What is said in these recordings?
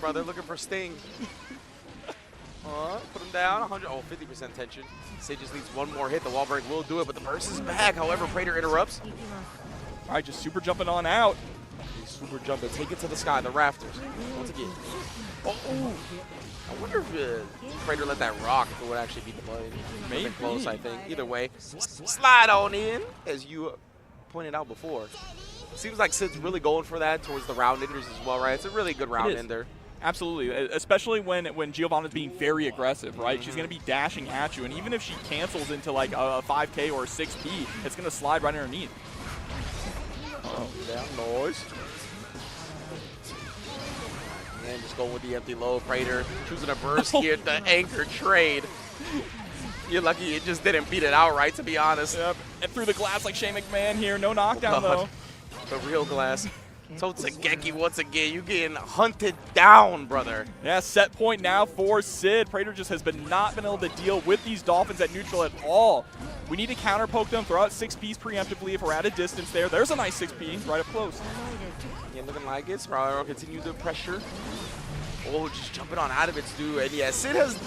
Brother, looking for Sting. Put him down, 100, 50% tension. Sid just needs one more hit. The wall break will do it, but the burst is back. However, Prader interrupts. All right, just super jumping on out. He's super jumping, take it to the sky, the rafters. Once again. Oh. I wonder if Prader let that rock, if it would actually beat the blade. Maybe close, I think. Either way, slide on in, as you pointed out before. Seems like Sid's really going for that towards the round enders as well, right? It's a really good round ender. Absolutely, especially when Giovanna's being very aggressive, right? She's going to be dashing at you, and even if she cancels into like a 5K or a 6P, it's going to slide right underneath. Down noise. And just going with the empty low. Prader choosing a burst here at the anchor trade. You're lucky it just didn't beat it outright, to be honest. Yep, and through the glass like Shane McMahon here. No knockdown, though. The real glass. So Tsugeki, once again, you getting hunted down, brother. Yeah, set point now for Sid. Prader just has not been able to deal with these Dolphins at neutral at all. We need to counter poke them, throw out 6Ps preemptively if we're at a distance there. There's a nice 6P right up close. Yeah, looking like it. Sprawl will continue the pressure. Oh, just jumping on out of it, too. And yeah, Sid has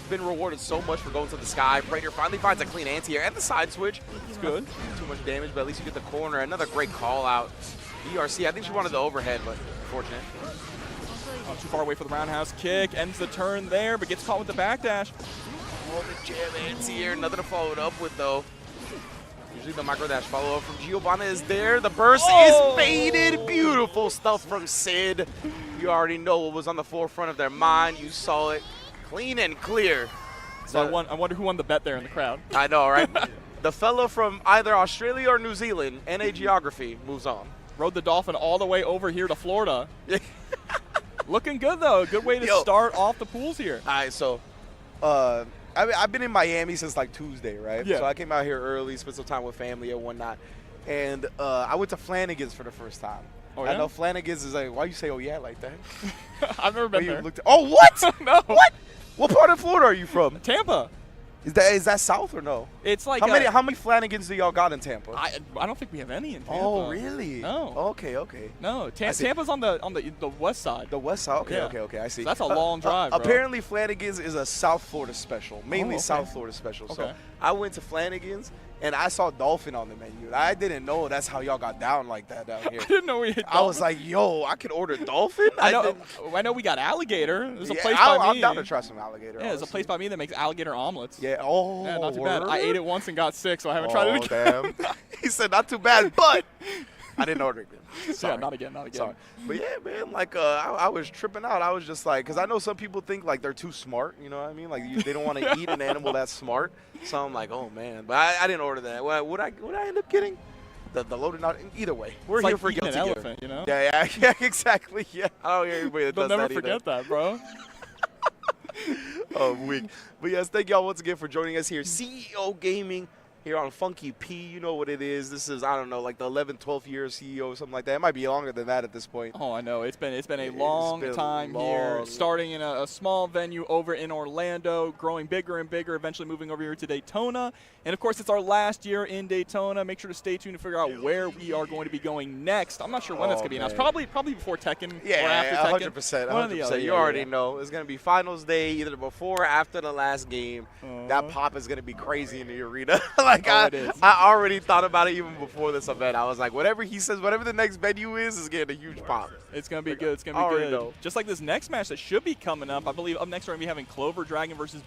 been rewarded so much for going to the sky. Prader finally finds a clean anti-air and the side switch. It's good. Too much damage, but at least you get the corner. Another great call out. BRC, I think she wanted the overhead, but unfortunate. Not too far away for the roundhouse kick. Ends the turn there, but gets caught with the backdash. Oh, the jam anti-air. Nothing to follow it up with, though. Usually the micro dash follow-up from Giovanna is there. The burst is baited. Beautiful stuff from Sid. You already know what was on the forefront of their mind. You saw it clean and clear. So I wonder who won the bet there in the crowd. I know, right? The fellow from either Australia or New Zealand, NA Geography, moves on. Rode the Dolphin all the way over here to Florida. Looking good, though. Good way to start off the pools here. All right, so I've been in Miami since like Tuesday, right? Yeah. So I came out here early, spent some time with family and whatnot. And I went to Flanagan's for the first time. Oh, yeah? I know Flanagan's is like, why you say, oh, yeah, like that? I've never been there. Oh, what? No. What? What part of Florida are you from? Tampa. Is that south or no? It's like how many Flanagans do y'all got in Tampa? I don't think we have any in Tampa. Oh, really? No. Okay. No, Tampa's on the west side. The west side. Okay, Yeah. okay. I see. So that's a long drive, bro. Apparently, Flanagan's is a South Florida special, mainly okay. South Florida special. Okay. So I went to Flanagan's and I saw dolphin on the menu. I didn't know that's how y'all got down like that down here. I didn't know we had dolphin. I was like, yo, I could order dolphin. I know we got alligator. There's a place by me. I'm down to try some alligator. Yeah, there's a place by me that makes alligator omelets. Yeah. Oh. Yeah, not too bad. I ate it once and got sick, so I haven't tried it again. Damn. He said not too bad, but I didn't order it again. Yeah, not again. Sorry. But yeah, man, like I was tripping out. I was just like, because I know some people think like they're too smart, you know what I mean? Like they don't want to eat an animal that's smart. So I'm like, oh man, but I didn't order that. Would I end up getting the loaded out? Either way, we're it's here like for eating guilty an gear. elephant, you know? Yeah, exactly. Yeah, I don't hear anybody that They'll does never that forget that, bro. Oh, weak. But yes, thank y'all once again for joining us here. CEO Gaming here on Funky P. You know what it is. This is, I don't know, like the 11th, 12th year CEO or something like that. It might be longer than that at this point. Oh, I know. It's been a long time here, starting in a small venue over in Orlando, growing bigger and bigger, eventually moving over here to Daytona. And, of course, it's our last year in Daytona. Make sure to stay tuned to figure out where we are going to be going next. I'm not sure when that's going to be announced. Probably before Tekken or after Tekken. 100%. One or the other. You already know. It's going to be finals day, either before or after the last game. That pop is going to be crazy in the arena. Like I already thought about it even before this event. I was like, whatever he says, whatever the next venue is getting a huge pop. It's going to be good. It's going to be good. Just like this next match that should be coming up. I believe up next we're going to be having Clover Dragon versus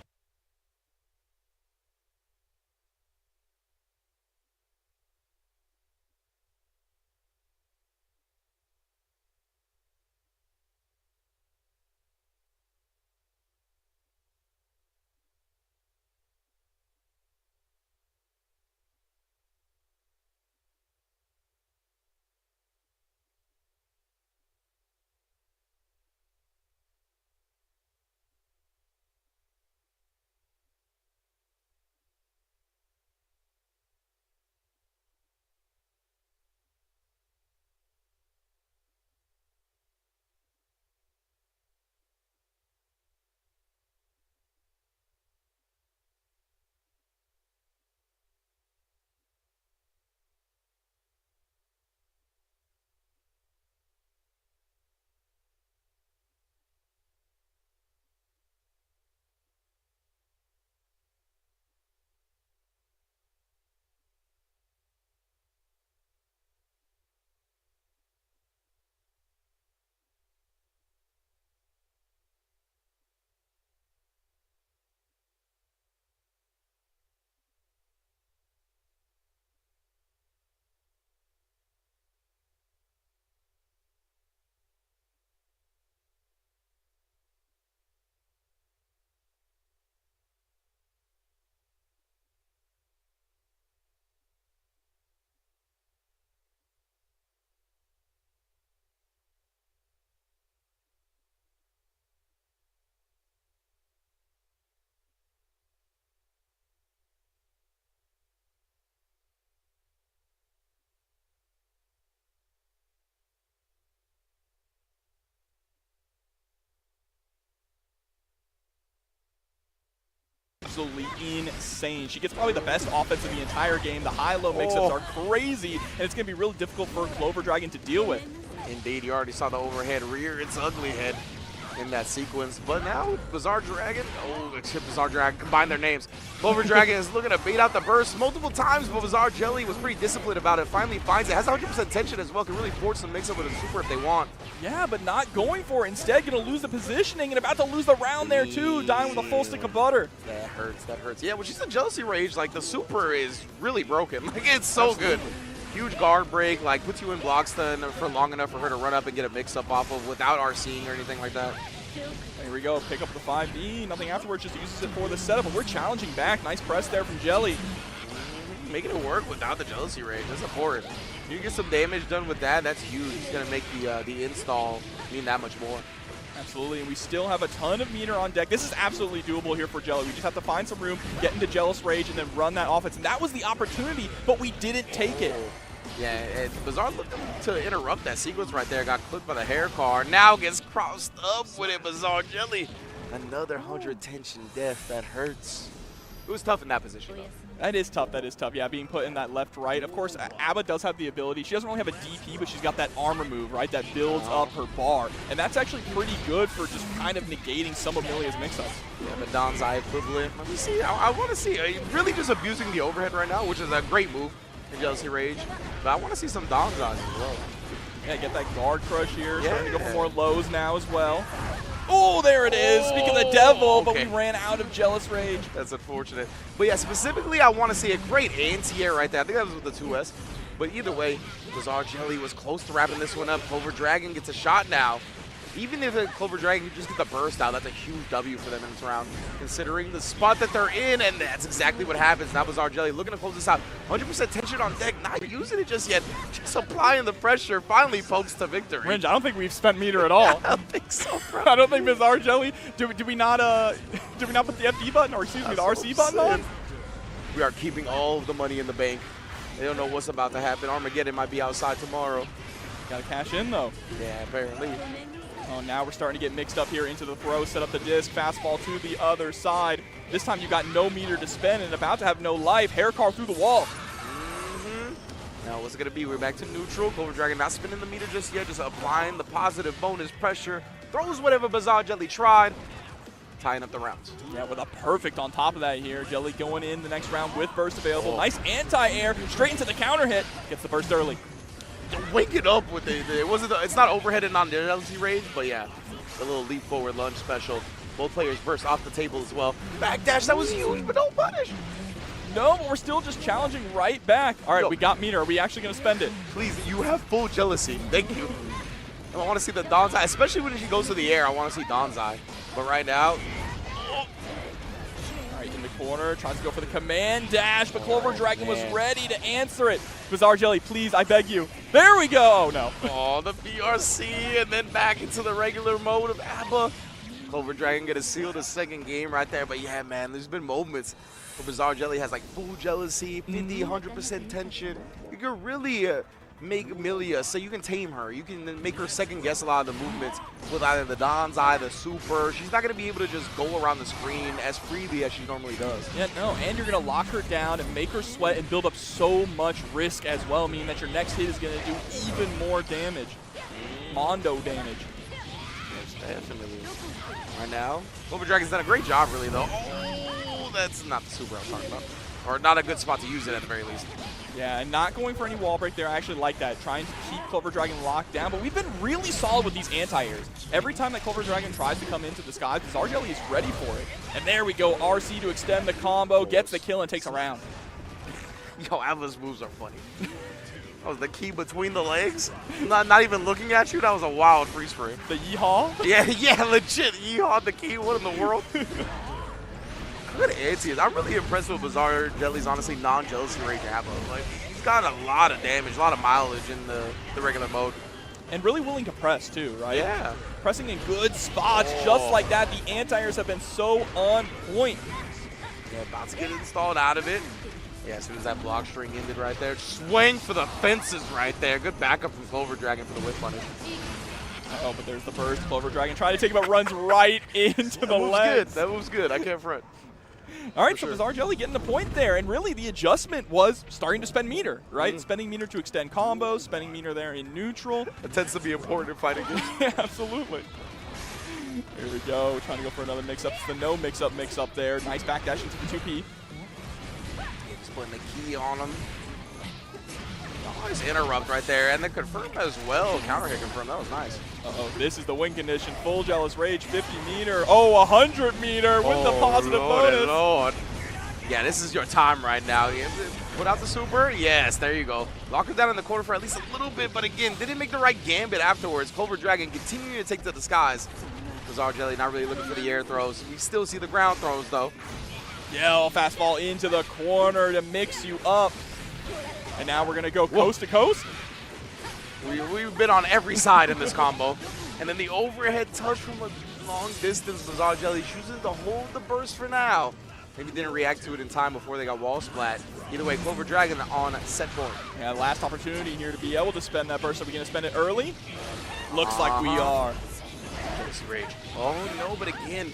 absolutely insane. She gets probably the best offense in the entire game. The high-low mix-ups are crazy, and it's going to be really difficult for Clover Dragon to deal with. Indeed, you already saw the overhead rear its ugly head in that sequence. But now, Bizar Dragon, except Bizar Dragon, combine their names. Clover Dragon is looking to bait out the burst multiple times, but Bizar Jelly was pretty disciplined about it. Finally finds it. Has 100% tension as well. Can really force some mix-up with a super if they want. Yeah, but not going for it. Instead, going to lose the positioning and about to lose the round there, too. Dying with a full stick of butter. That hurts. That hurts. Yeah, when she's in Jealousy Rage, like, the super is really broken. Like, it's so good. Huge guard break, like, puts you in blocks for long enough for her to run up and get a mix-up off of without RCing or anything like that. Here we go, pick up the 5B, nothing afterwards, just uses it for the setup, but we're challenging back. Nice press there from Jelly. Making it work without the Jealousy Rage, that's important. You get some damage done with that, that's huge. It's going to make the install mean that much more. Absolutely, and we still have a ton of meter on deck. This is absolutely doable here for Jelly. We just have to find some room, get into Jealous Rage, and then run that offense. And that was the opportunity, but we didn't take it. Yeah, and Bizarre looking to interrupt that sequence right there. Got clipped by the hair car. Now gets crossed up with it, Bizarre Jelly. Another 100 tension death. That hurts. It was tough in that position, though. That is tough. That is tough. Yeah, being put in that left-right. Of course, Abba does have the ability. She doesn't really have a DP, but she's got that armor move, right, that builds up her bar. And that's actually pretty good for just kind of negating some of Milia's mix-ups. Yeah, the Donzai equivalent. Let me see. I want to see. Really just abusing the overhead right now, which is a great move in Jealousy Rage. But I want to see some Donzai as well. Yeah, get that guard crush here. Yeah. Starting to go for more lows now as well. Oh, there it is. Speaking of the devil, but we ran out of Jealous Rage. That's unfortunate. But yeah, specifically, I want to see a great anti-air right there. I think that was with the 2S. But either way, Bizarre Jelly was close to wrapping this one up. Clover Dragon gets a shot now. Even if the Clover Dragon can just get the burst out, that's a huge W for them in this round, considering the spot that they're in, and that's exactly what happens. Now Bizarre Jelly looking to close this out. 100% tension on deck, not using it just yet, just applying the pressure, finally pokes to victory. Ringe, I don't think we've spent meter at all. I don't think so, bro. I don't think Bizarre Jelly, do we not put the FD button, or excuse me, the RC button on? We are keeping all of the money in the bank. They don't know what's about to happen. Armageddon might be outside tomorrow. Gotta cash in, though. Yeah, apparently. Oh, now we're starting to get mixed up here into the throw, set up the disc, fastball to the other side. This time you got no meter to spend and about to have no life. Hair car through the wall. Now what's it going to be? We're back to neutral. Clover Dragon not spinning the meter just yet, just applying the positive bonus pressure. Throws whatever Bizarre Jelly tried, tying up the rounds. Yeah, with a perfect on top of that here. Jelly going in the next round with burst available. Nice anti-air, straight into the counter hit. Gets the burst early. Wake it up with it's not overheaded on the Jealousy Rage, but yeah, the little leap forward lunge special. Both players burst off the table as well. Backdash, that was huge, but no punish. No, but we're still just challenging right back. All right, we got meter. Are we actually going to spend it? Please, you have full jealousy. Thank you. I want to see the Donzai, especially when she goes to the air. I want to see Donzai. But right now, in the corner, tries to go for the command dash, but Clover Dragon was ready to answer it. Bizarre Jelly, please, I beg you. There we go. Oh, no. Oh, the BRC, and then back into the regular mode of ABBA. Clover Dragon going to seal the second game right there. But yeah, man, there's been moments where Bizarre Jelly has like full jealousy, 50, 100% tension. You can really make Milia so you can tame her. You can make her second guess a lot of the movements with either the Donzai, the super. She's not going to be able to just go around the screen as freely as she normally does. Yeah, no, and you're going to lock her down and make her sweat and build up so much risk as well, meaning that your next hit is going to do even more damage. Mondo damage. Yes, definitely. Right now, Clover Dragon's done a great job, really, though. Oh, that's not the super I was talking about. Or not a good spot to use it at the very least. Yeah, and not going for any wall break there. I actually like that, trying to keep Clover Dragon locked down. But we've been really solid with these anti-airs. Every time that Clover Dragon tries to come into the sky, Bizarre Jelly is ready for it. And there we go, RC to extend the combo, gets the kill, and takes a round. Yo, Atlas moves are funny. That was the key between the legs. Not even looking at you. That was a wild freeze frame. The yeehaw? Yeah, legit. Yeehaw the key. What in the world? Good anti. I'm really impressed with Bizarre Jelly's, honestly, non-jealousy rage ammo. Like, he's got a lot of damage, a lot of mileage in the regular mode. And really willing to press, too, right? Yeah. Pressing in good spots, just like that. The anti-airs have been so on point. Yeah, about to get installed out of it. Yeah, as soon as that block string ended right there. Swing for the fences right there. Good backup from Clover Dragon for the whip punish. Oh, but there's the burst. Clover Dragon trying to take him, but runs right into the legs. That was good. I can't front. All right, so Bizar Jelly getting the point there, and really the adjustment was starting to spend meter, right? Spending meter to extend combos, spending meter there in neutral. It tends to be important in fighting games. Yeah, absolutely. Here we go, trying to go for another mix-up. It's the no mix-up there. Nice backdash into the 2P. Just putting the key on him. Nice interrupt right there, and the confirm as well. Counter hit confirm, that was nice. Uh-oh, this is the win condition. Full Jealous Rage, 50 meter. Oh, 100 meter with the positive bonus. Lord. Yeah, this is your time right now. Put out the super. Yes, there you go. Lock her down in the corner for at least a little bit, but again, didn't make the right gambit afterwards. Clover Dragon continuing to take to the skies. Bizar Jelly not really looking for the air throws. We still see the ground throws, though. Yeah, fastball into the corner to mix you up. And now we're going to go coast to coast. We've been on every side in this combo. And then the overhead touch from a long distance. Bizar Jelly chooses to hold the burst for now. Maybe didn't react to it in time before they got wall splat. Either way, Clover Dragon on set point. Yeah, last opportunity here to be able to spend that burst. Are we going to spend it early? Looks like we are. Rage. Oh, no, but again,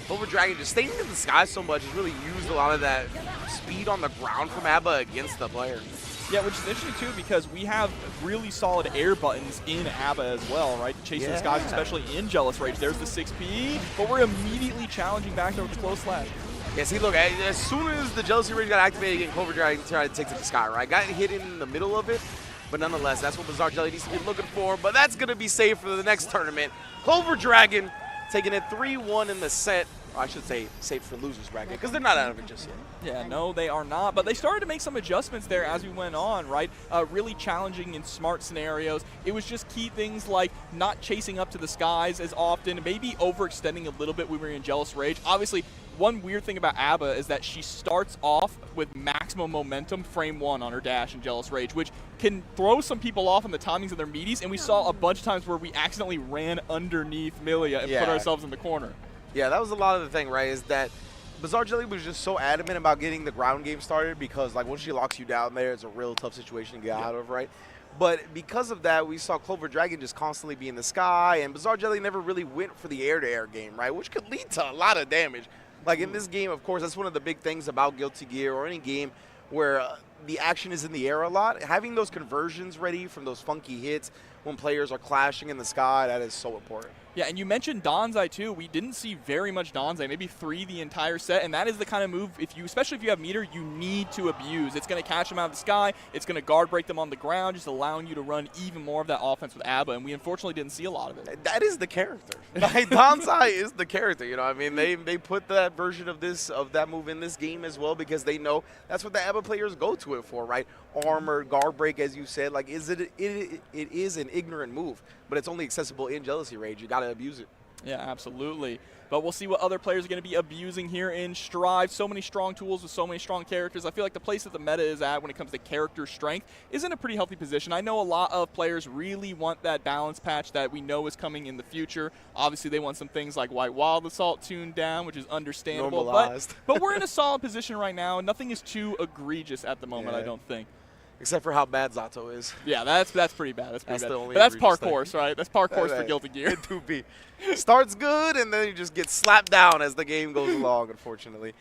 Clover Dragon just staying in the sky so much has really used a lot of that speed on the ground from ABBA against the player. Yeah, which is interesting, too, because we have really solid air buttons in ABBA as well, right? Chasing the skies, especially in Jealous Rage. There's the 6P, but we're immediately challenging back there with the close slash. Yeah, see, look, as soon as the Jealousy Rage got activated again, Clover Dragon tried to take to the sky, right? Got hit in the middle of it, but nonetheless, that's what Bizar Jelly needs to be looking for, but that's going to be safe for the next tournament. Clover Dragon taking it 3-1 in the set. Or I should say safe for losers bracket, because they're not out of it just yet. Yeah, no, they are not. But they started to make some adjustments there as we went on, right? Really challenging in smart scenarios. It was just key things like not chasing up to the skies as often, maybe overextending a little bit when we were in Jealous Rage. Obviously, one weird thing about ABBA is that she starts off with maximum momentum frame 1 on her dash in Jealous Rage, which can throw some people off on the timings of their meaties, and we saw a bunch of times where we accidentally ran underneath Milia and put ourselves in the corner. Yeah, that was a lot of the thing, right, is that Bizar Jelly was just so adamant about getting the ground game started because, like, once she locks you down there, it's a real tough situation to get out of, right? But because of that, we saw Clover Dragon just constantly be in the sky, and Bizar Jelly never really went for the air-to-air game, right, which could lead to a lot of damage. Like, in this game, of course, that's one of the big things about Guilty Gear or any game where the action is in the air a lot. Having those conversions ready from those funky hits when players are clashing in the sky, that is so important. Yeah, and you mentioned Danzai too. We didn't see very much Danzai, maybe 3 the entire set, and that is the kind of move, especially if you have meter, you need to abuse. It's going to catch them out of the sky. It's going to guard break them on the ground, just allowing you to run even more of that offense with ABBA, and we unfortunately didn't see a lot of it. That is the character. Like, Danzai is the character, you know what I mean? They put that version of that move in this game as well because they know that's what the ABBA players go to it for, right? Armor, guard break, as you said. Like, it is an ignorant move, but it's only accessible in Jealousy Rage. You got to abuse it. Yeah, absolutely. But we'll see what other players are going to be abusing here in Strive. So many strong tools with so many strong characters. I feel like the place that the meta is at when it comes to character strength is in a pretty healthy position. I know a lot of players really want that balance patch that we know is coming in the future. Obviously, they want some things like White Wild Assault tuned down, which is understandable. But we're in a solid position right now. Nothing is too egregious at the moment, I don't think. Except for how bad Zato is. Yeah, that's pretty bad. That's pretty bad. The only but that's egregious parkour, thing. right? That's parkour for Guilty Gear. It do be. Starts good, and then you just get slapped down as the game goes along, unfortunately.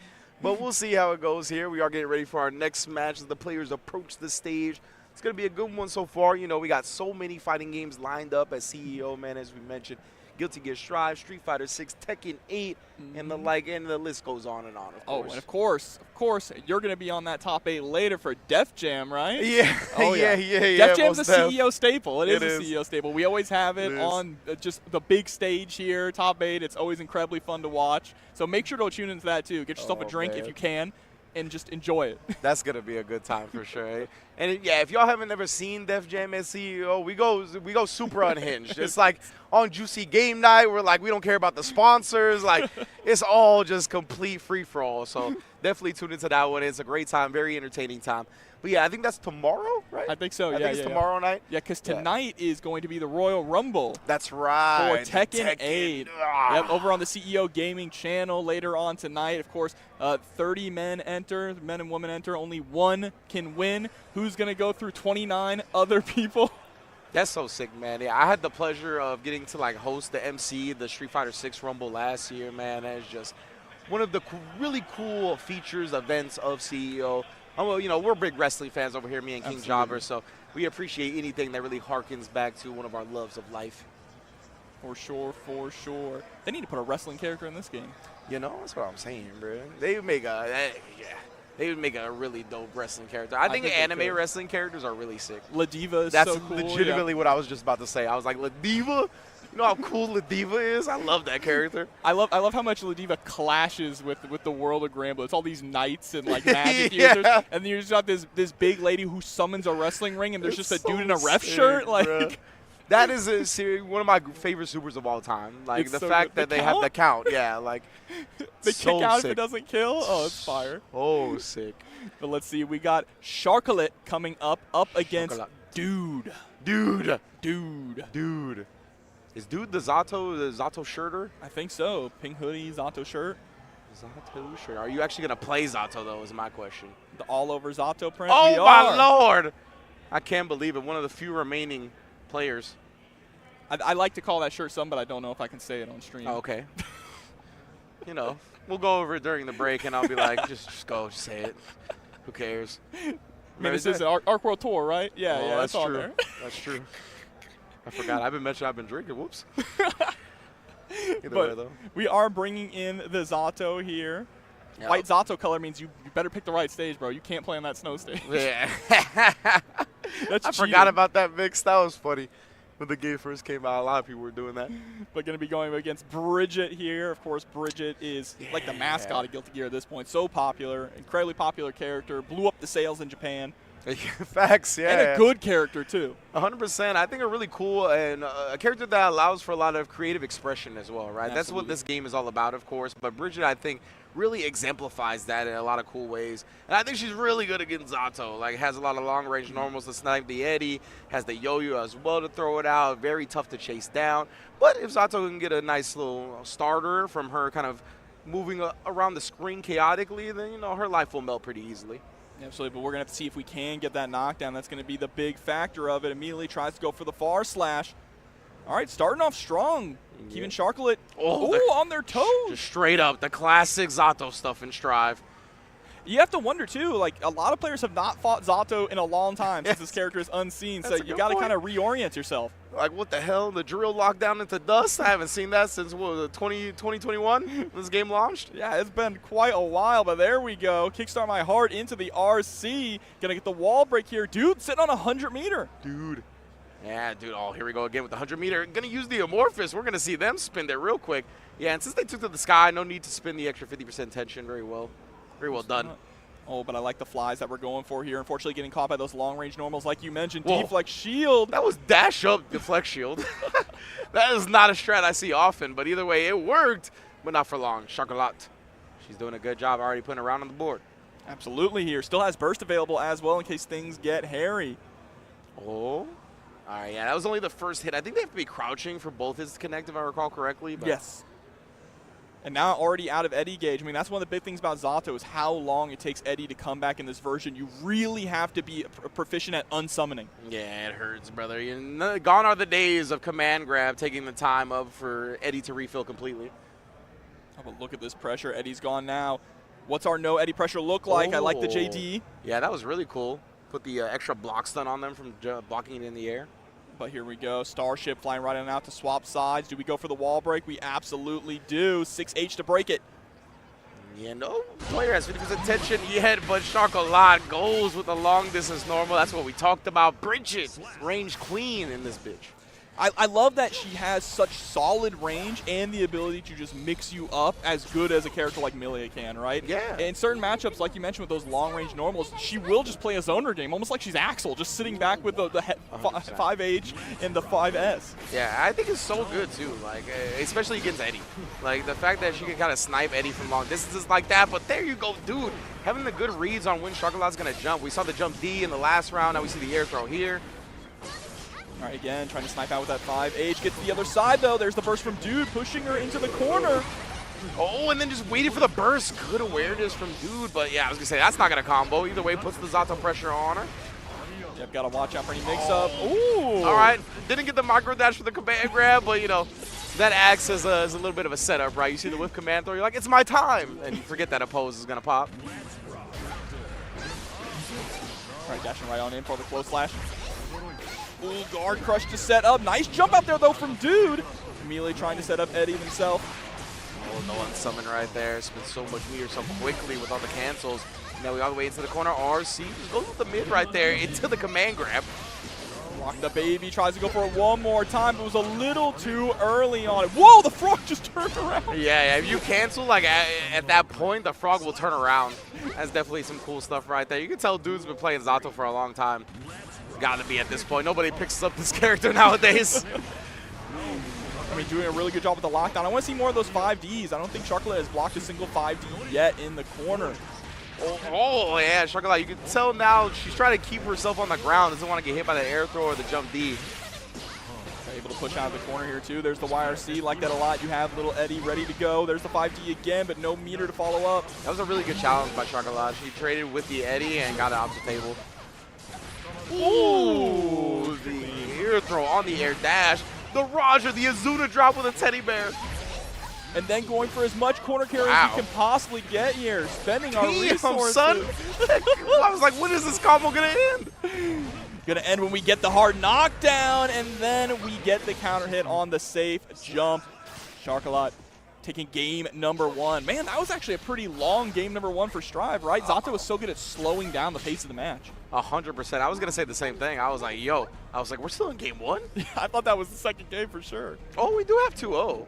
But we'll see how it goes here. We are getting ready for our next match as the players approach the stage. It's going to be a good one so far. You know, we got so many fighting games lined up as CEO, man, as we mentioned. Guilty Gear Strive, Street Fighter 6, Tekken 8, and the like, and the list goes on and on, of course. Oh, and of course, you're going to be on that top 8 later for Def Jam, right? Yeah. Oh, yeah. Def Jam's a CEO staple. It is a CEO staple. We always have it on just the big stage here, top 8. It's always incredibly fun to watch. So make sure to tune into that, too. Get yourself a drink if you can. And just enjoy it. That's going to be a good time for sure. And yeah, if y'all haven't ever seen Def Jam as CEO, we go super unhinged. It's like on Juicy Game Night, we're like, we don't care about the sponsors. Like, it's all just complete free-for-all. So definitely tune into that one. It's a great time, very entertaining time. But yeah, I think that's tomorrow, right? I think so, I think it's tomorrow night. Yeah, because tonight is going to be the Royal Rumble. That's right. For Tekken 8. Yep, over on the CEO Gaming channel later on tonight. Of course, 30 men enter, men and women enter. Only one can win. Who's going to go through 29 other people? That's so sick, man. Yeah, I had the pleasure of getting to, like, host the MC, the Street Fighter 6 Rumble last year, man. That's just one of the really cool features, events of CEO. You know, we're big wrestling fans over here, me and King Jobber, so we appreciate anything that really harkens back to one of our loves of life. For sure, for sure. They need to put a wrestling character in this game. You know, that's what I'm saying, bro. They would make a really dope wrestling character. I think anime wrestling characters are really sick. La Diva is That's so cool. legitimately what I was just about to say. I was like, La Diva? You know how cool La Diva is? I love that character. I love how much La Diva clashes with the world of Granblue. It's all these knights and like magic Yeah. users, and then you just got this big lady who summons a wrestling ring, and there's just a dude in a ref sick, shirt. Like, bruh. That is one of my favorite supers of all time. Like the so fact good. that The they have the count. Yeah, like they so kick out sick. if it doesn't kill. Oh, it's fire. Oh, sick. But let's see, we got Charlot coming up against Charlot. Dude. Dude. Is Dude the Zato shirter? I think so. Pink hoodie, Zato shirt. Zato shirt. Are you actually gonna play Zato though? Is my question. The all over Zato print. Oh We my are. lord! I can't believe it. One of the few remaining players. I like to call that shirt some, but I don't know if I can say it on stream. Oh, okay. You know, we'll go over it during the break, and I'll be like, just go, just say it. Who cares? I mean, this is an Arc World Tour, right? Yeah, Oh, yeah, that's it's on true. there. That's true. I forgot. I've been drinking. Whoops. Either But way, though. we are bringing in the Zato here. Yep. White Zato color means you better pick the right stage, bro. You can't play on that snow stage. Yeah. That's I forgot cheating. about that mix. That was funny. When the game first came out, a lot of people were doing that. But going to be going against Bridget here. Of course, Bridget is like the mascot of Guilty Gear at this point. So popular, incredibly popular character. Blew up the sales in Japan. Facts, yeah. And a good character, too. 100%. I think a really cool and a character that allows for a lot of creative expression as well, right? Absolutely. That's what this game is all about, of course. But Bridget, I think, really exemplifies that in a lot of cool ways. And I think she's really good against Zato. Like, has a lot of long-range normals to snipe the Eddie, has the yo-yo as well to throw it out. Very tough to chase down. But if Zato can get a nice little starter from her kind of moving around the screen chaotically, then, you know, her life will melt pretty easily. Absolutely, but we're going to have to see if we can get that knockdown. That's going to be the big factor of it. Immediately tries to go for the far slash. All right, starting off strong. Yeah. Keeping Charlot Oh, on their toes. Just straight up, the classic Zato stuff in Strive. You have to wonder, too, like, a lot of players have not fought Zato in a long time since this character is unseen, so you got to kind of reorient yourself. Like, what the hell? The drill locked down into dust? I haven't seen that since, what was it, 2021 when this game launched? Yeah, it's been quite a while, but there we go. Kickstart my heart into the RC. Gonna get the wall break here. Dude, sitting on 100 meter. Dude. Yeah, dude. Oh, here we go again with the 100 meter. Gonna use the Amorphous. We're gonna see them spin there real quick. Yeah, and since they took to the sky, no need to spin the extra 50% tension. Very well done. Oh, but I like the flies that we're going for here. Unfortunately, getting caught by those long-range normals, like you mentioned. Whoa. Deflect shield. That was dash up deflect shield. That is not a strat I see often, but either way, it worked, but not for long. Charlot. She's doing a good job already putting a round on the board. Absolutely here. Still has burst available as well in case things get hairy. Oh. All right, yeah, that was only the first hit. I think they have to be crouching for both hits to connect, if I recall correctly. But Yes. And now already out of Eddie gauge. I mean, that's one of the big things about Zato is how long it takes Eddie to come back in this version. You really have to be proficient at unsummoning. Yeah, it hurts, brother. Gone are the days of command grab taking the time up for Eddie to refill completely. Oh, but look at this pressure. Eddie's gone now. What's our no Eddie pressure look like? I like the JD. Yeah, that was really cool. Put the extra block stun on them from blocking it in the air. But here we go. Starship flying right in and out to swap sides. Do we go for the wall break? We absolutely do. 6H to break it. Yeah, no player has 50% tension yet, but Charlot goes with a long distance normal. That's what we talked about. Bridget, range queen in this bitch. I love that she has such solid range and the ability to just mix you up as good as a character like Milia can, right? Yeah. In certain matchups, like you mentioned with those long-range normals, she will just play a zoner game, almost like she's Axel, just sitting back with the 5H and the 5S. Yeah, I think it's so good, too, like, especially against Eddie. Like, the fact that she can kind of snipe Eddie from long distances like that, but there you go, dude. Having the good reads on when Charlot's going to jump. We saw the jump D in the last round. Now we see the air throw here. All right, again, trying to snipe out with that 5H. Gets to the other side, though. There's the burst from Dude, pushing her into the corner. Oh, and then just waiting for the burst. Good awareness from Dude, but yeah, I was going to say, that's not going to combo. Either way, puts the Zato pressure on her. Yep, got to watch out for any mix-up. Ooh. All right, didn't get the micro dash for the command grab, but, you know, That acts as a little bit of a setup, right? You see the whip command throw, you're like, it's my time! And you forget that oppose is going to pop. All right, dashing right on in for the close slash. Ooh, guard crush to set up. Nice jump out there, though, from Dude. Immediately trying to set up Eddie himself. Oh, no one summon right there. It's been so much meter so quickly with all the cancels. Now we all the way into the corner. RC just goes with the mid right there into the command grab. Rock the baby, tries to go for it one more time, but it was a little too early on it. Whoa, the frog just turned around. Yeah, if you cancel, like at that point, the frog will turn around. That's definitely some cool stuff right there. You can tell Dude's been playing Zato for a long time. Gotta be at this point. Nobody picks up this character nowadays. I mean, doing a really good job with the lockdown. I want to see more of those 5Ds. I don't think Charlot has blocked a single 5D yet in the corner. Oh yeah, Charlot. You can tell now she's trying to keep herself on the ground. Doesn't want to get hit by the air throw or the jump D. Able to push out of the corner here too. There's the YRC, like that a lot. You have little Eddie ready to go. There's the 5D again, but no meter to follow up. That was a really good challenge by Charlot. She traded with the Eddie and got it off the table. Ooh, the air throw on the air dash. The Roger, the Azuna drop with a teddy bear. And then going for as much corner carry as we can possibly get here. Spending our resources. Son. I was like, when is this combo going to end? Going to end when we get the hard knockdown, and then we get the counter hit on the safe jump. Charlot taking game number 1. Man, that was actually a pretty long game number 1 for Strive, right? Zato was so good at slowing down the pace of the match. 100%. I was going to say the same thing. I was like, we're still in game 1? Yeah, I thought that was the second game for sure. Oh, we do have 2-0.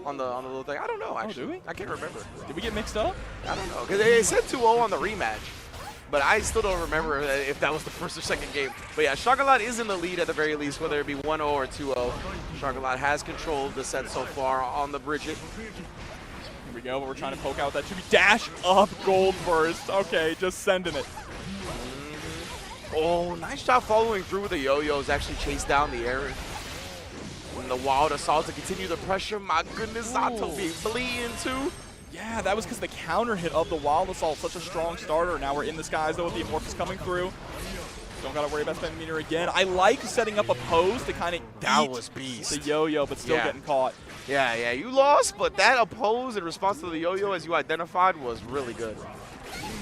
On the little thing. I don't know, actually. Oh, do we? I can't remember. Did we get mixed up? I don't know. Because they said 2-0 on the rematch. But I still don't remember if that was the first or second game. But yeah, Charlot is in the lead at the very least, whether it be 1-0 or 2-0. Charlot has control of the set so far on the Bridget. Here we go, but we're trying to poke out with that 2B. Dash up gold burst. Okay, just sending it. Oh, nice job following through with the yo-yos. Actually chased down the air. And the wild assault to continue the pressure. My goodness, Zato being bleeding too. Yeah, that was because the counter hit of the Wild Assault, such a strong starter. Now we're in the skies, though, with the Amorphous coming through. Don't got to worry about spending meter again. I like setting up a pose to kind of eat the yo-yo, but still getting caught. Yeah, you lost, but that oppose in response to the yo-yo, as you identified, was really good.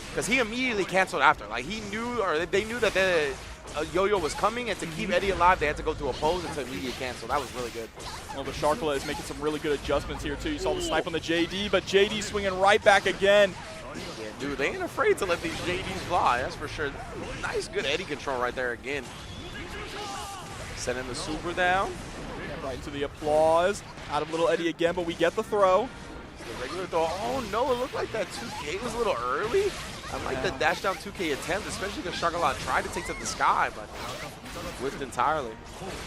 Because he immediately canceled after. Like, he knew, or they knew that the yo-yo was coming, and to keep Eddie alive, they had to go to oppose and to immediate cancel. That was really good. Well, the Charlot is making some really good adjustments here, too. You saw the snipe on the JD, but JD swinging right back again. Yeah, dude, they ain't afraid to let these JDs fly, that's for sure. Nice, good Eddie control right there again. Sending the super down. Right into the applause. Out of little Eddie again, but we get the throw. The regular throw. Oh, no, it looked like that 2K was a little early. I like the dash down 2K attempt, especially because Charlot tried to take to the sky, but whiffed entirely.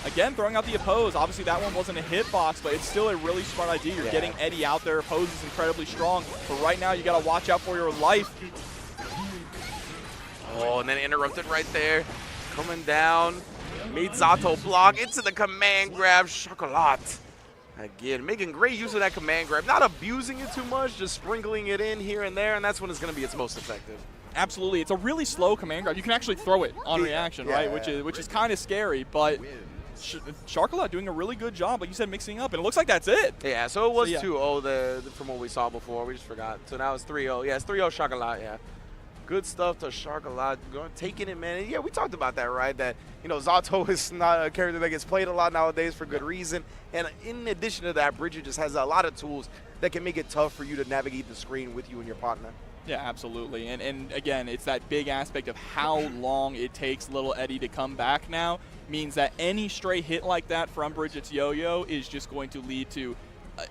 Again, throwing out the oppose. Obviously, that one wasn't a hitbox, but it's still a really smart idea. You're getting Eddie out there. Oppose is incredibly strong, but right now you got to watch out for your life. Oh, and then interrupted right there. Coming down. Made Zato block into the command grab. Charlot. Again, making great use of that command grab. Not abusing it too much, just sprinkling it in here and there, and that's when it's going to be its most effective. Absolutely. It's a really slow command grab. You can actually throw it on reaction, right? Which is kind of scary, but Charlot doing a really good job, like you said, mixing up, and it looks like that's it. Yeah, so it was 2-0 from what we saw before. We just forgot. So now it's 3-0. Yeah, it's 3-0 Charlot, yeah. Good stuff to Charlot, taking it, man. And yeah, we talked about that, right? That, you know, Zato is not a character that gets played a lot nowadays for good reason. And in addition to that, Bridget just has a lot of tools that can make it tough for you to navigate the screen with you and your partner. Yeah, absolutely. And again, it's that big aspect of how long it takes little Eddie to come back now. Means that any stray hit like that from Bridget's yo-yo is just going to lead to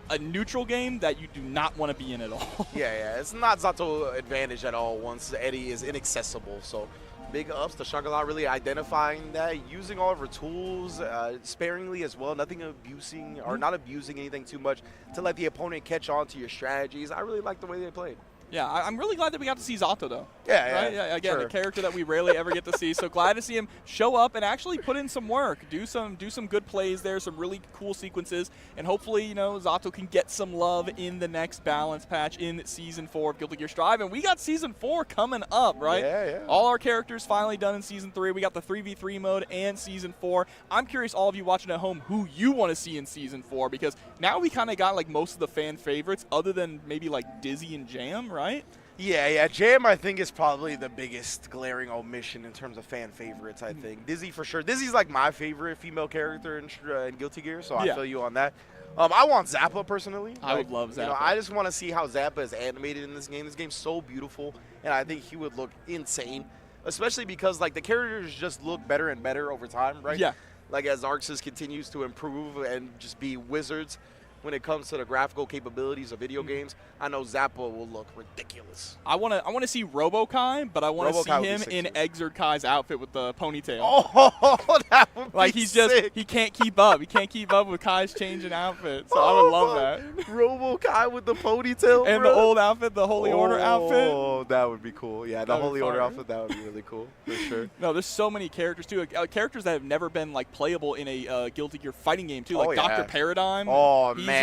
a neutral game that you do not want to be in at all. Yeah, it's not Zato advantage at all once Eddie is inaccessible. So big ups to Charlot really identifying that, using all of her tools sparingly as well, nothing abusing or not abusing anything too much to let the opponent catch on to your strategies. I really like the way they played. Yeah, I'm really glad that we got to see Zato, though. Yeah, right? yeah. Again, sure. a character that we rarely ever get to see. So glad to see him show up and actually put in some work, do some good plays there, some really cool sequences, and hopefully, you know, Zato can get some love in the next balance patch in Season 4 of Guilty Gear Strive. And we got Season 4 coming up, right? Yeah, yeah. All our characters finally done in Season 3. We got the 3v3 mode and Season 4. I'm curious, all of you watching at home, who you want to see in Season 4, because now we kind of got like most of the fan favorites, other than maybe like Dizzy and Jam, right? Yeah. Jam, I think, is probably the biggest glaring omission in terms of fan favorites, I think. Dizzy, for sure. Dizzy's like my favorite female character in Guilty Gear, so I feel you on that. I want Zappa, personally. I would love Zappa. You know, I just want to see how Zappa is animated in this game. This game's so beautiful, and I think he would look insane, especially because, like, the characters just look better and better over time, right? Yeah. Like, as Arxis continues to improve and just be wizards when it comes to the graphical capabilities of video games, I know Zappa will look ridiculous. I want to see Robo-Kai, but I want to see him in Exerd Kai's outfit with the ponytail. Oh, that would be like, he's sick. just, he can't keep up. He can't keep up with Kai's changing outfit. So I would love that. Robo-Kai with the ponytail, and bro. the old outfit, the Holy Order outfit. Oh, that would be cool. Yeah, the Holy Order outfit, that would be really cool, for sure. No, there's so many characters, too. Characters that have never been, like, playable in a Guilty Gear fighting game, too. Like Dr. Paradigm. Oh, man.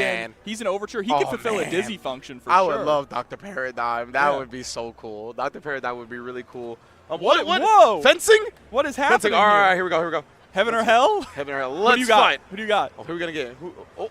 He's an Overture. He could fulfill a Dizzy function for sure. I would love Dr. Paradigm. That would be so cool. Dr. Paradigm would be really cool. What? Whoa! Fencing? What is happening? Fencing. All right, here we go. Heaven or Hell? Heaven or Hell. Who do you got? fight. Who do you got? Oh, who are we gonna get?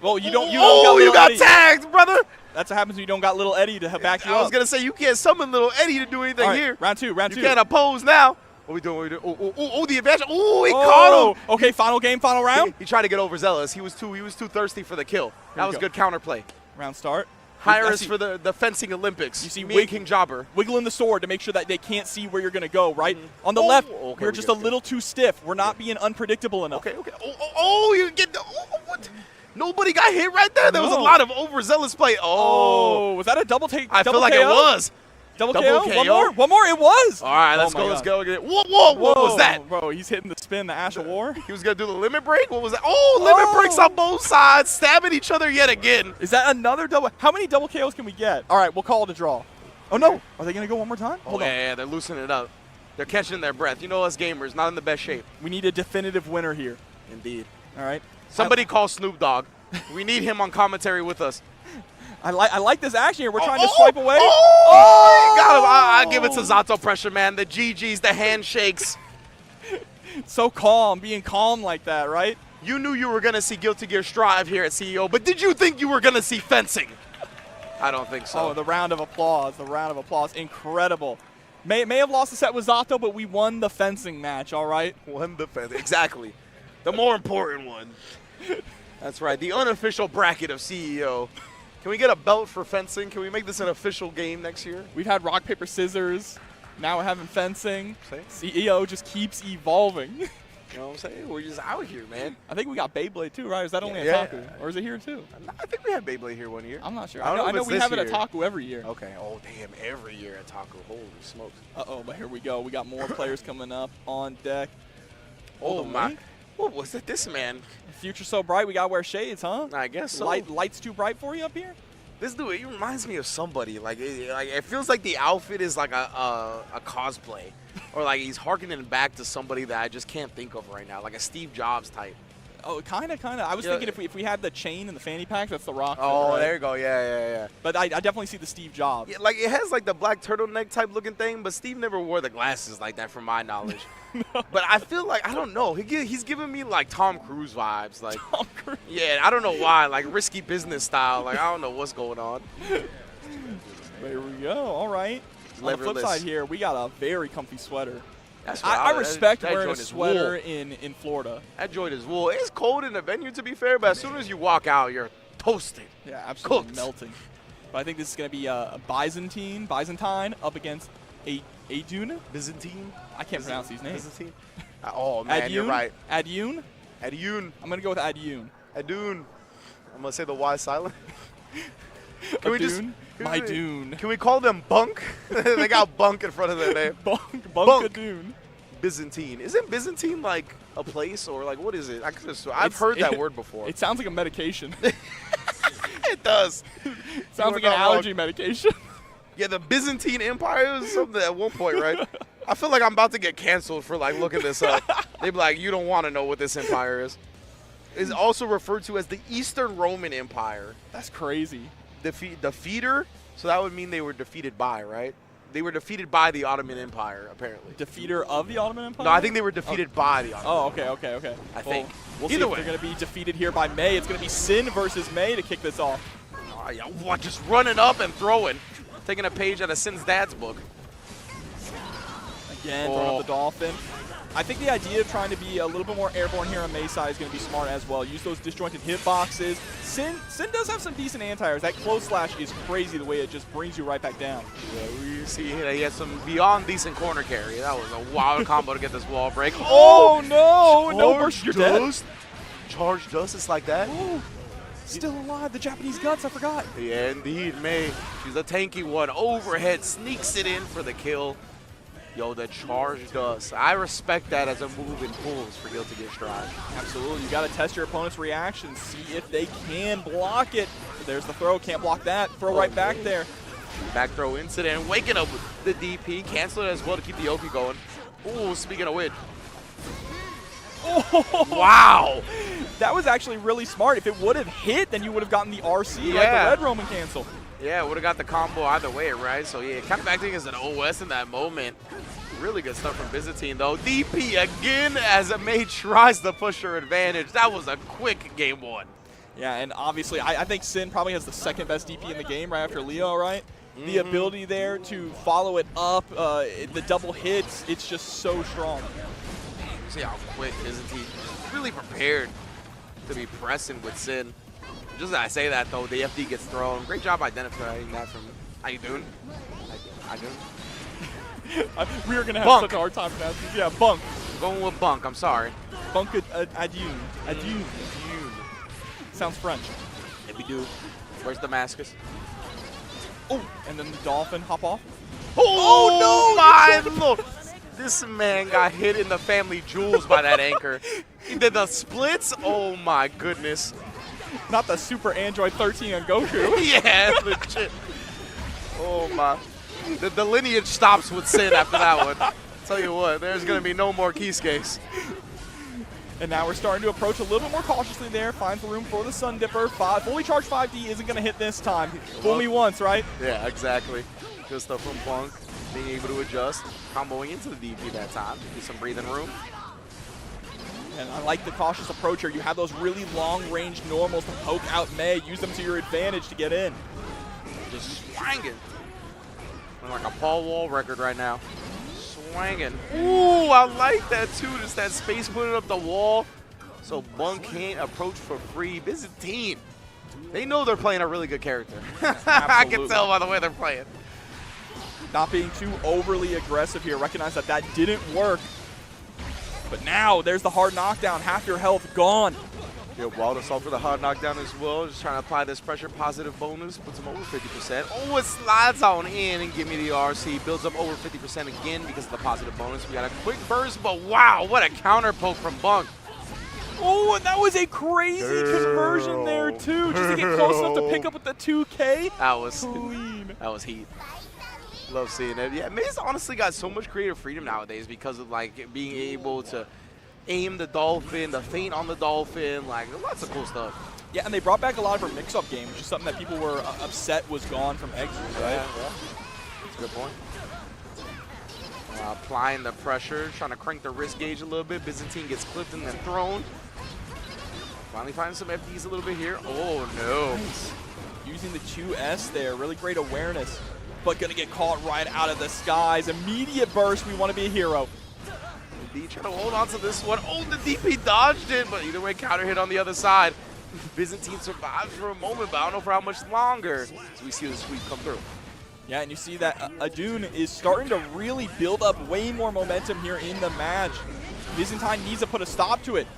Well, you don't. You got tagged, brother. That's what happens when you don't got little Eddie to back you up. I was gonna say you can't summon little Eddie to do anything here. Round two. You can't oppose now. What we doing? Oh, the advantage. Oh, he caught him. Okay, final game, final round. He tried to get overzealous. He was too thirsty for the kill. That was good counterplay. Round start. Hire us for the fencing Olympics. You see me and King Jobber. Wiggling the sword to make sure that they can't see where you're going to go, right? On the left, we're just a little too stiff. We're not being unpredictable enough. Okay. Oh, you get what? Nobody got hit right there. There was a lot of overzealous play. Oh, was that a double take? I feel like it was. Double KO? One more? It was. All right, let's go. Whoa, what was that? Bro, he's hitting the spin, the Ash of War. He was going to do the limit break? What was that? Oh, limit breaks on both sides, stabbing each other yet again. Is that another double? How many double KOs can we get? All right, we'll call it a draw. Oh, no. Are they going to go one more time? Hold on. Yeah, they're loosening it up. They're catching their breath. You know us gamers, not in the best shape. We need a definitive winner here. Indeed. All right. Somebody call Snoop Dogg. We need him on commentary with us. I like this action here. We're trying to swipe away. Oh, got him. I give it to Zato pressure, man. The GGs, the handshakes. So calm, being calm like that, right? You knew you were going to see Guilty Gear Strive here at CEO, but did you think you were going to see fencing? I don't think so. Oh, the round of applause. Incredible. May have lost the set with Zato, but we won the fencing match, all right? Won the fencing. Exactly. The more important one. That's right. The unofficial bracket of CEO. Can we get a belt for fencing? Can we make this an official game next year? We've had rock, paper, scissors. Now we're having fencing. CEO just keeps evolving. You know what I'm saying? We're just out here, man. I think we got Beyblade too, right? Is that only at Taku? Or is it here too? I think we had Beyblade here one year. I'm not sure. I know we have it at Taku every year. Okay. Oh, damn. Every year at Taku. Holy smokes. Uh-oh, but here we go. We got more players coming up on deck. Oh, my. What was it? This man. Future so bright, we got to wear shades, huh? I guess so. Lights too bright for you up here? This dude, he reminds me of somebody. Like it feels like the outfit is like a cosplay. Or like he's harkening back to somebody that I just can't think of right now. Like a Steve Jobs type. Oh, kind of. I was thinking if we had the chain and the fanny pack, that's the Rock. Oh, right? there you go. Yeah. But I definitely see the Steve Jobs. Yeah, like it has like the black turtleneck type looking thing, but Steve never wore the glasses like that from my knowledge. No. But I feel like, I don't know, he's giving me like Tom Cruise vibes. Like, Tom Cruise. Yeah, I don't know why. Like risky business style. Like I don't know what's going on. There we go. All right. On the flip side here, we got a very comfy sweater. I respect wearing a sweater in Florida. That joint is wool. It's cold in the venue, to be fair, but as soon as you walk out, you're toasted. Yeah, absolutely melting. But I think this is going to be a Byzantine up against Adun. Byzantine? I can't pronounce these names. Byzantine? Oh, man, you're right. Adun? Adun. I'm going to go with Adun. Adun. I'm going to say the Y silent. Can we just... My Dune. Can we call them Bunk? They got Bunk in front of their name. Bunk Dune. Byzantine. Isn't Byzantine like a place or like what is it? I've heard that word before. It sounds like a medication. It does. Sounds like an allergy medication. Yeah, the Byzantine Empire is something at one point, right? I feel like I'm about to get canceled for like looking this up. They'd be like, you don't want to know what this empire is. It's also referred to as the Eastern Roman Empire. That's crazy. Defeater, so that would mean they were defeated by, right? They were defeated by the Ottoman Empire, apparently. Defeater of the Ottoman Empire? No, I think they were defeated by the Ottoman Empire. Oh, okay. I think. We'll see if they're going to be defeated here by May. It's going to be Sin versus May to kick this off. Oh, yeah, just running up and throwing. Taking a page out of Sin's dad's book. Again, throwing up the Dolphin. I think the idea of trying to be a little bit more airborne here on May's side is going to be smart as well. Use those disjointed hitboxes. Sin does have some decent anti-airs. That close slash is crazy the way it just brings you right back down. Yeah, we see he has some beyond decent corner carry. That was a wild combo to get this wall break. Oh, no! No burst, you're dead. Charged dust, it's like that. Ooh. Still alive, the Japanese guts, I forgot. Yeah, indeed, May. She's a tanky one. Overhead, sneaks it in for the kill. Yo, the charge dust. I respect that as a move in pulls for Guilty Gear Strive. Absolutely. You got to test your opponent's reaction, see if they can block it. There's the throw. Can't block that. Throw right back there. Back throw incident. Waking up with the DP. Cancel it as well to keep the OP going. Ooh, speaking of which. Oh, wow. That was actually really smart. If it would have hit, then you would have gotten the RC, like the Red Roman cancel. Yeah, would have got the combo either way, right? So, yeah, kind of acting as an OS in that moment. Really good stuff from Byzantine, though. DP again as May tries to push her advantage. That was a quick game one. Yeah, and obviously, I think Sin probably has the second best DP in the game right after Leo, right? The ability there to follow it up, the double hits, it's just so strong. See how quick Byzantine really prepared to be pressing with Sin. Just as I say that, though, the FD gets thrown. Great job identifying that from Adun. We were going to have such a hard time pronouncing this. Yeah, Bunk. Going with Bunk, I'm sorry. Bunk Adun. Adun. Sounds French. Yeah, we do. Where's Damascus? Oh, and then the Dolphin hop off. Oh no, my Lord. This man got hit in the family jewels by that anchor. He did the splits. Oh my goodness. Not the Super Android 13 on Goku. Yeah, legit. Oh my. The lineage stops with Sin after that one. Tell you what, there's going to be no more Keyskakes. And now we're starting to approach a little bit more cautiously there. Finds the room for the Sun Dipper. Fully charged 5D isn't going to hit this time. Fool me once, right? Yeah, exactly. Good stuff from Bunk. Being able to adjust. Comboing into the DP that time. Get some breathing room. And I like the cautious approach here. You have those really long-range normals to poke out May. Use them to your advantage to get in. Just swanging. Like a Paul Wall record right now. Swanging. Ooh, I like that too. Just that space putting up the wall. So Bunk can't approach for free. Byzantine. They know they're playing a really good character. I can tell by the way they're playing. Not being too overly aggressive here. Recognize that that didn't work. But now there's the hard knockdown. Half your health gone. Yeah, Wallace off for the hard knockdown as well. Just trying to apply this pressure positive bonus. Puts him over 50%. Oh, it slides on in and give me the RC. Builds up over 50% again because of the positive bonus. We got a quick burst, but wow, what a counter poke from Bunk. Oh, and that was a crazy conversion there too. Just to get close enough to pick up with the 2K. That was clean. That was heat. Love seeing it. Yeah, May's honestly got so much creative freedom nowadays because of like being able to aim the Dolphin, the feint on the Dolphin, like lots of cool stuff. Yeah, and they brought back a lot of her mix-up game, which is something that people were upset was gone from Exodus, right? Yeah. That's a good point. Applying the pressure, trying to crank the wrist gauge a little bit. Byzantine gets clipped and then thrown. Finally finding some FDs a little bit here. Oh, no. Nice. Using the 2S there, really great awareness, but going to get caught right out of the skies. Immediate burst, we want to be a hero. D trying to hold on to this one. Oh, the DP dodged it, but either way, counter hit on the other side. Byzantine survives for a moment, but I don't know for how much longer. So we see the sweep come through. Yeah, and you see that Adun is starting to really build up way more momentum here in the match. Byzantine needs to put a stop to it.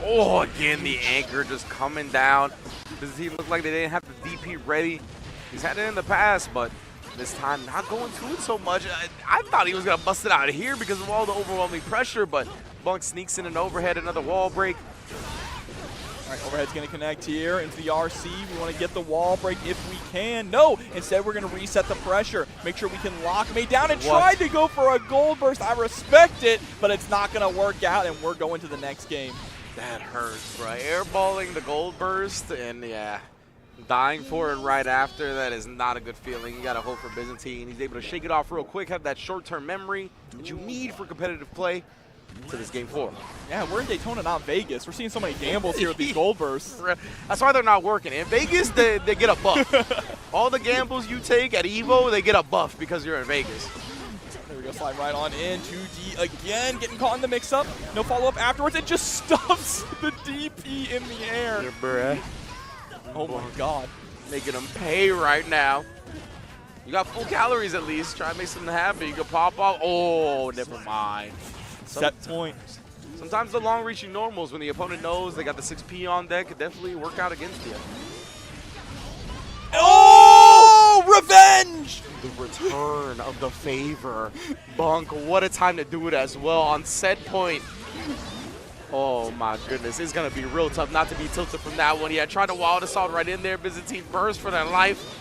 Oh, again, the anchor just coming down. Byzantine looked like they didn't have the DP ready. He's had it in the past, but this time not going to it so much. I thought he was going to bust it out of here because of all the overwhelming pressure, but Bunk sneaks in an overhead, another wall break. All right, overhead's going to connect here into the RC. We want to get the wall break if we can. No, instead we're going to reset the pressure. Make sure we can lock May down and tried to go for a gold burst. I respect it, but it's not going to work out, and we're going to the next game. That hurts, bro. Airballing the gold burst, and yeah, dying for it right after, that is not a good feeling. You got to hope for Bantine. He's able to shake it off real quick, have that short-term memory that you need for competitive play to this game 4. Yeah, we're in Daytona, not Vegas. We're seeing so many gambles here with these gold bursts. That's why they're not working. In Vegas, they get a buff. All the gambles you take at EVO, they get a buff because you're in Vegas. There we go, slide right on in. 2D again, getting caught in the mix-up. No follow-up afterwards. It just stuffs the DP in the air. Yeah, bruh. Oh my god. Making them pay right now. You got full calories at least. Try to make something happen. You can pop off. Oh, never mind. Set point. Sometimes the long-reaching normals, when the opponent knows they got the 6P on deck, could definitely work out against you. Oh! Revenge! The return of the favor. Bunk, what a time to do it as well on set point. Oh my goodness, it's gonna be real tough not to be tilted from that one. Yeah, trying to wild assault right in there. Byzantine burst for their life.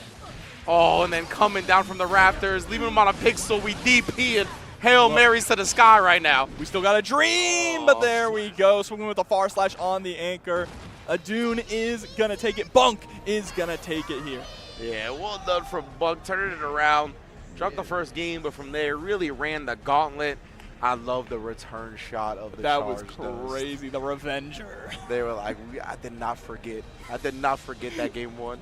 Oh, and then coming down from the rafters, leaving them on a pixel. We DP and Hail Marys to the sky right now. We still got a dream, but there we go. Swinging with the far slash on the anchor. Adun is gonna take it. Bunk is gonna take it here. Yeah, well done from Bunk, turning it around. Dropped the first game, but from there really ran the gauntlet. I love the return shot of the charge. That was crazy, the Revenger. They were like, I did not forget. I did not forget that game 1.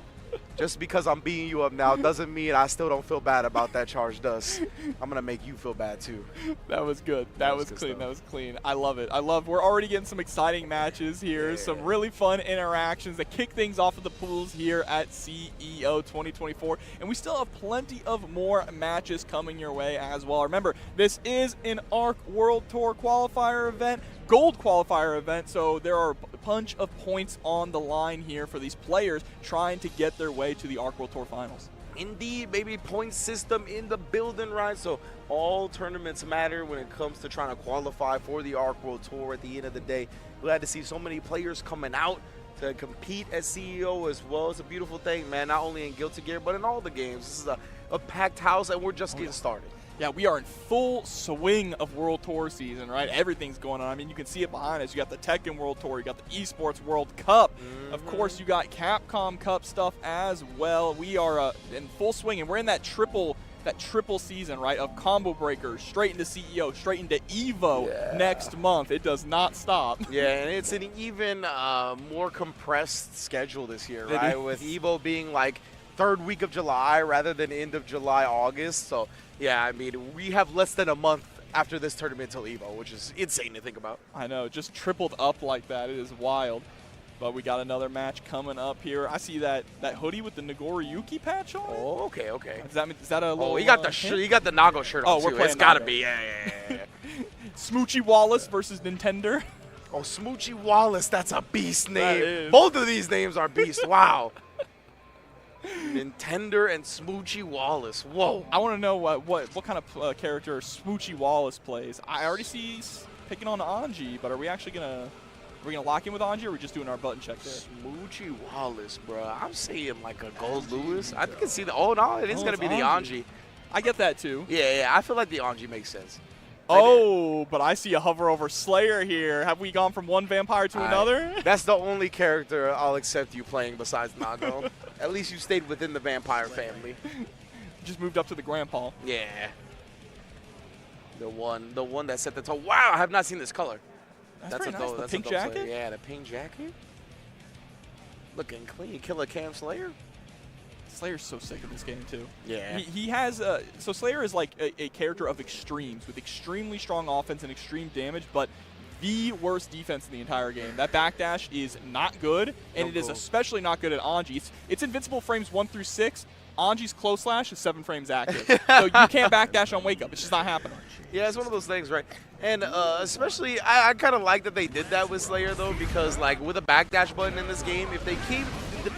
Just because I'm beating you up now doesn't mean I still don't feel bad about that charge dust. I'm going to make you feel bad too. That was good. That was clean. Stuff. That was clean. I love it. We're already getting some exciting matches here. Yeah. Some really fun interactions that kick things off of the pools here at CEO 2024. And we still have plenty of more matches coming your way as well. Remember, this is an ARC World Tour qualifier event. Gold qualifier event, so there are a bunch of points on the line here for these players trying to get their way to the ARC World Tour Finals. Indeed, maybe point system in the building, right? So all tournaments matter when it comes to trying to qualify for the ARC World Tour at the end of the day. Glad to see so many players coming out to compete at CEO as well. It's a beautiful thing, man, not only in Guilty Gear, but in all the games. This is a packed house, and we're just getting started. Yeah, we are in full swing of World Tour season, right? Everything's going on. I mean, you can see it behind us. You got the Tekken World Tour. You got the Esports World Cup. Of course, you got Capcom Cup stuff as well. We are in full swing, and we're in that triple season, right, of combo breakers, straight into CEO, straight into EVO next month. It does not stop. Yeah, and it's an even more compressed schedule this year, right? With EVO being like 3rd week of July rather than end of July, August. So, yeah, I mean, we have less than a month after this tournament till EVO, which is insane to think about. I know, just tripled up like that. It is wild. But we got another match coming up here. I see that hoodie with the Nagoriyuki patch on it. Oh, okay, okay. Is that a little? Oh, he got the Nago shirt on too. It's gotta be. Yeah. Smoochi Wallace versus Nintendo. Oh, Smoochi Wallace, that's a beast name. Both of these names are beasts. Wow. Nintendo and Smoochi Wallace. Whoa. I want to know what kind of character Smoochi Wallace plays. I already see picking on Anie, but are we actually gonna lock in with Anie, or are we just doing our button check there? Smoochi Wallace, bro. I'm saying like a Gold Lewis. I can see the. Oh no, it is gonna be the Anie. I get that too. Yeah. I feel like the Anie makes sense. Oh, but I see a hover over Slayer here. Have we gone from one vampire to another? That's the only character I'll accept you playing besides Nago. At least you stayed within the vampire family. Just moved up to the grandpa. Yeah. The one that set the tone. Wow, I have not seen this color. That's very nice. The pink jacket? Slayer. Yeah, the pink jacket. Looking clean. Killer Cam Slayer. Slayer's so sick of this game too. Yeah. He has so Slayer is like a character of extremes with extremely strong offense and extreme damage, but the worst defense in the entire game. That backdash is not good, and it is especially not good at Anie. It's invincible frames 1 through 6. Angie's close slash is 7 frames active. So you can't backdash on wake up. It's just not happening. Yeah, it's one of those things, right? And especially, I kind of like that they did that with Slayer, though, because like with a backdash button in this game, if they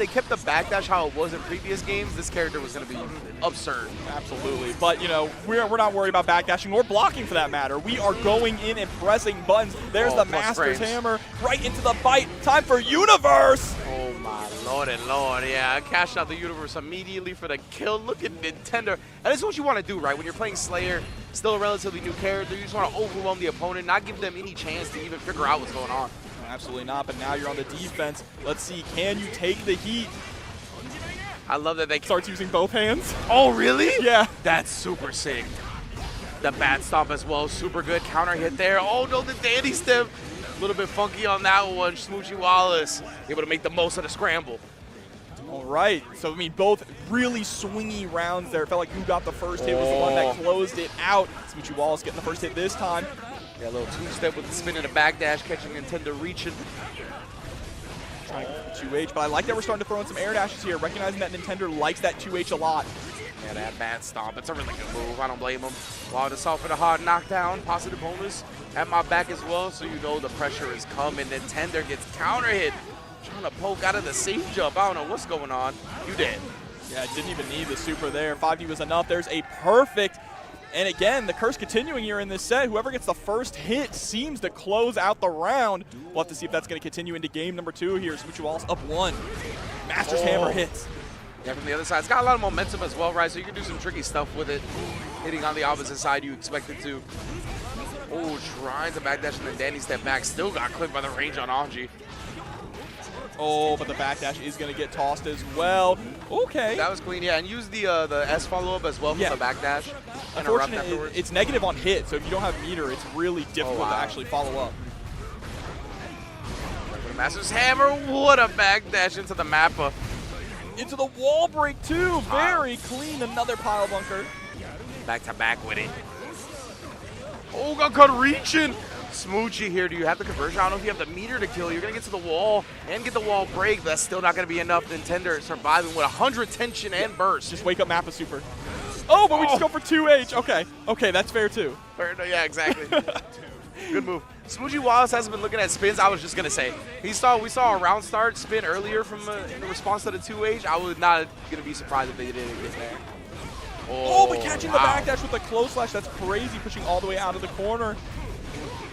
kept the backdash how it was in previous games, this character was going to be absurd. Absolutely. But, you know, we're not worried about backdashing or blocking for that matter. We are going in and pressing buttons. There's the Master's Hammer right into the bite. Time for Universe. Oh, my My lord and lord, yeah. I cashed out the universe immediately for the kill. Look at Nintendo. And this is what you want to do, right? When you're playing Slayer, still a relatively new character, you just want to overwhelm the opponent, not give them any chance to even figure out what's going on. Absolutely not, but now you're on the defense. Let's see, can you take the heat? I love that they Starts using both hands. Oh, really? Yeah. That's super sick. The bat stomp as well, super good. Counter hit there. Oh, no, the dandy step. A little bit funky on that one. Smoochi Wallace able to make the most of the scramble. All right, so I mean, both really swingy rounds there. It felt like who got the first hit was the one that closed it out. Smoochi Wallace getting the first hit this time. Yeah, a little two-step with the spin and a backdash, catching Nintendo reaching. Trying to get the 2H, but I like that we're starting to throw in some air dashes here, recognizing that Nintendo likes that 2H a lot. Yeah, that bat stomp, it's a really good move. I don't blame him. Wow, to solve for the hard knockdown, positive bonus at my back as well, so you know the pressure is coming. Nintendo gets counter hit, trying to poke out of the safe jump. I don't know what's going on. You did. Yeah, didn't even need the super there. 5D was enough. There's a perfect. And again, the curse continuing here in this set. Whoever gets the first hit seems to close out the round. We'll have to see if that's going to continue into game number 2 here. Smoochi Wallace up 1. Master's Hammer hits. Yeah, from the other side. It's got a lot of momentum as well, right? So you can do some tricky stuff with it. Hitting on the opposite side you expect it to. Oh, trying to backdash and then Danny step back. Still got clipped by the range on Anie. Oh, but the backdash is going to get tossed as well. Okay. That was clean, yeah. And use the S follow-up as well for the backdash. Unfortunately, it's negative on hit, so if you don't have meter, it's really difficult to actually follow up. Master's Hammer, what a backdash into the Mappa. Into the wall break, too. Very clean. Another pile bunker. Back to back with it. Oh, got caught reaching. Smoochi here. Do you have the conversion? I don't know if you have the meter to kill. You're going to get to the wall and get the wall break, but that's still not going to be enough. Nintendo surviving with 100 tension and burst. Just wake up Mappa super. Oh, but we just go for 2H. Okay. Okay, that's fair, too. Fair, no, yeah, exactly. Good move. Smoochi Wallace hasn't been looking at spins. I was just going to say, we saw a round start spin earlier from in response to the 2H. I was not going to be surprised if they didn't get there. Oh, but catching the backdash with the close slash. That's crazy, pushing all the way out of the corner.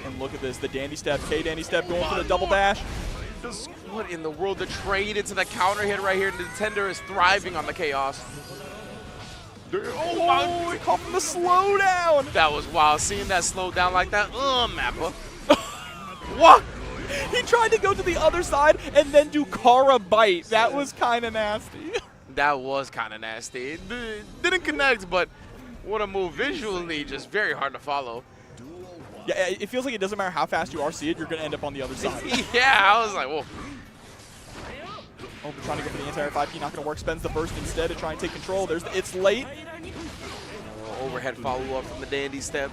And look at this, the dandy step, K-dandy step going for the double dash. Just what in the world? The trade into the counter hit right here. Nintendo is thriving on the chaos. Oh, he caught from the slowdown. That was wild, seeing that slow down like that. Mappa. What? He tried to go to the other side and then do Kara bite. That was kind of nasty. That was kind of nasty. It didn't connect, but what a move. Visually, just very hard to follow. Yeah, it feels like it doesn't matter how fast you RC it, you're going to end up on the other side. Yeah, I was like, whoa. Oh, but trying to go for the anti-air 5P, not going to work. Spends the burst instead to try and take control. It's late. Overhead follow-up from the dandy step.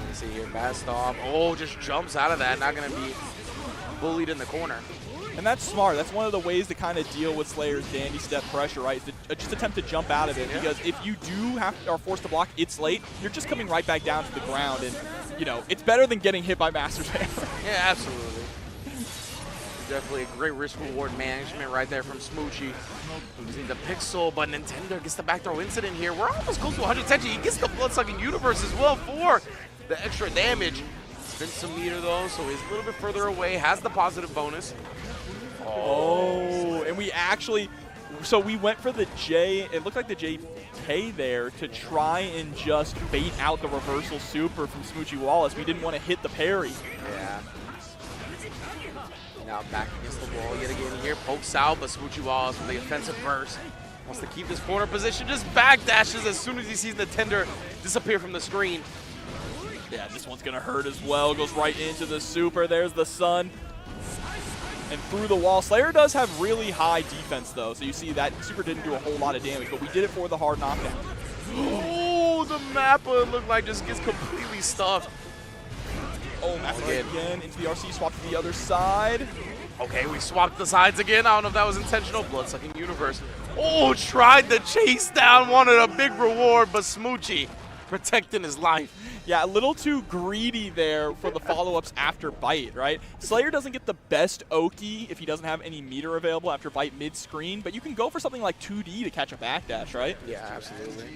Let's see here, bad stop. Oh, just jumps out of that. Not going to be bullied in the corner. And that's smart. That's one of the ways to kind of deal with Slayer's dandy step pressure, right? Is to just attempt to jump out of it. Because if you are forced to block, it's late. You're just coming right back down to the ground. And, you know, it's better than getting hit by Master's Hammer. Yeah, absolutely. Definitely a great risk-reward management right there from Smoochi. Using the pixel, but Nintendo gets the back throw incident here. We're almost close to 100 tension. He gets the blood-sucking universe as well for the extra damage. Spins some meter though, so he's a little bit further away. Has the positive bonus. Oh, and we actually, so we went for the J, it looked like the JK there to try and just bait out the reversal super from Smoochi Wallace. We didn't want to hit the parry. Yeah. Now back against the wall yet again here. Pokes out, but Smoochi Wallace with the offensive burst. Wants to keep this corner position, just backdashes as soon as he sees the tender disappear from the screen. Yeah, this one's going to hurt as well. Goes right into the super. There's the sun. And through the wall. Slayer does have really high defense, though. So you see that super didn't do a whole lot of damage, but we did it for the hard knockdown. Oh, the Mappa looked like just gets completely stuffed. Oh, Mappa again into the RC, swap to the other side. Okay, we swapped the sides again. I don't know if that was intentional. Blood-sucking universe. Oh, tried to chase down, wanted a big reward, but Smoochi protecting his life. Yeah, a little too greedy there for the follow-ups after bite, right? Slayer doesn't get the best Oki if he doesn't have any meter available after bite mid-screen, but you can go for something like 2D to catch a backdash, right? Yeah, absolutely.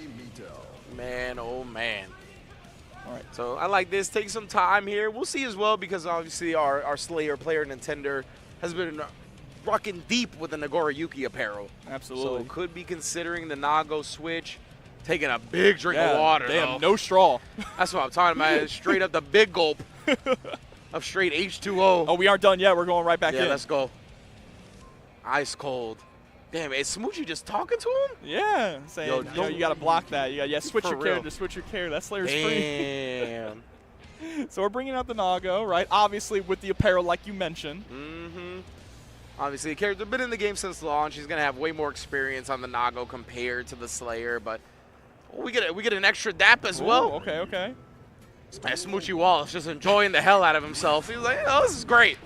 Man, oh man. All right. So I like this. Take some time here. We'll see as well because obviously our Slayer player Nintendo has been rocking deep with the Nagoriyuki apparel. Absolutely. So could be considering the Nago switch. Taking a big drink of water. Damn, no straw. That's what I'm talking about. Straight up the big gulp of straight H2O. Oh, we aren't done yet. We're going right back in. Yeah, let's go. Ice cold. Damn, is Smoochi just talking to him? Yeah, saying, you got to block that. You got switch your character, switch your character. That Slayer's free. Damn. So we're bringing out the Nago, right? Obviously with the apparel like you mentioned. Mm-hmm. Obviously, the character's been in the game since launch. He's going to have way more experience on the Nago compared to the Slayer, but we get an extra dap as well. Okay, okay. Smoochi Wallace just enjoying the hell out of himself. He's like, oh, this is great.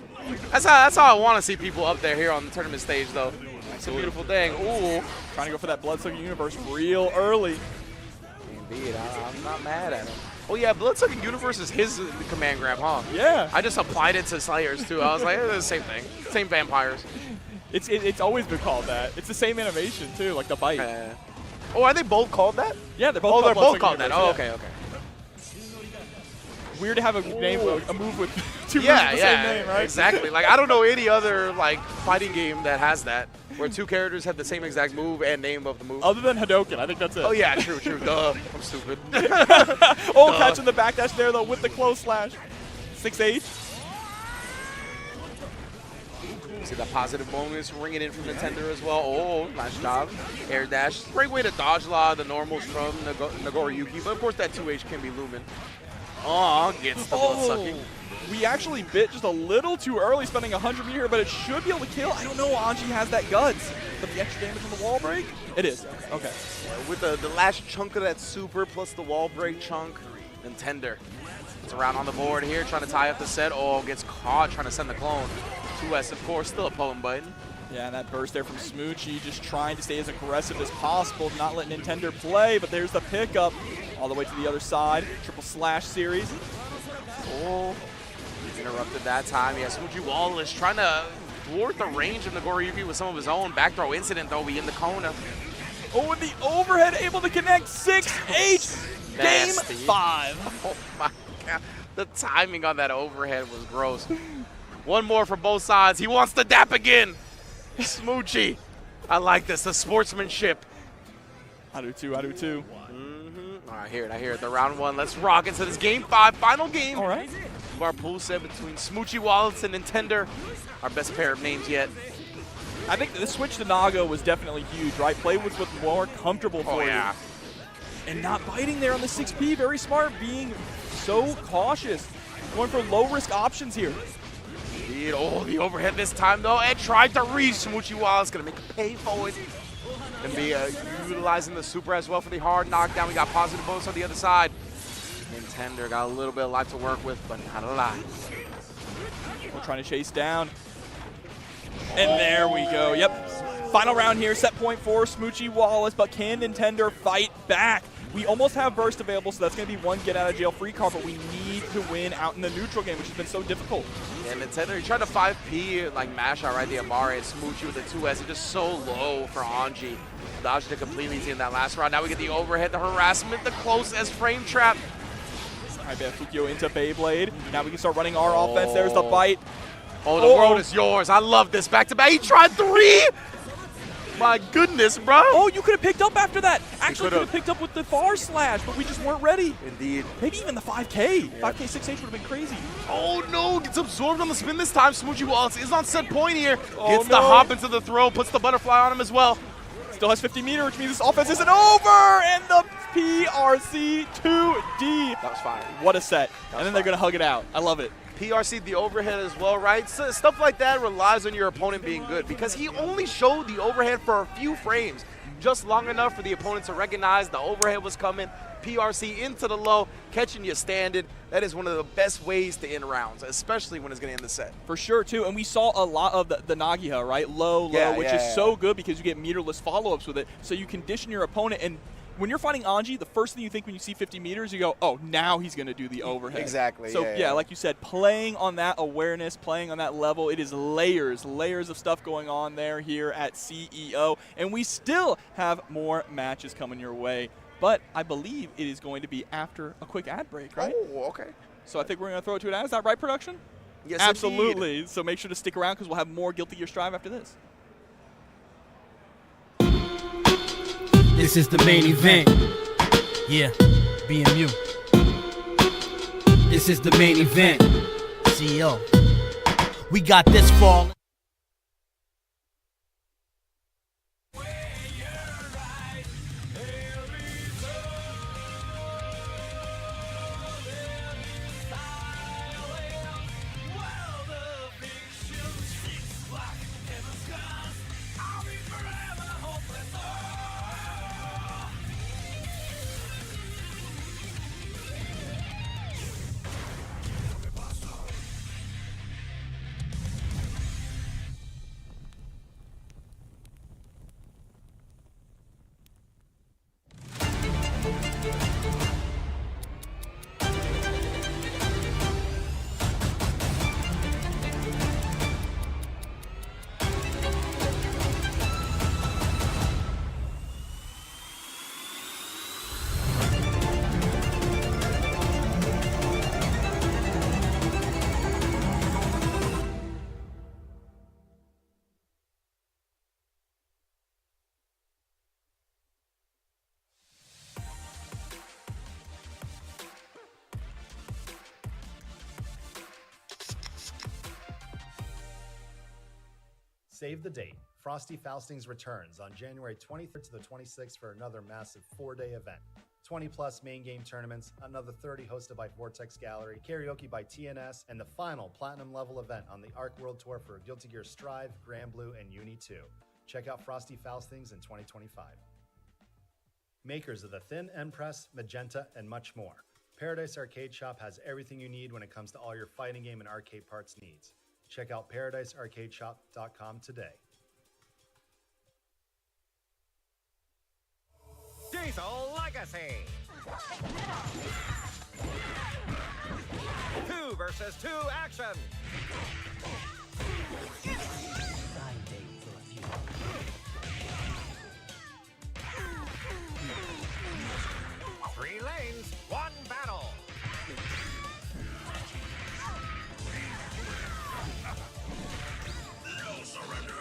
That's how I want to see people up there here on the tournament stage, though. It's a beautiful thing. Ooh. Trying to go for that Bloodsucking Universe real early. Indeed. I'm not mad at him. Oh, yeah, Bloodsucking Universe is his command grab, huh? Yeah. I just applied it to Slayers, too. I was like, it's the same thing. Same vampires. It's always been called that. It's the same animation, too, like the bite. Oh, are they both called that? Yeah, they're both called that. Oh, okay, okay. Weird to have a move with two moves with the same name, right? Exactly. Like, I don't know any other fighting game that has that, where two characters have the same exact move and name of the move. Other than Hadoken, I think that's it. Oh yeah, true. Duh, I'm stupid. Catching the backdash there though with the close slash. 6H. See that positive bonus ringing in from Nintendo as well. Oh, nice job. Air dash. Great way to dodge a lot of the normals from Nagoriyuki, but of course that 2H can be looming. Oh, gets the blood sucking. We actually bit just a little too early, spending 100 here, but it should be able to kill. I don't know, Anji has that guts. But the extra damage from the wall break? It is. Okay. Yeah, with the last chunk of that super plus the wall break chunk, Nintendo. It's around on the board here, trying to tie up the set. Oh, gets caught trying to send the clone. 2S, of course, still a potent button. Yeah, and that burst there from Smoochi, just trying to stay as aggressive as possible, not let Nintendo play, but there's the pickup all the way to the other side. Triple slash series. Oh, interrupted that time. Yeah, Smoochi Wallace trying to thwart the range of Nagoriyuki with some of his own. Back throw incident, though, be in the Kona. Oh, and the overhead able to connect 6-8. Game 5. Oh, my God. The timing on that overhead was gross. One more for both sides. He wants to dap again. Smoochi. I like this, the sportsmanship. I do too, I do too. All right, I hear it. The round one. Let's rock into this game 5, final game. All right. Of our pool set between Smoochi Wallace and Nintendo. Our best pair of names yet. I think the switch to Nago was definitely huge, right? Play with what's more comfortable for you. And not biting there on the 6P, very smart, being so cautious. Going for low-risk options here. Indeed. Oh, the overhead this time, though, and tried to reach. Smoochi Wallace going to make a pay for it. And be utilizing the super as well for the hard knockdown. We got positive bonus on the other side. Nintendo got a little bit of life to work with, but not a lot. We're trying to chase down. And there we go. Yep. Final round here. Set point for Smoochi Wallace, but can Nintendo fight back? We almost have burst available, so that's going to be one get-out-of-jail-free card, but we need to win out in the neutral game, which has been so difficult. Yeah, Nintendo, he tried to 5P, mash out right the Amare and Smoochi with the 2S. It's just so low for Anji. Dodged it completely in that last round. Now we get the overhead, the harassment, the close as frame trap. All right, Fukio into Beyblade. Now we can start running our offense. There's the bite. Oh, the world is yours. I love this. Back-to-back. He tried 3. My goodness, bro. Oh, you could have picked up after that. Actually, could have picked up with the far slash, but we just weren't ready. Indeed. Maybe even the 5K. Yeah. 5K 6H would have been crazy. Oh, no. Gets absorbed on the spin this time. Smoochi Wallace is on set point here. Gets the hop into the throw. Puts the butterfly on him as well. Still has 50 meter, which means this offense isn't over. And the PRC 2D. That was fire. What a set. And then they're going to hug it out. I love it. PRC the overhead as well, right? So stuff like that relies on your opponent being good because he only showed the overhead for a few frames, just long enough for the opponent to recognize the overhead was coming. PRC into the low, catching you standing. That is one of the best ways to end rounds, especially when it's going to end the set. For sure, too. And we saw a lot of the Nagiha, right? Low, which is so good because you get meterless follow-ups with it. So you condition your opponent. And when you're fighting Anji, the first thing you think when you see 50 meters, you go, oh, now he's going to do the overhead. Exactly. So, yeah, like you said, playing on that awareness, playing on that level, it is layers of stuff going on there here at CEO. And we still have more matches coming your way. But I believe it is going to be after a quick ad break, right? Oh, okay. So I think we're going to throw it to an ad. Is that right, production? Yes, Absolutely. Indeed. So make sure to stick around because we'll have more Guilty Gear Strive after this. This is the main event. Yeah, BMU. This is the main event. CEO. We got this fall. Save the date. Frosty Faustings returns on January 23rd to the 26th for another massive 4-day event. 20+ main game tournaments, another 30 hosted by Vortex Gallery, karaoke by TNS, and the final platinum level event on the Arc World Tour for Guilty Gear Strive, Grand Blue, and Uni 2. Check out Frosty Faustings in 2025. Makers of the Thin End Press, Magenta, and much more. Paradise Arcade Shop has everything you need when it comes to all your fighting game and arcade parts needs. Check out ParadiseArcadeShop.com today. Diesel Legacy! 2 versus 2 action! Three lanes, 1 battle! No surrender!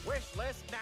Wish list now!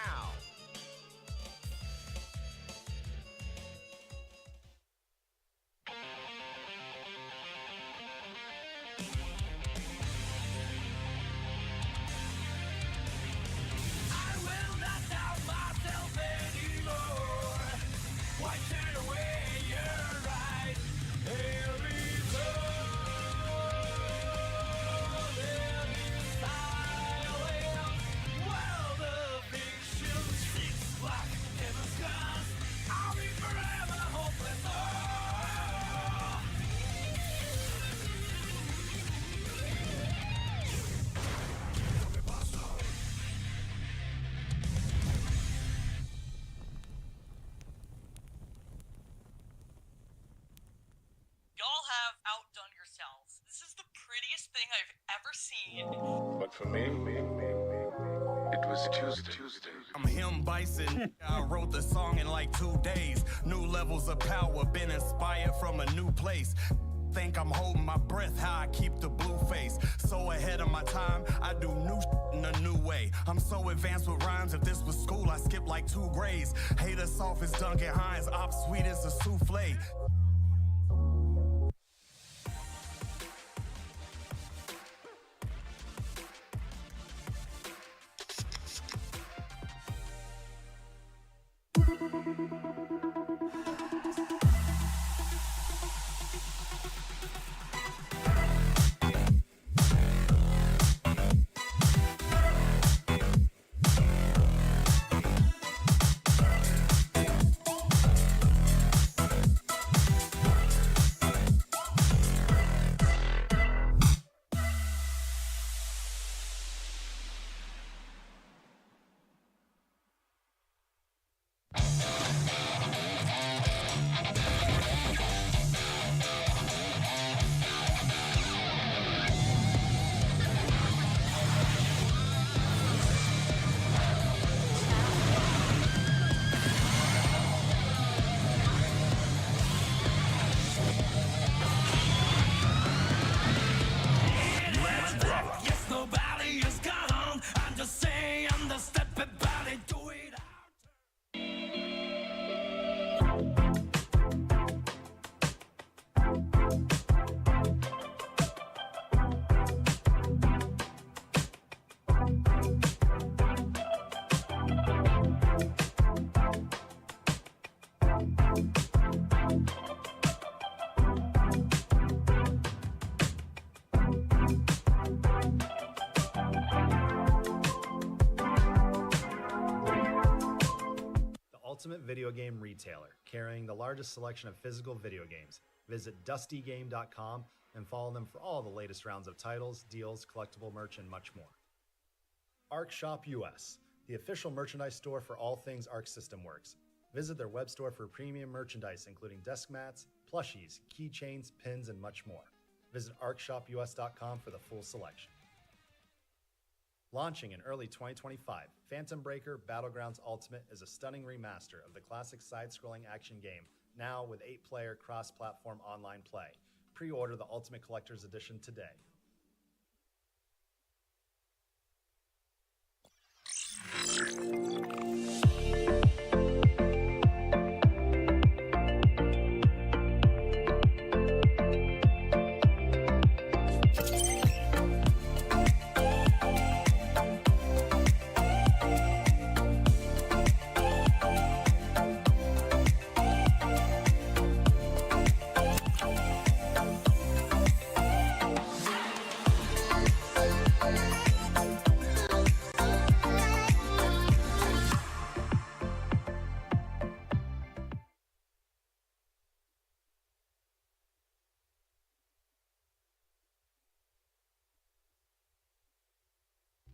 Outdone yourselves. This is the prettiest thing I've ever seen. But for me, it was Tuesday. I'm him, Bison. I wrote the song in like 2 days. New levels of power, been inspired from a new place. Think I'm holding my breath, how I keep the blue face. So ahead of my time, I do new in a new way. I'm so advanced with rhymes, if this was school, I skip like 2 grades. Hater soft as Duncan Hines, op sweet as a souffle. ultimate video game retailer, carrying the largest selection of physical video games. Visit dustygame.com and follow them for all the latest rounds of titles, deals, collectible merch, and much more. Arc Shop US, the official merchandise store for all things Arc System Works. Visit their web store for premium merchandise, including desk mats, plushies, keychains, pins, and much more. Visit arcshopunus.com for the full selection. Launching in early 2025, Phantom Breaker Battlegrounds Ultimate is a stunning remaster of the classic side-scrolling action game, now with 8-player cross-platform online play. Pre-order the Ultimate Collector's Edition today.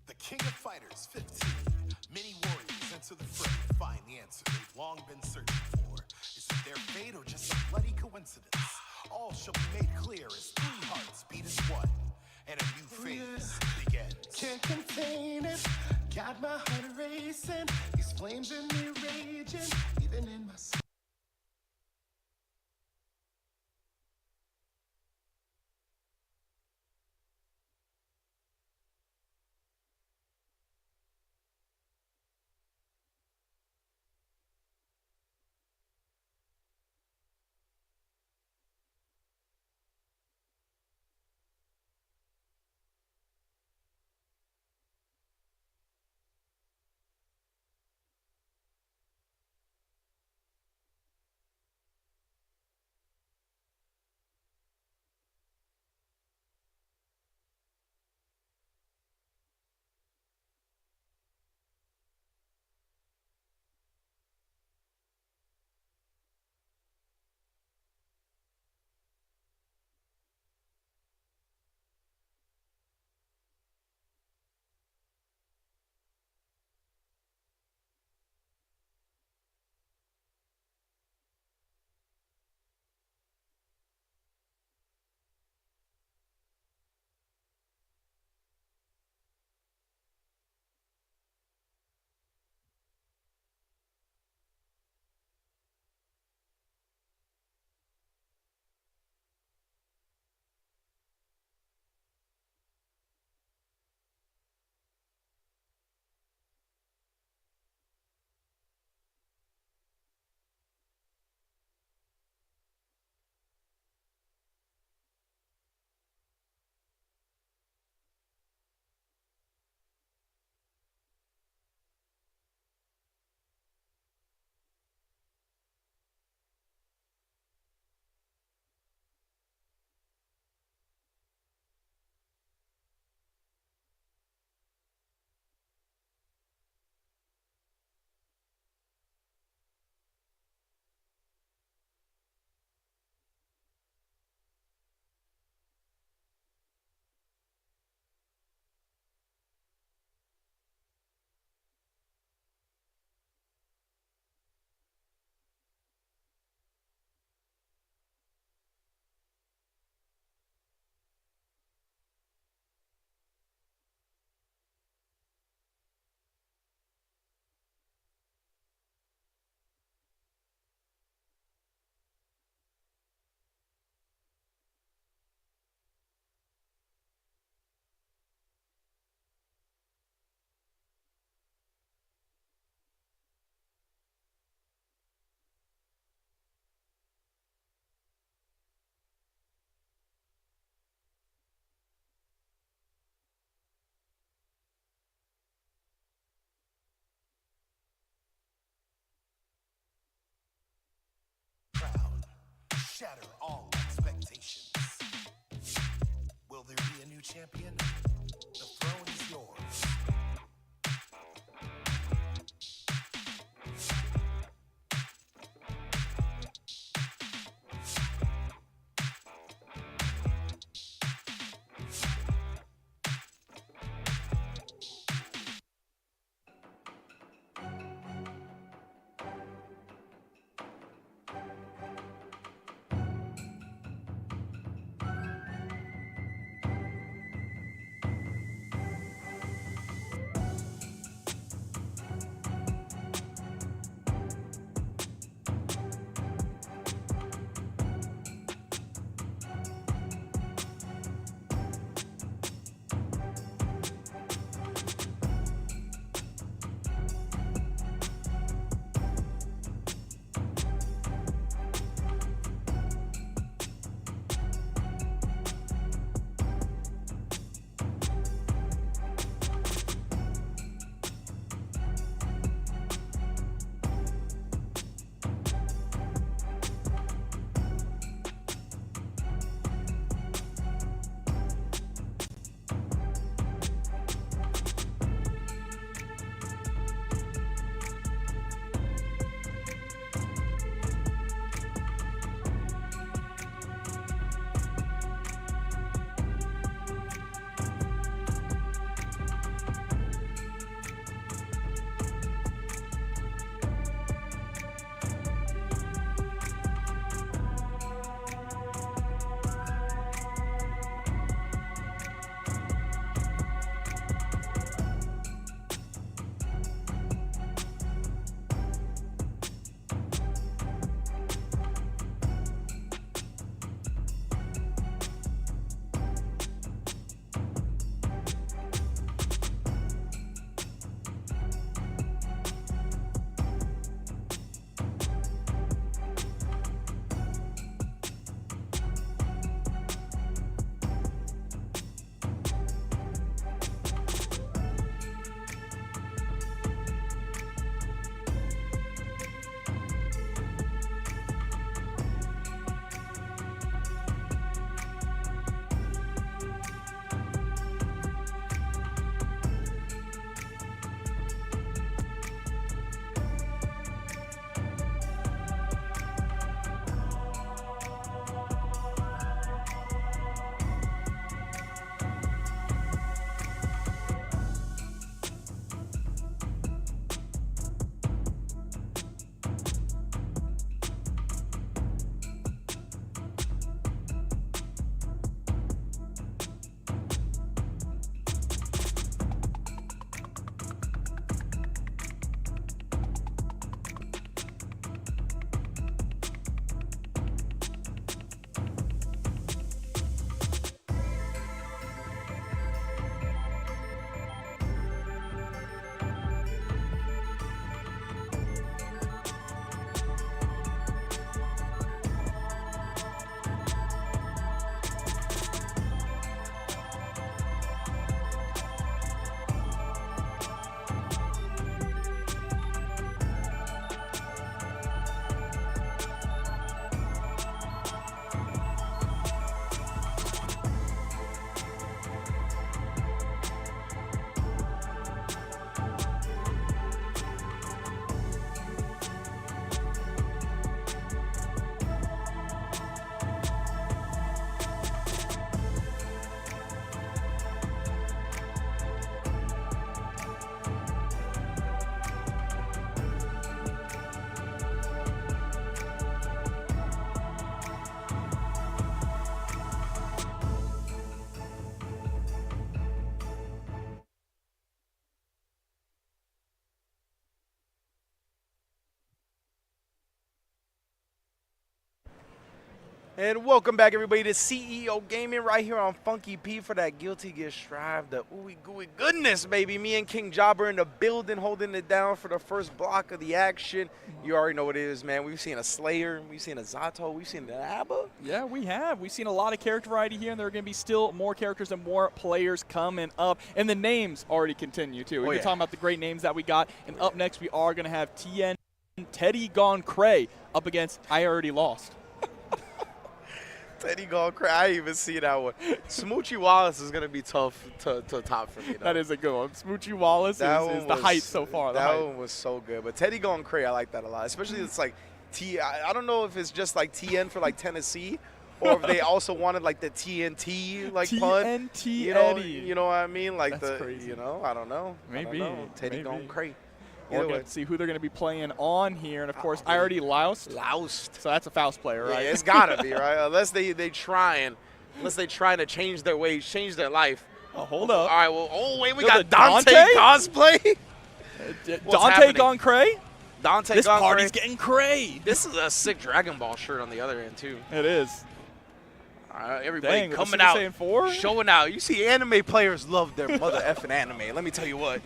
The King of Fighters 15, many warriors enter the fray to find the answer they've long been searching for. Is it their fate or just a bloody coincidence? All shall be made clear as 3 hearts beat as one, and a new phase begins. Can't contain it, got my heart racing, these flames in me raging, even in my soul. Shatter all expectations. Will there be a new champion? The throne is yours. And welcome back, everybody, to CEO Gaming right here on Funky P for that Guilty Gear Strive, the ooey gooey goodness, baby. Me and King Jobber in the building, holding it down for the first block of the action. You already know what it is, man. We've seen a Slayer, we've seen a Zato, we've seen an Abba. Yeah, we have. We've seen a lot of character variety here, and there are going to be still more characters and more players coming up. And the names already continue, too. We're talking about the great names that we got. And up next, we are going to have TN Teddy Gone Cray up against I Already Lost. Teddy Gone Cray. I didn't even see that one. Smoochi Wallace is going to be tough to top for me, though. That is a good one. Smoochi Wallace is the height so far. That one was so good. But Teddy Gone Cray, I like that a lot. Especially it's like I don't know if it's just like TN for like Tennessee, or if they also wanted like the TNT like pun. TNT Eddie. You know what I mean? Like that's crazy. You know, I don't know. Maybe. I don't know. Teddy Gone Cray. We're going to see who they're going to be playing on here. And, of course, I Already Loused. Loused. So that's a Faust player, right? Yeah, it's got to be, right? Unless they trying to change their ways, change their life. Oh, hold up. All right, well, wait, we Yo, got Dante cosplay? Dante Gone Cray? Dante this Gone Cray. party's getting cray. This is a sick Dragon Ball shirt on the other end, too. It is. All right, everybody Dang, coming out, saying 4? showing out. You see, anime players love their mother effing anime. Let me tell you what.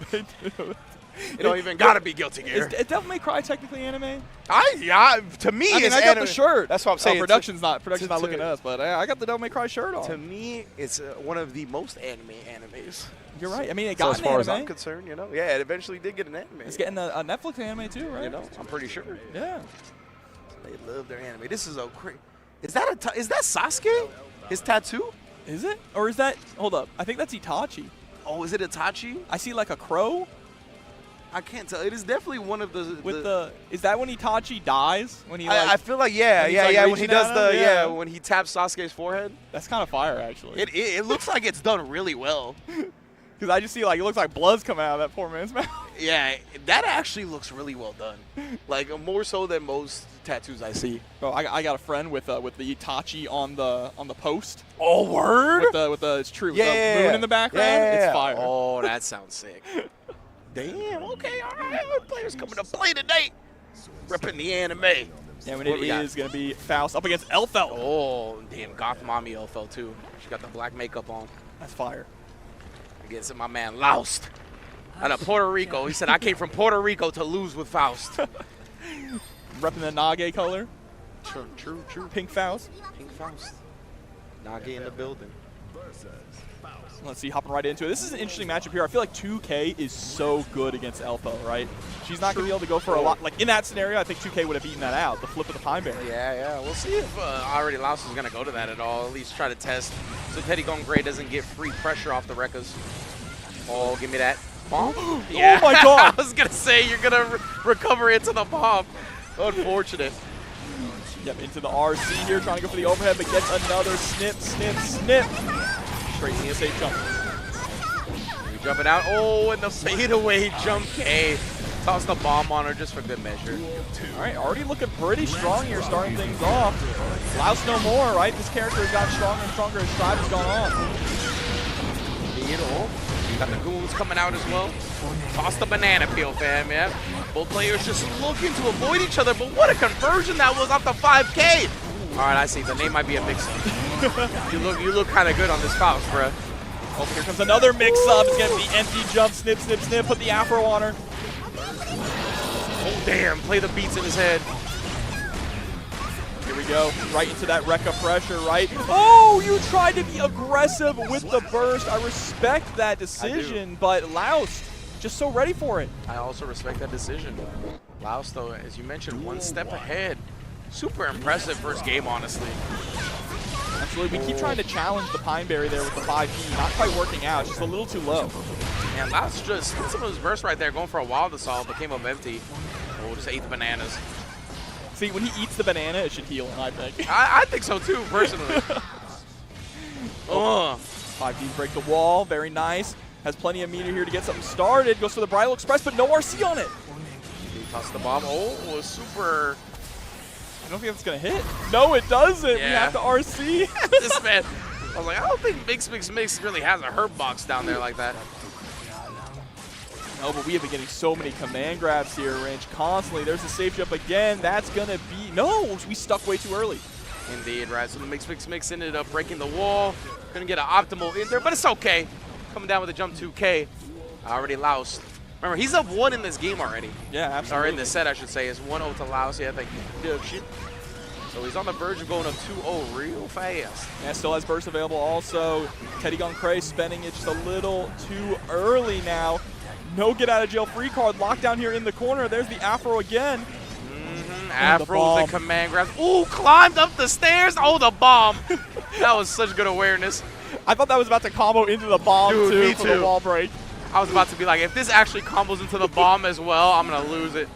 It don't even gotta be Guilty Gear. Is Devil May Cry technically anime? To me, I mean, it's I got anime. the shirt. That's what I'm saying. Production's not looking at us, but I got the Devil May Cry shirt on. To me, it's one of the most anime animes. You're right. I mean, it got as far an as anime. I'm concerned, you know. Yeah, it eventually did get an anime. It's getting a Netflix anime too, right? You know, I'm pretty sure. Yeah. They love their anime. This is a crazy. Is that Sasuke? His tattoo? Is it? Or is that? Hold up. I think that's Itachi. Oh, is it Itachi? I see like a crow. I can't tell. It is definitely one of the. Is that when Itachi dies? When he I feel like when he does when he taps Sasuke's forehead. That's kind of fire, actually. It looks like it's done really well. Because I just see like it looks like blood's coming out of that poor man's mouth. Yeah, that actually looks really well done. Like more so than most tattoos I see. Bro, I got a friend with the Itachi on the post. Oh, word! With the it's true. Yeah, with the moon in the background. Yeah. It's fire. Oh, that sounds sick. Damn. Okay. All right. Players coming to play today. Repping the anime. And when it is going to be Faust up against Elfeld. Oh, damn. Goth Mommy Elfeld, too. She got the black makeup on. That's fire. Against my man, Loust. Out of Puerto Rico. He said, I came from Puerto Rico to lose with Faust. Repping the Nage color. True. Pink Faust. Pink Faust. Nage in the building. Let's see, hopping right into it. This is an interesting matchup here. I feel like 2K is so good against Elfo, right? She's not going to be able to go for a lot. Like, in that scenario, I think 2K would have beaten that out, the flip of the Pine Bear. Yeah. We'll see if Already Loust is going to go to that at all, at least try to test. So Teddy Gone Cray doesn't get free pressure off the Rekkas. Oh, give me that. Bomb? Yeah. Oh, my God. I was going to say, you're going to recover into the bomb. Unfortunate. Yep, into the RC here, trying to go for the overhead, but gets another snip. Straight in the safe jump. Jumping out. Oh, and the fadeaway jump K. Toss the bomb on her just for good measure. All right, already looking pretty strong here, starting things off. Louse no more, right? This character has gotten stronger and stronger as Strive has gone on. Got the goons coming out as well. Toss the banana peel, fam, yeah. Both players just looking to avoid each other, but what a conversion that was off the 5K. All right, I see. The name might be a mix-up. You look kind of good on this Faust, bruh. Oh, here comes another mix-up. It's going to be empty jump, snip. Put the afro on her. Oh, damn. Play the beats in his head. Here we go. Right into that Rekka pressure, right? Oh, you tried to be aggressive with the burst. I respect that decision, but Loust just so ready for it. I also respect that decision. Loust, though, as you mentioned, one step ahead. Super impressive first game, honestly. Absolutely. We keep trying to challenge the Pineberry there with the 5P. Not quite working out. Just a little too low. Man, Loust just some of his bursts right there going for a wild assault, but came up empty. Oh, just ate the bananas. See, when he eats the banana, it should heal him, I think. I think so, too, personally. 5Ds break the wall. Very nice. Has plenty of meter here to get something started. Goes for the Bridal Express, but no RC on it. He tossed the bomb. Oh, super. I don't think that's going to hit. No, it doesn't. Yeah. We have to RC. This man. I was like, I don't think Mix really has a herb box down there like that. No, but we have been getting so many command grabs here, range constantly. There's a safe jump again. That's going to be... No, we stuck way too early. Indeed, right. So the mix ended up breaking the wall. Couldn't get an optimal in there, but it's okay. Coming down with a jump 2K. Already loused. Remember, he's up 1 in this game already. Yeah, absolutely. Or in this set, I should say. It's 1-0 to Laos. Yeah, thank you. So he's on the verge of going up 2-0 real fast. Yeah, still has burst available also. Teddy Gone Cray spending it just a little too early now. No get out of jail free card. Locked down here in the corner. There's the Afro again. Afros and command grabs. Ooh, climbed up the stairs. Oh, the bomb. That was such good awareness. I thought that was about to combo into the bomb, Dude, too, me for too. the wall break. I was about to be like, if this actually combos into the bomb as well, I'm going to lose it.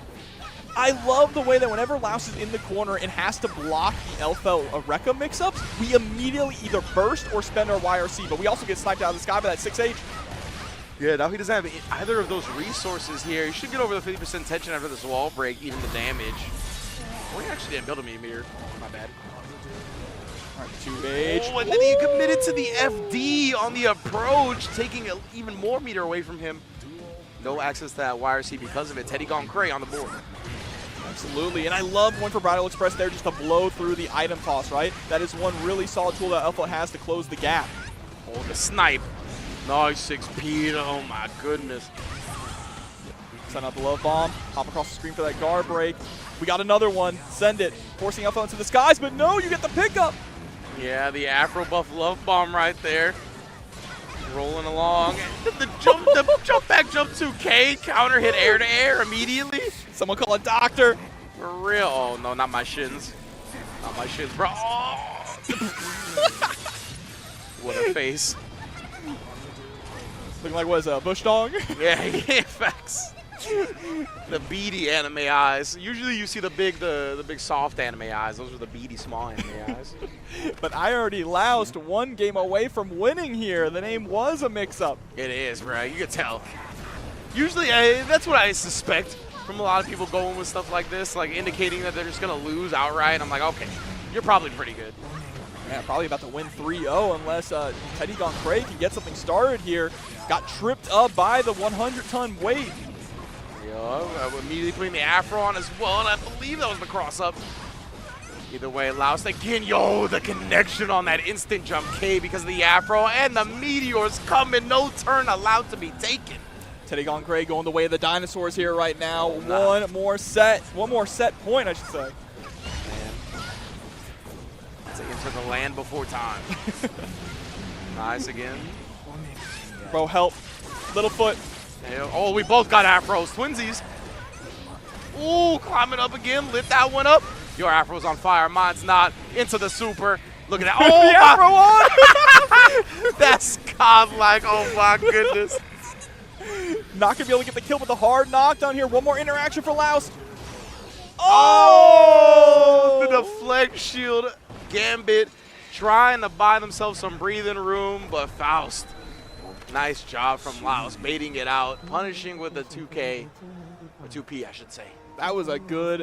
I love the way that whenever Laos is in the corner and has to block the Elfel Rekka mix-ups, we immediately either burst or spend our YRC, but we also get sniped out of the sky by that 6H. Yeah, now he doesn't have either of those resources here. He should get over the 50% tension after this wall break, even the damage. Oh, he actually didn't build a meter. My bad. All right, 2H. Oh, and then he committed to the FD on the approach, taking even more meter away from him. No access to that YRC because of it. Teddy Gone Cray on the board. Absolutely, and I love one for Bridal Express there just to blow through the item toss, right? That is one really solid tool that Alpha has to close the gap. Oh, the snipe. Nice 6P. Oh, my goodness. Send out the love bomb, hop across the screen for that guard break. We got another one. Send it, forcing Alpha into the skies, but no, you get the pickup. Yeah, the Afro buff love bomb right there. Rolling along. The jump back jump 2K, counter hit air to air immediately. Someone call a doctor. For real. Oh, no, not my shins. Not my shins, bro. Oh. What a face. Looking like, what is that, bush dog? Yeah, facts. The beady anime eyes. Usually you see the big soft anime eyes. Those are the beady small anime eyes. But I already loused one game away from winning here. The name was a mix-up. It is, bro. You can tell. Usually, that's what I suspect from a lot of people going with stuff like this, like indicating that they're just going to lose outright. I'm like, okay, you're probably pretty good. Yeah, probably about to win 3-0 unless Teddy Gone Cray can get something started here. Got tripped up by the 100-ton weight. Immediately putting the Afro on as well, and I believe that was the cross-up. Either way, Laos again, the connection on that instant jump K because of the Afro, and the Meteors coming, no turn allowed to be taken. Teddy Gone Cray going the way of the dinosaurs here right now. One more set point, I should say. It's into the land before time. Nice again. Bro, help. Littlefoot. Oh, we both got Afros. Twinsies. Ooh, climbing up again. Lift that one up. Your Afro's on fire. Mine's not. Into the super. Look at that. Oh, the Afro on! That's godlike. Oh, my goodness. Not going to be able to get the kill with the hard knockdown here. One more interaction for Laos. Oh! The deflect shield. Gambit trying to buy themselves some breathing room, but Faust. Nice job from Laos, baiting it out, punishing with the 2K, or 2P, I should say. That was a good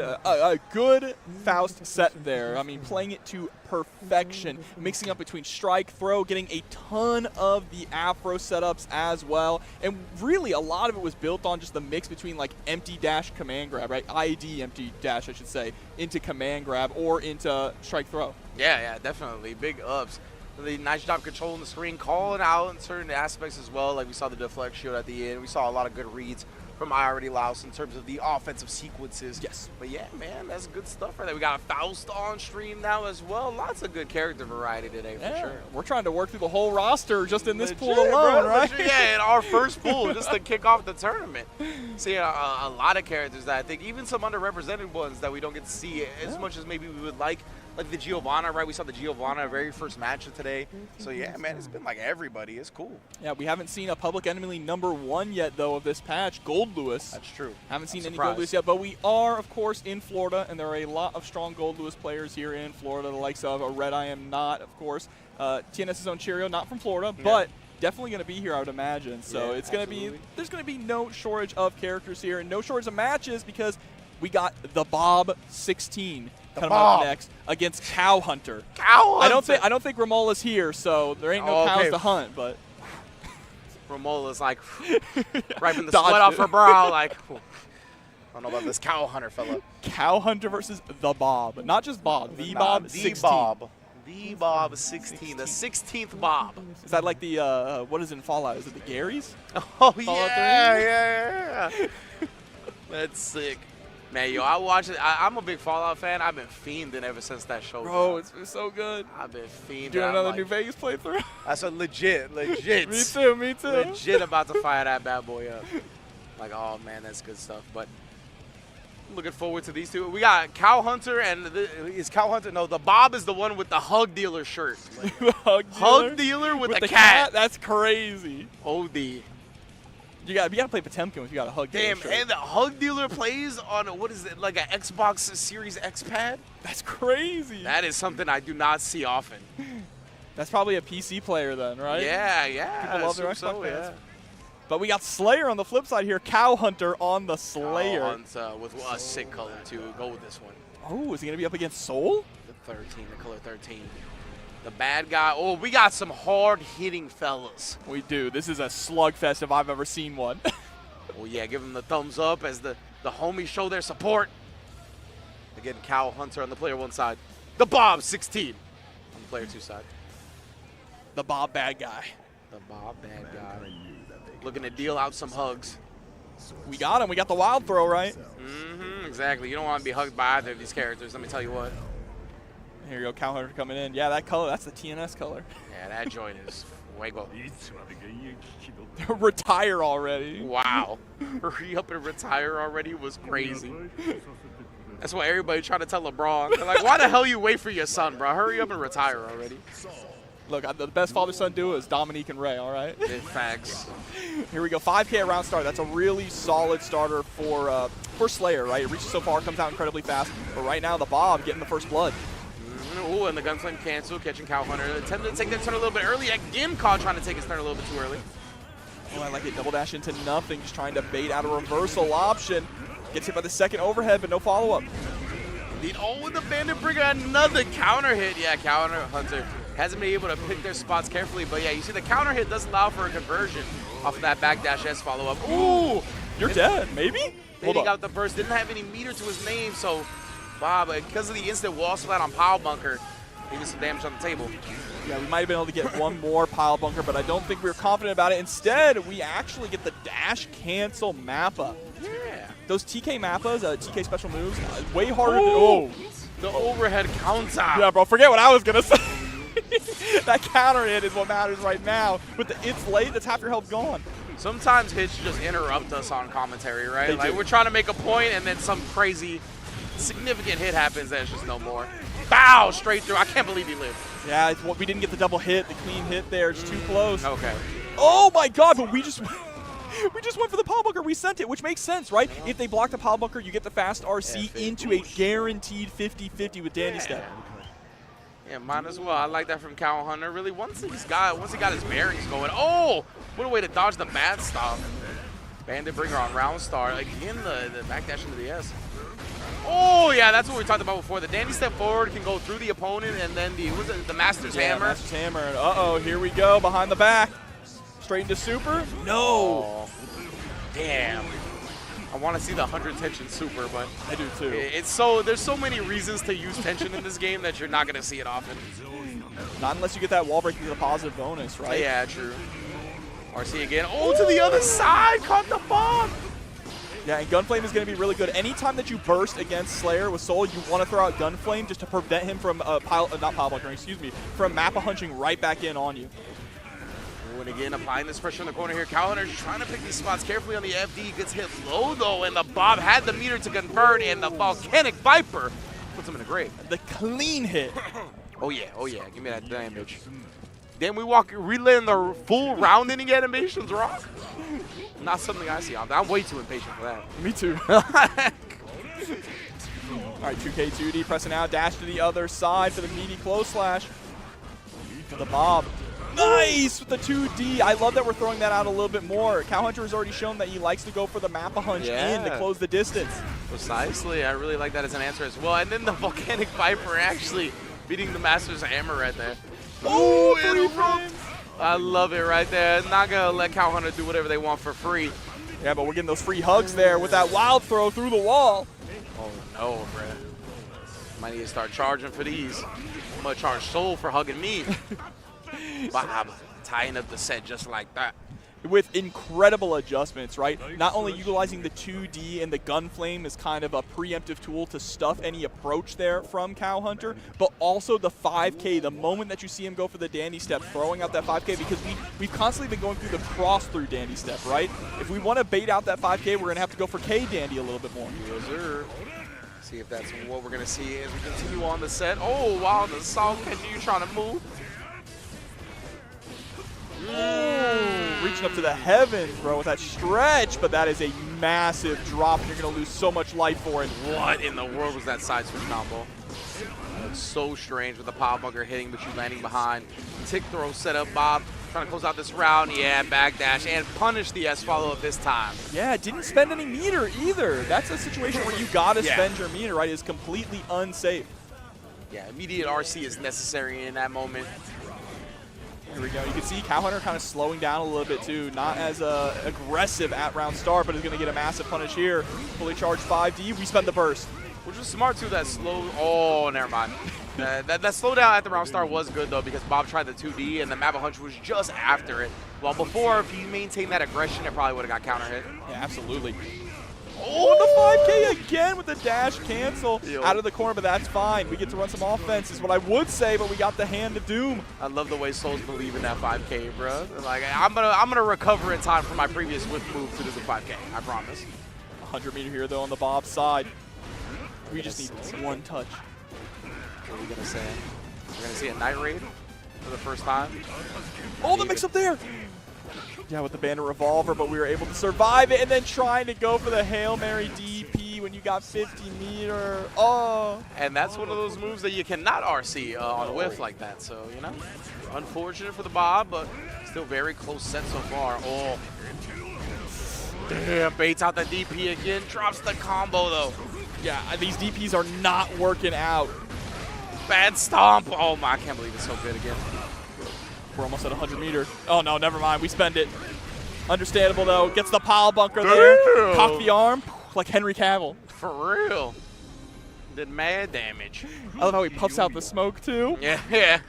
Faust set there. I mean, playing it to perfection, mixing up between strike, throw, getting a ton of the Afro setups as well. And really, a lot of it was built on just the mix between like empty dash command grab, right? ID empty dash, I should say, into command grab or into strike throw. Yeah, definitely. Big ups. The nice job controlling the screen, calling out in certain aspects as well. Like we saw the deflect shield at the end. We saw a lot of good reads from Already Laos in terms of the offensive sequences. Yes. But yeah, man, that's good stuff right there. We got a Faust on stream now as well. Lots of good character variety today for sure. We're trying to work through the whole roster just in this pool Legit, alone, bro, right? legit, yeah, in our first pool just to kick off the tournament. See a lot of characters that I think, even some underrepresented ones that we don't get to see as much as maybe we would like the Giovanna, right? We saw the Giovanna very first match of today. So yeah, man, it's been like everybody. It's cool. Yeah, we haven't seen a Public Enemy #1 yet, though, of this patch, Gold Lewis. That's true. Haven't seen any Gold Lewis yet, but we are, of course, in Florida, and there are a lot of strong Gold Lewis players here in Florida, the likes of Red I Am Not, of course. TNS's own Cheerio, not from Florida, but definitely going to be here, I would imagine. So it's going to be, there's going to be no shortage of characters here and no shortage of matches because we got the Bob 16 coming up next against Cow Hunter. Cow Hunter. I don't think Ramola's here, so there ain't no cows to hunt, but Ramola's like wiping the sweat off her brow, like I don't know about this Cow Hunter fella. Cow Hunter versus the Bob. Not just Bob. The Bob The 16. Bob. The Bob 16. The 16th Bob. Is that like the, what is in Fallout? Is it the Garys? Oh, Fallout yeah. That's sick. Man, yo, I watch it. I'm a big Fallout fan. I've been fiending ever since that show. Bro, it's been so good. I've been fiending. Doing another New Vegas playthrough? That's a legit. Me too. Legit about to fire that bad boy up. Like, oh, man, that's good stuff. But looking forward to these two. We got Cow Hunter and is Cow Hunter? No, the Bob is the one with the Hug Dealer shirt. Like, Hug Dealer with the cat. That's crazy. OD. You gotta play Potemkin if you got a Hug Dealer Damn, shirt. and the Hug Dealer plays on, what is it, like an Xbox Series X pad? That's crazy. That is something I do not see often. That's probably a PC player then, right? Yeah. People love their Xbox so, pads. yeah. But we got Slayer on the flip side here. Cow Hunter on the Slayer. Cow Hunter with a sick color, too. Go with this one. Oh, is he going to be up against Soul? The 13, the color 13. The bad guy. Oh, we got some hard-hitting fellas. We do. This is a slugfest if I've ever seen one. Oh, yeah, give them the thumbs up as the homies show their support. Again, Cow Hunter on the player 1 side. The Bob 16 on the player 2 side. The Bob bad guy. The Bob bad guy. Looking to deal out some hugs. We got him. We got the wild throw, right? Mm-hmm, exactly. You don't want to be hugged by either of these characters, let me tell you what. Here you go, Cow Hunter coming in. Yeah, that color, that's the TNS color. Yeah, that joint is fuego. Retire already. Wow. Hurry up and retire already was crazy. That's why everybody trying to tell LeBron. They're like, why the hell you wait for your son, bro? Hurry up and retire already. Look, the best father-son duo is Dominique and Ray, all right? Big facts. Here we go, 5K around start. That's a really solid starter for Slayer, right? It reaches so far, comes out incredibly fast. But right now, the Bob getting the first blood. Ooh, and the gunflame cancel, catching Cow Hunter. Attempted to take that turn a little bit early. Again, Cod trying to take his turn a little bit too early. Oh, I like it. Double dash into nothing, just trying to bait out a reversal option. Gets hit by the second overhead, but no follow-up. Indeed. Oh, and the Bandit Bringer, another counter hit. Yeah, Cow Hunter hasn't been able to pick their spots carefully, but yeah, you see the counter hit does allow for a conversion off of that backdash S follow-up. Ooh! You're dead, maybe? Hitting out the burst, didn't have any meter to his name, so Bob, because of the instant wall splat on Pile Bunker, he did some damage on the table. Yeah, we might have been able to get one more Pile Bunker, but I don't think we were confident about it. Instead, we actually get the dash cancel Mappa. Yeah. Those TK Mappas, TK special moves, way harder to... Oh! The overhead counter. Yeah, bro, forget what I was going to say. That counter hit is what matters right now. With the it's late, that's half your health gone. Sometimes hits just interrupt us on commentary, right? They like do. We're trying to make a point and then some crazy significant hit happens and it's just no more. Bow! Straight through. I can't believe he lived. Yeah, we didn't get the double hit, the clean hit there. It's too close. Okay. Oh my god, but we just went for the Pile Bunker. We sent it, which makes sense, right? If they block the Pile Bunker, you get the fast RC into a guaranteed 50-50 with Dandy Step. Yeah, might as well. I like that from Cow Hunter. Really, once he got his bearings going. Oh, what a way to dodge the bad stop. Bandit Bringer on round star. Again, the backdash into the S. Oh yeah, that's what we talked about before. The Dandy step forward can go through the opponent, and then the Master's Hammer. Master's Hammer. Uh-oh, here we go, behind the back. Straight into super. No. Oh, damn. I want to see the 100 tension super, but I do too. There's so many reasons to use tension in this game that you're not gonna see it often. Not unless you get that wall break to the positive bonus, right? Yeah, true. RC again. Oh, to the other side, caught the bomb. Yeah, and Gunflame is going to be really good. Anytime that you burst against Slayer with Soul, you want to throw out Gunflame just to prevent him from from Mappa hunching right back in on you. Oh, and again, applying this pressure in the corner here. Cow Hunter trying to pick these spots carefully on the FD. Gets hit low, though, and the Bob had the meter to convert, and the Volcanic Viper puts him in the grave. The clean hit. Oh, yeah. Give me that damage. Then we relaying the full round inning animations, Rock. Not something I see often. I'm way too impatient for that. Me too. All right, 2K 2D pressing out, dash to the other side for the meaty close slash. For the Bob. Nice with the 2D. I love that we're throwing that out a little bit more. Cow Hunter has already shown that he likes to go for the Mappa hunch in to close the distance. Precisely. I really like that as an answer as well. And then the Volcanic Viper actually beating the Master's Hammer right there. Oh, and I love it right there. Not going to let Cow Hunter do whatever they want for free. Yeah, but we're getting those free hugs there with that wild throw through the wall. Oh, no, bro. Might need to start charging for these. I'm going to charge Soul for hugging me. Bob tying up the set just like that. With incredible adjustments, right? Not only utilizing the 2D and the gun flame as kind of a preemptive tool to stuff any approach there from Cow Hunter, but also the 5K, the moment that you see him go for the dandy step, throwing out that 5K, because we've constantly been going through the cross-through dandy step, right? If we want to bait out that 5K, we're going to have to go for K dandy a little bit more. Yes, sir. See if that's what we're going to see as we continue on the set. Oh, wow, the Salt continue trying to move. Reaching up to the heavens, bro, with that stretch, but that is a massive drop, and you're going to lose so much life for it. What in the world was that side switch combo? That was so strange with the power bunker hitting, but you landing behind. Tick throw set up, Bob. Trying to close out this round. Yeah, backdash and punish the S follow-up this time. Yeah, didn't spend any meter either. That's a situation where you got to spend your meter, right? It's completely unsafe. Yeah, immediate RC is necessary in that moment. Here we go. You can see Cow Hunter kind of slowing down a little bit too. Not as aggressive at round start, but is going to get a massive punish here. Fully charged 5D. We spend the burst. Which was smart too, that slow. Oh, never mind. that slowdown at the round start was good though, because Bob tried the 2D and the Mabba Hunch was just after it. While before, if he maintained that aggression, it probably would have got counter hit. Yeah, absolutely. Oh, the 5K again with the dash cancel out of the corner, but that's fine. We get to run some offense is what I would say, but we got the hand of doom. I love the way Souls believe in that 5K, bro. Like, I'm gonna recover in time from my previous whip move to do the 5K, I promise. 100 meter here though on the Bob side. We just need one touch. What are we gonna say? We're gonna see a Night Raid for the first time. Oh, the mix up there! Yeah, with the banner revolver, but we were able to survive it, and then trying to go for the Hail Mary DP when you got 50 meter. Oh. And that's one of those moves that you cannot RC on whiff like that. So, you know, unfortunate for the Bob, but still very close set so far. Oh. Damn, baits out the DP again, drops the combo though. Yeah, these DPs are not working out. Bad stomp. Oh my, I can't believe it's so good again. We're almost at 100 meter. Oh no, never mind. We spend it. Understandable though. Gets the pile bunker there. Cock the arm like Henry Cavill. For real. Did mad damage. I love how he puffs out the smoke too. Yeah. That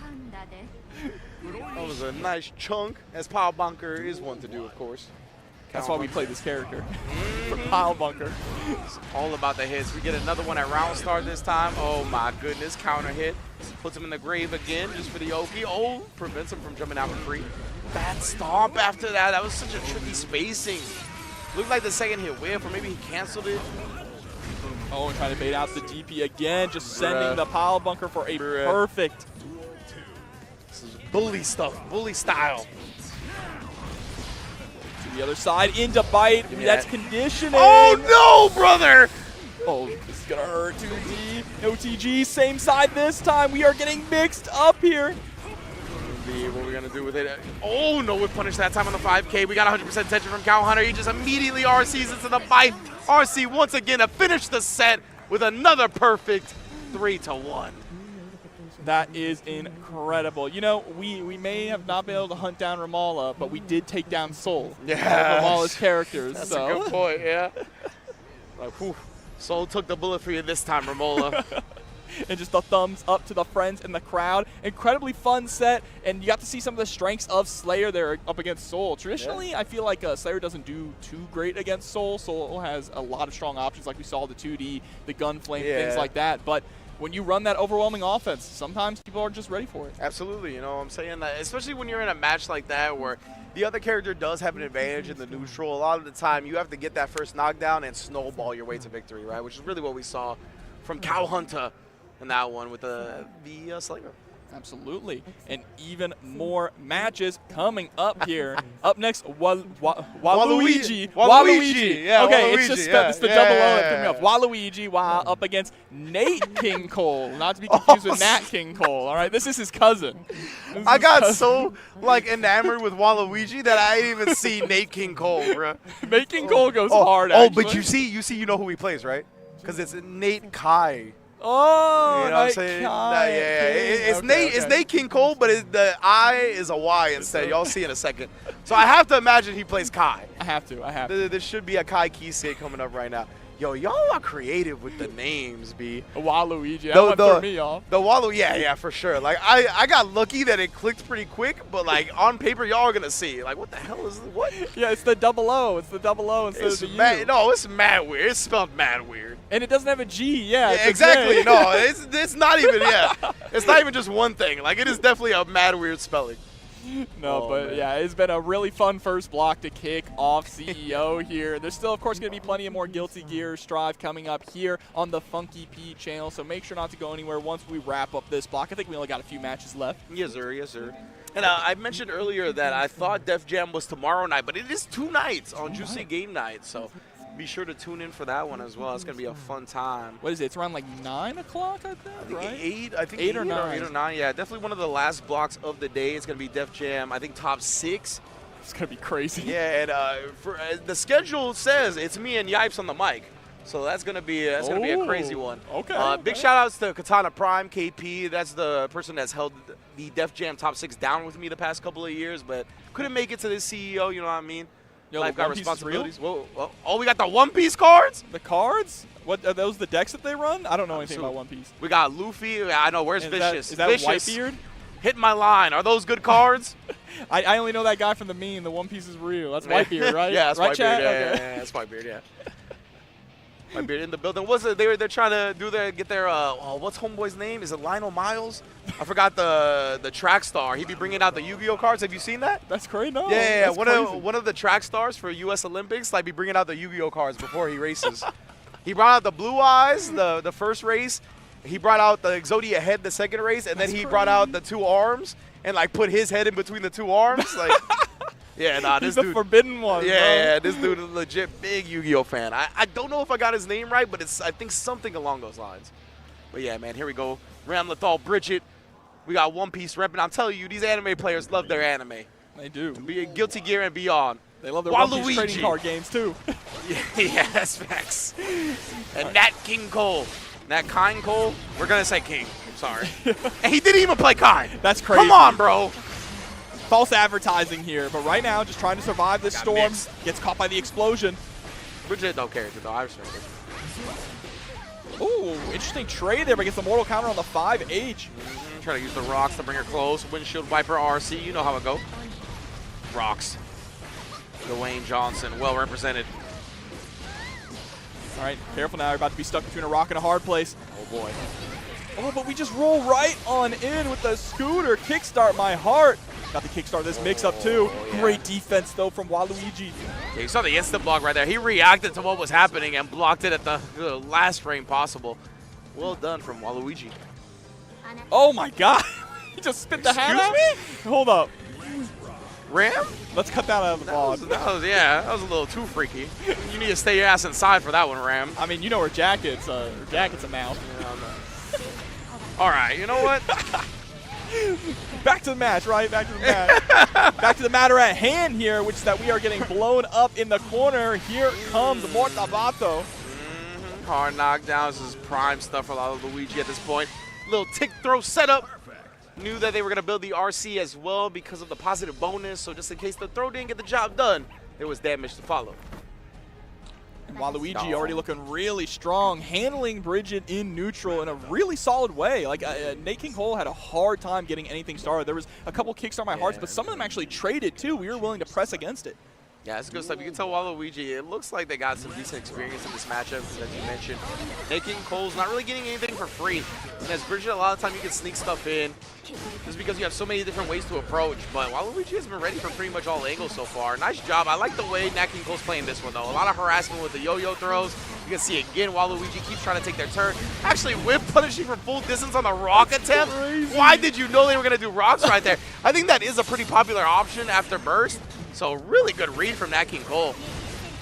was a nice chunk, as pile bunker is one to do, of course. That's why we play this character. For pile bunker. It's all about the hits. We get another one at round start this time. Oh my goodness, counter hit. Puts him in the grave again just for the Oki. Oh, prevents him from jumping out for free. Bad stomp after that. That was such a tricky spacing. Looked like the second hit whiff, or maybe he canceled it. Oh, and trying to bait out the DP again. Just sending the pile bunker for a perfect. This is bully stuff, bully style. The other side into bite. That's conditioning. Oh no, brother! Oh, this is gonna hurt. 2D, no TG, same side this time. We are getting mixed up here. Indeed, what are we gonna do with it? Oh no, whip punish that time on the 5K. We got 100% tension from Cow Hunter. He just immediately RCs into the bite. RC once again to finish the set with another perfect 3-1. That is incredible. You know, we may have not been able to hunt down Ramallah, but we did take down Soul. Yeah. Ramallah's characters. That's a good point, yeah. Like, whew. Soul took the bullet for you this time, Ramallah. And just the thumbs up to the friends in the crowd. Incredibly fun set, and you got to see some of the strengths of Slayer there up against Soul. Traditionally, I feel like Slayer doesn't do too great against Soul. Soul has a lot of strong options, like we saw the 2D, the gun flame, things like that. But when you run that overwhelming offense, sometimes people aren't just ready for it. Absolutely, you know what I'm saying? That, especially when you're in a match like that where the other character does have an advantage in the neutral. A lot of the time, you have to get that first knockdown and snowball your way to victory, right? Which is really what we saw from Cow Hunter in that one with the Slayer. Absolutely. And even more matches coming up here. Up next, Waluigi. Waluigi. Yeah, okay, Waluigi, it's just it's the double O that threw me off. Waluigi up against Nate King Cole. Not to be confused with Nat King Cole, all right? This is his cousin. I got so like enamored with Waluigi that I didn't even see Nate King Cole, bro. Nate King Cole goes hard, actually. But you know who he plays, right? Because it's Nate Kai. Oh, you know what I'm saying? It's Nate King Cole, but the I is a Y instead. Y'all see in a second. So I have to imagine he plays Kai. I have to. There should be a Kai Kisuke coming up right now. Yo, y'all are creative with the names, B. Waluigi. That one threw me off. The Walu, yeah, for sure. Like, I got lucky that it clicked pretty quick, but, like, on paper, y'all are going to see. Like, what the hell is this? What? Yeah, it's the double O. It's the double O instead of the U. No, it's mad weird. It's spelled mad weird. And it doesn't have a G, yeah exactly. No, it's not even, It's not even just one thing. Like, it is definitely a mad weird spelling. No, but yeah, it's been a really fun first block to kick off CEO here. There's still, of course, going to be plenty of more Guilty Gear Strive coming up here on the Funky P channel, so make sure not to go anywhere once we wrap up this block. I think we only got a few matches left. Yes, sir. Yes, sir. And I mentioned earlier that I thought Def Jam was tomorrow night, but it is 2 nights on Juicy Game Night, so be sure to tune in for that one as well. It's going to be a fun time. What is it? It's around like 9 o'clock, I think, right? 8, I think 8 or 9. 8 or 9, yeah. Definitely one of the last blocks of the day. It's going to be Def Jam, I think, top 6. It's going to be crazy. Yeah, and the schedule says it's me and Yipes on the mic. So that's going to be a crazy one. Okay. Big shout-outs to Katana Prime, KP. That's the person that's held the Def Jam top 6 down with me the past couple of years, but couldn't make it to this CEO, you know what I mean? Yo, Life got One Piece responsibilities. is real? Whoa. Oh, we got the One Piece cards? The cards? What are those? The decks that they run? I don't know anything about One Piece. We got Luffy. I know. Where's Vicious? Is that Vicious. Whitebeard? Hit my line. Are those good cards? I only know that guy from the meme. The One Piece is real. That's Whitebeard, right? Yeah, that's right, Whitebeard. Chad? Yeah, Okay. that's Whitebeard. Yeah. Whitebeard in the building. What's it? They're trying to get their what's homeboy's name? Is it Lionel Miles? I forgot the track star. He be bringing out the Yu-Gi-Oh cards. Have you seen that? That's crazy. No. Yeah. That's One of the track stars for U.S. Olympics like be bringing out the Yu-Gi-Oh cards before he races. He brought out the Blue Eyes the first race. He brought out the Exodia head the second race, and then he brought out the 2 arms and like put his head in between the 2 arms. Like, yeah, nah, this He's dude. the forbidden one. Yeah, this dude is a legit big Yu-Gi-Oh fan. I don't know if I got his name right, but I think something along those lines. But yeah, man, here we go. Ram Lethal, Bridget. We got One Piece repping. I'm telling you, these anime players love their anime. They do. Be Guilty Gear and beyond. They love their One Piece trading card games too. Yeah, that's facts. And Nat King Cole. Nat King Cole? We're going to say King. I'm sorry. And he didn't even play Kai. That's crazy. Come on, bro. False advertising here, but right now just trying to survive this storm. Mixed. Gets caught by the explosion. Bridget don't care, though. I respect it. Ooh, interesting trade there, but gets the mortal counter on the 5H. Try to use the rocks to bring her close. Windshield Viper RC. You know how it go. Rocks. Dwayne Johnson, well represented. All right, careful now. You're about to be stuck between a rock and a hard place. Oh, boy. Oh, but we just roll right on in with the scooter. Kickstart my heart. Got the kickstart this mix-up, too. Yeah. Great defense, though, from Waluigi. Yeah, you saw the instant block right there. He reacted to what was happening and blocked it at the last frame possible. Well done from Waluigi. Oh, my God. He just spit the hat out? Excuse me? Hold up. Ram? Let's cut that out of the vlog. That was a little too freaky. You need to stay your ass inside for that one, Ram. I mean, you know her jacket's a mouth. Yeah, all right, you know what? Back to the match, right? Back to the match. Back to the matter at hand here, which is that we are getting blown up in the corner. Here comes Mortabato. Hard knockdowns. This is prime stuff for Luigi at this point. Little tick throw setup. Knew that they were going to build the RC as well because of the positive bonus. So just in case the throw didn't get the job done, there was damage to follow. Waluigi already looking really strong, handling Bridget in neutral in a really solid way. Like, Nate King Cole had a hard time getting anything started. There was a couple kickstart my hearts, but some of them actually traded too. We were willing to press against it. Yeah, that's good stuff. You can tell Waluigi, it looks like they got some decent experience in this matchup, as you mentioned. Nate King Cole's not really getting anything for free. And as Bridget, a lot of the time you can sneak stuff in just because you have so many different ways to approach. But Waluigi has been ready for pretty much all angles so far. Nice job. I like the way Nat King Cole's playing this one, though. A lot of harassment with the yo-yo throws. You can see again, Waluigi keeps trying to take their turn. Actually, whip punishing from full distance on the rock attempt. Why did you know they were going to do rocks right there? I think that is a pretty popular option after burst. So really good read from Nat King Cole.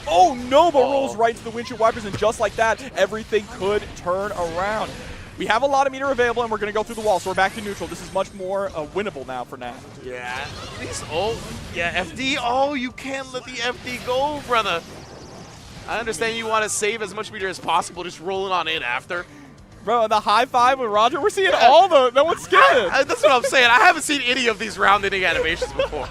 Oh no, but rolls right to the windshield wipers, and just like that, everything could turn around. We have a lot of meter available, and we're going to go through the wall, so we're back to neutral. This is much more winnable now for Nat. Yeah. FD. Oh, you can't let the FD go, brother. I understand you want to save as much meter as possible, just rolling on in after. Bro, the high five with Roger, we're seeing all the, no one's skipping. That's what I'm saying. I haven't seen any of these round-ending animations before.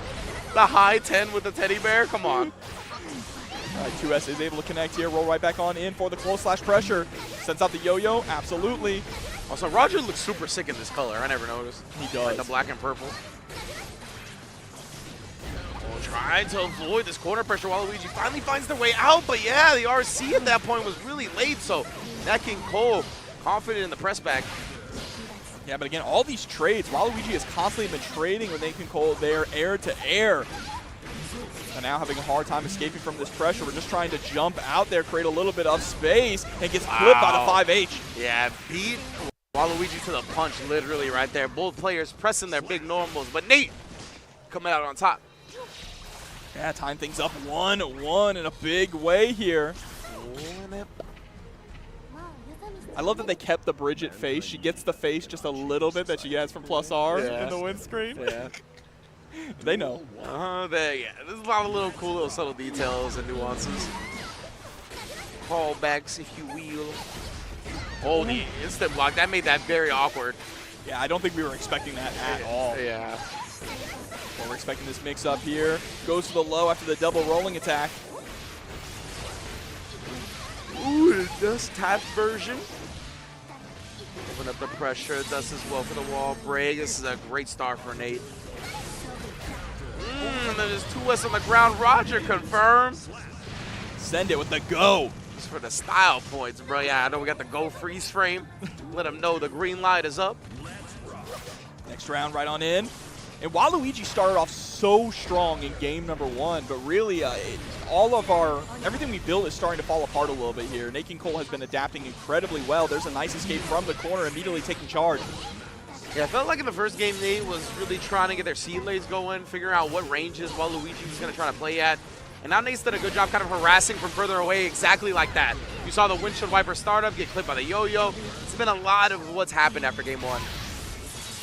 The high 10 with the teddy bear, come on. All right, 2S is able to connect here, roll right back on in for the close slash pressure. Sends out the yo-yo, absolutely. Also, Roger looks super sick in this color. I never noticed. He does. Like the black and purple. Oh, trying to avoid this corner pressure. Waluigi finally finds their way out, but yeah, the RC at that point was really late, so that King Cole confident in the press back. Yeah, but again, all these trades, Waluigi has constantly been trading with Nathan Cole there, air to air. And now having a hard time escaping from this pressure. We're just trying to jump out there, create a little bit of space, and gets clipped by the 5H. Yeah, beat Waluigi to the punch, literally right there. Both players pressing their big normals, but Nate coming out on top. Yeah, time things up 1-1 in a big way here. I love that they kept the Bridget face. She gets the face just a little bit that she has from Plus R in the windscreen. Yeah. They know. Yeah, there's a lot of little cool little subtle details and nuances. Callbacks, if you will. Oh, the instant block, that made that very awkward. Yeah, I don't think we were expecting that at all. Yeah. Well, we're expecting this mix-up here. Goes to the low after the double rolling attack. Ooh, the dust tap version. Open up the pressure, dust as well for the wall break. This is a great start for Nate. And then there's 2S on the ground. Roger confirms. Send it with the go. Just for the style points, bro. Yeah, I know we got the go freeze frame. Let them know the green light is up. Next round right on in. And Waluigi started off so strong in game number 1, but really everything we built is starting to fall apart a little bit here. Nate King Cole has been adapting incredibly well. There's a nice escape from the corner, immediately taking charge. Yeah, I felt like in the first game, Nate was really trying to get their seed lays going, figuring out what ranges Waluigi was going to try to play at. And now Nate's done a good job kind of harassing from further away exactly like that. You saw the windshield wiper startup, get clipped by the yo-yo. It's been a lot of what's happened after game 1.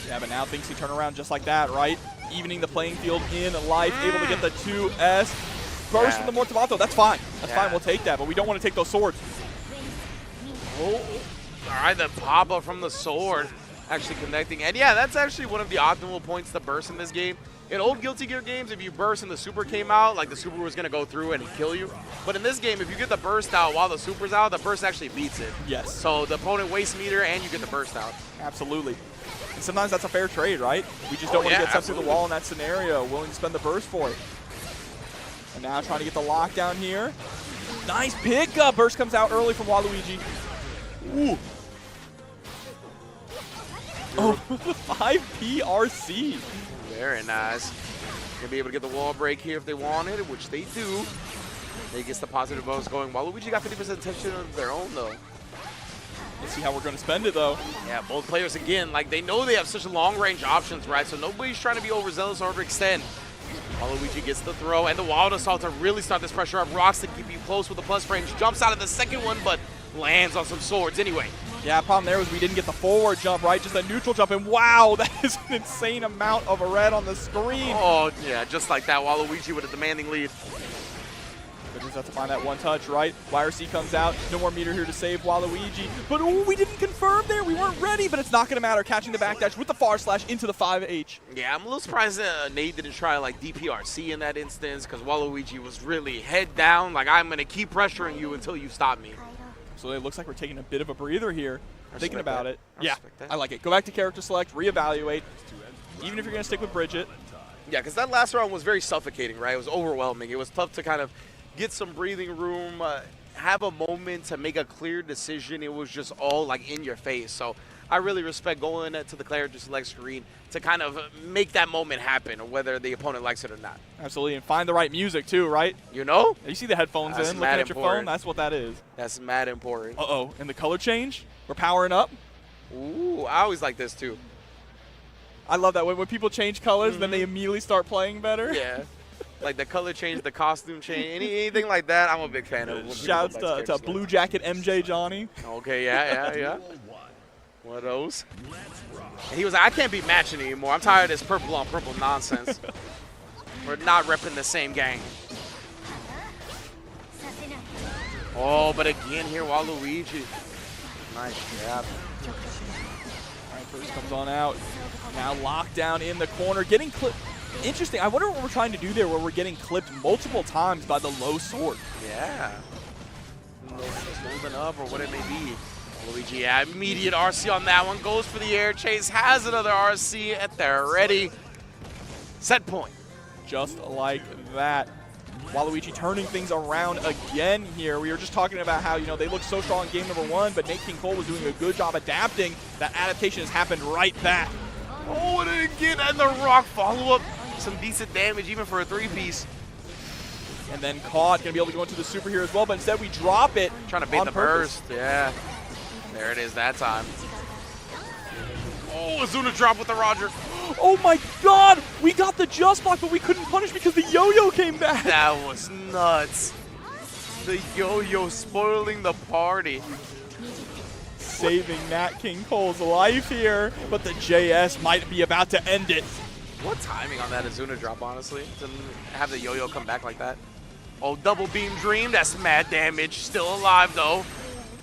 Yeah, but now things can turn around just like that, right? Evening the playing field in life, able to get the 2S. Burst from the Mortavato, that's fine. That's fine, we'll take that, but we don't want to take those swords. Oh, all right, the pop-up from the sword actually connecting. And yeah, that's actually one of the optimal points to burst in this game. In old Guilty Gear games, if you burst and the super came out, like the super was going to go through and kill you. But in this game, if you get the burst out while the super's out, the burst actually beats it. Yes. So the opponent wastes meter and you get the burst out. Absolutely. And sometimes that's a fair trade, right? We just don't want to get sent through the wall in that scenario, willing to spend the burst for it. And now trying to get the lockdown here. Nice pickup. Burst comes out early from Waluigi. Ooh. Oh, 5 PRC. Very nice. Gonna be able to get the wall break here if they wanted, which they do. They gets the positive bonus going. Waluigi got 50% attention of their own, though. Let's see how we're going to spend it, though. Yeah, both players, again, like they know they have such long-range options, right? So nobody's trying to be overzealous or overextend. Waluigi gets the throw, and the Wild Assault to really start this pressure up. Rocks to keep you close with the plus range. Jumps out of the second one, but lands on some swords anyway. Yeah, problem there was we didn't get the forward jump, right? Just a neutral jump, and wow, that is an insane amount of a red on the screen. Oh, yeah, just like that, Waluigi with a demanding lead. But just have to find that one touch, right? YRC comes out, no more meter here to save Waluigi. But ooh, we didn't confirm there, we weren't ready, but it's not going to matter. Catching the backdash with the far slash into the 5H. Yeah, I'm a little surprised Nate didn't try like DPRC in that instance, because Waluigi was really head down, like I'm going to keep pressuring you until you stop me. So it looks like we're taking a bit of a breather here, thinking about it. Yeah, I like it. Go back to character select, reevaluate, even if you're going to stick with Bridget. Yeah, because that last round was very suffocating, right? It was overwhelming. It was tough to kind of get some breathing room, have a moment to make a clear decision. It was just all like in your face. So I really respect going to the character select screen to kind of make that moment happen, whether the opponent likes it or not. Absolutely, and find the right music too, right? You know? You see the headphones in, looking at your phone, that's what that is. That's mad important. Uh-oh, and the color change, we're powering up. Ooh, I always like this too. I love that. When people change colors, then they immediately start playing better. Yeah. Like the color change, the costume change, anything like that, I'm a big fan of. Shouts to Blue Jacket MJ Johnny. Okay, yeah. One of those. And he was like, I can't be matching anymore. I'm tired of this purple on purple nonsense. We're not repping the same gang. Oh, but again here, Waluigi Nice jab. All right, first comes on out. Now locked down in the corner, getting clipped. Interesting. I wonder what we're trying to do there, where we're getting clipped multiple times by the low sword. Yeah. Holding up or what it may be. Waluigi, yeah, immediate RC on that one. Goes for the air chase. Has another RC at the ready. Set point. Just like that. Waluigi turning things around again here. We were just talking about how, you know, they looked so strong in game number 1, but Nate King Cole was doing a good job adapting. That adaptation has happened right back. Oh, and again, and the rock follow-up. Some decent damage even for a 3-piece. And then caught, gonna be able to go into the super here as well, but instead we drop it. Trying to bait the burst, yeah. There it is that time. Oh, Azuna drop with the Roger. Oh my god! We got the just block, but we couldn't punish because the yo-yo came back. That was nuts. The yo-yo spoiling the party. Saving Nat King Cole's life here, but the JS might be about to end it. What timing on that Azuna drop, honestly, to have the yo-yo come back like that. Oh, double beam dream, that's mad damage. Still alive, though.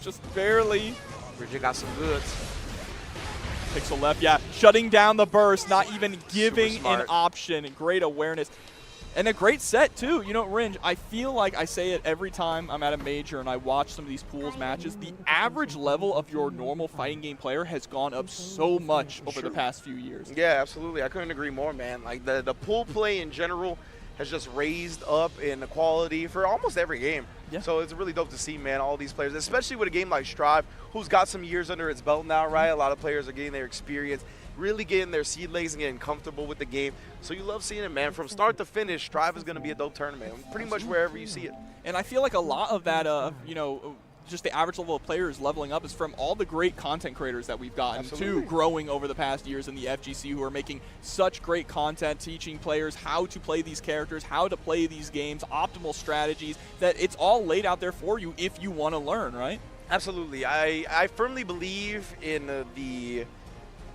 Just barely. Bridget got some goods. Pixel left, yeah. Shutting down the burst, not even giving an option. Great awareness. And a great set, too. You know, Ringe, I feel like I say it every time I'm at a major and I watch some of these pools matches. The average level of your normal fighting game player has gone up so much over the past few years. Yeah, absolutely. I couldn't agree more, man. Like, the pool play in general has just raised up in the quality for almost every game. Yeah. So it's really dope to see, man, all these players, especially with a game like Strive, who's got some years under its belt now, right? A lot of players are getting their experience, really getting their seed legs and getting comfortable with the game. So you love seeing it, man. From start to finish, Strive is going to be a dope tournament, pretty much wherever you see it. And I feel like a lot of that, you know, just the average level of players leveling up is from all the great content creators that we've gotten to growing over the past years in the FGC, who are making such great content, teaching players how to play these characters, how to play these games, optimal strategies, that it's all laid out there for you if you want to learn, right? Absolutely. I firmly believe in the,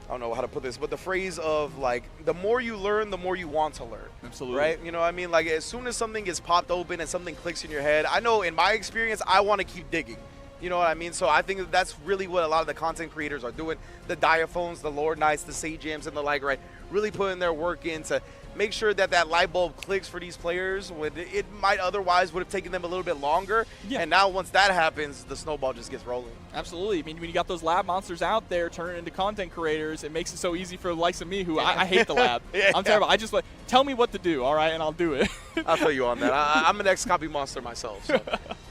I don't know how to put this, but the phrase of, like, the more you learn, the more you want to learn. Absolutely. Right? You know what I mean? Like, as soon as something gets popped open and something clicks in your head, I know in my experience, I want to keep digging. You know what I mean? So I think that's really what a lot of the content creators are doing. The Diaphones, the Lord Knights, the Sage Jams, and the like, right? Really putting their work in to make sure that that light bulb clicks for these players when it might otherwise would have taken them a little bit longer. Yeah. And now once that happens, the snowball just gets rolling. Absolutely. I mean, when you got those lab monsters out there turning into content creators, it makes it so easy for the likes of me, who I hate the lab. I'm terrible. I just like, tell me what to do, all right, and I'll do it. I'll tell you on that. I'm an ex-copy monster myself, so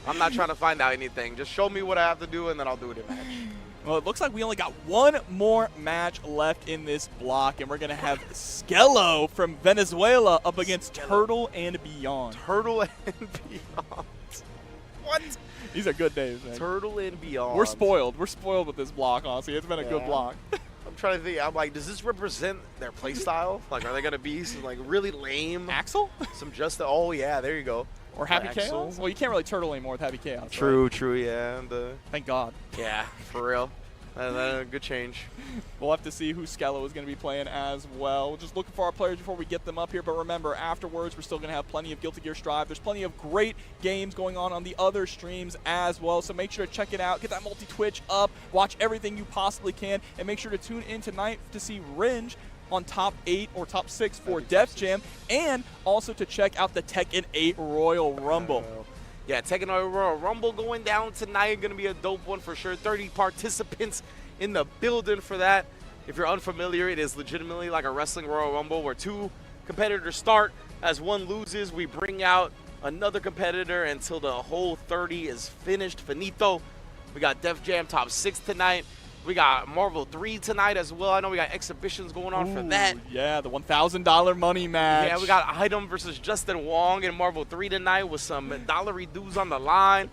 I'm not trying to find out anything. Just show me what I have to do, and then I'll do it in match. Well, it looks like we only got one more match left in this block, and we're going to have Skell from Venezuela up against Turtle and Beyond. Turtle and Beyond. What? These are good names, man. Turtle and Beyond. We're spoiled. We're spoiled with this block, honestly. It's been a good block. I'm trying to think. I'm like, does this represent their play style? Like, are they going to be some, like, really lame? Axel? Some just, oh, yeah, there you go. Or Happy Chaos? Well, you can't really turtle anymore with Happy Chaos. True, right? True, yeah. And, thank God. Yeah, for real. Good change. We'll have to see who Skell is going to be playing as well. We're just looking for our players before we get them up here. But remember, afterwards, we're still going to have plenty of Guilty Gear Strive. There's plenty of great games going on the other streams as well. So make sure to check it out. Get that multi-Twitch up. Watch everything you possibly can. And make sure to tune in tonight to see Ringe on top 8 or top 6 for Def Jam, and also to check out the Tekken 8 Royal Rumble. Yeah, Tekken 8 Royal Rumble going down tonight. Going to be a dope one for sure. 30 participants in the building for that. If you're unfamiliar, it is legitimately like a wrestling Royal Rumble where 2 competitors start. As one loses, we bring out another competitor until the whole 30 is finished, finito. We got Def Jam top 6 tonight. We got Marvel 3 tonight as well. I know we got exhibitions going on for that. Yeah, the $1,000 money match. Yeah, we got Item versus Justin Wong in Marvel 3 tonight with some dollary dues on the line.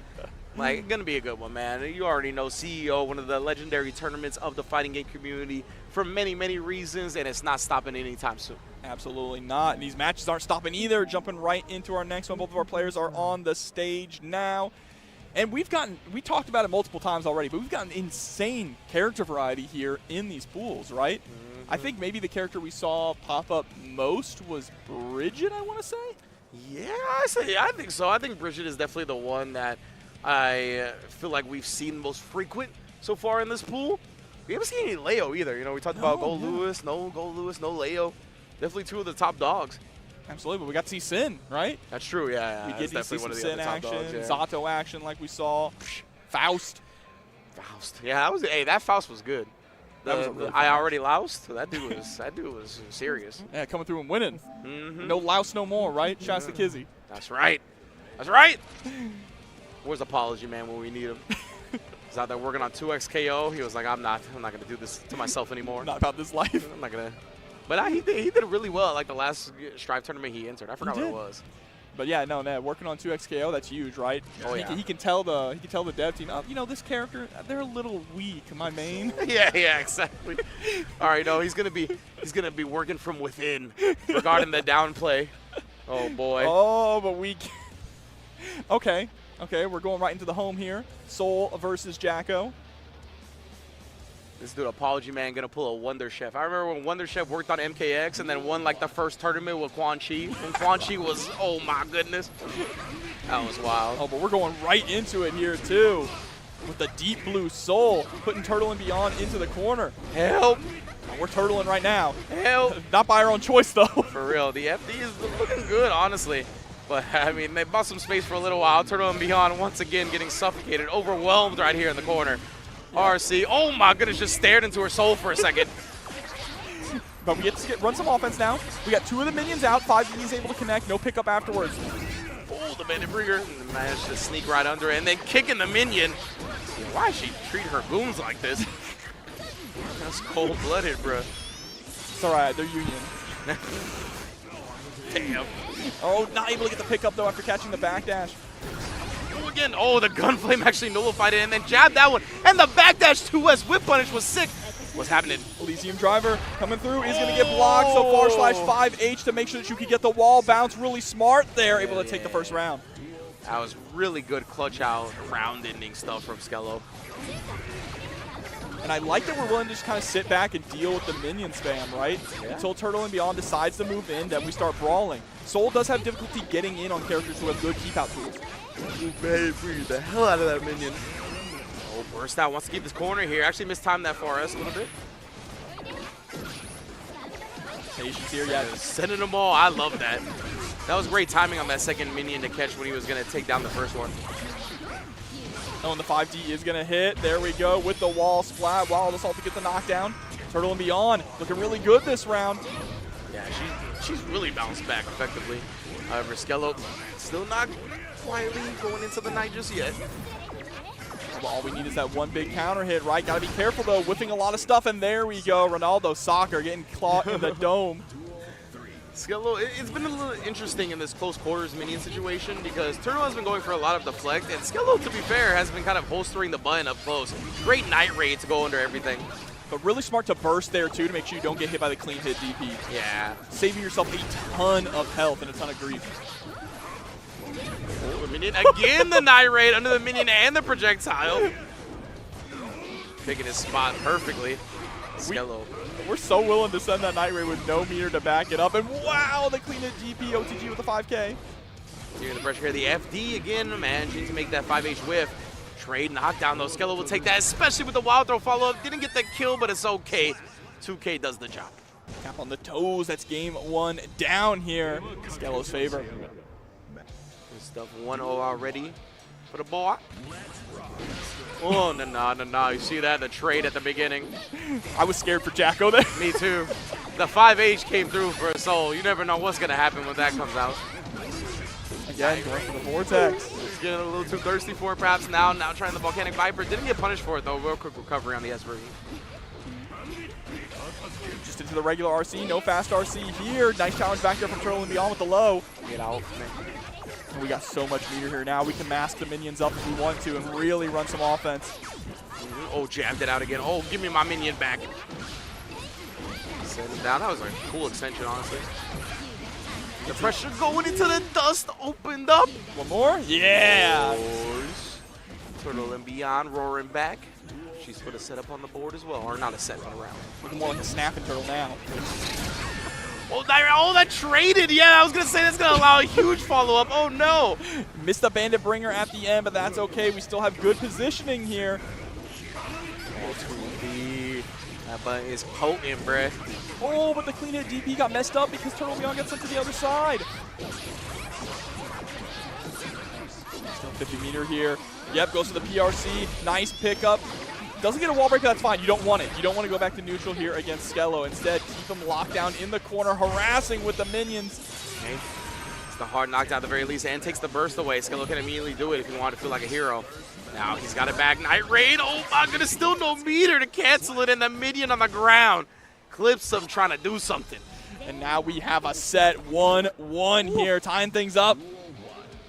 Like, it's going to be a good one, man. You already know CEO, one of the legendary tournaments of the fighting game community for many, many reasons, and it's not stopping anytime soon. Absolutely not. And these matches aren't stopping either. Jumping right into our next one. Both of our players are on the stage now. And we talked about it multiple times already, but we've gotten insane character variety here in these pools, right? I think maybe the character we saw pop up most was Bridget, I want to say? Yeah, I think so. I think Bridget is definitely the one that I feel like we've seen most frequent so far in this pool. We haven't seen any Leo either. You know, we talked about Gold yeah. Lewis, no Gold Lewis, no Leo. Definitely two of the top dogs. Absolutely, but we got to see Sin, right? That's true, yeah. We That's get to see definitely one some of the Sin other top action, dogs, yeah. Zato action like we saw, Faust. Faust. Yeah, that was. Hey, that Faust was good. That was a really I fun already loused. So that dude was serious. Yeah, coming through and winning. Mm-hmm. No louse no more, right? Shouts to Kizzy. That's right. That's right. Where's Apology Man when we need him? He's out there working on 2x KO. He was like, I'm not gonna do this to myself anymore. Not about this life. I'm not gonna. But he did really well at like the last Strive tournament he entered. I forgot what it was. But yeah, no, working on 2x KO, that's huge, right? Oh, yeah. He can tell the dev team, you know, this character, they're a little weak, my main. yeah, exactly. All right, no, he's gonna be working from within regarding the downplay. Oh boy. Oh, but we. Okay, we're going right into the home here. Soul versus Jacko. This dude, Apology Man, gonna pull a Wonder Chef. I remember when Wonder Chef worked on MKX and then won like the first tournament with Quan Chi. And Quan Chi was, oh my goodness. That was wild. Oh, but we're going right into it here too. With the deep blue Soul, putting Turtle and Beyond into the corner. Help. Oh, we're turtling right now. Help. Not by our own choice though. For real, the FD is looking good, honestly. But, I mean, they bought some space for a little while. Turtle and Beyond once again getting suffocated, overwhelmed right here in the corner. RC, oh my goodness, just stared into her soul for a second. But we get to run some offense now. We got 2 of the minions out, 5 minions able to connect, no pickup afterwards. Oh, the Bandit Bringer managed to sneak right under it and then kicking the minion. Why does she treat her goons like this? That's cold-blooded, bro. It's all right, they're union. Damn. Oh, not able to get the pickup though after catching the backdash. Oh, again. Oh, the Gunflame actually nullified it and then jabbed that one. And the backdash 2S whip punish was sick. What's happening? Elysium Driver coming through is going to get blocked, so /5H to make sure that you can get the wall bounce. Really smart there, able to take the first round. That was really good clutch out, round-ending stuff from Skell. And I like that we're willing to just kind of sit back and deal with the minion spam, right? Yeah. Until Turtle and Beyond decides to move in, then we start brawling. Soul does have difficulty getting in on characters who have good keep-out tools. Ooh, baby, breathe the hell out of that minion. Oh, burst out, wants to keep this corner here. Actually mistimed that for us a little bit. Patience here, yeah. Sending them all, I love that. That was great timing on that second minion to catch when he was going to take down the first one. Oh, and the 5D is going to hit. There we go with the wall splat. Wallace to get the knockdown. Turtle and Beyond looking really good this round. Yeah, she's really bounced back effectively. However, Skell still not quietly going into the night just yet. Well, all we need is that one big counter hit, right? Got to be careful, though, whipping a lot of stuff. And there we go. Ronaldo Soccer getting caught in the dome. Skell, it's been a little interesting in this close quarters minion situation because Turtle has been going for a lot of deflect, and Skell, to be fair, has been kind of holstering the button up close. Great night raid to go under everything. But really smart to burst there, too, to make sure you don't get hit by the clean hit DP. Yeah. Saving yourself a ton of health and a ton of grief. Oh, the minion again, the night raid under the minion and the projectile. Picking his spot perfectly. Skell. We're so willing to send that night raid with no meter to back it up. And wow, the clean hit DP OTG with the 5K. Here's the pressure here. The FD again managing to make that 5H whiff. Trade knockdown though. Skell will take that, especially with the wild throw follow-up. Didn't get the kill, but it's okay. 2K does the job. Tap on the toes. That's game 1 down here. Skello's favor. Good stuff. 1-0 already for the boy. Oh, no. You see that? The trade at the beginning. I was scared for Jacko there. Me too. The 5H came through for a soul. You never know what's going to happen when that comes out. Again, going for the Vortex. He's getting a little too thirsty for it perhaps now. Now trying the Volcanic Viper. Didn't get punished for it though. Real quick recovery on the S version. Just into the regular RC. No fast RC here. Nice challenge back there from Turtle and Beyond with the low. Get out. And we got so much meter here now. We can mask the minions up if we want to and really run some offense. Oh, jabbed it out again. Oh, give me my minion back. Send him down. That was a cool extension, honestly. The pressure going into the dust opened up. One more? Yeah. Turtle and Beyond roaring back. She's put a setup on the board as well. Or not a set, but a round. Looking more like a snapping turtle now. Oh, that traded. Yeah, I was going to say that's going to allow a huge follow-up. Oh, no. Missed the Bandit Bringer at the end, but that's okay. We still have good positioning here. 2D. That button is potent, bruh. Oh, but the clean hit DP got messed up because Turtle Beyond got sent to the other side. Still 50-meter here. Yep, goes to the PRC. Nice pickup. Doesn't get a wall breaker, that's fine. You don't want it. You don't want to go back to neutral here against Skell. Instead, keep him locked down in the corner, harassing with the minions. Okay. It's the hard knockdown at the very least, and takes the burst away. Skell can immediately do it if he wanted to feel like a hero. Now he's got it back. Night Raid. Oh my goodness, still no meter to cancel it, and the minion on the ground clips him trying to do something. And now we have a set 1-1 here, tying things up.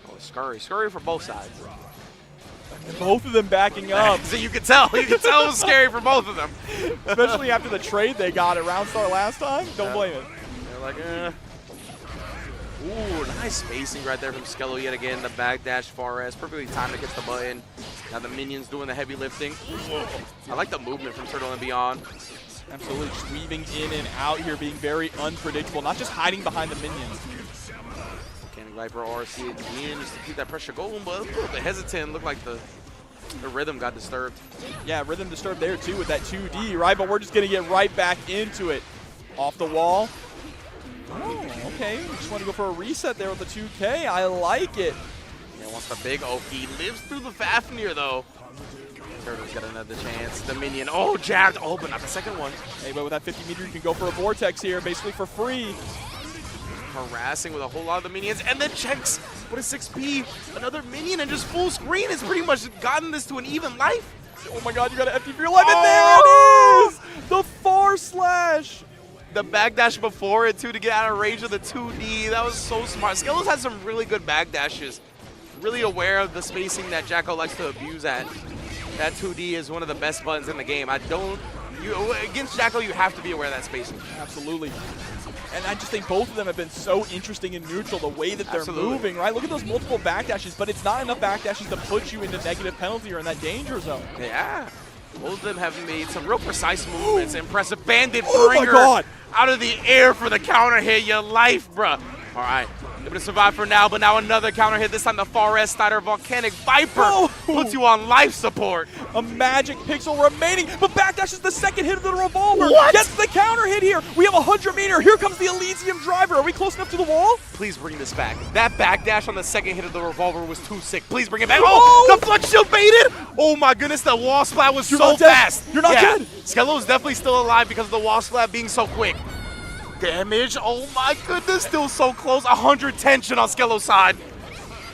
Oh, scurry for both sides. And both of them backing up. So you can tell it was scary for both of them. Especially after the trade they got at Round Star last time. Don't blame it. They're like, Ooh, nice spacing right there from Skell yet again. The backdash far S, perfectly timed to catch the button. Now the minions doing the heavy lifting. I like the movement from Turtle and Beyond. Absolutely, just weaving in and out here, being very unpredictable, not just hiding behind the minions. Volcanic Viper RC again, just to keep that pressure going, but a little bit hesitant. Looked like the rhythm got disturbed. Yeah, rhythm disturbed there too with that 2D, right? But we're just going to get right back into it. Off the wall. Oh, okay. Just want to go for a reset there with the 2K. I like it. Yeah, wants the big OP. Lives through the Fafnir, though. Turtle's got another chance. The minion. Oh, jabbed. Oh, but not the second one. Hey, but with that 50 meter, you can go for a Vortex here, basically for free. Harassing with a whole lot of the minions. And then checks with a 6P. Another minion and just full screen has pretty much gotten this to an even life. Oh my god, you got an FD for your life. And there it is! The far slash. The backdash before it, too, to get out of range of the 2D. That was so smart. Skellos had some really good backdashes. Really aware of the spacing that Jacko likes to abuse at. That 2D is one of the best buttons in the game. Against Jacko, you have to be aware of that spacing. Absolutely. And I just think both of them have been so interesting in neutral, the way that they're moving, right? Look at those multiple backdashes, but it's not enough backdashes to put you into negative penalty or in that danger zone. Yeah. Both of them have made some real precise movements. Impressive bandit Oh my god! Out of the air for the counter hit. Your life, bruh. All right. Able to survive for now, but now another counter hit. This time the far S Snyder Volcanic Viper puts you on life support. A magic pixel remaining, but backdash is the second hit of the revolver. What? Gets the counter hit here. We have 100 meter. Here comes the Elysium driver. Are we close enough to the wall? Please bring this back. That backdash on the second hit of the revolver was too sick. Please bring it back. Oh, the flex shield baited. Oh my goodness, that wall splat was so fast. You're not dead. Skello is definitely still alive because of the wall splat being so quick. Damage, oh my goodness, still so close. 100 tension on Skello's side.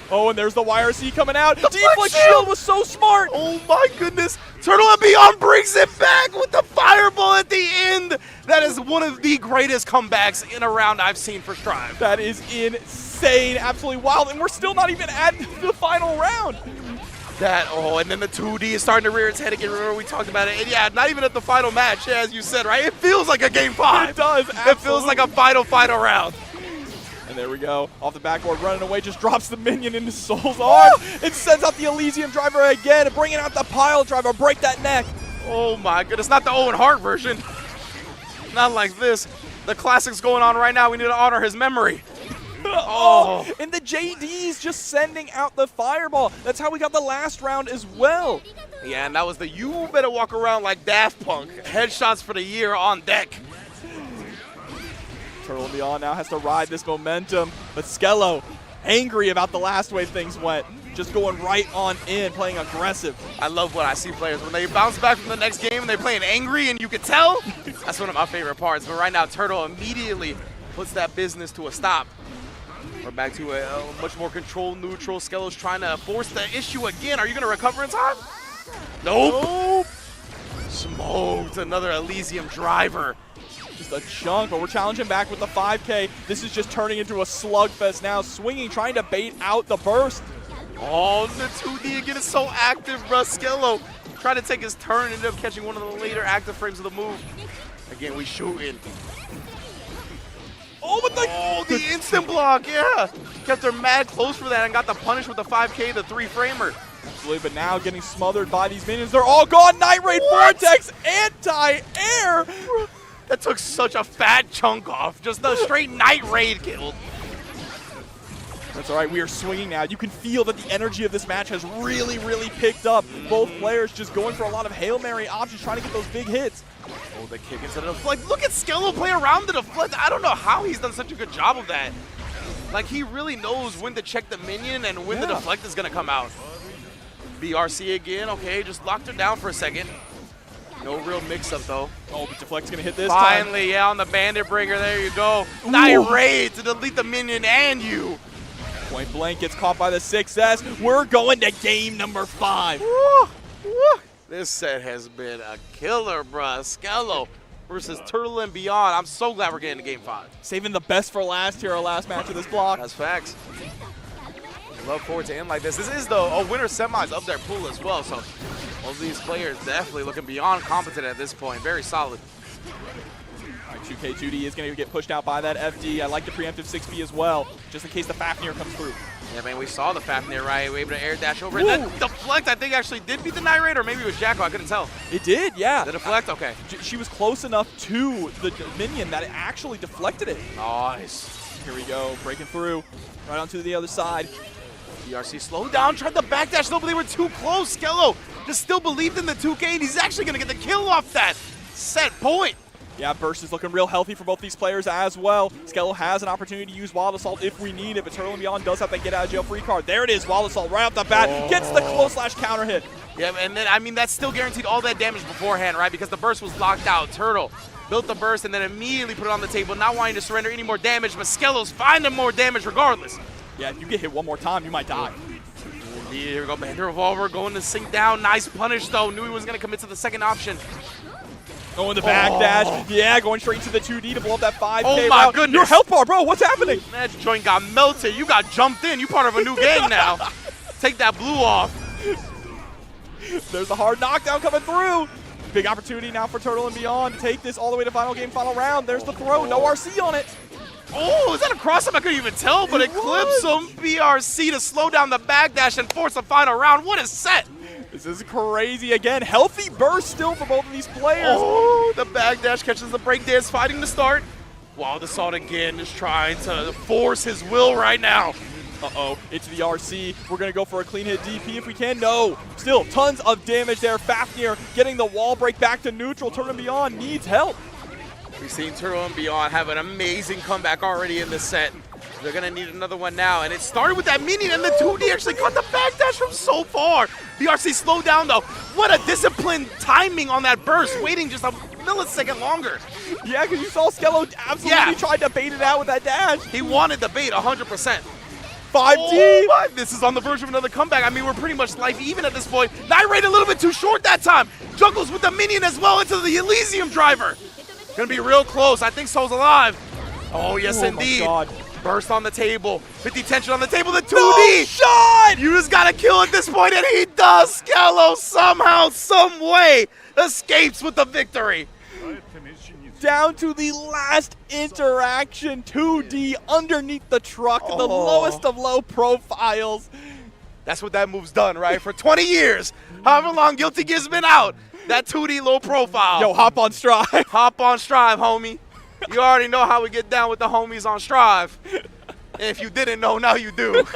Oh, and there's the YRC coming out. Deflect shield was so smart. Oh my goodness. Turtle and Beyond brings it back with the fireball at the end. That is one of the greatest comebacks in a round I've seen for Strive. That is insane, absolutely wild, and we're still not even at the final round. And then the 2D is starting to rear its head again. Remember we talked about it. And yeah, not even at the final match, as you said, right? It feels like a game 5. It does, absolutely. It feels like a final round. And there we go. Off the backboard, running away, just drops the minion into Soul's arm. It sends out the Elysium driver again, bringing out the pile driver, break that neck. Oh my goodness, not the Owen Hart version. Not like this. The classic's going on right now. We need to honor his memory. Oh, and the JD's just sending out the fireball. That's how we got the last round as well. Yeah, and that was the you better walk around like Daft Punk. Headshots for the year on deck. Turtle and Beyond now has to ride this momentum, but Skello, angry about the last way things went, just going right on in, playing aggressive. I love what I see players when they bounce back from the next game and they're playing angry, and you can tell. That's one of my favorite parts. But right now, Turtle immediately puts that business to a stop. We're back to a much more controlled neutral. Skello's trying to force the issue again. Are you going to recover in time? Nope. Smoked another Elysium driver. Just a chunk, but we're challenging back with the 5K. This is just turning into a slugfest now. Swinging, trying to bait out the burst. Oh, the 2D again is so active, bruh. Skello trying to take his turn, ended up catching one of the later active frames of the move. Again, we shooting. Oh, the instant block, yeah. Kept her mad close for that and got the punish with the 5K, the 3-framer. Absolutely, but now getting smothered by these minions. They're all gone. Night Raid Vortex, anti-air. That took such a fat chunk off. Just the straight Night Raid kill. That's all right. We are swinging now. You can feel that the energy of this match has really, really picked up. Both players just going for a lot of Hail Mary options, trying to get those big hits. Oh, the kick into the deflect. Look at Skell play around the deflect. I don't know how he's done such a good job of that. Like, he really knows when to check the minion and when the deflect is going to come out. BRC again. Okay, just locked her down for a second. No real mix-up, though. Oh, the deflect's going to hit this Finally, time. yeah, on the bandit bringer. There you go. Ooh. Irate to delete the minion and you. Point blank gets caught by the 6S. We're going to game number 5. Woo, woo. This set has been a killer, bruh. Skell versus Turtle and Beyond. I'm so glad we're getting to game 5. Saving the best for last here, our last match of this block. That's facts. Look forward to end like this. This is the winner semis of their pool as well, so both of these players definitely looking beyond competent at this point. Very solid. All right, 2K 2D is going to get pushed out by that FD. I like the preemptive 6B as well, just in case the Fafnir comes through. Yeah, man, we saw the Fafnir, right? We were able to air dash over. And that deflect, I think, actually did beat the Nyrate, or maybe it was Jacko. I couldn't tell. It did, yeah. The deflect, okay. She was close enough to the minion that it actually deflected it. Nice. Here we go, breaking through, right onto the other side. BRC slowed down, tried the backdash, though, but they were too close. Skell just still believed in the 2K, and he's actually going to get the kill off that set point. Yeah, Burst is looking real healthy for both these players as well. Skell has an opportunity to use Wild Assault if we need it, but Turtle and Beyond does have that get out of jail free card. There it is, Wild Assault right off the bat, gets the close slash counter hit. Yeah, and then, I mean, that's still guaranteed all that damage beforehand, right? Because the burst was locked out. Turtle built the burst and then immediately put it on the table, not wanting to surrender any more damage, but Skell's finding more damage regardless. Yeah, if you get hit one more time, you might die. Here we go, Banter Revolver going to sink down. Nice punish, though. Knew he wasn't going to commit to the second option. Oh, in the back dash. Yeah, going straight into the 2D to blow up that 5K. Oh, my route. goodness. Your health bar, bro. What's happening? That joint got melted. You got jumped in. You part of a new gang now. Take that blue off. There's a hard knockdown coming through. Big opportunity now for Turtle and Beyond to take this all the way to final game, final round. There's the throw. No RC on it. Oh, is that a cross-up? I couldn't even tell, but it clips him. BRC to slow down the backdash and force the final round. What a set. This is crazy again. Healthy burst still for both of these players. Oh, the backdash catches the breakdance, fighting to start. Wild Assault again is trying to force his will right now. Uh-oh, into the RC. We're going to go for a clean hit DP if we can. No, still tons of damage there. Fafnir getting the wall break back to neutral. Turtle and Beyond needs help. We've seen Turtle and Beyond have an amazing comeback already in this set. They're going to need another one now, and it started with that minion, and the 2D actually caught the backdash from so far. BRC slowed down, though. What a disciplined timing on that burst, waiting just a millisecond longer. Yeah, because you saw Skell absolutely tried to bait it out with that dash. He wanted the bait 100%. 5D. Oh, but this is on the verge of another comeback. I mean, we're pretty much life even at this point. Nyrate a little bit too short that time. Juggles with the minion as well into the Elysium driver. Gonna be real close. I think Soul's alive. Oh, yes, indeed. My God. Burst on the table. 50 tension on the table. The 2D. No shot! You just gotta kill at this point, and he does. Skell somehow, some way escapes with the victory. Down to the last interaction. 2D underneath the truck. The lowest of low profiles. That's what that move's done, right? For 20 years, however long Guilty Gear's been out, that 2D low profile. Yo, hop on Strive. Hop on Strive, homie. You already know how we get down with the homies on Strive. And if you didn't know, now you do.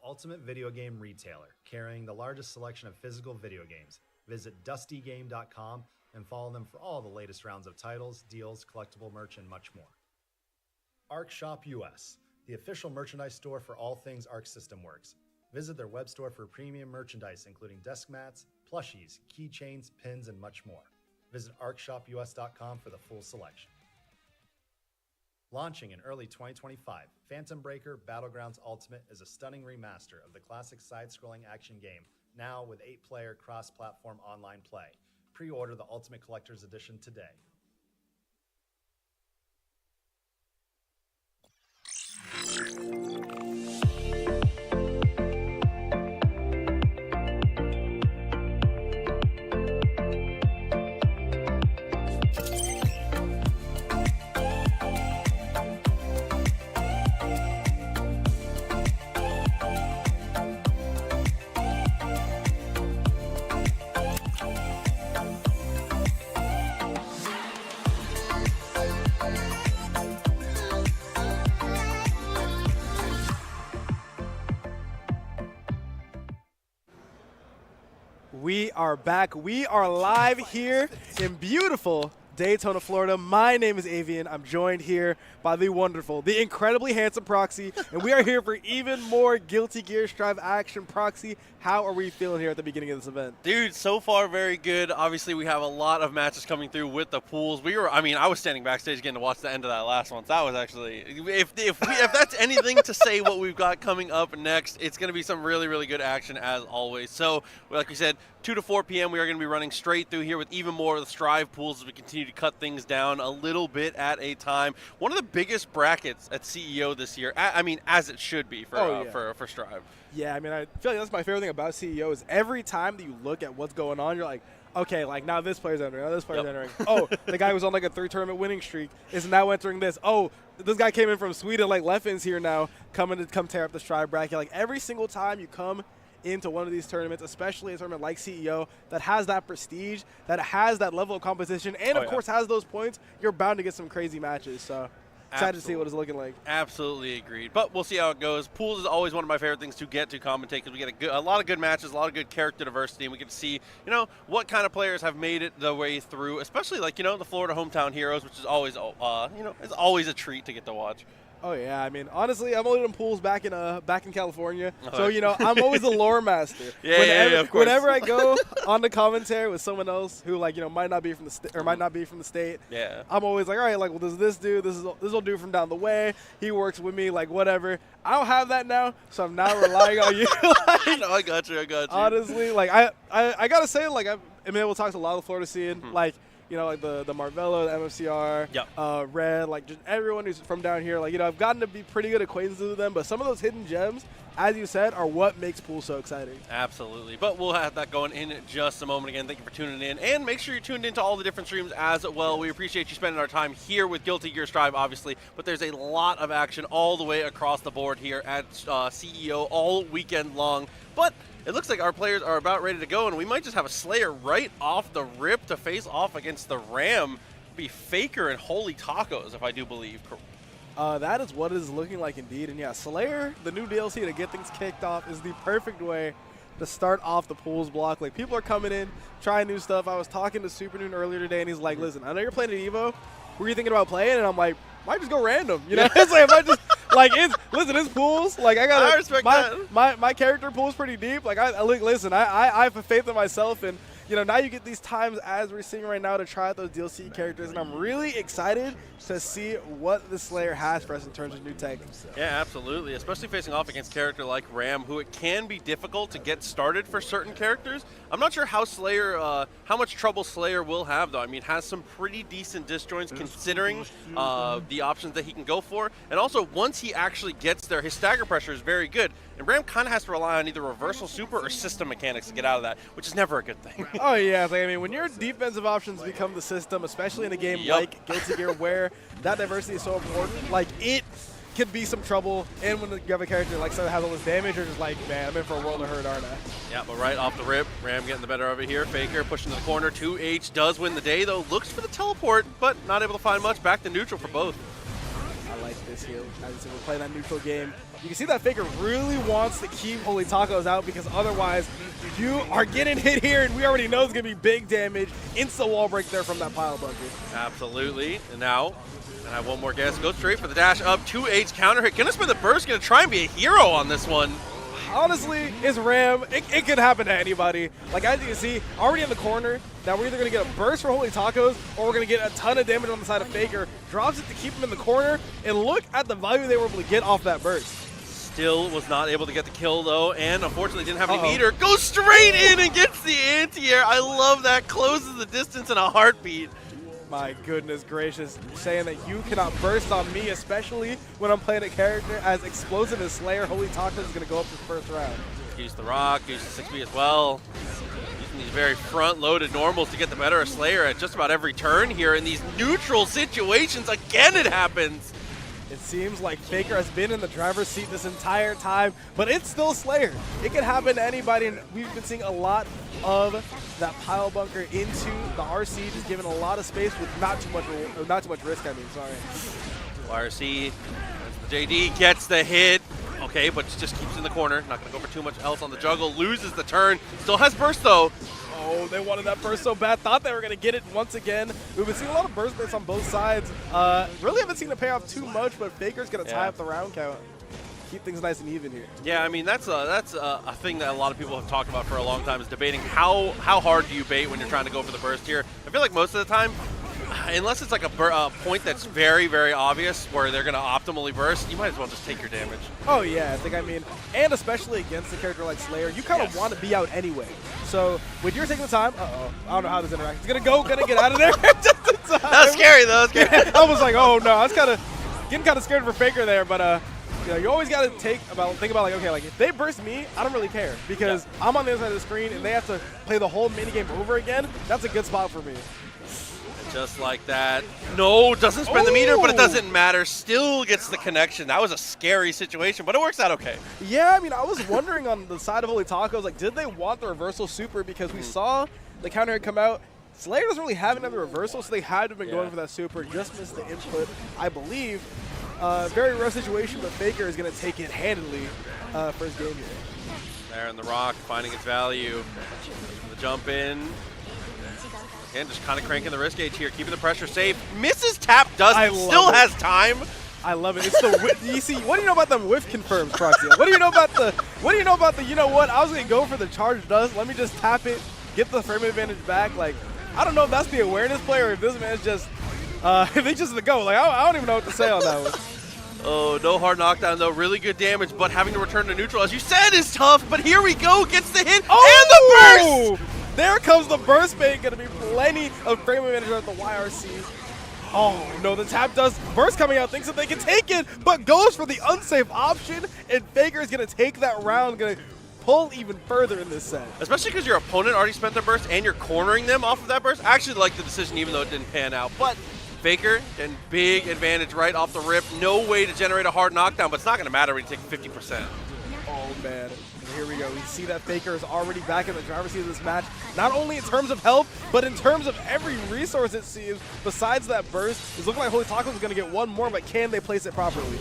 Ultimate video game retailer, carrying the largest selection of physical video games. Visit dustygame.com and follow them for all the latest rounds of titles, deals, collectible merch, and much more. Arc Shop US, the official merchandise store for all things Arc System Works. Visit their web store for premium merchandise, including desk mats, plushies, keychains, pins, and much more. Visit arcshopus.com for the full selection. Launching in early 2025, Phantom Breaker Battlegrounds Ultimate is a stunning remaster of the classic side-scrolling action game, now with 8-player cross-platform online play. Pre-order the Ultimate Collector's Edition today. We are back. We are live here in beautiful Daytona, Florida. My name is Avian. I'm joined here by the wonderful, the incredibly handsome Proxy, and we are here for even more Guilty Gear Strive action. Proxy, how are we feeling here at the beginning of this event? Dude, so far very good. Obviously, we have a lot of matches coming through with the pools. I was standing backstage getting to watch the end of that last one. So that was actually, if that's anything to say what we've got coming up next, it's going to be some really, really good action as always. So, like we said, 2 to 4 p.m. we are going to be running straight through here with even more of the Strive pools as we continue to cut things down a little bit at a time. One of the biggest brackets at CEO this year, as it should be for Strive. Yeah, I feel like that's my favorite thing about CEO is every time that you look at what's going on, you're like, okay, like now this player's entering, now this player's entering. Oh, the guy who's on like a 3-tournament winning streak is now entering this. Oh, this guy came in from Sweden, like Leffen's here now, come tear up the Strive bracket. Like every single time you come into one of these tournaments, especially a tournament like CEO that has that prestige, that has that level of competition, and of course has those points, you're bound to get some crazy matches. So excited to see what it's looking like. Absolutely agreed. But we'll see how it goes. Pools is always one of my favorite things to get to commentate because we get a lot of good matches, a lot of good character diversity, and we get to see, what kind of players have made it the way through, especially like, the Florida hometown heroes, which is always, it's always a treat to get to watch. Oh yeah, honestly, I've only done pools back in California, so I'm always a lore master. Of course. Whenever I go on the commentary with someone else who might not be from the state, yeah, I'm always like, all right, like, well, does this do? This will do from down the way. He works with me, like whatever. I don't have that now, so I'm now relying on you. No, I got you. Honestly, like I gotta say, like I've been able to talk to a lot of the Florida scene, like. Like the Marvello, the MFCR, Red, like just everyone who's from down here. Like, I've gotten to be pretty good acquaintances with them, but some of those hidden gems, as you said, are what makes pool so exciting. Absolutely. But we'll have that going in just a moment. Again, thank you for tuning in. And make sure you're tuned into all the different streams as well. We appreciate you spending our time here with Guilty Gear Strive, obviously. But there's a lot of action all the way across the board here at CEO all weekend long. But it looks like our players are about ready to go, and we might just have a Slayer right off the rip to face off against the Ram. Be Faker and Holy Tacos, if I do believe. That is what it is looking like indeed. And yeah, Slayer, the new DLC to get things kicked off, is the perfect way to start off the pools block. Like, people are coming in, trying new stuff. I was talking to Super Noon earlier today, and he's like, listen, I know you're playing at EVO. Who are you thinking about playing? And I'm like, might just go random. It's like, if I just, like, it's pools. Like, I respect that. My character pool is pretty deep. Like, I have faith in myself, and now you get these times as we're seeing right now to try out those DLC characters, and I'm really excited to see what the Slayer has for us in terms of new tech. Yeah, absolutely, especially facing off against a character like Ram, who it can be difficult to get started for certain characters. I'm not sure how much trouble Slayer will have, though. Has some pretty decent disjoints considering the options that he can go for, and also once he actually gets there, his stagger pressure is very good, and Ram kind of has to rely on either reversal super or system mechanics to get out of that, which is never a good thing. Oh yeah, when your defensive options become the system, especially in a game like Guilty Gear where that diversity is so important, like it could be some trouble. And when you have a character like Soga has all this damage, you're just like, man, I'm in for a world of hurt, aren't I? Yeah, but right off the rip, Ram getting the better of it here. Faker pushing to the corner. 2H does win the day, though. Looks for the teleport, but not able to find much. Back to neutral for both. I like this here. As you see, we're playing that neutral game. You can see that Faker really wants to keep Holy Tacos out because otherwise you are getting hit here, and we already know it's going to be big damage. Instant wall break there from that pile bunker. Absolutely. And now, I have one more guess. Go straight for the dash up. 2H counter hit. Gonna spin the burst. Gonna try and be a hero on this one. Honestly, it's Ram. It could happen to anybody. Like, as you can see, already in the corner. Now we're either going to get a burst for Holy Tacos, or we're going to get a ton of damage on the side of Faker. Drops it to keep him in the corner, and look at the value they were able to get off that burst. Still was not able to get the kill, though, and unfortunately didn't have any meter. Goes straight in and gets the anti-air. I love that. Closes the distance in a heartbeat. My goodness gracious, saying that you cannot burst on me, especially when I'm playing a character as explosive as Slayer. Holy Tacos is going to go up this first round. Use the rock, use the 6B as well. Using these very front-loaded normals to get the better of Slayer at just about every turn here. In these neutral situations, again it happens. It seems like Faker has been in the driver's seat this entire time, but it's still Slayer. It can happen to anybody, and we've been seeing a lot of that pile bunker into the RC, just giving a lot of space with not too much risk. I mean, sorry. RC, the JD gets the hit. Okay, but just keeps in the corner. Not going to go for too much else on the juggle. Loses the turn. Still has burst, though. Oh, they wanted that burst so bad. Thought they were going to get it once again. We've been seeing a lot of burst baits on both sides. Really haven't seen it pay off too much, but Faker's going to tie up the round count. Keep things nice and even here. Yeah, I mean, that's a thing that a lot of people have talked about for a long time, is debating how hard do you bait when you're trying to go for the burst here. I feel like most of the time, unless it's like a point that's very, very obvious where they're going to optimally burst, you might as well just take your damage. Oh, yeah. I mean, and especially against a character like Slayer, you kind of want to be out anyway. So when you're taking the time, I don't know how this interacts. It's going to get out of there just in time. That was scary, though. That was scary. Yeah, I was like, oh, no. I was getting kind of scared for Faker there, but you know, you always got to think about like, okay, like if they burst me, I don't really care because I'm on the other side of the screen and they have to play the whole minigame over again. That's a good spot for me. Just like that. No, doesn't spend the meter, but it doesn't matter. Still gets the connection. That was a scary situation, but it works out okay. Yeah, I mean, I was wondering on the side of Holy Tacos, like, did they want the reversal super? Because we saw the counter hit come out. Slayer doesn't really have another reversal, so they had to have been going for that super. Just missed the input, I believe. Very rough situation, but Faker is going to take it handily for his game here. There in the rock, finding its value. The jump in. Again, just kind of cranking the risk gauge here, keeping the pressure safe. Misses tap, still has time. I love it. It's the you see, what do you know about them whiff confirms, Proxy? What do you know about the you know what? I was gonna go for the charge dust. Let me just tap it, get the frame advantage back. Like, I don't know if that's the awareness play or if this man's just if they just the go. Like, I don't even know what to say on that one. Oh, no hard knockdown though. Really good damage, but having to return to neutral, as you said, is tough. But here we go, gets the hit and the burst. There comes the burst bait. Going to be plenty of frame advantage at the YRC. Oh, no, the tap does. Burst coming out, thinks that they can take it, but goes for the unsafe option, and Faker is going to take that round, going to pull even further in this set. Especially because your opponent already spent their burst, and you're cornering them off of that burst. I actually like the decision, even though it didn't pan out. But Faker, and big advantage right off the rip. No way to generate a hard knockdown, but it's not going to matter when you take 50%. Oh, man. Here we go. We see that Faker is already back in the driver's seat of this match, not only in terms of health, but in terms of every resource it seems. Besides that burst, it's looking like Holy Tacos is going to get one more, but can they place it properly?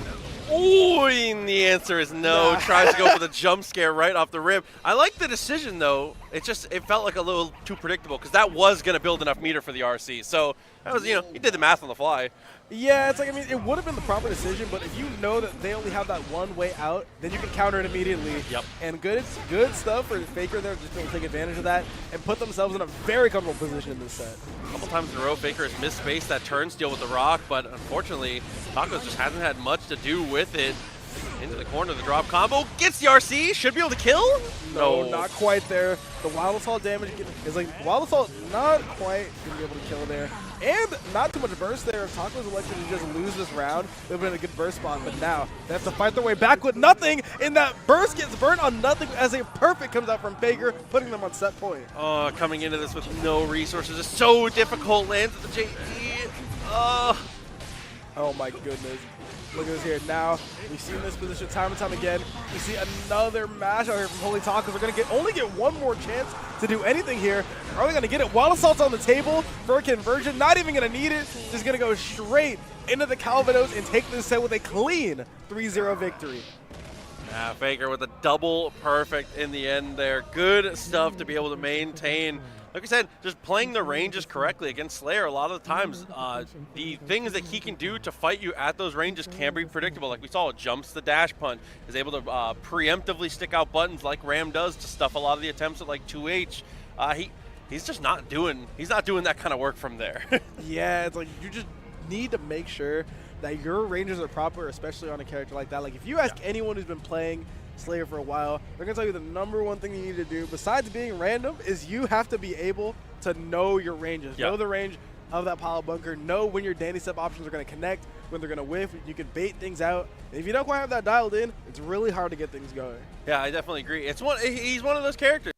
Oh, and the answer is no. Tries to go for the jump scare right off the rip. I like the decision, though. It felt like a little too predictable because that was going to build enough meter for the RC. So that was, he did the math on the fly. Yeah, it's like, I mean, it would have been the proper decision, but if you know that they only have that one way out, then you can counter it immediately. Yep. And good stuff for Faker there, just to take advantage of that and put themselves in a very comfortable position in this set. A couple times in a row, Faker has misspaced that turn steal with the rock, but unfortunately, Tacos just hasn't had much to do with it. Into the corner, the drop combo, gets the RC, should be able to kill? No, not quite there. The Wild Assault damage is like, Wild Assault not quite going to be able to kill there. And not too much burst there. If Tacos elected to just lose this round, they would have been in a good burst spot, but now they have to fight their way back with nothing, and that burst gets burned on nothing as a perfect comes out from Faker, putting them on set point. Oh, coming into this with no resources is so difficult. Lands at the JD. Oh my goodness. Look at this here. Now, we've seen this position time and time again. We see another mash out here from Holy Tacos. We're going to only get one more chance to do anything here. Are they going to get it? Wild Assault's on the table for a conversion. Not even going to need it. Just going to go straight into the Calvados and take this set with a clean 3-0 victory. Yeah, Faker with a double perfect in the end there. Good stuff to be able to maintain. Like I said, just playing the ranges correctly against Slayer, a lot of the times, the things that he can do to fight you at those ranges can be predictable. Like we saw, jumps the dash punch, is able to preemptively stick out buttons like Ram does to stuff a lot of the attempts at like 2H. He's just not doing that kind of work from there. Yeah, it's like you just need to make sure that your ranges are proper, especially on a character like that. Like if you ask anyone who's been playing Slayer for a while, they're going to tell you the number one thing you need to do, besides being random, is you have to be able to know your ranges. Know the range of that pile bunker. Know when your Danny step options are going to connect, when they're going to whiff. You can bait things out. And if you don't quite have that dialed in, it's really hard to get things going. Yeah, I definitely agree. He's one of those characters.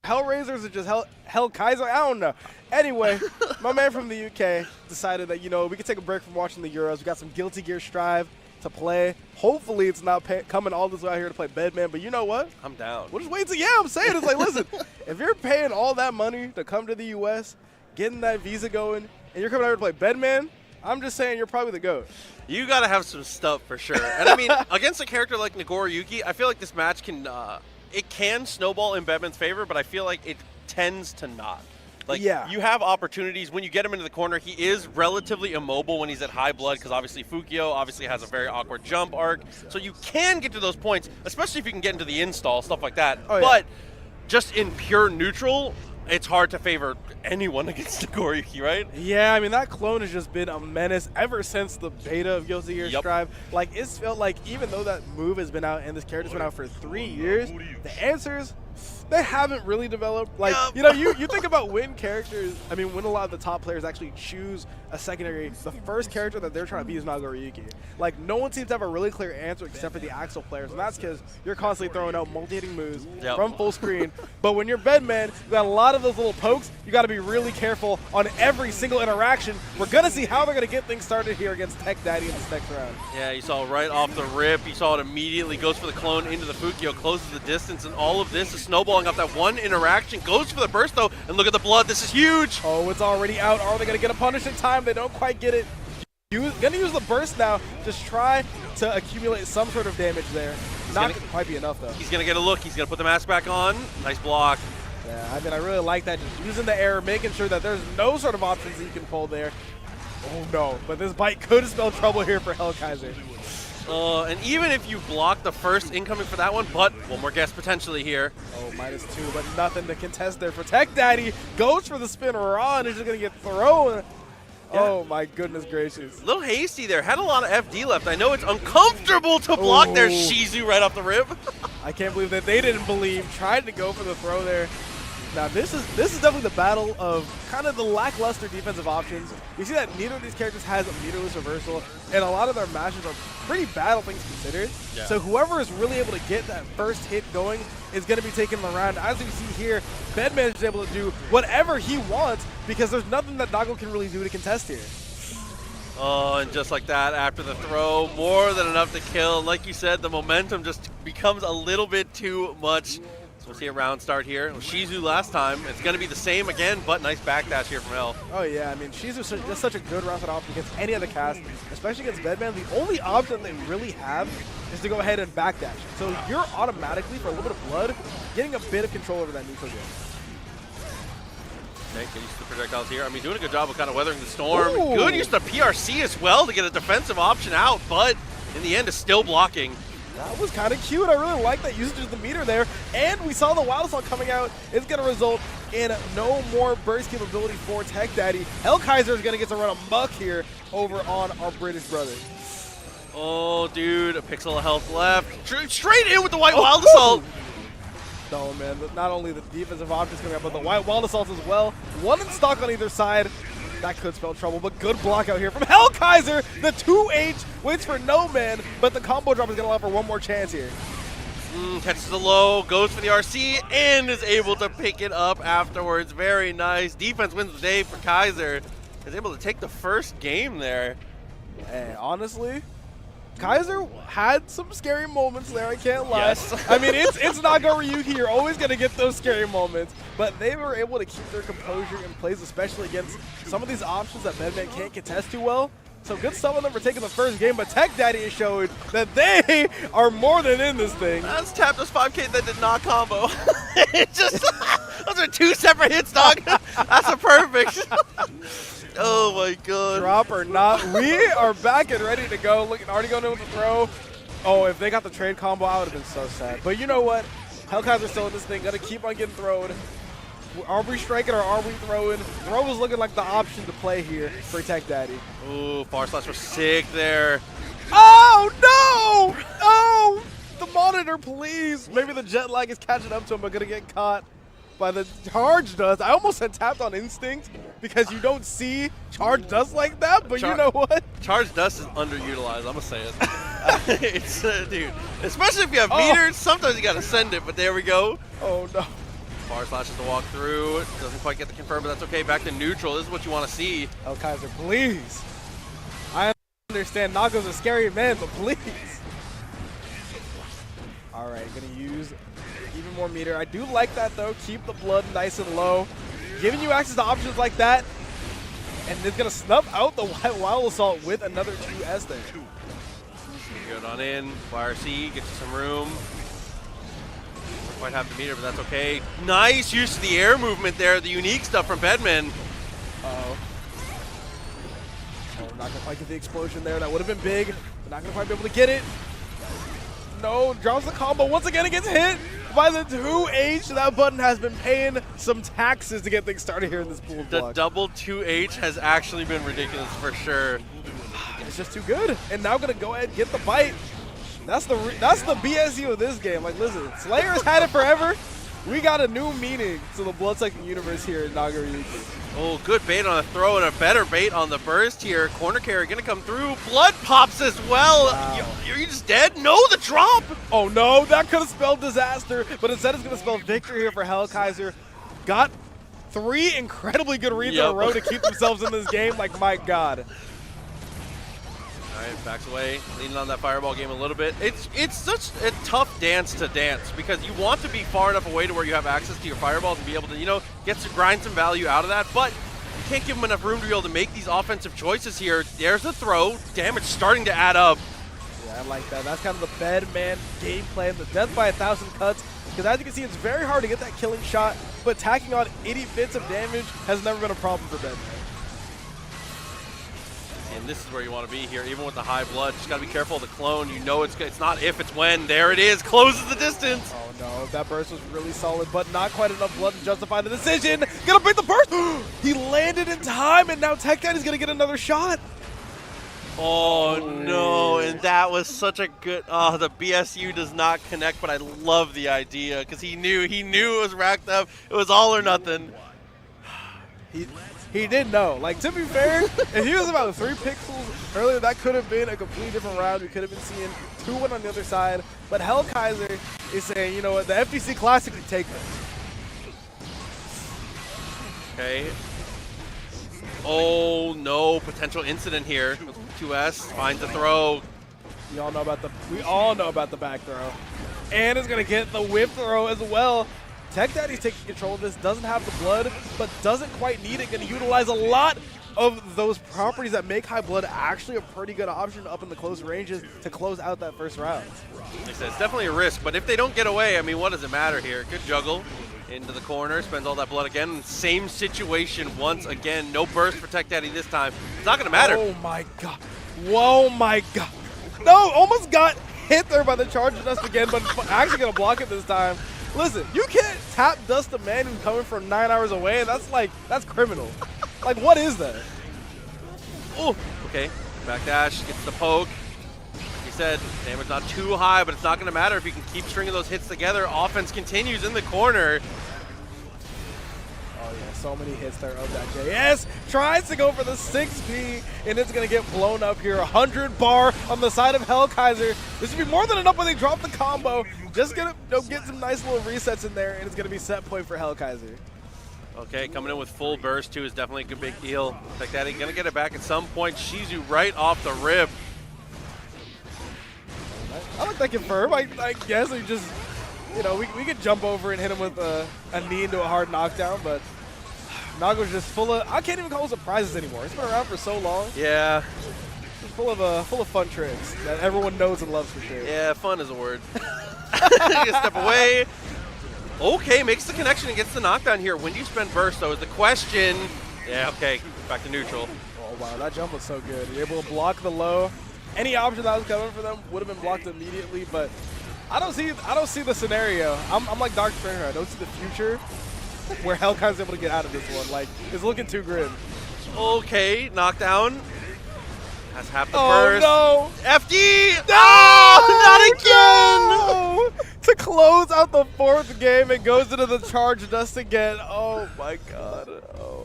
Hellraisers are just Hell Kaiser? I don't know. Anyway, my man from the UK decided that, we could take a break from watching the Euros. We got some Guilty Gear Strive to play. Hopefully it's not coming all this way out here to play Bedman, but you know what? I'm down. We'll just wait till, I'm saying it's like, listen, if you're paying all that money to come to the US, getting that visa going, and you're coming out here to play Bedman, I'm just saying you're probably the GOAT. You got to have some stuff for sure. And I mean, against a character like Nagoriyuki, I feel like this match can it can snowball in Bedman's favor, but I feel like it tends to not. Like, you have opportunities. When you get him into the corner, he is relatively immobile when he's at high blood, because obviously Fukio obviously has a very awkward jump arc. So you can get to those points, especially if you can get into the install, stuff like that. But just in pure neutral, it's hard to favor anyone against Nagoriyuki, right? Yeah, I mean, that clone has just been a menace ever since the beta of Guilty Gear Strive. Like, it's felt like even though that move has been out and this character's been out for 3 years, the answers, they haven't really developed. Like, you think about when characters, when a lot of the top players actually choose a secondary, the first character that they're trying to beat is Nagoriyuki. Like, no one seems to have a really clear answer except for the Axel players, and that's because you're constantly throwing out multi-hitting moves from full screen. But when you're Bedman, you got a lot of those little pokes. You got to be really careful on every single interaction. We're going to see how they're going to get things started here against Tech Daddy in this next round. Yeah, you saw right off the rip. You saw it immediately. Goes for the clone into the Fukio, closes the distance, and all of this is snowballing off that one interaction. Goes for the burst, though, and look at the blood. This is huge. Oh, it's already out. Are they going to get a punish in time? They don't quite get it. Gonna use the burst now. Just try to accumulate some sort of damage there. Not quite be enough, though. He's going to get a look. He's going to put the mask back on. Nice block. Yeah, I really like that. Just using the air, making sure that there's no sort of options that you can pull there. Oh, no. But this bite could spell trouble here for Hellkaiser. And even if you block the first incoming for that one, but one more guess potentially here. Oh, -2, but nothing to contest there for Tech Daddy. Goes for the spin raw and is just going to get thrown. Yeah. Oh, my goodness gracious. A little hasty there. Had a lot of FD left. I know it's uncomfortable to block there. Shizu right off the rip. I can't believe that they didn't believe. Tried to go for the throw there. Now, this is definitely the battle of kind of the lackluster defensive options. You see that neither of these characters has a meterless reversal, and a lot of their matches are pretty bad, all things considered. Yeah. So whoever is really able to get that first hit going is going to be taking the round. As you see here, Bedman is able to do whatever he wants because there's nothing that Nago can really do to contest here. Oh, and just like that, after the throw, more than enough to kill. Like you said, the momentum just becomes a little bit too much So we'll see a round start here. It was Shizu last time. It's going to be the same again, but nice backdash here from Hell. Oh, yeah. I mean, she's just such a good round option against any other cast, especially against Bedman. The only option they really have is to go ahead and backdash. So you're automatically, for a little bit of blood, getting a bit of control over that neutral game. Okay, good use of the projectiles here. I mean, doing a good job of kind of weathering the storm. Ooh. Good use of PRC as well to get a defensive option out, but in the end is still blocking. That was kind of cute. I really like that usage of the meter there. And we saw the Wallace coming out. It's going to result in no more burst capability for Tech Daddy. Hellkaiser is going to get to run amok here over on our British brother. Oh, dude, a pixel of health left. Straight in with the White Wild Assault. No, man, not only the defensive options coming out, but the White Wild Assault as well. One in stock on either side. That could spell trouble, but good block out here from Hellkaiser. The 2H waits for no man, but the combo drop is going to allow for one more chance here. Catches the low, goes for the RC, and is able to pick it up afterwards. Very nice. Defense wins the day for Kaiser. Is able to take the first game there. And honestly, Kaiser had some scary moments there, I can't lie. Yes. I mean, it's Naga Ryuki, you're always going to get those scary moments, but they were able to keep their composure in place, especially against some of these options that Bedman can't contest too well. So good stuff on them for taking the first game, but Tech Daddy has showed that they are more than in this thing. That's tapped us 5K that did not combo. It's just, those are two separate hits, dog. That's a perfect. Oh my god. Drop or not, we are back and ready to go. Look, already going in with the throw. Oh, if they got the trade combo, I would have been so sad. But you know what? Hellkaiser's still in this thing. Gonna keep on getting thrown. Are we striking or are we throwing? Throw is looking like the option to play here for Tech Daddy. Ooh, far slash was sick there. Oh, no! Oh, the monitor, please. Maybe the jet lag is catching up to him, but gonna get caught by the charge dust. I almost had tapped on instinct because you don't see charge dust like that, but you know what? Charge dust is underutilized, I'm gonna say it. It's, dude, especially if you have meters, sometimes you gotta send it, but there we go. Oh, no. Far slashes to walk through. Doesn't quite get the confirm, but that's okay. Back to neutral. This is what you want to see. Hellkaiser, please. I understand Naga's a scary man, but please. All right, gonna use even more meter. I do like that though. Keep the blood nice and low, giving you access to options like that, and it's gonna snuff out the White Wild Assault with another 2S there. Good on in. YRC gets you some room. Might have the meter, but that's okay. Nice use of the air movement there, the unique stuff from Bedman. Uh-oh. Oh, we're not gonna quite get the explosion there. That would have been big. We're not gonna quite be able to get it. No, drops the combo. Once again, it gets hit by the 2H. That button has been paying some taxes to get things started here in this pool block. The double 2H has actually been ridiculous for sure. It's just too good. And now gonna go ahead and get the bite. That's the BSU of this game. Like, listen, Slayer's had it forever. We got a new meaning to the Bloodsucking universe here in Naga Ryuki. Oh, good bait on the throw and a better bait on the burst here. Corner carry gonna come through. Blood pops as well. Wow. You're just dead? No, the drop. Oh no, that could have spelled disaster, but instead it's gonna spell victory here for Hellkaiser. Got 3 incredibly good reads in a row to keep themselves in this game. Like, my God. All right, backs away, leaning on that fireball game a little bit. It's such a tough dance to dance because you want to be far enough away to where you have access to your fireballs and be able to, you know, get to grind some value out of that, but you can't give them enough room to be able to make these offensive choices here. There's the throw. Damage starting to add up. Yeah, I like that. That's kind of the Bedman game plan, the death by 1,000 cuts, because as you can see, it's very hard to get that killing shot, but tacking on 80 bits of damage has never been a problem for Bedman. And this is where you want to be here, even with the high blood. Just got to be careful of the clone. You know it's not if, it's when. There it is. Closes the distance. Oh, no. That burst was really solid, but not quite enough blood to justify the decision. Gonna break the burst. He landed in time, and now Tech Daddy's gonna get another shot. Oh, no. And that was such a good... Oh, the BSU does not connect, but I love the idea because he knew it was racked up. It was all or nothing. He did know. Like, to be fair, if he was about 3 pixels earlier, that could have been a completely different round. We could have been seeing 2-1 on the other side. But Hellkaiser is saying, you know what, the FTC Classic can take them. Okay. Oh, no. Potential incident here. 2S finds the throw. We all know about the back throw. and is going to get the whip throw as well. Tech Daddy's taking control of this, doesn't have the blood, but doesn't quite need it. Going to utilize a lot of those properties that make high blood actually a pretty good option up in the close ranges to close out that first round. Like I said, it's definitely a risk, but if they don't get away, I mean, what does it matter here? Good juggle into the corner, spends all that blood again. Same situation once again. No burst for Tech Daddy this time. It's not going to matter. Oh my god. Whoa, my god. No, almost got hit there by the charge dust again, but actually going to block it this time. Listen, you can't tap dust a man who's coming from 9 hours away. That's criminal. Like, what is that? Oh, okay. Backdash, gets the poke. Like you said, damage not too high, but it's not going to matter if you can keep stringing those hits together. Offense continues in the corner. Oh, yeah, so many hits there of that JS. Tries to go for the 6P, and it's going to get blown up here. 100 bar on the side of Hellkaiser. This would be more than enough when they drop the combo. Just going to get some nice little resets in there, and it's going to be set point for Hellkaiser. Okay, coming in with full burst, too, is definitely a good big deal. Like that, he's going to get it back at some point. Shizu right off the rip. I like that confirm. I guess we just, you know, we could jump over and hit him with a knee into a hard knockdown, but Nago's just full of, I can't even call it surprises anymore. It's been around for so long. Yeah. It's full of fun tricks that everyone knows and loves for sure. Yeah, fun is a word. Step away. Okay, makes the connection and gets the knockdown here. When do you spend burst, though, is the question. Yeah, okay, back to neutral. Oh, wow, that jump was so good. You're able to block the low. Any option that was coming for them would have been blocked immediately, but I don't see the scenario. I'm like Dr. Trainer. I don't see the future where Hellkaiser's able to get out of this one. Like, it's looking too grim. Okay, knockdown. Has half the burst. Oh, no. FD! No! Not again! No! To close out the 4th game, it goes into the charge dust again. Oh, my God. Oh.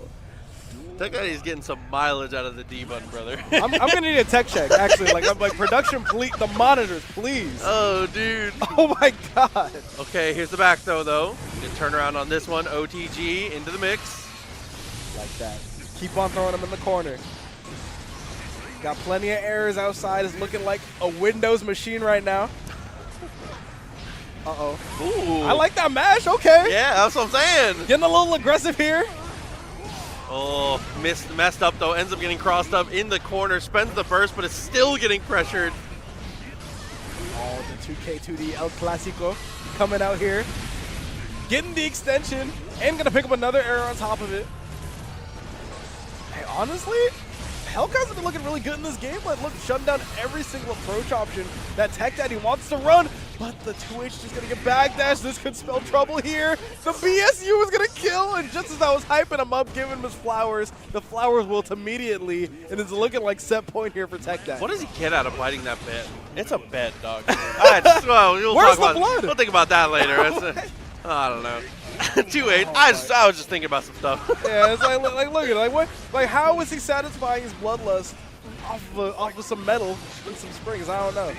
That guy is getting some mileage out of the D button, brother. I'm gonna need a tech check, actually. I'm like, production, please, the monitors, please. Oh, dude. Oh my god. Okay, here's the back throw, though. Good turnaround on this one. OTG into the mix. Like that. Keep on throwing him in the corner. Got plenty of errors outside. Is looking like a Windows machine right now. Uh-oh. Ooh. I like that mash. Okay. Yeah, that's what I'm saying. Getting a little aggressive here. Oh, messed up, though. Ends up getting crossed up in the corner. Spends the burst, but is still getting pressured. Oh, the 2K2D El Clasico coming out here. Getting the extension and going to pick up another error on top of it. Hey, honestly, Hellkaiser's have been looking really good in this game. Like, look, shutting down every single approach option that Tech Daddy wants to run. But the 2H is going to get backdash. This could spell trouble here. The BSU is going to kill. And just as I was hyping him up, giving him his flowers, the flowers wilt immediately. And it's looking like set point here for Tech Daddy. What does he get out of biting that bit? It's a bet, dog. Where's the blood? We'll think about that later. I don't know. 2-8. I was just thinking about some stuff. Yeah, it's like look at it. Like what? Like how is he satisfying his bloodlust off of some metal and some springs? I don't know.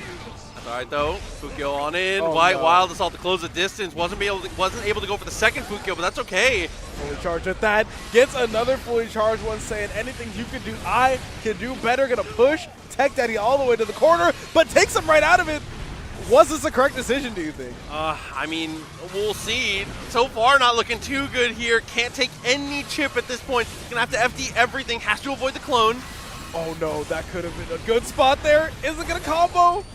All right, though. Fukyo on in. Oh, White no. Wild Assault to close the distance. Wasn't able to go for the second Fukyo, but that's okay. Fully charged with that. Gets another fully charged one saying anything you can do, I can do better. Gonna push Tech Daddy all the way to the corner, but takes him right out of it. Was this the correct decision, do you think? I mean, we'll see. So far, not looking too good here. Can't take any chip at this point. Gonna have to FD everything. Has to avoid the clone. Oh no, that could have been a good spot there. Is it gonna combo?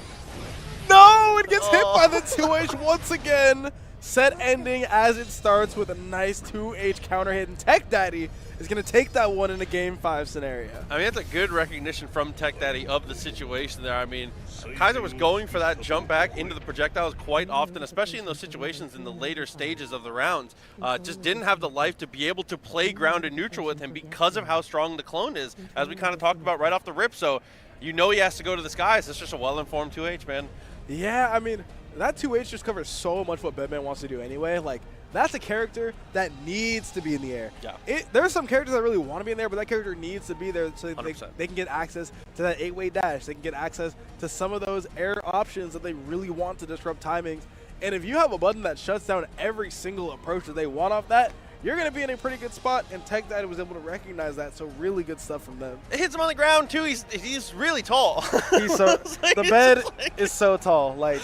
No, it gets hit by the 2H once again. Set ending as it starts with a nice 2H counter hit, and Tech Daddy is going to take that one in a Game 5 scenario. I mean, that's a good recognition from Tech Daddy of the situation there. I mean, Kaiser was going for that jump back into the projectiles quite often, especially in those situations in the later stages of the rounds. Just didn't have the life to be able to play ground and neutral with him because of how strong the clone is, as we kind of talked about right off the rip. So you know he has to go to the skies. It's just a well-informed 2H, man. Yeah, I mean, that 2H just covers so much what Bedman wants to do anyway. Like, that's a character that needs to be in the air. Yeah. There are some characters that really want to be in there, but that character needs to be there so they can get access to that 8-way dash. They can get access to some of those air options that they really want to disrupt timings. And if you have a button that shuts down every single approach that they want off that, you're going to be in a pretty good spot, and Tech Daddy was able to recognize that, so really good stuff from them. It hits him on the ground, too. He's really tall. He's so, the bed is so tall. Like,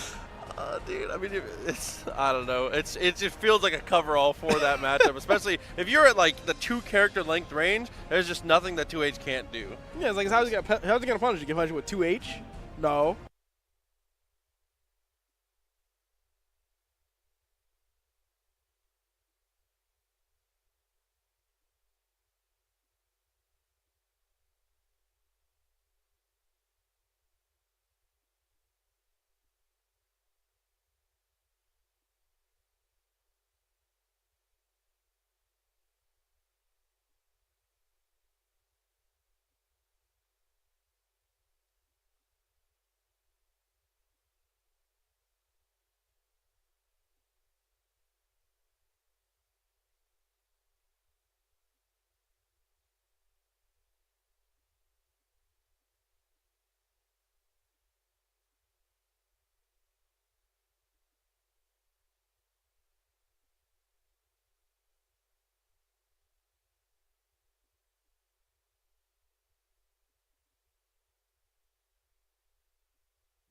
Dude, I mean, I don't know. It just feels like a coverall for that matchup, especially if you're at like the 2 character length range. There's just nothing that 2H can't do. Yeah, it's like how's he gonna punish you? Can punish you with 2H? No.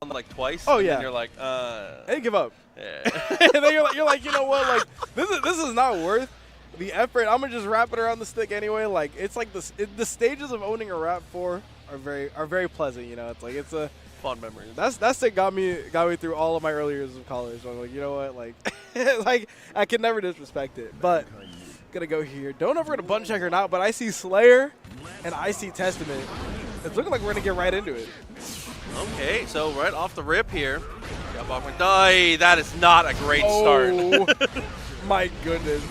Like twice. Oh, and yeah. then you're like, Hey, give up. Yeah. And then you're like, you know what? Like this is not worth the effort. I'm gonna just wrap it around the stick anyway. Like it's like the stages of owning a Rap 4 are very pleasant. You know, it's like it's a fun memory. That stick got me through all of my early years of college. So I'm like, you know what? Like like I can never disrespect it. But gonna go here. Don't know if we're gonna button check or not. But I see Slayer and I see Testament. It's looking like we're gonna get right into it. Okay, so right off the rip here, got Bachman. That is not a great start. My goodness.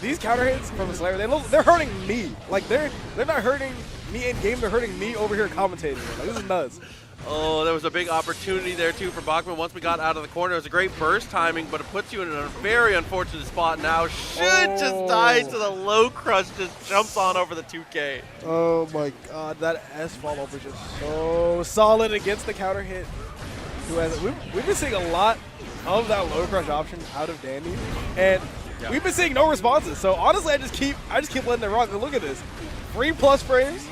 These counter hits from the Slayer, they're hurting me. Like they're not hurting me in game, they're hurting me over here commentating. Like this is nuts. Oh, there was a big opportunity there too for Bachman. Once we got out of the corner, it was a great burst timing, but it puts you in a very unfortunate spot now. Should just die to the low crush, just jumps on over the 2K. Oh my god, that S follow-up is just so solid against the counter hit. We've been seeing a lot of that low crush option out of Dandy, and we've been seeing no responses. So honestly, I just keep letting it rock. And look at this, 3+ frames.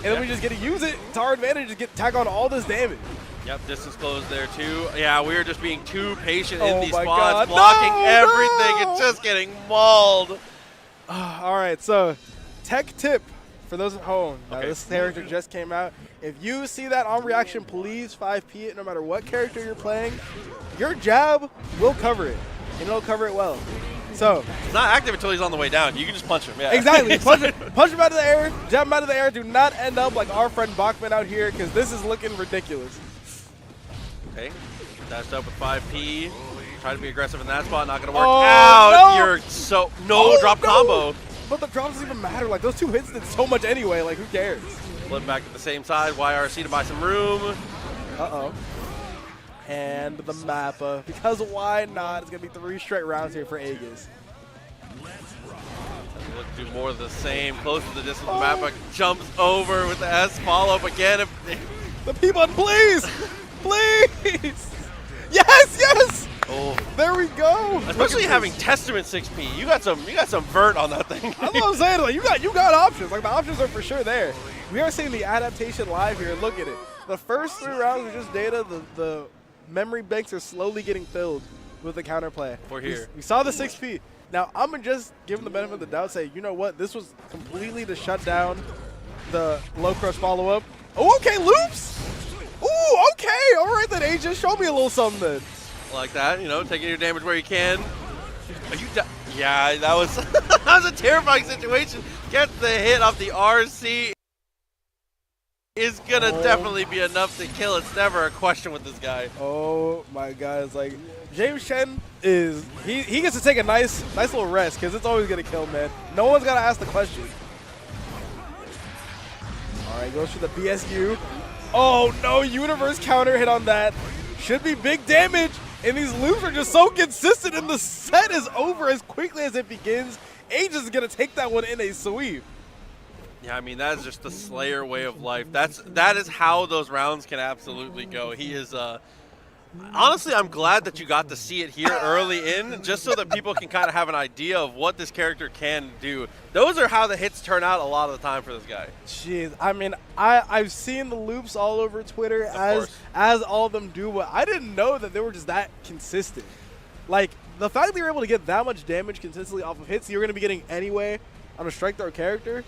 And then we just get to use it to our advantage to tack on all this damage. Yep, distance close there too. Yeah, we were just being too patient in Oh these my spots, God. blocking No, everything and just getting mauled. All right, so tech tip for those at home. Now, Okay. this character just came out. If you see that on reaction, please 5P it no matter what character you're playing. Your jab will cover it, and it'll cover it well. So It's not active until he's on the way down. You can just punch him. Yeah. exactly, punch him out of the air, jab him out of the air. Do not end up like our friend Bachman out here, because this is looking ridiculous. Okay, dashed up with 5P. Try to be aggressive in that spot. Not going to work Oh, out. no. You're so drop combo. But the drop doesn't even matter. Like those 2 hits did so much anyway. Like who cares? Flip back to the same side. YRC to buy some room. Uh-oh. And the Mappa. Because why not? It's going to be 3 straight rounds here for Aegis. Look to do more of the same. Close to the distance. The Mappa jumps over with the S follow-up again. The P-button, please! Please! Yes! Oh. There we go! Especially having Testament 6P. You got some vert on that thing. That's what I'm saying. Like, you got options. Like, the options are for sure there. We are seeing the adaptation live here. Look at it. The first 3 rounds are just data. The memory banks are slowly getting filled with the counterplay. We're here. We saw the 6P. Now, I'm going to just give him the benefit of the doubt, say, you know what? This was completely to shut down the low crush follow-up. Oh, okay, loops! Ooh, okay. All right, then, Aegis. Show me a little something then. Like that, taking your damage where you can. Are you yeah, that was that was a terrifying situation. Gets the hit off the RC. Is gonna definitely be enough to kill. It's never a question with this guy. Oh my God! It's like James Chen is he gets to take a nice little rest because it's always gonna kill, man. No one's gotta ask the question. All right, goes for the BSU. Oh no! Universe counter hit on that. Should be big damage. And these loops are just so consistent, and the set is over as quickly as it begins. Aegis is gonna take that one in a sweep. Yeah, I mean that is just the Slayer way of life. That is how those rounds can absolutely go. He is Honestly, I'm glad that you got to see it here early in, just so that people can kind of have an idea of what this character can do. Those are how the hits turn out a lot of the time for this guy. Jeez, I mean, I've seen the loops all over Twitter as all of them do, but I didn't know that they were just that consistent. Like, the fact that you're able to get that much damage consistently off of hits you're going to be getting anyway on a strike throw character.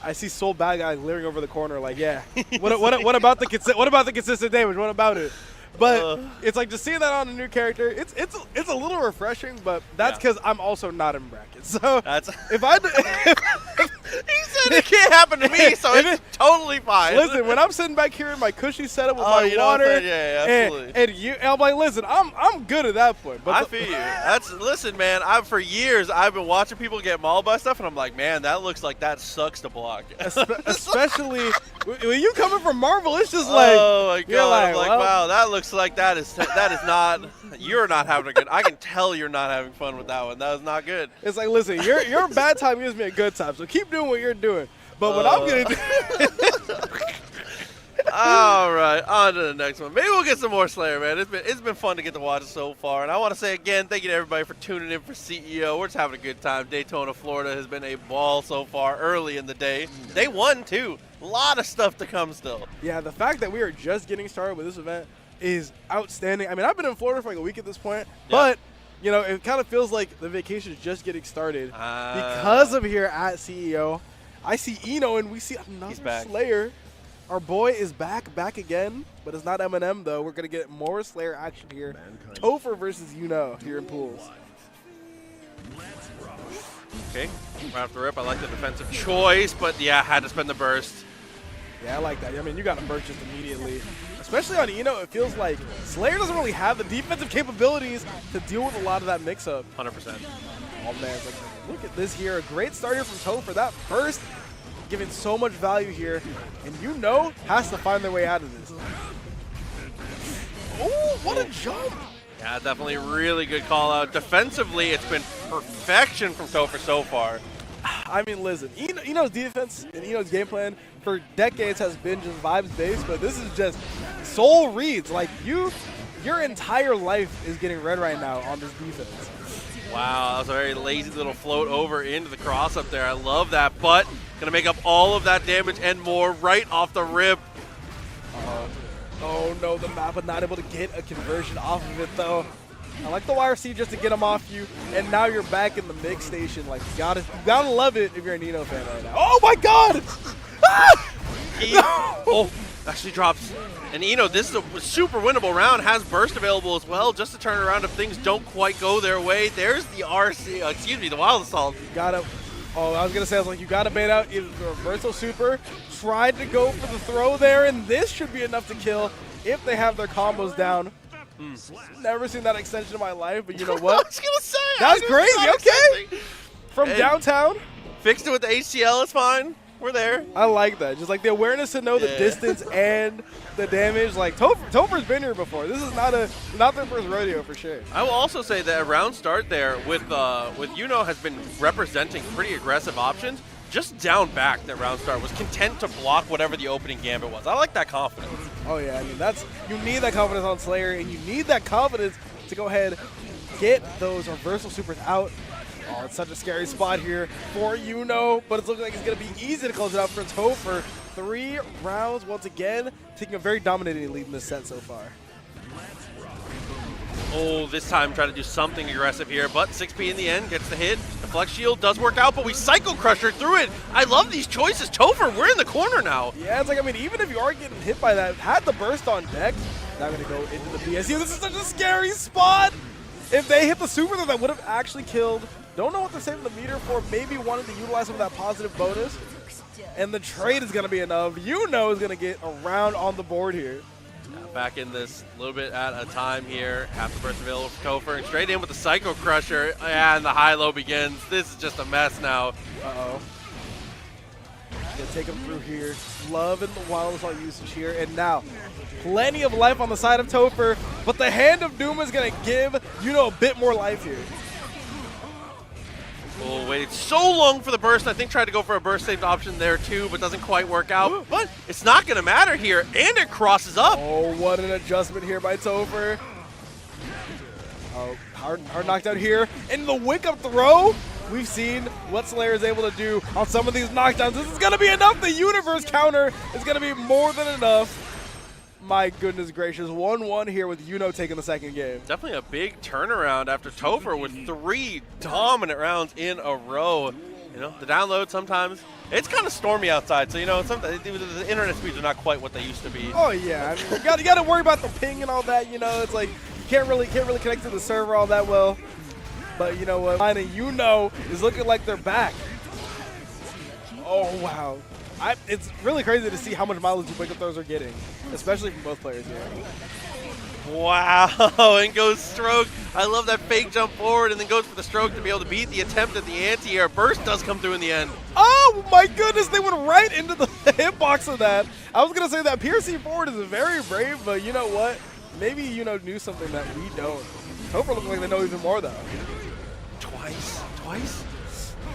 I see Soul Bad Guy leering over the corner like, yeah, what about the consistent damage? What about it? But it's like just seeing that on a new character, it's a little refreshing, but that's because I'm also not in brackets. So if I he said it can't happen to me, so it's totally fine. Listen, when I'm sitting back here in my cushy setup with my water, absolutely. And I'm like, listen, I'm good at that point. But I feel you. Listen, man. For years I've been watching people get mauled by stuff, and I'm like, man, that looks like that sucks to block. Especially when you coming from Marvel, it's just like, oh my god, like, I'm like, well, wow, that looks like that is not. You're not having a good. I can tell you're not having fun with that one. That was not good. It's like, listen, your bad time gives me a good time, so keep doing what you're doing. But what I'm gonna do. All right, on to the next one. Maybe we'll get some more Slayer, man. It's been fun to get to watch it so far, and I want to say again, thank you to everybody for tuning in for CEO. We're just having a good time. Daytona, Florida has been a ball so far. Early in the day, day one too. A lot of stuff to come still. Yeah, the fact that we are just getting started with this event is outstanding. I mean, I've been in Florida for like a week at this point, but you know, it kind of feels like the vacation is just getting started because of here at CEO. I see Eno and we see another Slayer. Our boy is back again, but it's not Eminem though. We're gonna get more Slayer action here. Topher versus here in pools. Okay, right off the rip, I like the defensive choice, but yeah, had to spend the burst. Yeah, I like that. I mean, you got to burst just immediately. Especially on Eno, it feels like Slayer doesn't really have the defensive capabilities to deal with a lot of that mix-up. 100%. Oh, man. Like, look at this here. A great start here from Topher. That burst giving so much value here. And has to find their way out of this. Oh, what a jump. Yeah, definitely really good call out. Defensively, it's been perfection from Topher so far. I mean, listen, Eno's defense and Eno's game plan for decades has been just vibes-based, but this is just soul reads. Like, your entire life is getting read right now on this defense. Wow, that was a very lazy little float over into the cross up there. I love that, but going to make up all of that damage and more right off the rip. Oh, no, the map, but not able to get a conversion off of it, though. I like the YRC just to get him off you, and now you're back in the mix station. Like, you gotta love it if you're an Eno fan right now. Oh my God! Oh, actually drops. And Eno, this is a super winnable round. Has burst available as well, just to turn around if things don't quite go their way. There's the the Wild Assault. I was gonna say, you gotta bait out either the reversal super. Tried to go for the throw there, and this should be enough to kill if they have their combos down. Never seen that extension in my life, but you know what? I was gonna say that's crazy. Okay, from downtown, fixed it with the HCL. It's fine. We're there. I like that. Just like the awareness to know the distance and the damage. Like Topher's been here before. This is not their first rodeo for sure. I will also say that a round start there with has been representing pretty aggressive options. Just down back that round start was content to block whatever the opening gambit was. I like that confidence. Oh yeah, I mean you need that confidence on Slayer, and you need that confidence to go ahead get those reversal supers out. Oh, it's such a scary spot here for but it's looking like it's gonna be easy to close it out for Topher. 3 rounds once again, taking a very dominating lead in this set so far. Oh, this time try to do something aggressive here, but 6P in the end gets the hit. The Flex Shield does work out, but we Psycho Crusher through it. I love these choices. Topher, we're in the corner now. Yeah, it's like, I mean, even if you are getting hit by that, had the burst on deck, now going to go into the BSU. This is such a scary spot. If they hit the super, though, that would have actually killed. Don't know what they're saving the meter for. Maybe wanted to utilize some of that positive bonus. And the trade is going to be enough. is going to get a round on the board here. Back in this a little bit at a time here. Half the burst available for Topher, and straight in with the Psycho Crusher, and the high-low begins. This is just a mess now. Uh-oh. Gonna take him through here. Loving the Wild Assault usage here, and now plenty of life on the side of Topher, but the Hand of Doom is gonna give a bit more life here. Oh, waited so long for the burst. I think tried to go for a burst saved option there too, but doesn't quite work out. But it's not going to matter here, and it crosses up. Oh, what an adjustment here by Topher. Oh, hard knockdown here. And the wake-up throw, we've seen what Slayer is able to do on some of these knockdowns. This is going to be enough. The universe counter is going to be more than enough. My goodness gracious, 1-1 here with Yuno taking the second game. Definitely a big turnaround after Topher with 3 dominant rounds in a row. You know, the download sometimes, it's kind of stormy outside, so you know, sometimes the internet speeds are not quite what they used to be. Oh yeah, I mean, you got to worry about the ping and all that. You know, it's like you can't really connect to the server all that well. But you know what, Anie, Yuno is looking like they're back. Oh wow. It's really crazy to see how much mileage the wake-up throws are getting, especially from both players here. Wow, and goes stroke. I love that fake jump forward and then goes for the stroke to be able to beat the attempt at the anti-air. Burst does come through in the end. Oh my goodness, they went right into the hitbox of that. I was going to say that piercing forward is very brave, but you know what? Maybe Yuno knew something that we don't. Topher looks like they know even more though. Twice?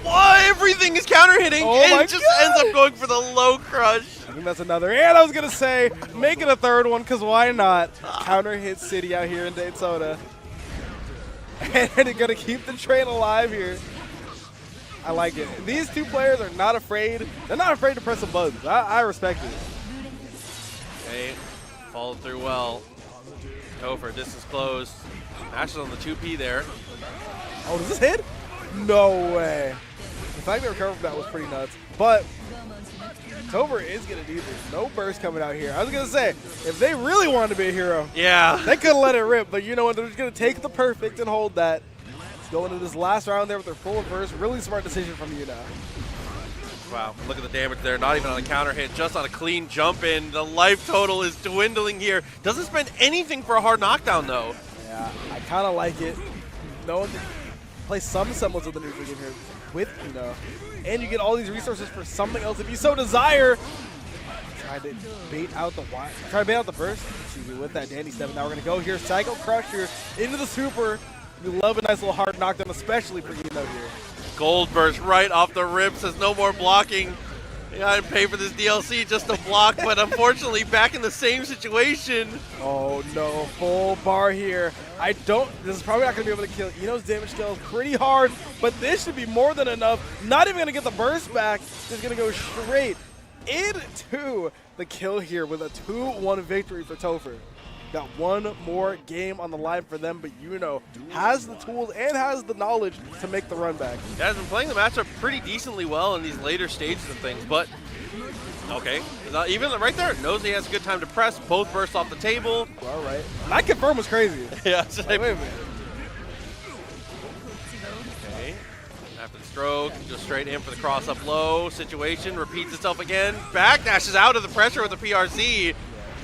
Why everything is counter hitting and just ends up going for the low crush. I think that's another. And I was going to say, make it a third one, because why not? Counter hit city out here in Daytona. And they're going to keep the train alive here. I like it. These two players are not afraid. They're not afraid to press the buttons. I respect it. Okay, followed through well. Topher, distance closed. Mashes on the 2P there. Oh, does this hit? No way. The fact they recovered from that was pretty nuts. But Topher is going to do this. No burst coming out here. I was going to say, if they really wanted to be a hero, they could have let it rip. But you know what? They're just going to take the perfect and hold that. Going into this last round there with their full burst. Really smart decision from Yuno. Wow, look at the damage there. Not even on a counter hit, just on a clean jump in. The life total is dwindling here. Doesn't spend anything for a hard knockdown, though. Yeah, I kind of like it. No one play some semblance of the neutral game here with Yuno. And you get all these resources for something else if you so desire. Try to bait out the burst. With that dandy step. Now we're going to go here. Psycho Crush here into the super. We love a nice little hard knockdown, especially for Yuno here. Gold burst right off the rip, says no more blocking. I didn't pay for this DLC just to block, but unfortunately back in the same situation. Oh no, full bar here. This is probably not going to be able to kill. Yuno's damage scale is pretty hard, but this should be more than enough. Not even going to get the burst back. Just going to go straight into the kill here with a 2-1 victory for Topher. Got one more game on the line for them, but Yuno has the tools and has the knowledge to make the run back. Yeah, has been playing the matchup pretty decently well in these later stages and things, but okay. Even right there, knows he has a good time to press. Both bursts off the table. All right. That confirm was crazy. Yeah. Wait a minute. Okay. After the stroke, goes straight in for the cross up low. Situation repeats itself again. Back dashes out of the pressure with the PRC.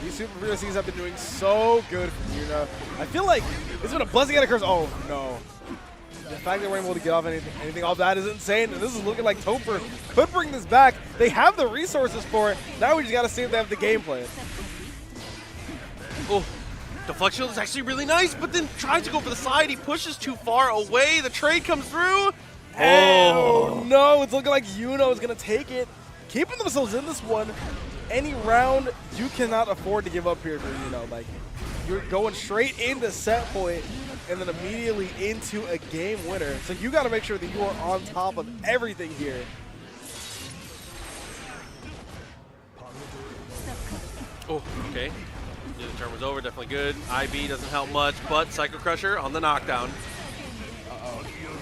These super PRCs have been doing so good for Yuno. I feel like it's been a blessing and a curse. Oh, no. The fact that we're able to get off anything off that is insane. And this is looking like Topher could bring this back. They have the resources for it. Now we just got to see if they have the gameplay. Oh, deflection is actually really nice, but then tries to go for the side. He pushes too far away. The trade comes through. Oh, no. It's looking like Yuno is going to take it. Keeping themselves in this one. Any round, you cannot afford to give up here for Yuno. Like, you're going straight into set point and then immediately into a game winner. So you got to make sure that you are on top of everything here. Oh, okay. The turn was over, definitely good. IB doesn't help much, but Psycho Crusher on the knockdown.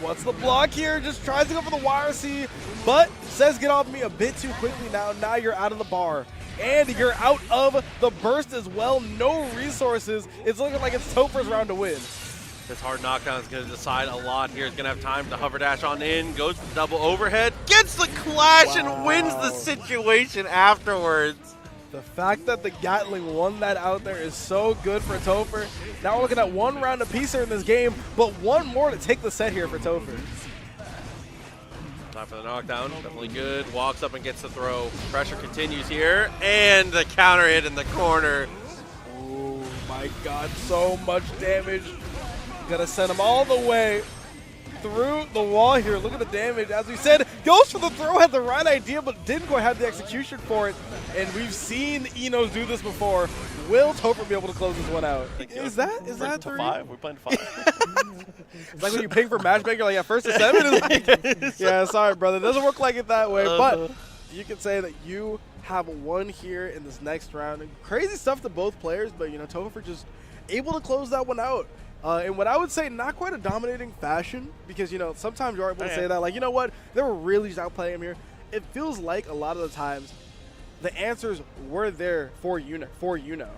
What's the block here? Just tries to go for the YRC, but says get off me a bit too quickly now. Now you're out of the bar. And you're out of the burst as well. No resources. It's looking like it's Topher's round to win. This hard knockdown is going to decide a lot here. He's going to have time to hover dash on in. Goes for the double overhead. Gets the clash and wins the situation afterwards. The fact that the Gatling won that out there is so good for Topher. Now we're looking at one round apiece here in this game, but one more to take the set here for Topher. Time for the knockdown, definitely good. Walks up and gets the throw. Pressure continues here, and the counter hit in the corner. Oh my god, so much damage. Gonna send him all the way through the wall here. Look at the damage. As we said, goes for the throw, had the right idea, but didn't quite have the execution for it. And we've seen Enos do this before. Will Topher be able to close this one out? Is that 3? 5. We're playing 5. It's like when you ping for matchmaker, like at first to 7. It's like, yeah, sorry, brother. It doesn't work like it that way. But you can say that you have won here in this next round. And crazy stuff to both players, but, you know, Topher just able to close that one out. And what I would say, not quite a dominating fashion, because, you know, sometimes you're able to say that, like, you know what, they were really just outplaying him here. It feels like a lot of the times the answers were there for you know.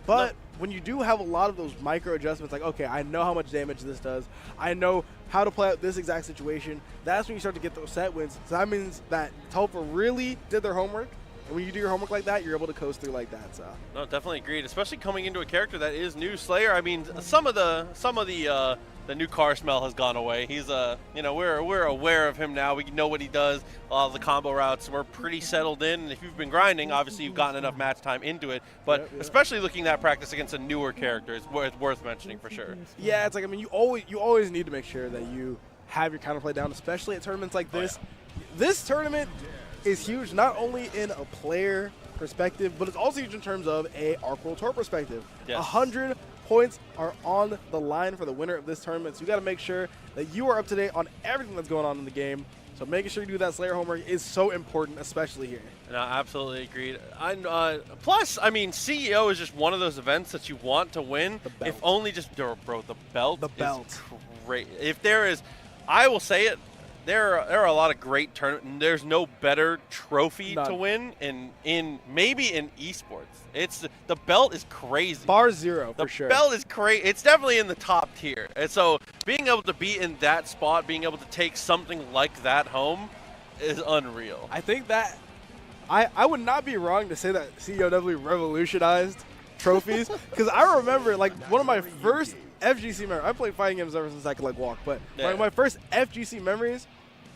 But when you do have a lot of those micro adjustments, like, okay, I know how much damage this does, I know how to play out this exact situation, that's when you start to get those set wins. So that means that Topher really did their homework. And when you do your homework like that, you're able to coast through like that. So no, definitely agreed. Especially coming into a character that is new, Slayer. I mean, some of the new car smell has gone away. He's you know, we're aware of him now. We know what he does. A lot of the combo routes, we're pretty settled in. And if you've been grinding, obviously you've gotten enough match time into it. But especially looking at practice against a newer character is worth mentioning for sure. Yeah, it's like, I mean, you always need to make sure that you have your counterplay down, especially at tournaments like this. This tournament is huge, not only in a player perspective, but it's also huge in terms of a Arc World Tour perspective. 100 points are on the line for the winner of this tournament, so you got to make sure that you are up to date on everything that's going on in the game. So making sure you do that Slayer homework is so important, especially here. No, absolutely agreed. Plus, I mean, CEO is just one of those events that you want to win. If only just, bro, the belt. The belt is great. If there is, I will say it, there are a lot of great tournaments. There's no better trophy to win maybe in esports. It's the belt is crazy. Bar zero for sure. The belt is crazy. It's definitely in the top tier. And so being able to be in that spot, being able to take something like that home is unreal. I think that I would not be wrong to say that CEO definitely revolutionized trophies, because I remember like one of my first FGC memories. I played fighting games ever since I could like walk, but my first FGC memories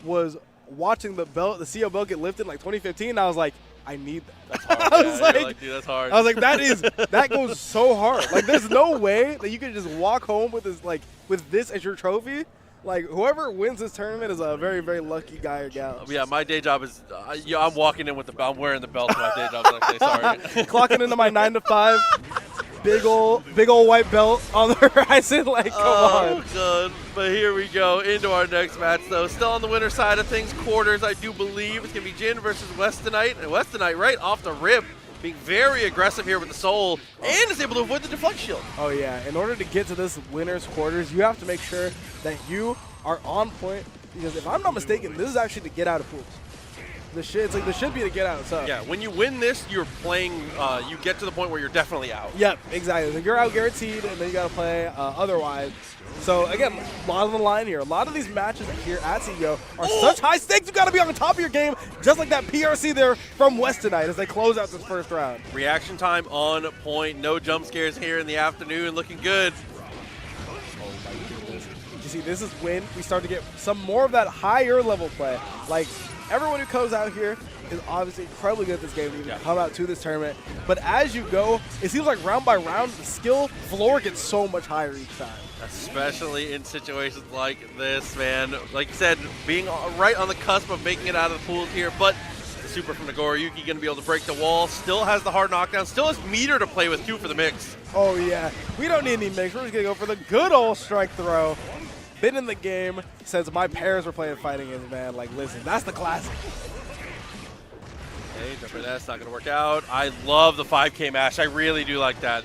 was watching the CEO belt get lifted in like 2015. And I was like, I need that. That's hard. I was like, dude, that's hard. I was like, that goes so hard. Like, there's no way that you can just walk home with this as your trophy. Like, whoever wins this tournament is a very, very lucky guy or gal. Yeah, my day job is, I'm walking in with I'm wearing the belt to my day job. Like, sorry. Clocking into my 9 to 5. Big old white belt on the horizon. Like, come on. God. But here we go into our next match, though. Still on the winner side of things. Quarters, I do believe. It's going to be Jin versus Westonite. And Westonite right off the rip, being very aggressive here with the soul, and is able to avoid the deflect shield. Oh, yeah. In order to get to this winner's quarters, you have to make sure that you are on point. Because if I'm not mistaken, this is actually to get out of pools. This should be to get out. So yeah, when you win this, you're playing. You get to the point where you're definitely out. Yep, exactly. So you're out guaranteed, and then you got to play otherwise. So again, a lot on the line here. A lot of these matches here at CEO are such high stakes. You got to be on the top of your game, just like that PRC there from Westonite as they close out this first round. Reaction time on point. No jump scares here in the afternoon. Looking good. Oh my goodness! You see, this is when we start to get some more of that higher level play. Like, everyone who comes out here is obviously incredibly good at this game to even come out to this tournament. But as you go, it seems like round by round, the skill floor gets so much higher each time. Especially in situations like this, man. Like you said, being right on the cusp of making it out of the pools here, but the super from Nagoriyuki going to be able to break the wall. Still has the hard knockdown. Still has meter to play with, too, for the mix. Oh, yeah. We don't need any mix. We're just going to go for the good old strike throw. Been in the game since my parents were playing fighting games, man. Like, listen, that's the classic. Hey, jumper, that's not going to work out. I love the 5K mash. I really do like that.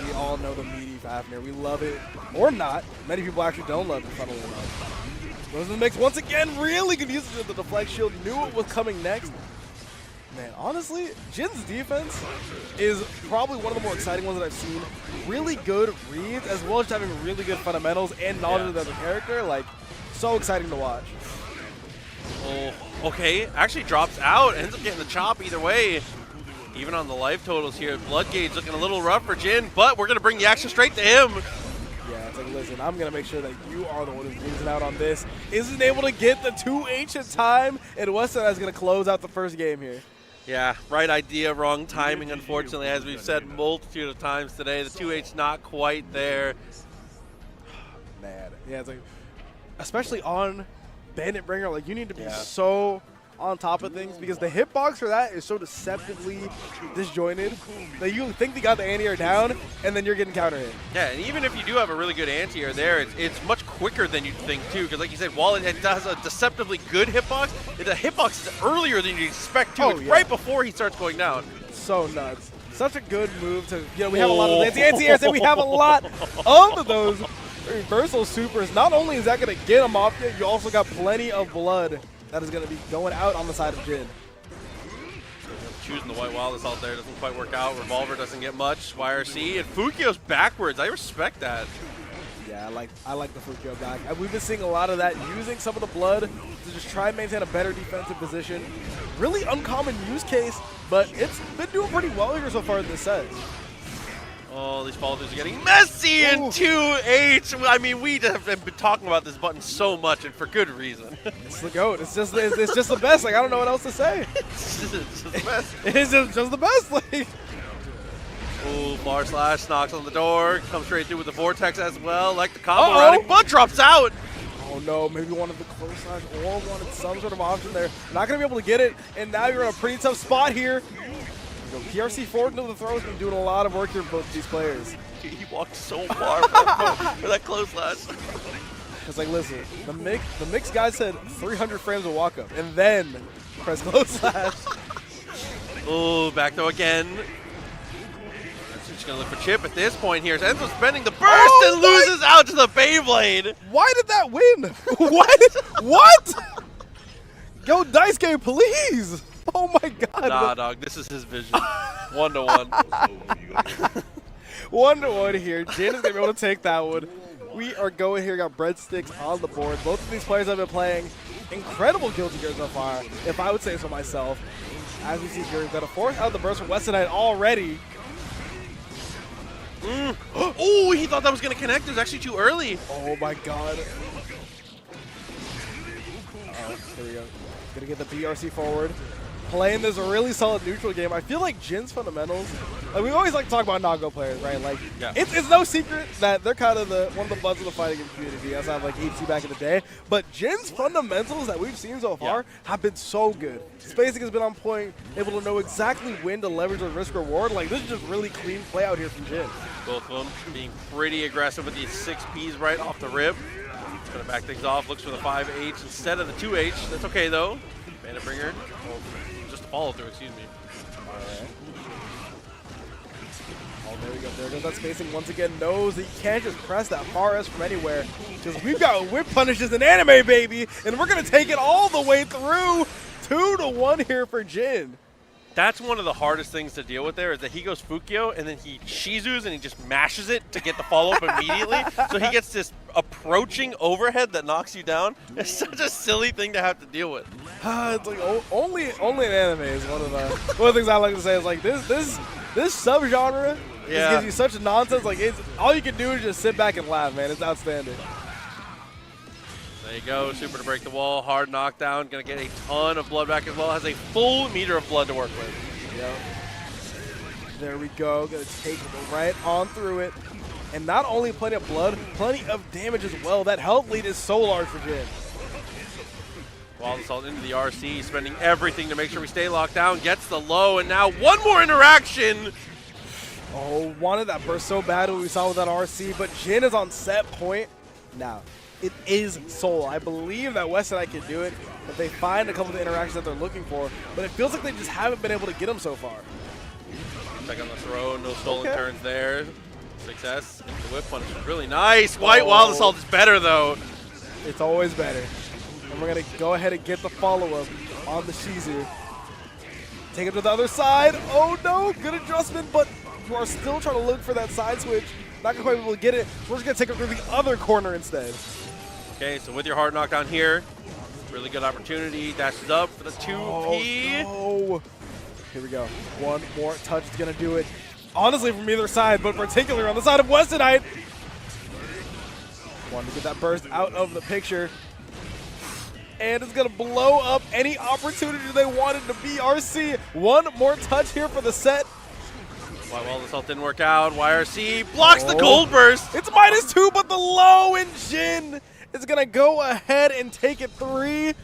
We all know the meaty Fafnir. We love it, or not. Many people actually don't love it, funnily enough. Goes in the mix once again. Really good usage of the deflect shield. Knew it was coming next. Man, honestly, Jin's defense is probably one of the more exciting ones that I've seen. Really good reads, as well as having really good fundamentals and knowledge of the character. Like, so exciting to watch. Oh, okay. Actually drops out. Ends up getting the chop either way. Even on the life totals here, Blood Gauge looking a little rough for Jin, but we're going to bring the action straight to him. Yeah, it's like, listen, I'm going to make sure that you are the one who's losing out on this. Isn't able to get the 2H in time, and Westside is going to close out the first game here. Yeah, right idea, wrong timing, unfortunately, as we've said multitude of times today. The 2H not quite there. man. Yeah, it's like, especially on Bandit Bringer, like you need to be so on top of things because the hitbox for that is so deceptively disjointed that you think they got the anti-air down and then you're getting counter hit. Yeah, and even if you do have a really good anti-air there, it's much quicker than you'd think too, because like you said, while it does a deceptively good hitbox, the hitbox is earlier than you'd expect too. It's right before he starts going down. So nuts. Such a good move to, we have a lot of anti-airs and we have a lot of those reversal supers. Not only is that going to get him off you, you also got plenty of blood that is going to be going out on the side of Jin. Choosing the white Wallace out there doesn't quite work out. Revolver doesn't get much. YRC and Fukio's backwards. I respect that. Yeah, I like the Fukio back. We've been seeing a lot of that, using some of the blood to just try and maintain a better defensive position. Really uncommon use case, but it's been doing pretty well here so far in this set. Oh, these follow-throughs are getting messy in 2H. I mean, we have been talking about this button so much, and for good reason. It's the GOAT. It's just the best. Like, I don't know what else to say. It's just the best. It's just the best. Like. Ooh, bar slash knocks on the door. Comes straight through with the vortex as well. Like the combo running, but drops out. Oh no, maybe wanted the close slash or wanted some sort of option there. Not going to be able to get it, and now you're in a pretty tough spot here. PRC forward into the throw has been doing a lot of work here for both these players. Dude, he walked so far for that close slash. It's like, listen, the mix guy said 300 frames of walk up, and then press close slash. Ooh, back throw again. Just gonna look for chip at this point here. Enzo spending the burst and loses out to the Beyblade. Why did that win? What? Go Dice Game, please. Oh my god. Nah, dog, this is his vision. 1-1. 1-1 here. Jin is going to be able to take that one. We are going here. Got breadsticks on the board. Both of these players have been playing incredible Guilty Gear so far, if I would say so myself. As we see here, we've got a fourth out of the burst from Weston Knight already. Oh, he thought that was going to connect. It was actually too early. Oh my god. Here we go. Going to get the BRC forward. Playing this really solid neutral game. I feel like Jin's fundamentals, like we always like to talk about Nago players, right? Like it's no secret that they're kind of one of the buzz of the fighting game community, outside of like HC back in the day. But Jin's fundamentals that we've seen so far have been so good. Spacing has been on point, able to know exactly when to leverage the risk reward. Like this is just really clean play out here from Jin. Both of them being pretty aggressive with these 6Ps right off the rip. Gonna back things off, looks for the 5H instead of the 2H. That's okay though. Bandit Bringer. Follow through, excuse me. All right. Oh, there we go. There goes that spacing. Once again, knows that you can't just press that far S from anywhere. Because we've got whip punishes in anime, baby, and we're going to take it all the way through. 2-1 here for Jin. That's one of the hardest things to deal with there is that he goes Fukio and then he Shizus and he just mashes it to get the follow-up immediately. So he gets this approaching overhead that knocks you down. It's such a silly thing to have to deal with. It's like only in anime is one of the things I like to say is like this subgenre just gives you such nonsense. Like it's all you can do is just sit back and laugh, man. It's outstanding. There you go, super to break the wall, hard knockdown, gonna get a ton of blood back as well, has a full meter of blood to work with. Yep. There we go, gonna take it right on through it. And not only plenty of blood, plenty of damage as well. That health lead is so large for Jin. Wallace all into the RC, spending everything to make sure we stay locked down, gets the low, and now one more interaction. Oh, wanted that burst so bad what we saw with that RC, but Jin is on set point now. It is Soul. I believe that West and I can do it if they find a couple of the interactions that they're looking for, but it feels like they just haven't been able to get them so far. Check on the throw, no stolen turns there. Success. The whip punish is really nice. White Wild Assault is better though. It's always better. And we're going to go ahead and get the follow-up on the Shizu. Take it to the other side. Oh no, good adjustment, but you are still trying to look for that side switch. Not going to be able to get it. So we're just going to take it through the other corner instead. Okay, so with your hard knockdown here, really good opportunity. Dashes up for the 2P. Oh, no. Here we go. One more touch is going to do it. Honestly, from either side, but particularly on the side of Weston Knight. Wanted to get that burst out of the picture. And it's going to blow up any opportunity they wanted to be RC. One more touch here for the set. Why Wallace health didn't work out. YRC blocks the gold burst. It's -2, but the low and Jin is going to go ahead and take it 3-1.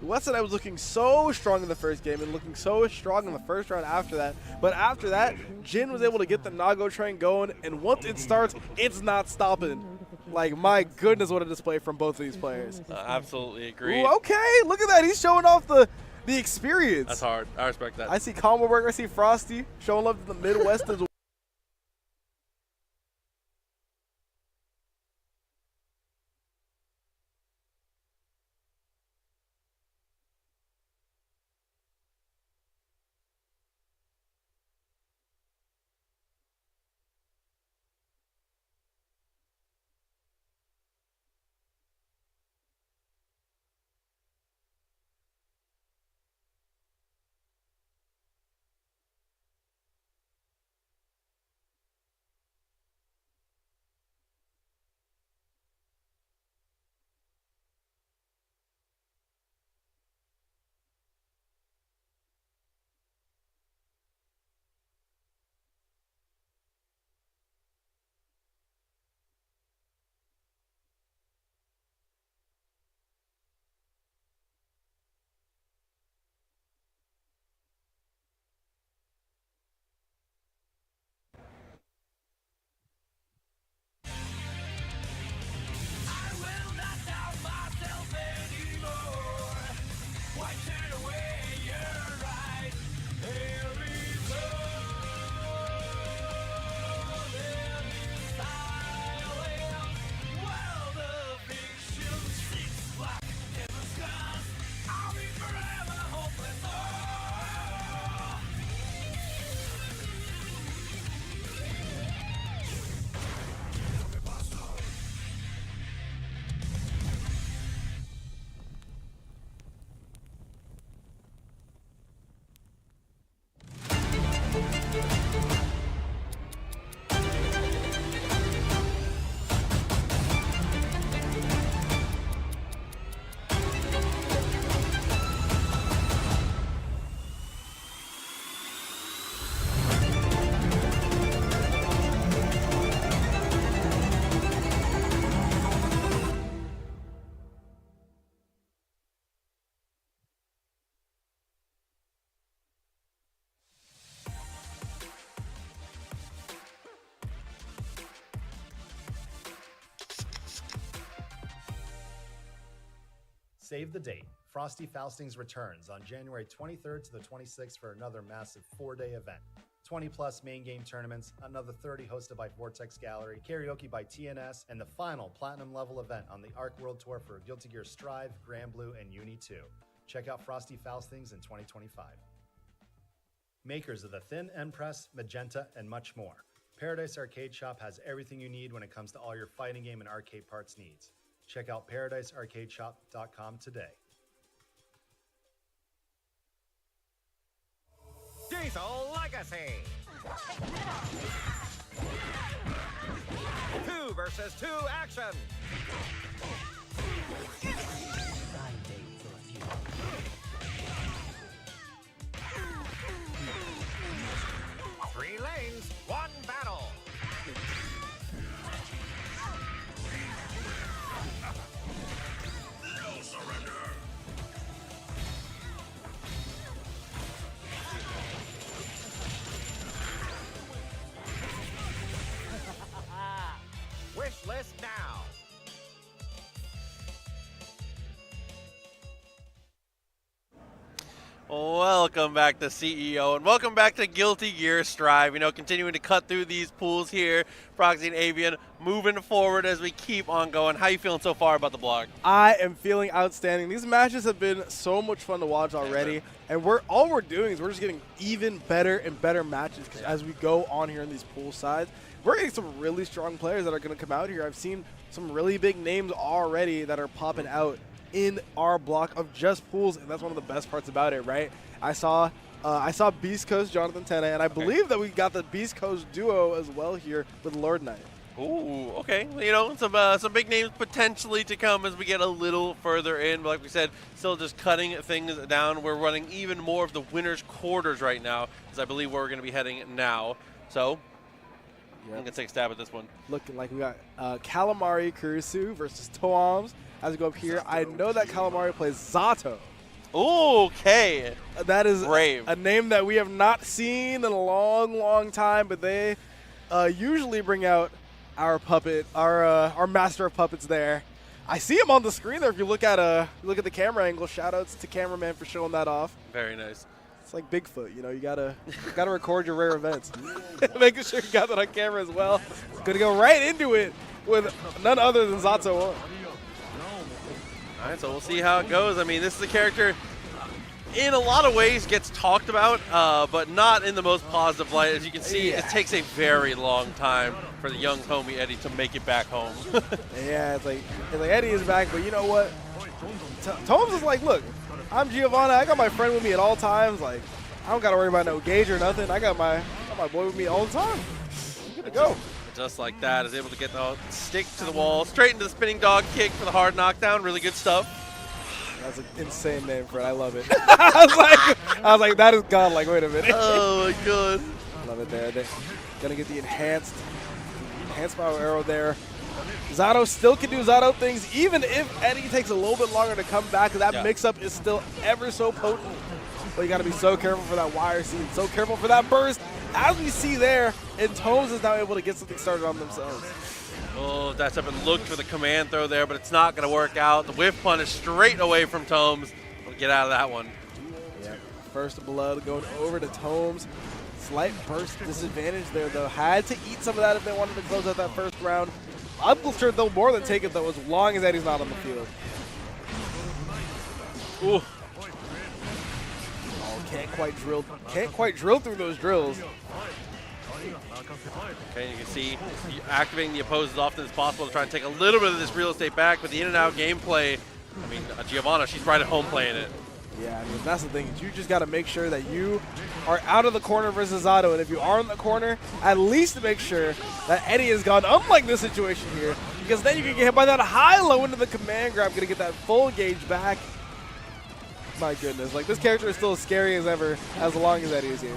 Westside was looking so strong in the first game and looking so strong in the first round after that. But after that, Jin was able to get the Nago train going, and once it starts, it's not stopping. Like, my goodness, what a display from both of these players. Absolutely agree. Ooh, okay, look at that. He's showing off the experience. That's hard. I respect that. I see Combo Burger, I see Frosty showing love to the Midwest as well. Save the date. Frosty Faustings returns on January 23rd to the 26th for another massive 4-day event. 20+ main game tournaments, another 30 hosted by Vortex Gallery, karaoke by TNS, and the final platinum level event on the Arc World Tour for Guilty Gear Strive, Grand Blue, and Uni 2. Check out Frosty Faustings in 2025. Makers of the Thin Empress, Magenta, and much more. Paradise Arcade Shop has everything you need when it comes to all your fighting game and arcade parts needs. Check out paradisearcadeshop.com today. Diesel Legacy. 2 versus 2 action. Three lanes, one battle. No surrender. Wish list now. Welcome back to CEO, and welcome back to Guilty Gear Strive. You know, continuing to cut through these pools here. Proxy and Avian moving forward as we keep on going. How you feeling so far about the block? I am feeling outstanding. These matches have been so much fun to watch already, and all we're doing is we're just getting even better and better matches as we go on here in these pool sides. We're getting some really strong players that are going to come out here. I've seen some really big names already that are popping out in our block of just pools, and that's one of the best parts about it, right? I saw Beast Coast Jonathan Tena, and I believe that we got the Beast Coast duo as well here with Lord Knight. Ooh, okay. You know, some big names potentially to come as we get a little further in. But like we said, still just cutting things down. We're running even more of the winner's quarters right now, as I believe where we're going to be heading now. So I'm going to take a stab at this one. Looking like we got Calamari Kurisu versus Toams. As we go up here, I know that Calamari plays Zato. Okay. That is brave. A name that we have not seen in a long, long time, but they usually bring out our puppet, our master of puppets there. I see him on the screen there if you look at the camera angle. Shoutouts to cameraman for showing that off. Very nice. It's like Bigfoot, you know, you gotta record your rare events. Making sure you got that on camera as well. Gonna go right into it with none other than Zato. All right, so we'll see how it goes. I mean, this is a character in a lot of ways gets talked about, but not in the most positive light. As you can see, it takes a very long time for the young homie Eddie to make it back home. Yeah, it's like Eddie is back, but you know what? Tomes is like, look, I'm Giovanna. I got my friend with me at all times. Like, I don't got to worry about no gauge or nothing. I got my boy with me all the time. I'm good to go. Just like that, is able to get the stick to the wall, straight into the spinning dog kick for the hard knockdown. Really good stuff. That's an insane name, Fred. I love it. I was like, that is godlike. Wait a minute. Oh my god. Love it there. They're gonna get the enhanced power arrow there. Zato still can do Zato things, even if Eddie takes a little bit longer to come back. That mix-up is still ever so potent. But you got to be so careful for that wire seed, so careful for that burst. As we see there, and Tomes is now able to get something started on themselves. Oh, that's up and looked for the command throw there, but it's not going to work out. The whiff punish straight away from Tomes. We'll get out of that one. Yeah, first blood going over to Tomes. Slight burst disadvantage there, though. Had to eat some of that if they wanted to close out that first round. I'm sure they'll more than take it, though, as long as Eddie's not on the field. Ooh. Oh, can't quite drill through those drills. Okay, you can see activating the opposed as often as possible to try and take a little bit of this real estate back, but the in-and-out gameplay, I mean, Giovanna, she's right at home playing it. Yeah, I mean, that's the thing. You just got to make sure that you are out of the corner versus Zato, and if you are in the corner, at least make sure that Eddie is gone, unlike this situation here, because then you can get hit by that high-low into the command grab, going to get that full gauge back. My goodness, like, this character is still as scary as ever, as long as Eddie is here.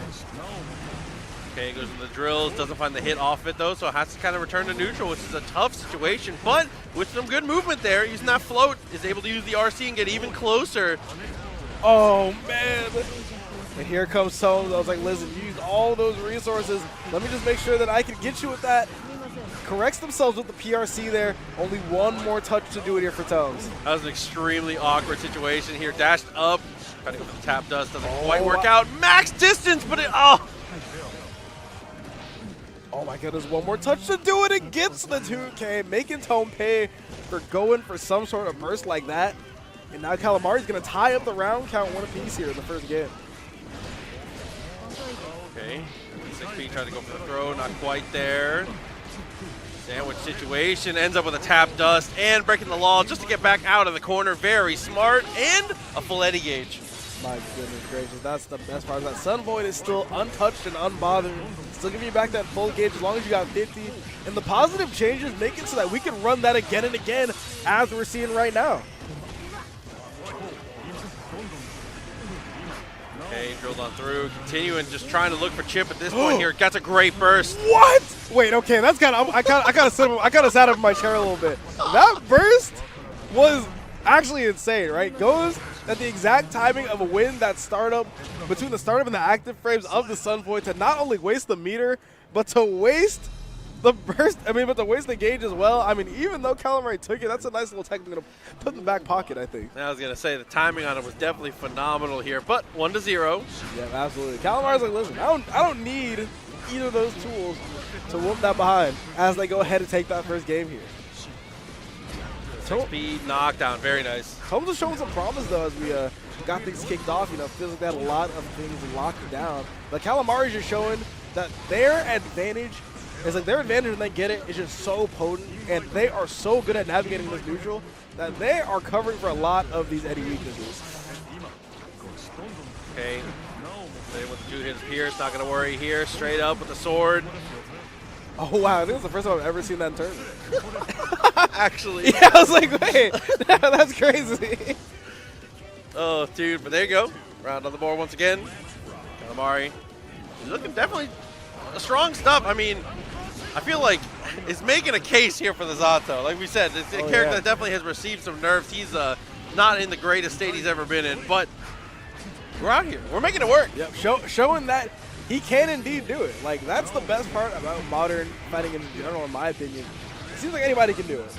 Okay, goes into the drills, doesn't find the hit off it though, so has to kind of return to neutral, which is a tough situation, but with some good movement there, using that float, is able to use the RC and get even closer. Oh, man. And here comes Tomes. I was like, listen, you used all those resources. Let me just make sure that I can get you with that. Corrects themselves with the PRC there. Only one more touch to do it here for Tomes. That was an extremely awkward situation here. Dashed up, trying to go for the tap dust, doesn't quite work out. Max distance, but Oh my goodness, one more touch to do it. It gets the 2K, making Tome pay for going for some sort of burst like that. And now Calamari's going to tie up the round count one apiece here in the first game. Okay, 6B trying to go for the throw, not quite there. Sandwich situation, ends up with a tap dust and breaking the law just to get back out of the corner. Very smart, and a full Eddie gauge. My goodness gracious, that's the best part of that. Sun Void is still untouched and unbothered. Still giving you back that full gauge as long as you got 50. And the positive changes make it so that we can run that again and again as we're seeing right now. Okay, drilled on through, continuing just trying to look for chip at this point here. Got a great burst. What? Wait, okay, that's kind of, I kind of sat up in my chair a little bit. That burst was actually insane, right? Goes at the exact timing of a win, that startup, between the startup and the active frames of the Sun Void, to not only waste the meter, but to waste the burst, but to waste the gauge as well. I mean, even though Calamari took it, that's a nice little technique to put in the back pocket, I think. I was going to say, the timing on it was definitely phenomenal here, but 1-0. Yeah, absolutely. Calamari's like, listen, I don't need either of those tools to whoop that behind as they go ahead and take that first game here. Speed knockdown, very nice. Tomes is showing some promise though as we got things kicked off. You know, feels like they had a lot of things locked down. But Calamari's just showing that their advantage is like when they get it is just so potent, and they are so good at navigating this neutral that they are covering for a lot of these Eddie weaknesses. Okay, with the 2 hits Pierce, not going to worry here. Straight up with the sword. Oh, wow. I think it's the first time I've ever seen that in tournament. Actually. Yeah, I was like, wait. That's crazy. Oh, dude. But there you go. Round on the board once again. Calamari. He's looking definitely strong stuff. I mean, I feel like it's making a case here for the Zato. Like we said, it's a character that definitely has received some nerfs. He's not in the greatest state he's ever been in, but we're out here. We're making it work. Yep, showing that he can indeed do it. Like, that's the best part about modern fighting in general, in my opinion. It seems like anybody can do it.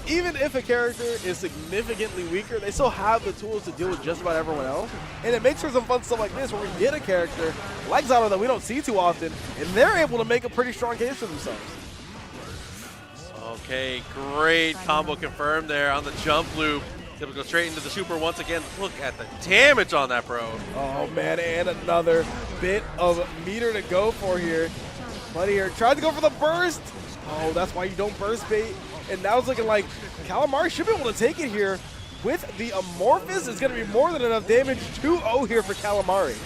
Even if a character is significantly weaker, they still have the tools to deal with just about everyone else. And it makes for some fun stuff like this, where we get a character like Zato that we don't see too often, and they're able to make a pretty strong case for themselves. Okay, great combo confirmed there on the jump loop. Able to go straight into the super once again. Look at the damage on that, bro. Oh, man, and another bit of meter to go for here. Buddy here tried to go for the burst. Oh, that's why you don't burst bait. And now it's looking like Calamari should be able to take it here with the Amorphous. It's going to be more than enough damage. 2-0 here for Calamari.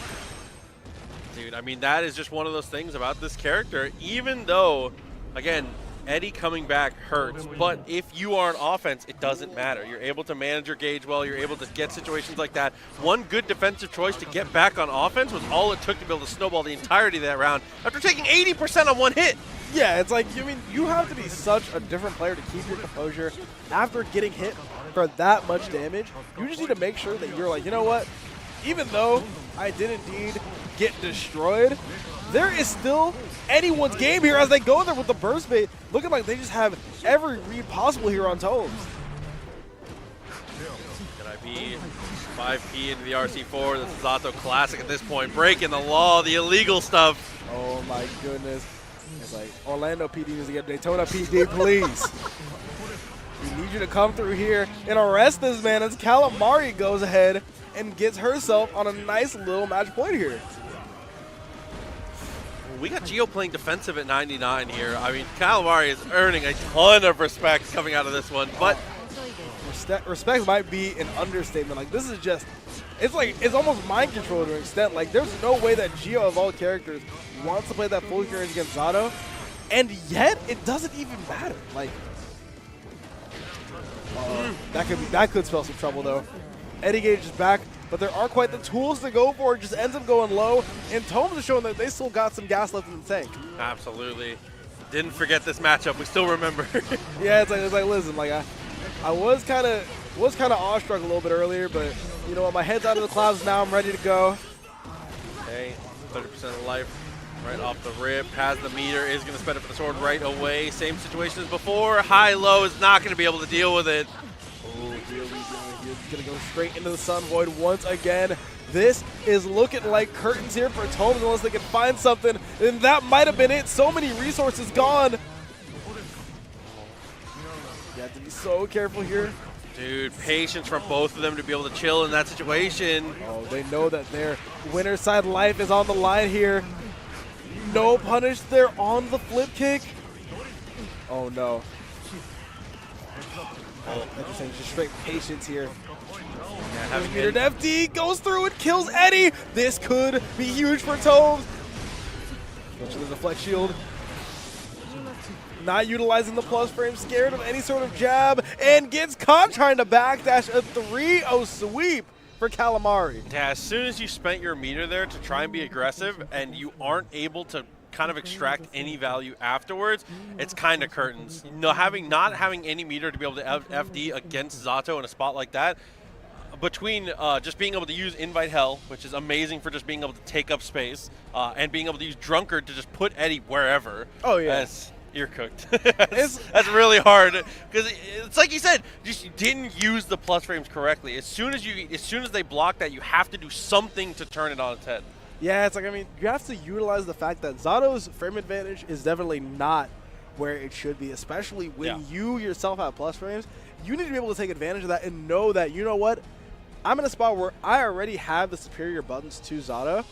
Dude, I mean, that is just one of those things about this character. Even though, again, Eddie coming back hurts, but if you are on offense, it doesn't matter. You're able to manage your gauge well. You're able to get situations like that. One good defensive choice to get back on offense was all it took to be able to snowball the entirety of that round after taking 80% on one hit. Yeah, it's like, I mean, you have to be such a different player to keep your composure after getting hit for that much damage. You just need to make sure that you're like, you know what? Even though I did indeed get destroyed, there is still anyone's game here as they go there with the burst bait, looking like they just have every read possible here on Tomes. Can I be 5P into the RC4? This is Zato classic at this point. Breaking the law, the illegal stuff. Oh my goodness. It's like, Orlando PD needs to get Daytona PD, please. We need you to come through here and arrest this man as Calamari goes ahead and gets herself on a nice little match point here. We got Gio playing defensive at 99 here. I mean, Calamari is earning a ton of respect coming out of this one, but respect might be an understatement. Like, this is just, it's like, it's almost mind control to an extent. Like, there's no way that Gio of all characters wants to play that full clearance against Zato, and yet it doesn't even matter. Like, that could spell some trouble though. Eddie Gage is back, but there aren't quite the tools to go for it. Just ends up going low, and Tomes is showing that they still got some gas left in the tank. Absolutely. Didn't forget this matchup. We still remember. Yeah, it's like listen, like I was kind of awestruck a little bit earlier, but you know what? My head's out of the clouds now. I'm ready to go. Okay, 30% of life right off the rip. Has the meter, is going to spend it for the sword right away. Same situation as before. High-low is not going to be able to deal with it. Oh, here we go. He's going to go straight into the Sun Void once again. This is looking like curtains here for Tomes unless they can find something, and that might have been it. So many resources gone. You have to be so careful here. Dude, patience from both of them to be able to chill in that situation. Oh, they know that their winner side life is on the line here. No punish there on the flip kick. Oh, no. Oh, that's just straight patience here. Yeah, having metered FD goes through and kills Eddie. This could be huge for Tomes. Goes to the deflect shield. Not utilizing the plus frame, scared of any sort of jab, and gets caught trying to backdash a 3-0 sweep for Calamari. Yeah, as soon as you spent your meter there to try and be aggressive and you aren't able to kind of extract any value afterwards, it's kind of curtains. You know, not having any meter to be able to FD against Zato in a spot like that, between just being able to use Invite Hell, which is amazing for just being able to take up space, and being able to use Drunkard to just put Eddie wherever. Oh, yeah. You're cooked. That's really hard because it's like you said, you didn't use the plus frames correctly. As soon as they block that, you have to do something to turn it on its head. Yeah, it's like, I mean, you have to utilize the fact that Zato's frame advantage is definitely not where it should be, especially when you yourself have plus frames. You need to be able to take advantage of that and know that, you know what, I'm in a spot where I already have the superior buttons to Zato.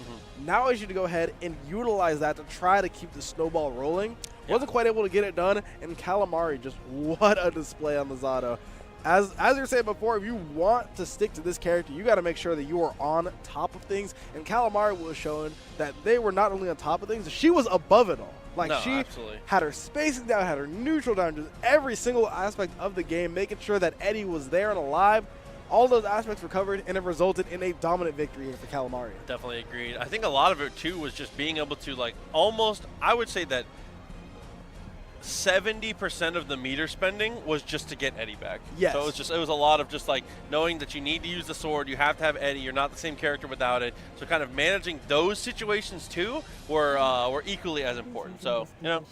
Now I need to go ahead and utilize that to try to keep the snowball rolling. Wasn't quite able to get it done, and Calamari, just what a display on the Zato. as you were saying before, if you want to stick to this character, you got to make sure that you are on top of things. And Calamari was showing that they were not only on top of things, she was above it all. Like, No, she absolutely. had her spacing down, had her neutral down, just every single aspect of the game, making sure that Eddie was there and alive. All those aspects were covered, and it resulted in a dominant victory here for Calamari. Definitely agreed. I think a lot of it, too, was just being able to, like, almost, I would say that 70% of the meter spending was just to get Eddie back. Yes. So it was a lot of just like knowing that you need to use the sword, you have to have Eddie, you're not the same character without it. So kind of managing those situations too were equally as important. So, you know,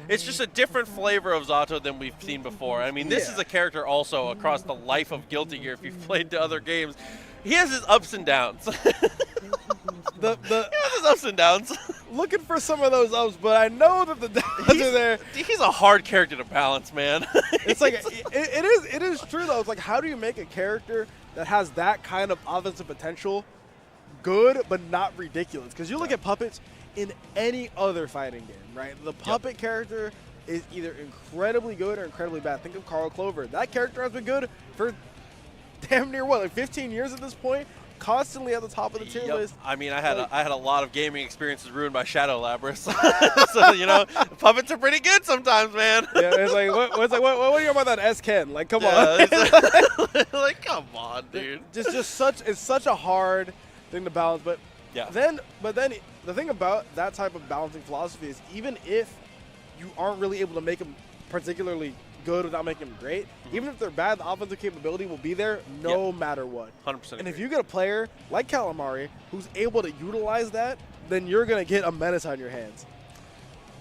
it's just a different flavor of Zato than we've seen before. I mean, this is a character also across the life of Guilty Gear. If you've played the other games, he has his ups and downs. He has his ups and downs. Looking for some of those ups, but I know that the downs are there. He's a hard character to balance, man. It's like it is true though. It's like, how do you make a character that has that kind of offensive potential good but not ridiculous? Because you look at puppets in any other fighting game, right? The puppet character is either incredibly good or incredibly bad. Think of Carl Clover. That character has been good for damn near what, like 15 years at this point. Constantly at the top of the tier list. I mean, I had a lot of gaming experiences ruined by Shadow Labyrinth. So, you know, puppets are pretty good sometimes, man. Yeah, it's like, what do you know about that S-Ken? Like, come on. Like, come on, dude. It's such a hard thing to balance. But then the thing about that type of balancing philosophy is, even if you aren't really able to make them particularly good without making them great, even if they're bad, the offensive capability will be there no matter what. 100%. And if you get a player like Calamari who's able to utilize that, then you're going to get a menace on your hands.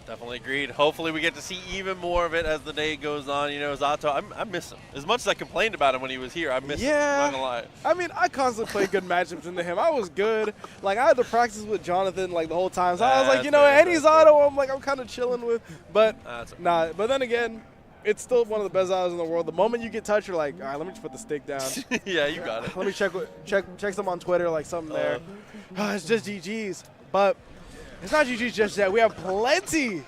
Definitely agreed. Hopefully we get to see even more of it as the day goes on. You know, Zato, I miss him. As much as I complained about him when he was here, I miss him. I'm not going to lie. I mean, I constantly played good matchups into him. I was good. Like, I had to practice with Jonathan, like, the whole time. So I was like, you know, any Zato, I'm kind of chilling with. But, nah. But then again, it's still one of the best Zatos in the world. The moment you get touched, you're like, all right, let me just put the stick down. Yeah, you got it. Let me check some on Twitter, like something there. It's just GG's. But it's not GG's just yet. We have plenty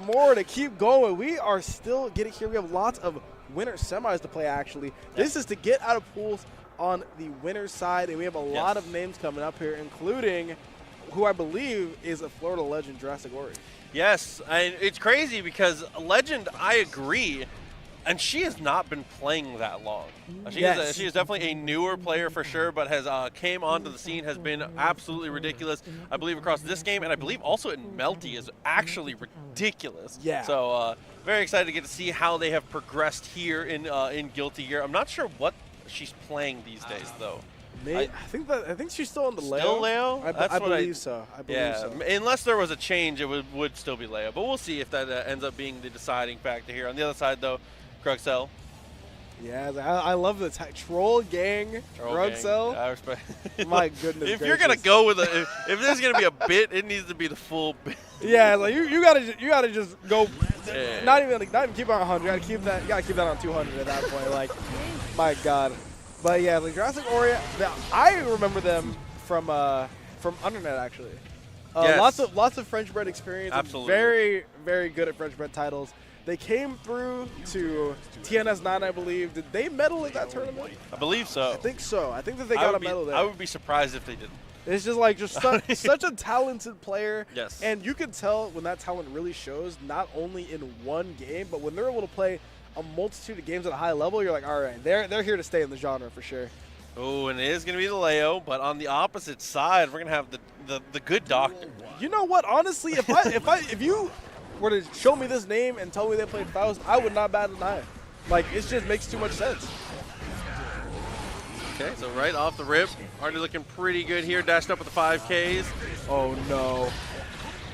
more to keep going. We are still getting here. We have lots of winner semis to play, actually. This is to get out of pools on the winner's side, and we have a lot of names coming up here, including who I believe is a Florida legend, Jurassic Ori. Yes, and it's crazy because Legend, I agree, and she has not been playing that long. She is definitely a newer player for sure, but has came onto the scene, has been absolutely ridiculous. I believe across this game, and I believe also in Melty is actually ridiculous. Yeah. So very excited to get to see how they have progressed here in Guilty Gear. I'm not sure what she's playing these days though. I think she's still on the Leo. Still Leo? I believe so. Unless there was a change, it would still be Leo. But we'll see if that ends up being the deciding factor here. On the other side, though, Cruxell. Yeah, I love the Troll Gang. Cruxell. I respect. My goodness. If you're gonna go with if there's gonna be a bit, it needs to be the full bit. Yeah, like you gotta just go. Yeah. Not even keep it on 100. You gotta keep that on 200 at that point. Like, my God. But yeah, like Jurassic Ori, I remember them from Undernet actually. Yes. Lots of French bread experience. Absolutely. Very, very good at French bread titles. They came through to TNS9, I believe. Did they medal in that tournament? I believe so. I think so. I think that they got a medal there. I would be surprised if they didn't. It's just like such a talented player. Yes. And you can tell when that talent really shows, not only in one game, but when they're able to play a multitude of games at a high level, you're like, all right, they're here to stay in the genre for sure. Oh, and it is going to be the Leo, but on the opposite side, we're going to have the good doctor. You know what? Honestly, if you were to show me this name and tell me they played Faust, I would not bat an eye. Like, it just makes too much sense. Okay, so right off the rip, already looking pretty good here, dashing up with the 5Ks. Oh no.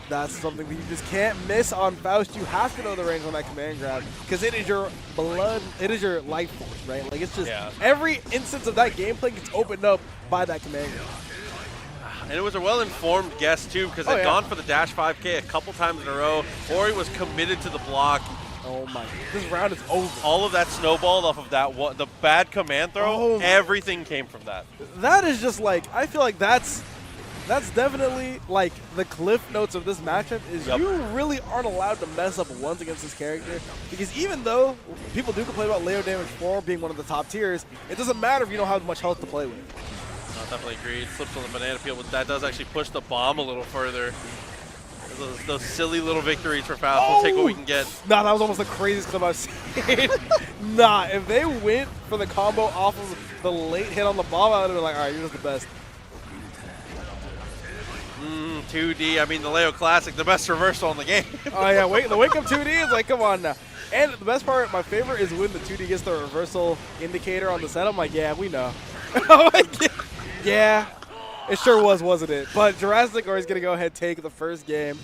That's something that you just can't miss on Faust. You have to know the range on that command grab because it is your blood, it is your life force, right? Like, it's just every instance of that gameplay gets opened up by that command grab. And it was a well-informed guess, too, because they'd gone for the dash 5K a couple times in a row. Ori was committed to the block. Oh, my. This round is over. All of that snowballed off of that the bad command throw. Everything came from that. That is just like, I feel like that's that's definitely like the cliff notes of this matchup is you really aren't allowed to mess up once against this character, because even though people do complain about Leo damage 4 being one of the top tiers, it doesn't matter if you don't have much health to play with. No, definitely agreed. Slips on the banana peel, but that does actually push the bomb a little further. Those silly little victories for Faust. We'll take what we can get. Nah, that was almost the craziest clip I've seen. Nah, if they went for the combo off of the late hit on the bomb, I would have been like, all right, you're just the best. 2D, I mean, the Leo Classic, the best reversal in the game. Oh, yeah, the wake up 2D is like, come on now. And the best part, my favorite, is when the 2D gets the reversal indicator on the set. I'm like, yeah, we know. I'm like, yeah, it sure was, wasn't it? But Jurassic Ori is going to go ahead and take the first game.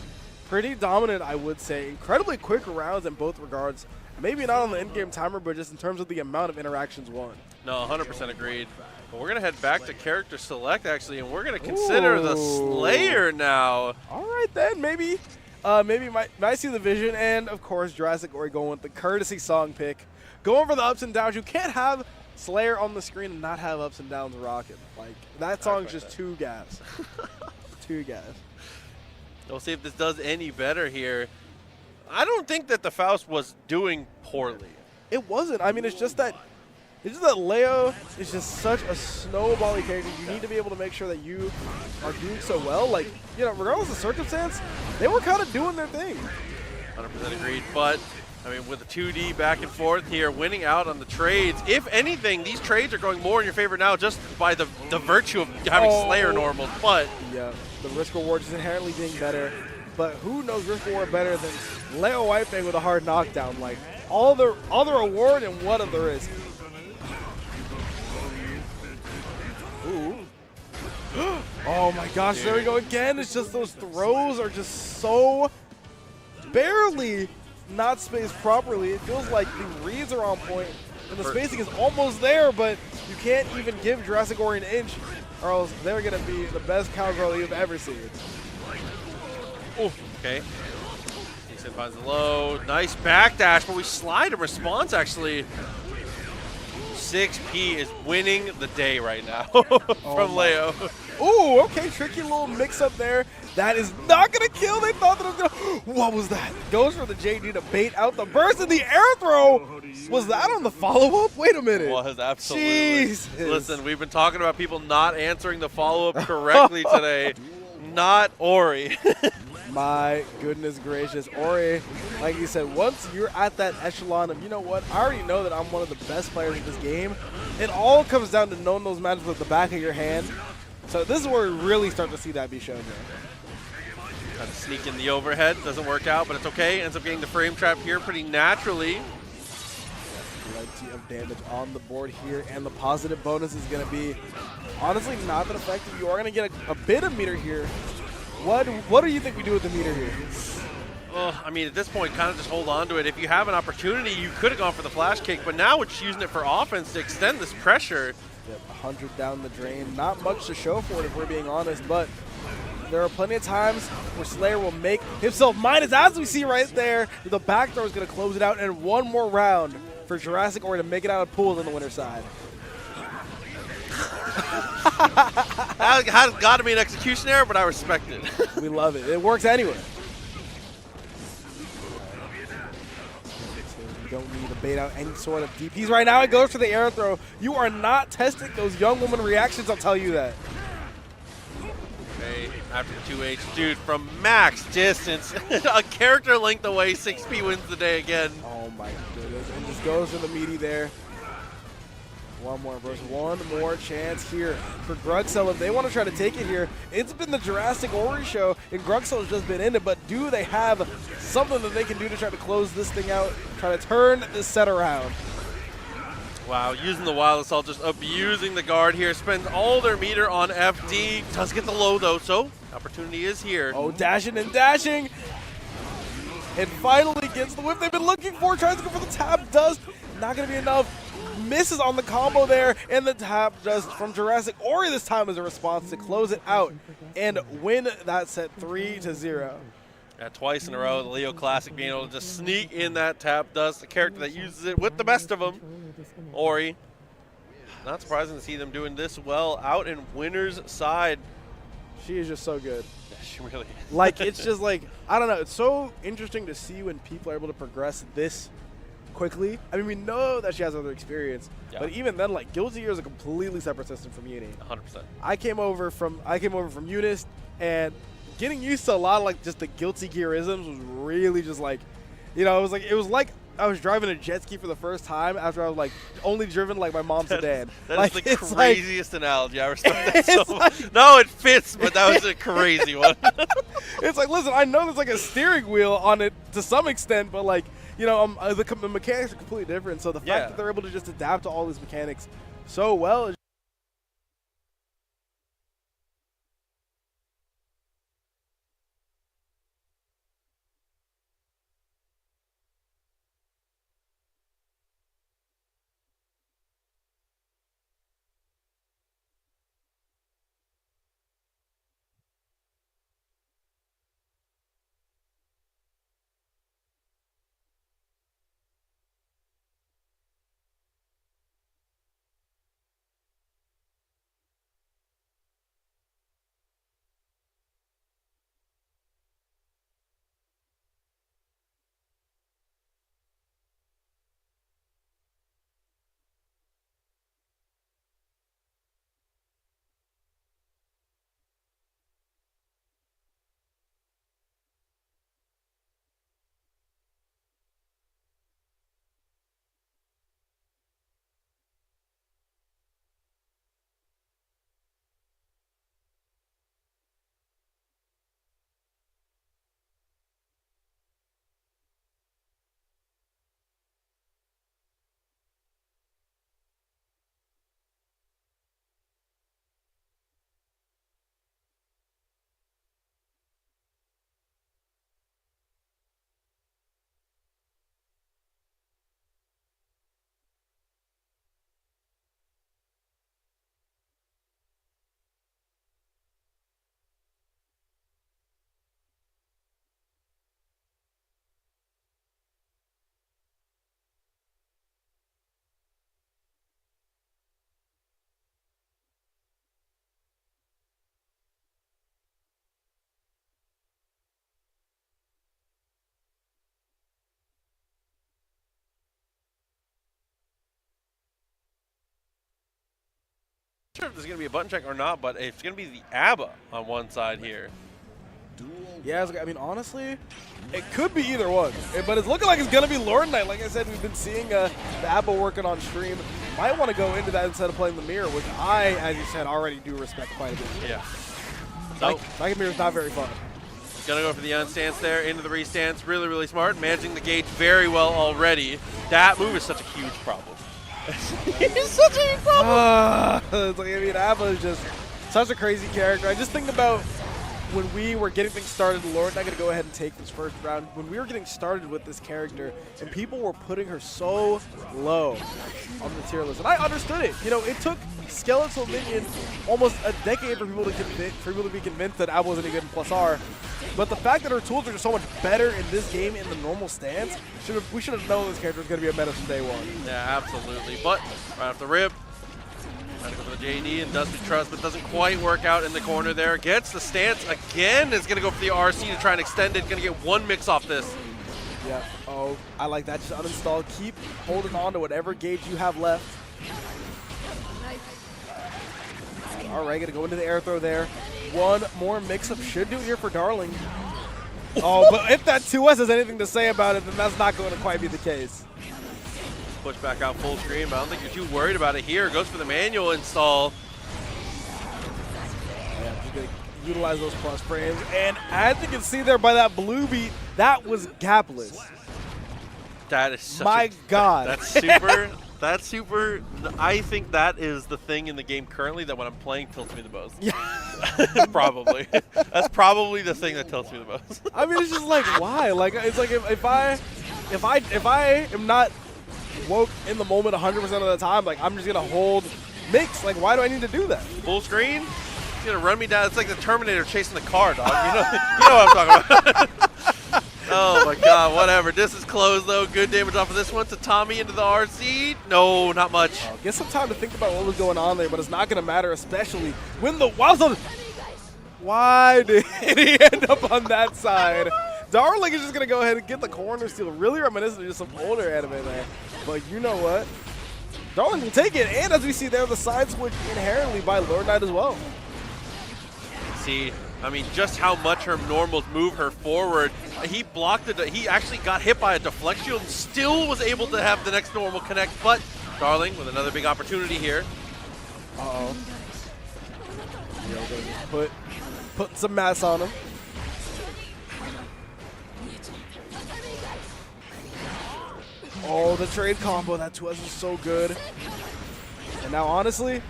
Pretty dominant, I would say. Incredibly quick rounds in both regards. Maybe not on the in-game timer, but just in terms of the amount of interactions won. No, 100% agreed. But we're going to head back to character select, actually, and we're going to consider the Slayer now. All right, then. Maybe might see the vision. And, of course, Jurassic Ori going with the courtesy song pick. Going for the ups and downs. You can't have Slayer on the screen and not have ups and downs rocking. Like, that song's just too gas. Too gas. We'll see if this does any better here. I don't think that the Faust was doing poorly. It wasn't. I mean, it's just that Leo is just such a snowbally character. You need to be able to make sure that you are doing so well. Like, you know, regardless of circumstance, they were kind of doing their thing. 100% agreed. But, I mean, with the 2D back and forth here, winning out on the trades. If anything, these trades are going more in your favor now just by the virtue of having Slayer normals. But yeah, the risk reward is inherently being better. But who knows risk reward better than Leo White Thing with a hard knockdown? Like, all the other award and what of the risk. Ooh. Oh my gosh, there we go again. It's just those throws are just so barely not spaced properly. It feels like the reads are on point and the spacing is almost there, but you can't even give Jurassic Ori an inch or else they're going to be the best counter roll you've ever seen. Oh, okay. Decent finds the low. Nice backdash, but we slide in response, actually. 6P is winning the day right now from Leo. Ooh, okay, tricky little mix-up there. That is not going to kill. They thought that it was going to. What was that? Goes for the JD to bait out the burst and the air throw. Was that on the follow-up? Wait a minute. It was, absolutely. Jesus. Listen, we've been talking about people not answering the follow-up correctly today. Not Ori. My goodness gracious. Ori, like you said, once you're at that echelon of, you know what, I already know that I'm one of the best players in this game. It all comes down to knowing those matches with the back of your hand. So this is where we really start to see that be shown there. Trying to sneak in the overhead. Doesn't work out, but it's okay. Ends up getting the frame trap here pretty naturally. Plenty of damage on the board here, and the positive bonus is going to be honestly not that effective. You are going to get a bit of meter here. What do you think we do with the meter here? I mean, at this point, kind of just hold on to it. If you have an opportunity, you could have gone for the flash kick, but now we're just using it for offense to extend this pressure. Yep, 100 down the drain. Not much to show for it if we're being honest, but there are plenty of times where Slayer will make himself minus, as we see right there. The back throw is going to close it out, and one more round for Jurassic Ori to make it out of pools on the winner's side. Has got to be an execution error, but I respect it. We love it. It works anyway. You don't need to bait out any sort of DPs right now. It goes for the air throw. You are not testing those young woman reactions, I'll tell you that. Okay, after the 2H, dude, from max distance, a character length away, 6P wins the day again. Oh my goodness, and just goes for the meaty there. One more verse, one more chance here for Gruxel. If they want to try to take it here, it's been the Jurassic Ori show, and Gruxel has just been in it, but do they have something that they can do to try to close this thing out, try to turn this set around? Wow, using the wild assault, just abusing the guard here, spends all their meter on FD, does get the low though, so opportunity is here. Oh, dashing and dashing, and finally gets the whip they've been looking for, tries to go for the tap dust, not going to be enough. Misses on the combo there, and the tap just from Jurassic Ori this time as a response to close it out and win that set 3-0. Yeah, twice in a row, the Leo Classic being able to just sneak in that tap dust, a character that uses it with the best of them. Ori, not surprising to see them doing this well out in winner's side. She is just so good. Yeah, she really is. Like, it's just like, I don't know. It's so interesting to see when people are able to progress this quickly. I mean, we know that she has other experience, but even then, like, Guilty Gear is a completely separate system from Uni. 100%. I came over from Unis, and getting used to a lot of like just the Guilty Gearisms was really just like, you know, it was like I was driving a jet ski for the first time after I was like only driven like my mom sedan. That like, is the craziest analogy. I respect that so much. No, it fits, but that was a crazy one. It's like, listen, I know there's like a steering wheel on it to some extent, but like, you know, the mechanics are completely different. So the fact that they're able to just adapt to all these mechanics so well is Sure if there's going to be a button check or not, but it's going to be the ABBA on one side here. Yeah, I mean, honestly, it could be either one, but it's looking like it's going to be Lord Knight. Like I said, we've been seeing the ABBA working on stream. Might want to go into that instead of playing the mirror, which I, as you said, already do respect quite a bit. Yeah. So, Like mirror is not very fun. Gonna go for the unstance there, into the restance. Really, really smart. Managing the gauge very well already. That move is such a huge problem. He's such a huge problem. It's like, I mean, ABBA is just such a crazy character. I just think about when we were getting things started, Lord, I'm going to go ahead and take this first round. When we were getting started with this character, and people were putting her so low on the tier list, and I understood it. You know, it took Skeletal Minion almost a decade for people to be convinced that ABBA wasn't any good in Plus R. But the fact that her tools are just so much better in this game in the normal stance, we should have known this character was going to be a meta from day one. Yeah, absolutely. But right off the rip, trying to go for the JD and Dusty Trust, but doesn't quite work out in the corner there. Gets the stance again. Is going to go for the RC to try and extend it. Going to get one mix off this. Yeah. Oh, I like that. Just uninstall. Keep holding on to whatever gauge you have left. All right, going to go into the air throw there. One more mix-up should do it here for Darling. Oh, but if that 2S has anything to say about it, then that's not going to quite be the case. Push back out full screen, but I don't think you're too worried about it here. Goes for the manual install. Yeah, just going to utilize those plus frames. And as you can see there by that blue beat, that was gapless. That is such My God. That's super. That's super. I think that is the thing in the game currently that when I'm playing tilts me the most. Yeah. Probably. That's probably the thing that tilts me the most. I mean, it's just like, why? Like, it's like if I am not woke in the moment 100% of the time, like I'm just gonna hold mix. Like, why do I need to do that? Full screen. He's gonna run me down. It's like the Terminator chasing the car, dog. You know what I'm talking about. Oh my God, whatever. This is closed though. Good damage off of this one to Tommy into the RC. No, not much. Get some time to think about what was going on there, but it's not going to matter, especially when the Waffles. Why did he end up on that side? Darling is just going to go ahead and get the corner steal. Really reminiscent of just some older anime there. But you know what? Darling will take it. And as we see there, the side switch inherently by Lord Knight as well. See, I mean, just how much her normals move her forward. He blocked it. He actually got hit by a deflection and still was able to have the next normal connect. But Darling with another big opportunity here. Uh-oh. Put some mass on him. Oh, the trade combo. That 2S is so good. And now, honestly,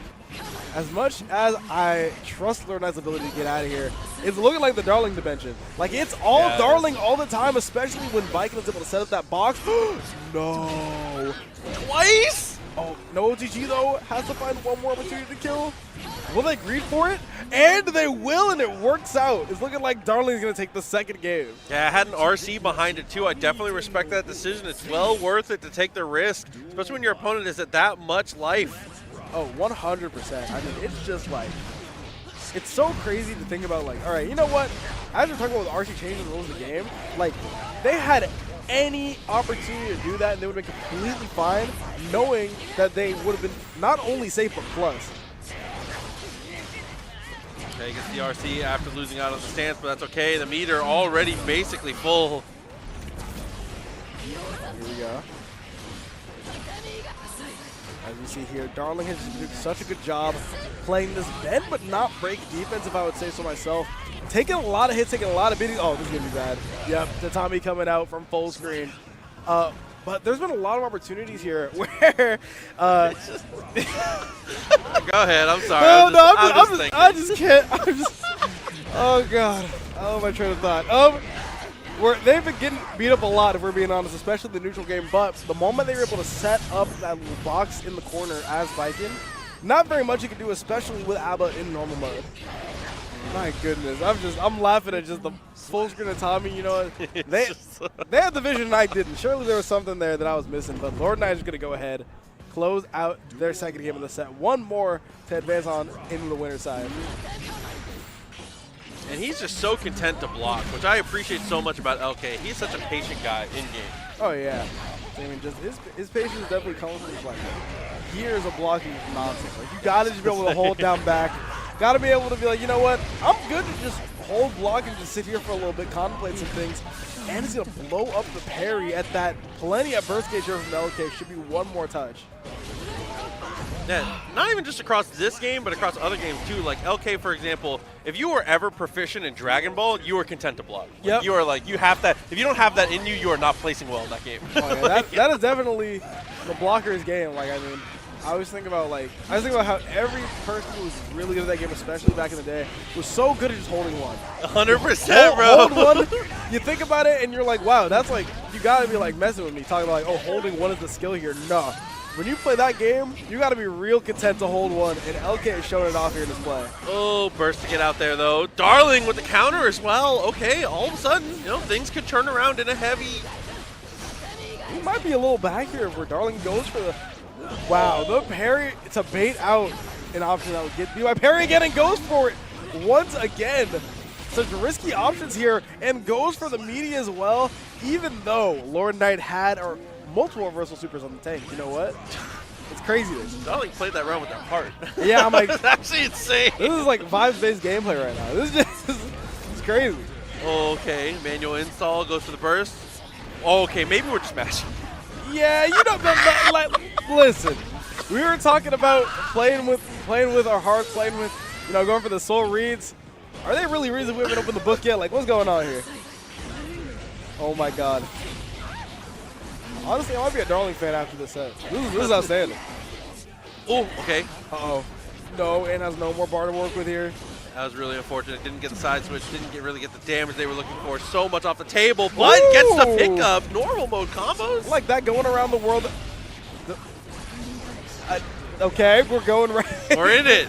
as much as I trust Lord Knight's ability to get out of here, it's looking like the Darling dimension. Like, it's all Darling all the time, especially when Viking is able to set up that box. No. Twice? Oh, no OTG, though. Has to find one more opportunity to kill. Will they greed for it? And they will, and it works out. It's looking like Darling's going to take the second game. Yeah, I had an RC behind it, too. I definitely respect that decision. It's well worth it to take the risk, especially when your opponent is at that much life. Oh, 100%. I mean, it's just like, it's so crazy to think about, like, all right, you know what? As we're talking about with RC changing the rules of the game, like, they had any opportunity to do that, and they would have been completely fine, knowing that they would have been not only safe, but plus. Okay, gets the RC after losing out on the stance, but that's okay. The meter already basically full. Here we go. As we see here, Darling has done such a good job playing this bend but not break defense, if I would say so myself. Taking a lot of hits, taking a lot of beatings. Oh, this is going to be bad. Yep, Tatami coming out from full screen. But there's been a lot of opportunities here where... Go ahead, I'm sorry. No, I just can't. Oh, God. Oh, my train of thought. They've been getting beat up a lot, if we're being honest, especially the neutral game. But the moment they were able to set up that little box in the corner as Viking, not very much you can do, especially with Abba in normal mode. My goodness, I'm laughing at just the full screen of Tommy. You know, they had the vision and I didn't. Surely there was something there that I was missing. But Lord Knight is going to go ahead, close out their second game of the set. One more to advance on into the winner's side. And he's just so content to block, which I appreciate so much about LK. He's such a patient guy in game. Oh yeah, I mean, just his patience definitely comes from just like years of blocking nonsense. Like, you gotta just be able to hold down back. Gotta be able to be like, you know what? I'm good to just hold block and just sit here for a little bit, contemplate some things. And he's gonna blow up the parry at that. Plenty of burst gauge here from LK. Should be one more touch. Yeah, not even just across this game, but across other games too. Like LK, for example, if you were ever proficient in Dragon Ball, you were content to block. Like, yep. You are like, you have that. If you don't have that in you, you are not placing well in that game. Oh, yeah, that is definitely the blocker's game. Like, I mean, I always think about how every person who was really good at that game, especially back in the day, was so good at just holding one. 100%, bro. Hold one. You think about it, and you're like, wow, that's like, you gotta be like messing with me, talking about like, oh, holding one is the skill here. No. When you play that game, you got to be real content to hold one, and LK is showing it off here in this play. Oh, burst to get out there, though. Darling with the counter as well. Okay, all of a sudden, you know, things could turn around in a heavy. He might be a little back here where Darling goes for the... Wow, the parry to bait out an option that would get beat by parry again and goes for it once again. Such risky options here, and goes for the meaty as well, even though Lord Knight had... multiple reversal supers on the tank. You know what? It's crazy. Darling played that round with their heart. Yeah, I'm like, it's actually insane. This is like vibes-based gameplay right now. This is just, it's crazy. Okay, manual install goes for the burst. Okay, maybe we're just mashing. Yeah, you know, like, listen, we were talking about playing with our hearts, playing with, you know, going for the soul reads. Are they really reads if we haven't opened the book yet? Like, what's going on here? Oh my God. Honestly, I might be a Darling fan after this set. This is outstanding. Oh, okay. Uh-oh. No, and has no more bar to work with here. That was really unfortunate. Didn't get the side switch. Didn't really get the damage they were looking for. So much off the table, but gets the pickup. Normal mode combos. Like that going around the world. Okay, we're going right. We're in it.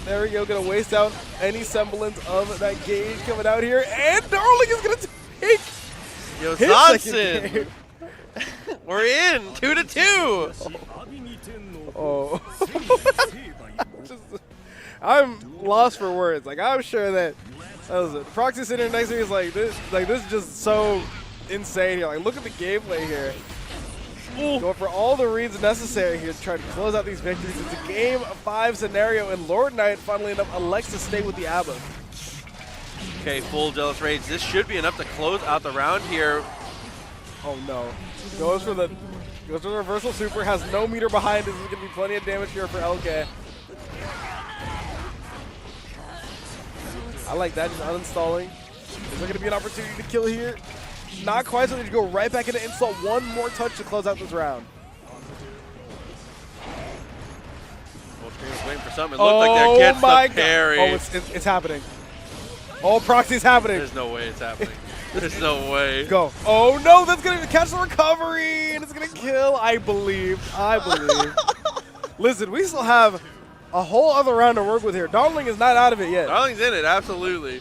There we go. Going to waste out any semblance of that gauge coming out here. And Darling is going to take Yo, Johnson. We're in 2-2. Oh. I'm lost for words. Like, I'm sure that Proxy sitting next to me is like this is just so insane here. Like, look at the gameplay here. Go for all the reads necessary here to try to close out these victories. It's a game 5 scenario, and Lord Knight, funnily enough, elects to stay with the ABBA. Okay, full Jealous Rage. This should be enough to close out the round here. Oh no. Goes for the reversal super, has no meter behind it. There's going to be plenty of damage here for LK. I like that, just uninstalling. Is there going to be an opportunity to kill here? Not quite, so they just go right back into insult. One more touch to close out this round. Scream's waiting for something. It looked like there gets the parry. Oh, it's happening. Oh, Proxy's happening. There's no way it's happening. There's no way. Go. Oh, no, that's going to catch the recovery, and it's going to kill. I believe. Listen, we still have a whole other round to work with here. Darling is not out of it yet. Darling's in it, absolutely.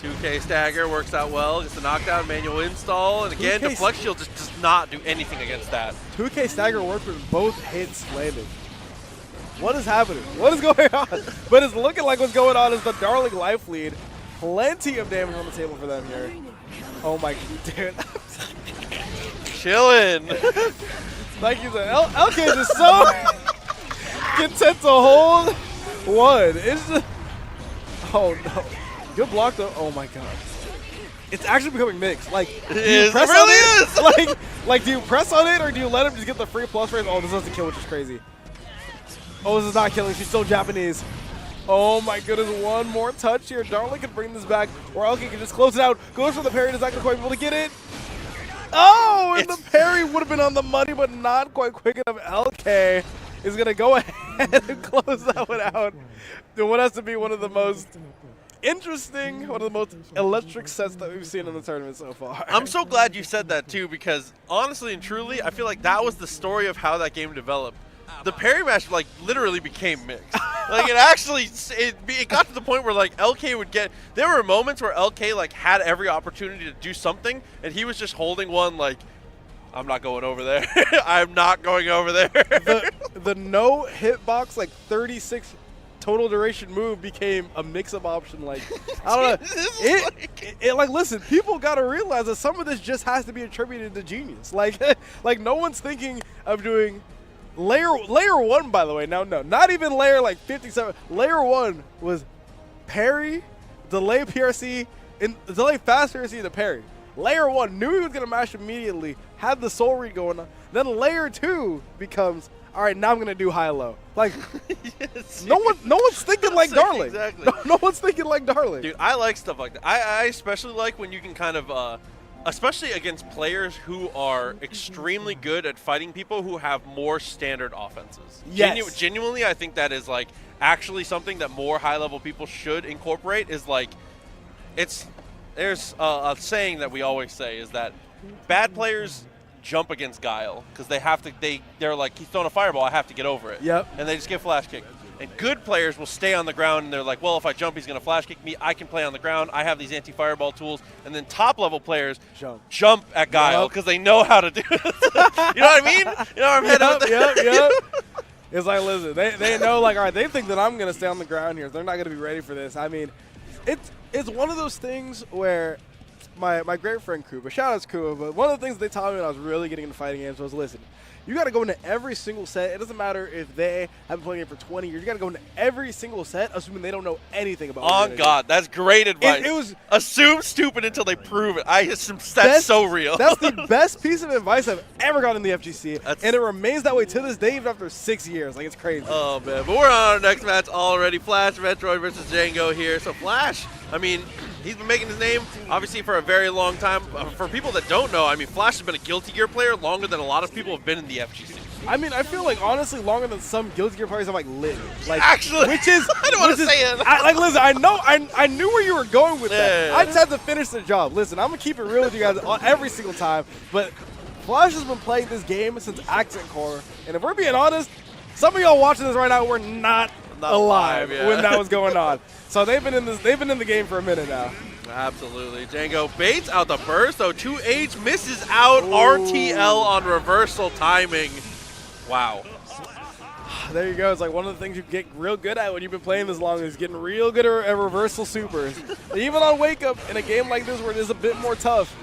2K stagger works out well. Just a knockdown, manual install, and again, deflect shield just does not do anything against that. 2K stagger works with both hits landing. What is happening? What is going on? But it's looking like what's going on is the Darling life lead. Plenty of damage on the table for them here. Oh my, dude. Chillin'. Like you said, LK is just so content to hold one. It's just, oh no. Good block though. Oh my god. It's actually becoming mixed. Like, do you press on it? Like, do you press on it or do you let him just get the free plus raise? Oh, this doesn't kill, which is crazy. Oh, this is not killing. She's still Japanese. Oh my goodness, one more touch here. Darling can bring this back, or LK can just close it out. Goes for the parry, is not quite able to get it. Oh, and the parry would have been on the money, but not quite quick enough. LK is going to go ahead and close that one out. And what has to be one of the most interesting, one of the most electric sets that we've seen in the tournament so far. I'm so glad you said that too, because honestly and truly, I feel like that was the story of how that game developed. The parry match like literally became mixed. Like it actually, it got to the point where like LK would get. There were moments where LK like had every opportunity to do something, and he was just holding one like, I'm not going over there. I'm not going over there. The no hitbox like 36 total duration move became a mix-up option. Like, I don't know. Like, listen, people got to realize that some of this just has to be attributed to genius. Like, like no one's thinking of doing layer 1, by the way. No, not even layer like 57. Layer 1 was parry, delay PRC, and delay fast PRC to parry. Layer 1 knew he was going to mash immediately, had the soul read going on. Then layer 2 becomes, all right, now I'm going to do high-low. Like, yes, no one's thinking like Darling. Exactly. No one's thinking like Darling. Dude, I like stuff like that. I especially like when you can kind of, especially against players who are extremely good at fighting people who have more standard offenses. Yes. Genuinely, I think that is, like, actually something that more high-level people should incorporate is, like, there's a saying that we always say is that bad players jump against Guile because they're like, he's throwing a fireball, I have to get over it. Yep. And they just get flash kicked. And good players will stay on the ground and they're like, well, if I jump, he's going to flash kick me. I can play on the ground. I have these anti-fireball tools. And then top level players jump at Guile because they know how to do it. You know what I mean? You know where I'm headed with that? Yep. It's like, listen, they know, like, all right, they think that I'm going to stay on the ground here. They're not going to be ready for this. I mean, it's one of those things where my great friend Kuba, shout out to Kuba, but one of the things they taught me when I was really getting into fighting games was, listen, you got to go into every single set. It doesn't matter if they have been playing it for 20 years. You got to go into every single set, assuming they don't know anything about it. Oh, God, that's great advice. It was assume stupid until they prove it. That's so real. That's the best piece of advice I've ever gotten in the FGC, and it remains that way to this day, even after 6 years. Like, it's crazy. Oh, man. But we're on our next match already. Flash Metroid versus Django here. So, Flash, I mean, he's been making his name, obviously, for a very long time. For people that don't know, I mean, Flash has been a Guilty Gear player longer than a lot of people have been in the FGC. I mean, I feel like, honestly, longer than some Guilty Gear players have, like, lived. Like, actually, which is, I don't want to say it. Like, listen, I knew where you were going with that. I just had to finish the job. Listen, I'm going to keep it real with you guys every single time, but Flash has been playing this game since Accent Core, and if we're being honest, some of y'all watching this right now were not alive when that was going on. So they've been in the game for a minute now. Absolutely. Django baits out the burst, though 2H misses out. RTL on reversal timing. Wow. There you go. It's like one of the things you get real good at when you've been playing this long is getting real good at reversal supers. Even on Wake Up, in a game like this where it is a bit more tough.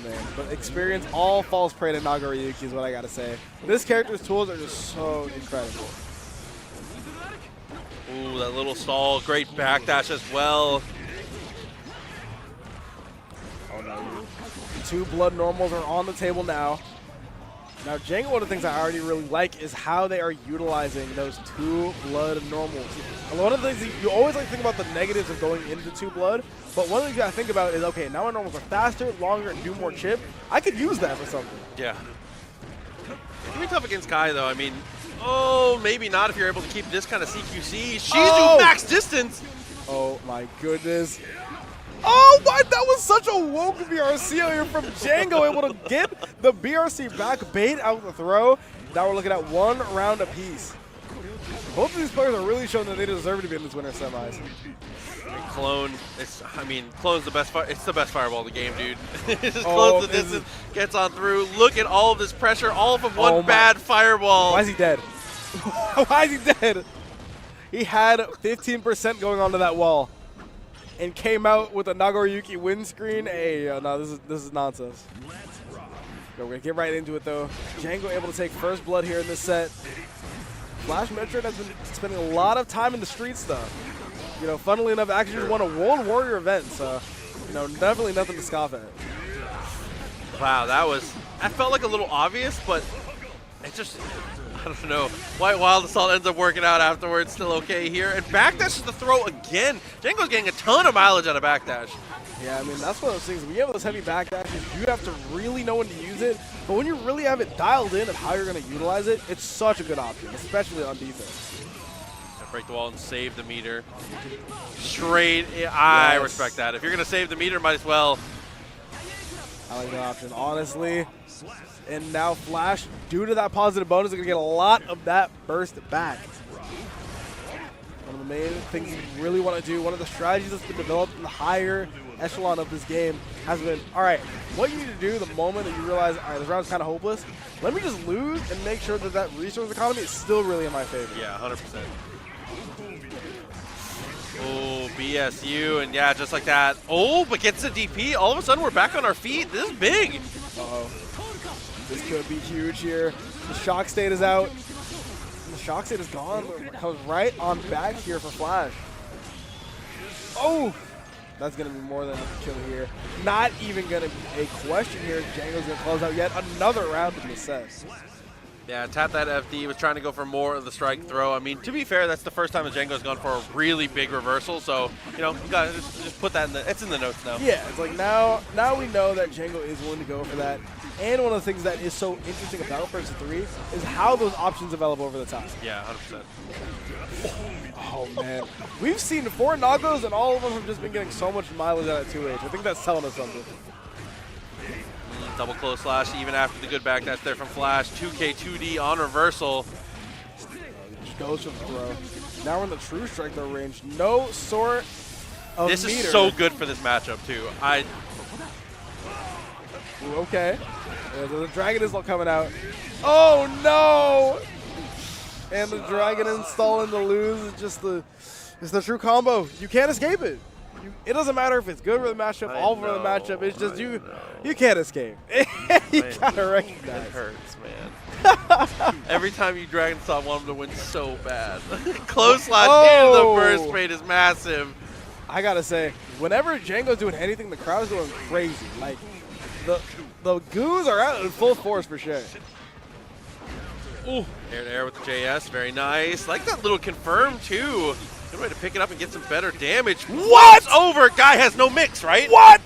Man, but experience all falls prey to Nagoriyuki is what I gotta say. This character's tools are just so incredible. Ooh, that little stall. Great backdash as well. Oh no. 2 blood normals are on the table now. Now, Django, one of the things I already really like is how they are utilizing those 2 blood normals. And one of the things you always like to think about the negatives of going into 2 blood, but one of the things you gotta think about is, okay, now my normals are faster, longer, and do more chip. I could use that for something. Yeah. It's gonna be tough against Kai, though. I mean, oh, maybe not if you're able to keep this kind of CQC. Shizu max distance. Oh my goodness. Oh my, that was such a woke BRC here from Django, able to get the BRC back, bait out the throw. Now we're looking at 1 round apiece. Both of these players are really showing that they deserve to be in this winter semis. And Clone, Clone's the best. It's the best fireball in the game, dude. It just closes the distance, gets on through. Look at all of this pressure, all from one bad fireball. Why is he dead? Why is he dead? He had 15% going onto that wall and came out with a Nagoriyuki windscreen. Hey, no, this is nonsense. We're gonna get right into it though. Django able to take first blood here in this set. Flash Metroid has been spending a lot of time in the streets though. You know, funnily enough, actually just won a World Warrior event, so you know, definitely nothing to scoff at. Wow, that felt like a little obvious, but it just, I don't know. White Wild Assault ends up working out afterwards, still okay here. And backdash is the throw again. Django's getting a ton of mileage out of backdash. Yeah, I mean, that's one of those things. When you have those heavy backdashes, you have to really know when to use it. But when you really have it dialed in of how you're going to utilize it, it's such a good option, especially on defense. Break the wall and save the meter. Straight, I respect that. If you're going to save the meter, might as well. I like that option, honestly. And now Flash, due to that positive bonus, is going to get a lot of that burst back. One of the main things you really want to do, one of the strategies that's been developed in the higher echelon of this game has been, all right, what you need to do the moment that you realize, all right, this round's kind of hopeless, let me just lose and make sure that that resource economy is still really in my favor. Yeah, 100%. Oh, BSU, and yeah, just like that. Oh, but gets the DP. All of a sudden, we're back on our feet. This is big. Uh-oh. This could be huge here. The shock state is out. The shock state is gone. Comes right on back here for Flash. Oh! That's going to be more than a kill here. Not even going to be a question here. Django's going to close out yet another round in the set. Yeah, tap that FD, was trying to go for more of the strike throw. I mean, to be fair, that's the first time that Django's gone for a really big reversal, so, you know, you gotta just put that in it's in the notes now. Yeah, it's like now we know that Django is willing to go for that. And one of the things that is so interesting about Versus 3 is how those options develop over the time. Yeah, 100%. Oh, man. We've seen 4 Nagos, and all of them have just been getting so much mileage out of 2H. I think that's telling us something. Double close slash, even after the good backdash there from Flash. 2K, 2D on reversal. Just goes for the throw. Now we're in the true strike throw range. No sort of This meter. is so good for this matchup, too. Ooh, okay. The Dragon is coming out. Oh, no! And the Dragon installing the lose is just it's the true combo. You can't escape it. It doesn't matter if it's good for the matchup, all for the matchup. It's just you can't escape. You gotta recognize. It hurts, man. Every time you Dragon Stop, want him to win so bad. Close slash into the burst rate is massive. I gotta say, whenever Django's doing anything, the crowd is going crazy. Like the goos are out in full force for sure. Ooh, air to air with the JS, very nice. Like that little confirm too. Good way to pick it up and get some better damage. What? It's over. Guy has no mix, right? What?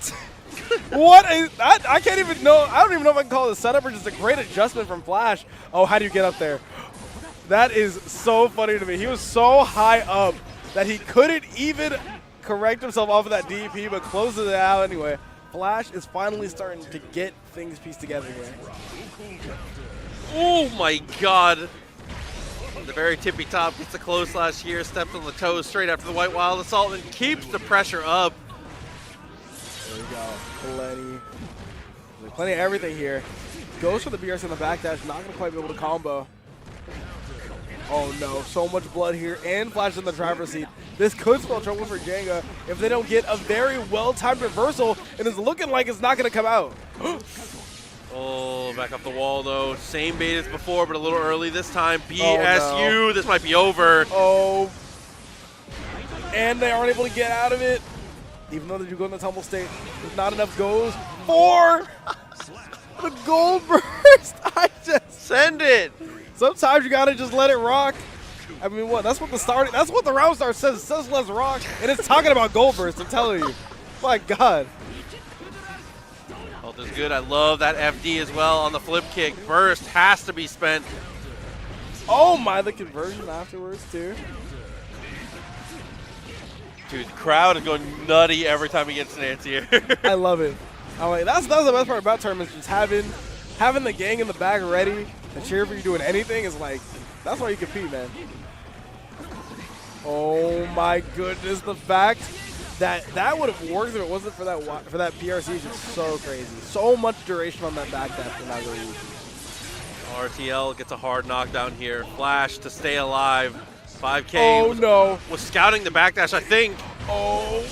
What is that? I can't even know. I don't even know if I can call it a setup or just a great adjustment from Flash. Oh, how do you get up there? That is so funny to me. He was so high up that he couldn't even correct himself off of that DP, but closes it out anyway. Flash is finally starting to get things pieced together here. Oh my god. The very tippy top gets a close slash here, steps on the toes straight after the White Wild Assault and keeps the pressure up. There we go. Plenty of everything here. Goes for the BRC on the backdash, not going to quite be able to combo. Oh no, so much blood here, and Flash in the driver's seat. This could spell trouble for Jenga if they don't get a very well-timed reversal, and it's looking like it's not going to come out. Oh, back off the wall, though. Same bait as before, but a little early this time. BSU, no. This might be over. Oh, and they aren't able to get out of it. Even though they do go in the tumble state, there's not enough goes for the gold burst. I just send it. Sometimes you gotta just let it rock. I mean, what? That's what the round start says. It says let's rock, and it's talking about gold burst. I'm telling you. My God. Health is good. I love that FD as well on the flip kick. Burst has to be spent. Oh my, the conversion afterwards too. Dude, the crowd is going nutty every time he gets an anti-air. I love it. I'm like, that's the best part about tournaments, just having the gang in the back ready and cheer for you doing anything is like, that's why you compete, man. Oh my goodness, the fact that would have worked if it wasn't for that PRC is just so crazy. So much duration on that backdash for not really easy. RTL gets a hard knockdown here. Flash to stay alive. 5K. Oh no. Was scouting the backdash, I think. Oh.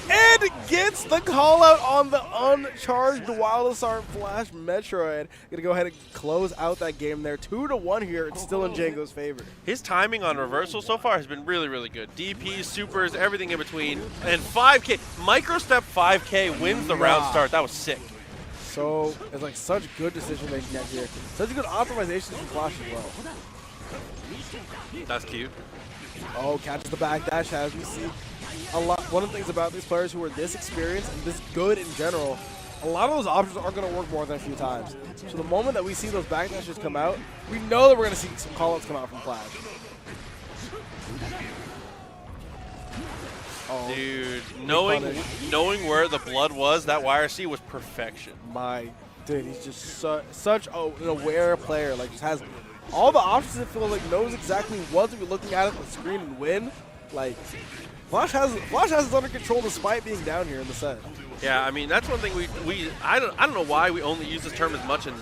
And gets the call out on the uncharged Wallace Flash Metroid. Gonna go ahead and close out that game there. 2-1 here. It's still in Django's favor. His timing on reversal so far has been really, really good. DPs, supers, everything in between. And 5K, microstep 5K wins the round start. That was sick. So it's like such good decision making next year. Such good optimizations from Flash as well. That's cute. Oh, catches the backdash as we see. One of the things about these players who are this experienced and this good in general, a lot of those options aren't going to work more than a few times. So the moment that we see those backdashes come out, we know that we're going to see some call-outs come out from Flash. Oh, dude, knowing where the blood was, that YRC was perfection. Dude, he's just such an aware player. Like, just has all the options. It feels like knows exactly what to be looking at the screen and win. Like, Flash has it under control despite being down here in the set. Yeah, I mean, that's one thing I don't know why we only use this term as much in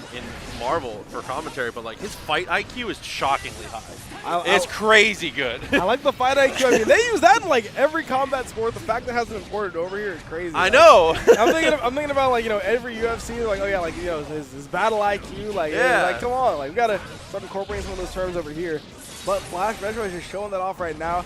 Marvel for commentary, but like his fight IQ is shockingly high. It's crazy good. I like the fight IQ. I mean, they use that in like every combat sport. The fact that it hasn't imported over here is crazy. I know. I'm thinking about like, you know, every UFC, like, oh yeah, like, you know, his battle IQ, like, yeah, like, come on, like, we gotta start incorporating some of those terms over here. But Flash Metroid is just showing that off right now.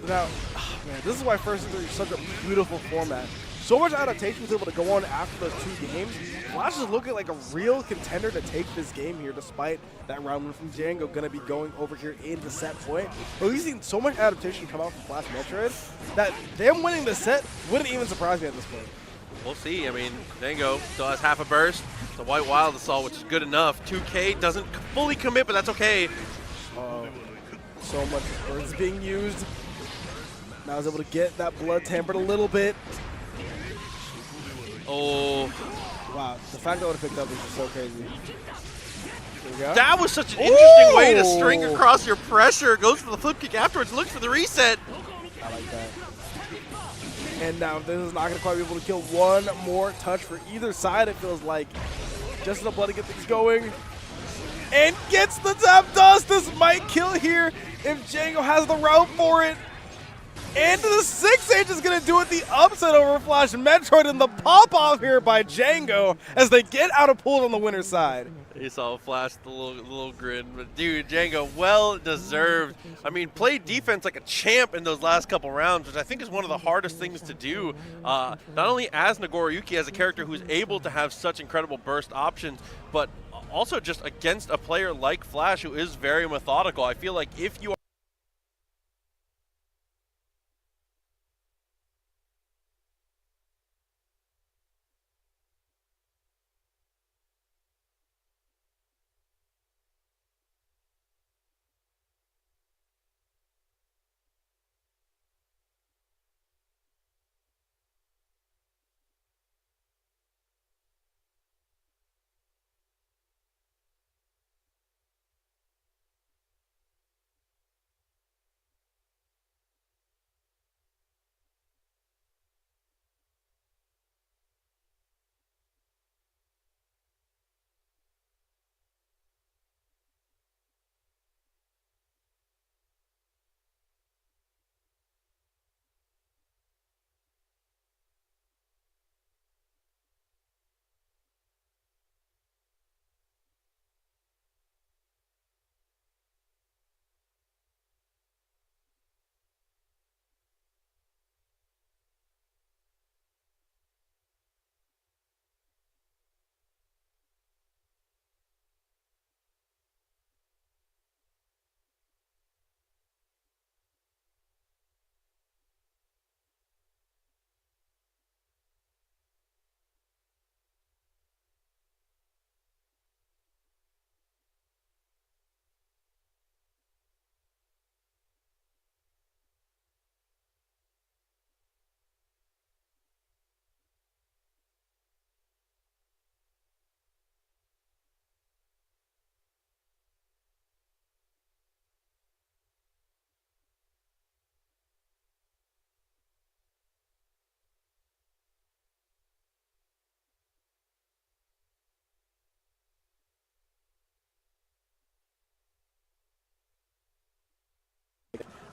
Now, oh man, this is why First Season is such a beautiful format. So much adaptation was able to go on after those two games. Flash is looking like a real contender to take this game here, despite that round one from Django going to be going over here in the set point. But we've seen so much adaptation come out from Flash Metroid that them winning the set wouldn't even surprise me at this point. We'll see. I mean, Django still has half a burst. It's a White Wild Assault, which is good enough. 2K doesn't fully commit, but that's okay. So much burst being used. Now I was able to get that blood tampered a little bit. Oh. Wow, the fact that I would have picked up is just so crazy. There we go. That was such an interesting way to string across your pressure. Goes for the flip kick afterwards, looks for the reset. I like that. And now this is not going to quite be able to kill one more touch for either side, it feels like. Just enough blood to get things going. And gets the tap dust. This might kill here if Django has the route for it. And the 6H is going to do it, the upset over Flash Metroid, and the pop-off here by Django as they get out of pool on the winner's side. You saw Flash, the little grin. But dude, Django, well deserved. I mean, played defense like a champ in those last couple rounds, which I think is one of the hardest things to do. Not only as Nagoriyuki, as a character who's able to have such incredible burst options, but also just against a player like Flash who is very methodical. I feel like if you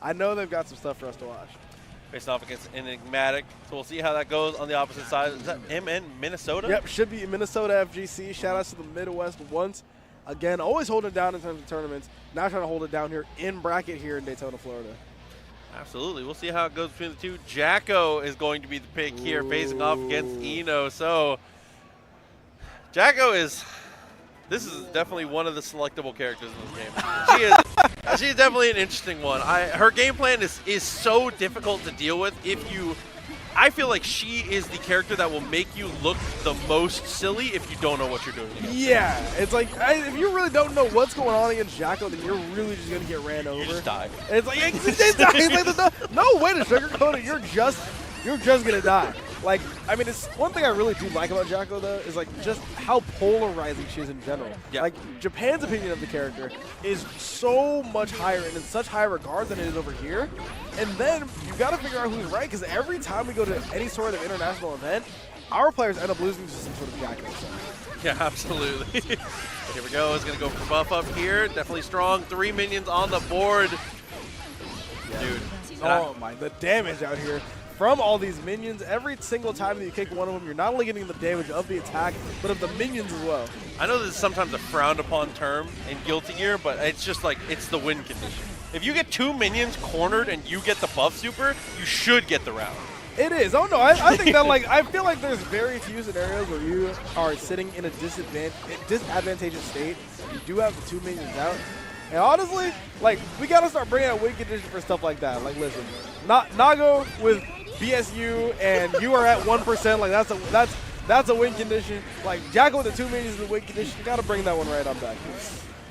I know they've got some stuff for us to watch. Facing off against Enigmatic. So we'll see how that goes on the opposite side. Is that him in Minnesota? Yep, should be Minnesota FGC. Shout outs to the Midwest once again. Always holding it down in terms of tournaments. Now trying to hold it down here in bracket here in Daytona, Florida. Absolutely. We'll see how it goes between the two. Jacko is going to be the pick here, facing off against Eno. So Jacko is... This is definitely one of the selectable characters in this game. She is definitely an interesting one. Her game plan is so difficult to deal with. I feel like she is the character that will make you look the most silly if you don't know what you're doing against. Yeah, it's like if you really don't know what's going on against Jacko, then you're really just gonna get ran over. You just die. It's like, no way to sugarcoat it. You're just gonna die. Like, I mean, it's one thing I really do like about Jacko, though, is like just how polarizing she is in general. Yeah. Like, Japan's opinion of the character is so much higher and in such high regard than it is over here. And then you got to figure out who's right, because every time we go to any sort of international event, our players end up losing to some sort of Jacko. So. Yeah, absolutely. Here we go. He's going to go for buff up here. Definitely strong. 3 minions on the board. Yeah. Dude. Oh, my. The damage out here. From all these minions, every single time that you kick one of them, you're not only getting the damage of the attack, but of the minions as well. I know this is sometimes a frowned upon term in Guilty Gear, but it's just like, it's the win condition. If you get 2 minions cornered and you get the buff super, you should get the round. It is. Oh, no, I think that, like, I feel like there's very few scenarios where you are sitting in a disadvantageous state. You do have the 2 minions out. And honestly, like, we got to start bringing out win condition for stuff like that. Like, listen, Nago with BSU and you are at 1%, like that's a win condition. Like Jacko with the 2 minions is a win condition. You gotta bring that one right on back.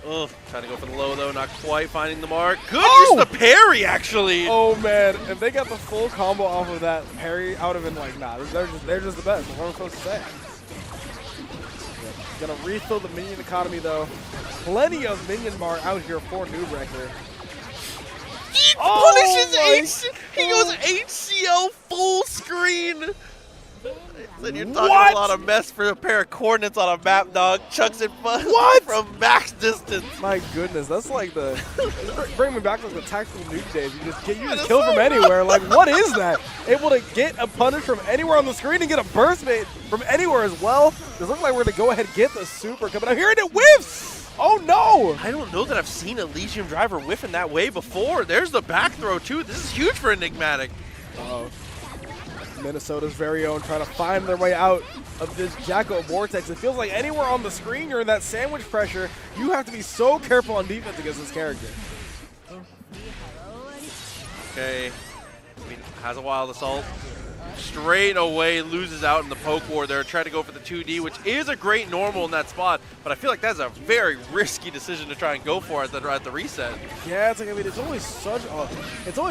Oh, trying to go for the low though, not quite finding the mark. Good use of the parry actually. Oh man, if they got the full combo off of that parry, I would have been like, nah, they're just the best. What am I supposed to say? Yeah. Gonna refill the minion economy though. Plenty of minion bar out here for Noobreaker. He punishes he goes HCL full screen. Then you're talking a lot of mess for a pair of coordinates on a map, dog. Chucks it from max distance. My goodness, that's like the bring me back to the tactical nuke days. You just kill from anywhere. Like what is that? Able to get a punish from anywhere on the screen and get a burst mate from anywhere as well. Does look like we're gonna go ahead and get the super coming out here and it whiffs. Oh no! I don't know that I've seen Elysium Driver whiff in that way before. There's the back throw too. This is huge for Enigmatic. Uh-oh. Minnesota's very own trying to find their way out of this Jacko Vortex. It feels like anywhere on the screen you're in that sandwich pressure. You have to be so careful on defense against this character. Okay. Has a wild assault. Straight away loses out in the poke war there. Trying to go for the 2D, which is a great normal in that spot, but I feel like that's a very risky decision to try and go for at the reset. Yeah, it's like, I mean, it's always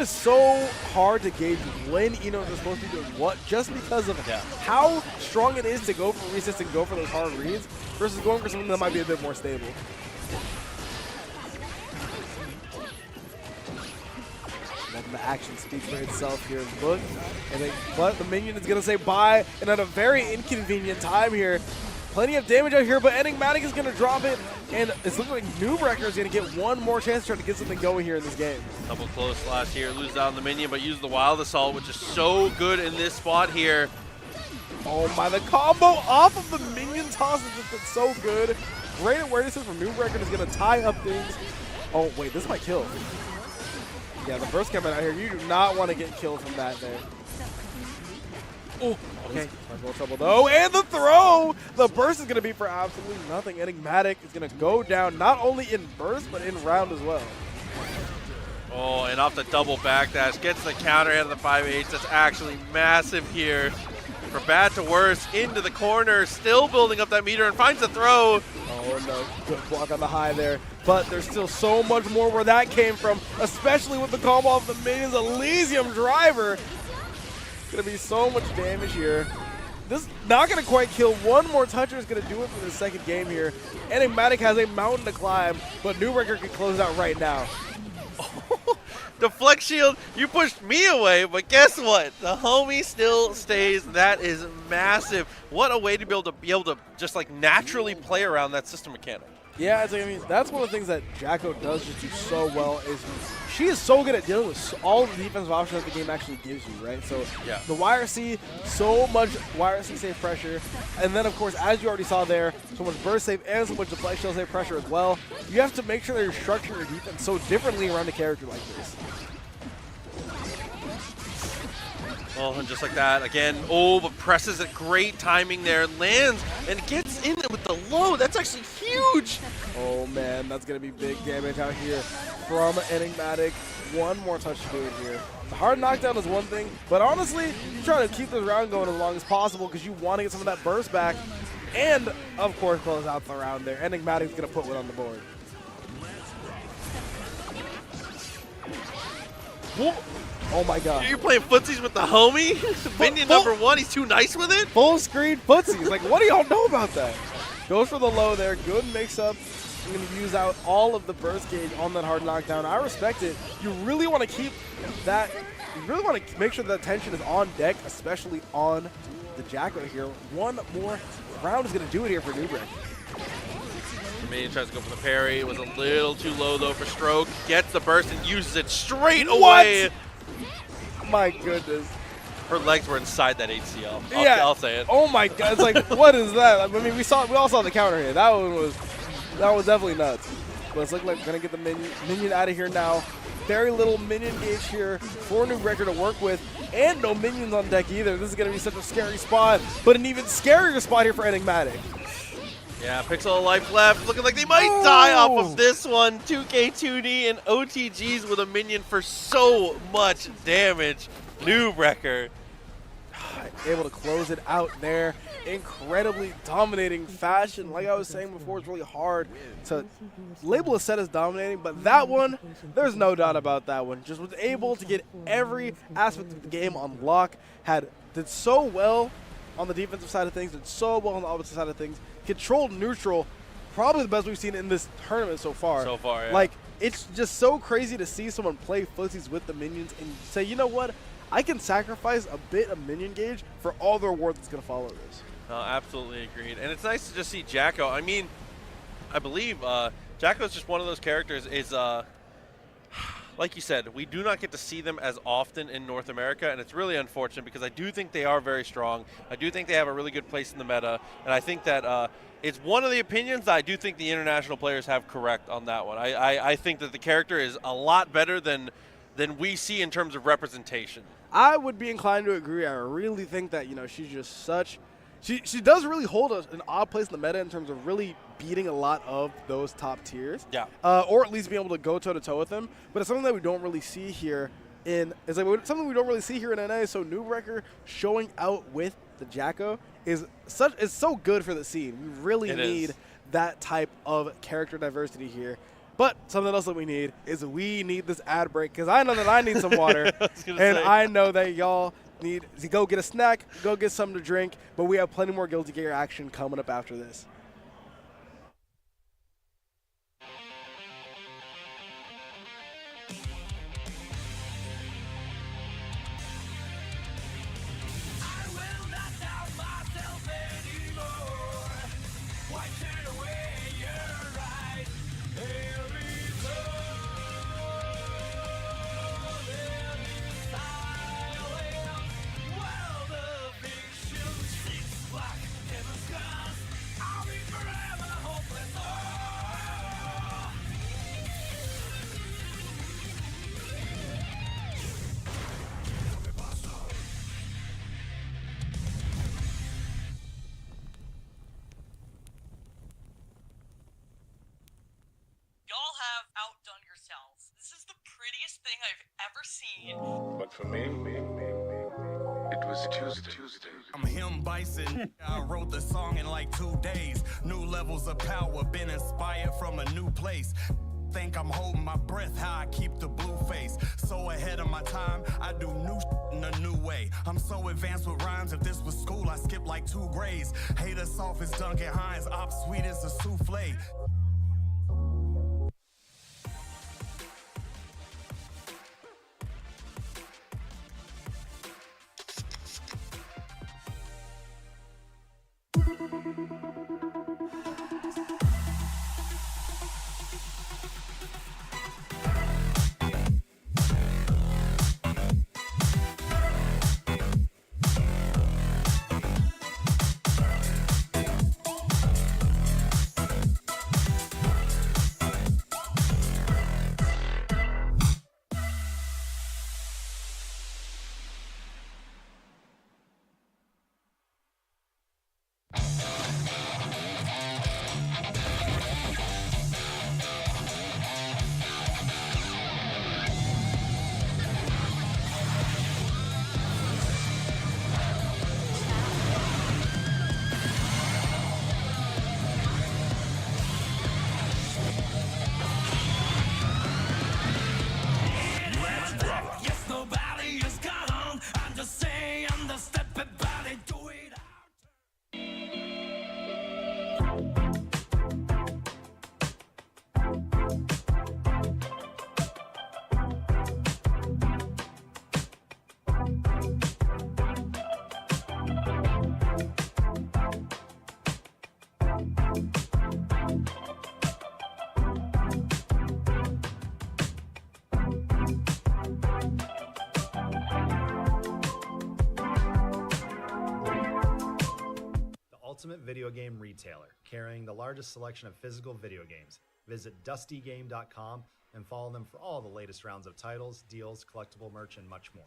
so hard to gauge when Eno is supposed to be doing what, just because of how strong it is to go for resets and go for those hard reads versus going for something that might be a bit more stable. The action speaks for itself here. Look, but the minion is going to say bye, and at a very inconvenient time here. Plenty of damage out here, but Enigmatic is going to drop it, and it's looking like Noobreaker is going to get one more chance to try to get something going here in this game. Double close slash here, loses out on the minion, but uses the wild assault, which is so good in this spot here. Oh my, the combo off of the minion toss has just been so good. Great awarenesses from Noobreaker is going to tie up things. Oh wait, this might kill. Yeah, the burst coming out here. You do not want to get killed from that there. Oh, okay. No trouble though. And the throw! The burst is going to be for absolutely nothing. Enigmatic is going to go down not only in burst, but in round as well. Oh, and off the double backdash. Gets the counter out of the 5H. That's actually massive here. For bad to worse, into the corner, still building up that meter and finds the throw. Oh no, good block on the high there. But there's still so much more where that came from, especially with the combo off the minions. Elysium Driver. Gonna be so much damage here. This not gonna quite kill. One more toucher is gonna do it for the second game here. Enigmatic has a mountain to climb, but Noobreaker can close it out right now. The flex shield, you pushed me away, but guess what? The homie still stays. That is massive. What a way to be able to just like naturally play around that system mechanic. Yeah, I mean, that's one of the things that Jacko does just do so well is she is so good at dealing with all the defensive options that the game actually gives you, right? So yeah. the YRC, so much YRC safe pressure, and then of course, as you already saw there, so much burst save and so much deflect shell safe pressure as well. You have to make sure that you're structuring your defense so differently around a character like this. Oh, and just like that, again, oh, but presses it, great timing there, lands, and gets in with the low. That's actually huge. Oh, man, that's going to be big damage out here from Enigmatic. One more touch to do it here. The hard knockdown is one thing, but honestly, you try to keep this round going as long as possible because you want to get some of that burst back and, of course, close out the round there. Enigmatic's going to put one on the board. Whoa. Oh my god. You're playing footsies with the homie? Minion number 1, he's too nice with it? Full screen footsies. Like, what do y'all know about that? Goes for the low there. Good mix-up. I'm going to use out all of the burst gauge on that hard knockdown. I respect it. You really want to keep that. You really want to make sure that tension is on deck, especially on the Jacko here. One more round is going to do it here for Nubrek. Minion tries to go for the parry. It was a little too low, though, for Stroke. Gets the burst and uses it straight away. My goodness. Her legs were inside that HCL. I'll say it. Oh my god. It's like, what is that? I mean, we all saw the counter here. That was definitely nuts. But it's looking like we're going to get the minion out of here now. Very little minion gauge here for Nubrek to work with. And no minions on deck either. This is going to be such a scary spot. But an even scarier spot here for Enigmatic. Yeah, Pixel life left. Looking like they might die off of this one. 2K2D and OTGs with a minion for so much damage. Nubrek able to close it out there. Incredibly dominating fashion. Like I was saying before, it's really hard to label a set as dominating, but that one, there's no doubt about that one. Just was able to get every aspect of the game on lock. Did so well on the defensive side of things, did so well on the offensive side of things. Controlled neutral, probably the best we've seen in this tournament so far. So far, yeah. Like, it's just so crazy to see someone play footsies with the minions and say, you know what? I can sacrifice a bit of minion gauge for all the reward that's going to follow this. Absolutely agreed. And it's nice to just see Jacko. I mean, I believe Jacko is just one of those characters like you said, we do not get to see them as often in North America, and it's really unfortunate because I do think they are very strong. I do think they have a really good place in the meta, and I think that it's one of the opinions that I do think the international players have correct on that one. I think that the character is a lot better than we see in terms of representation. I would be inclined to agree. I really think that, she's just such – she does really hold an odd place in the meta in terms of really beating a lot of those top tiers. Yeah. Or at least being able to go toe-to-toe with them. But it's something that we don't really see here something we don't really see here in NA. So Nubrek showing out with the Jacko is so good for the scene. We really need that type of character diversity here. But something else that we need is this ad break, because I know that I need some water, I know that y'all need to go get a snack, go get something to drink, but we have plenty more Guilty Gear action coming up after this. Outdone yourselves. This is the prettiest thing I've ever seen. But for me, it was Tuesday. I'm him, Bison. I wrote the song in like 2 days. New levels of power, been inspired from a new place. Think I'm holding my breath, how I keep the blue face. So ahead of my time, I do new in a new way. I'm so advanced with rhymes, if this was school, I skip like 2 grades. Hater soft as Duncan Hines, op sweet as a souffle. ultimate video game retailer, carrying the largest selection of physical video games. Visit dustygame.com and follow them for all the latest rounds of titles, deals, collectible merch, and much more.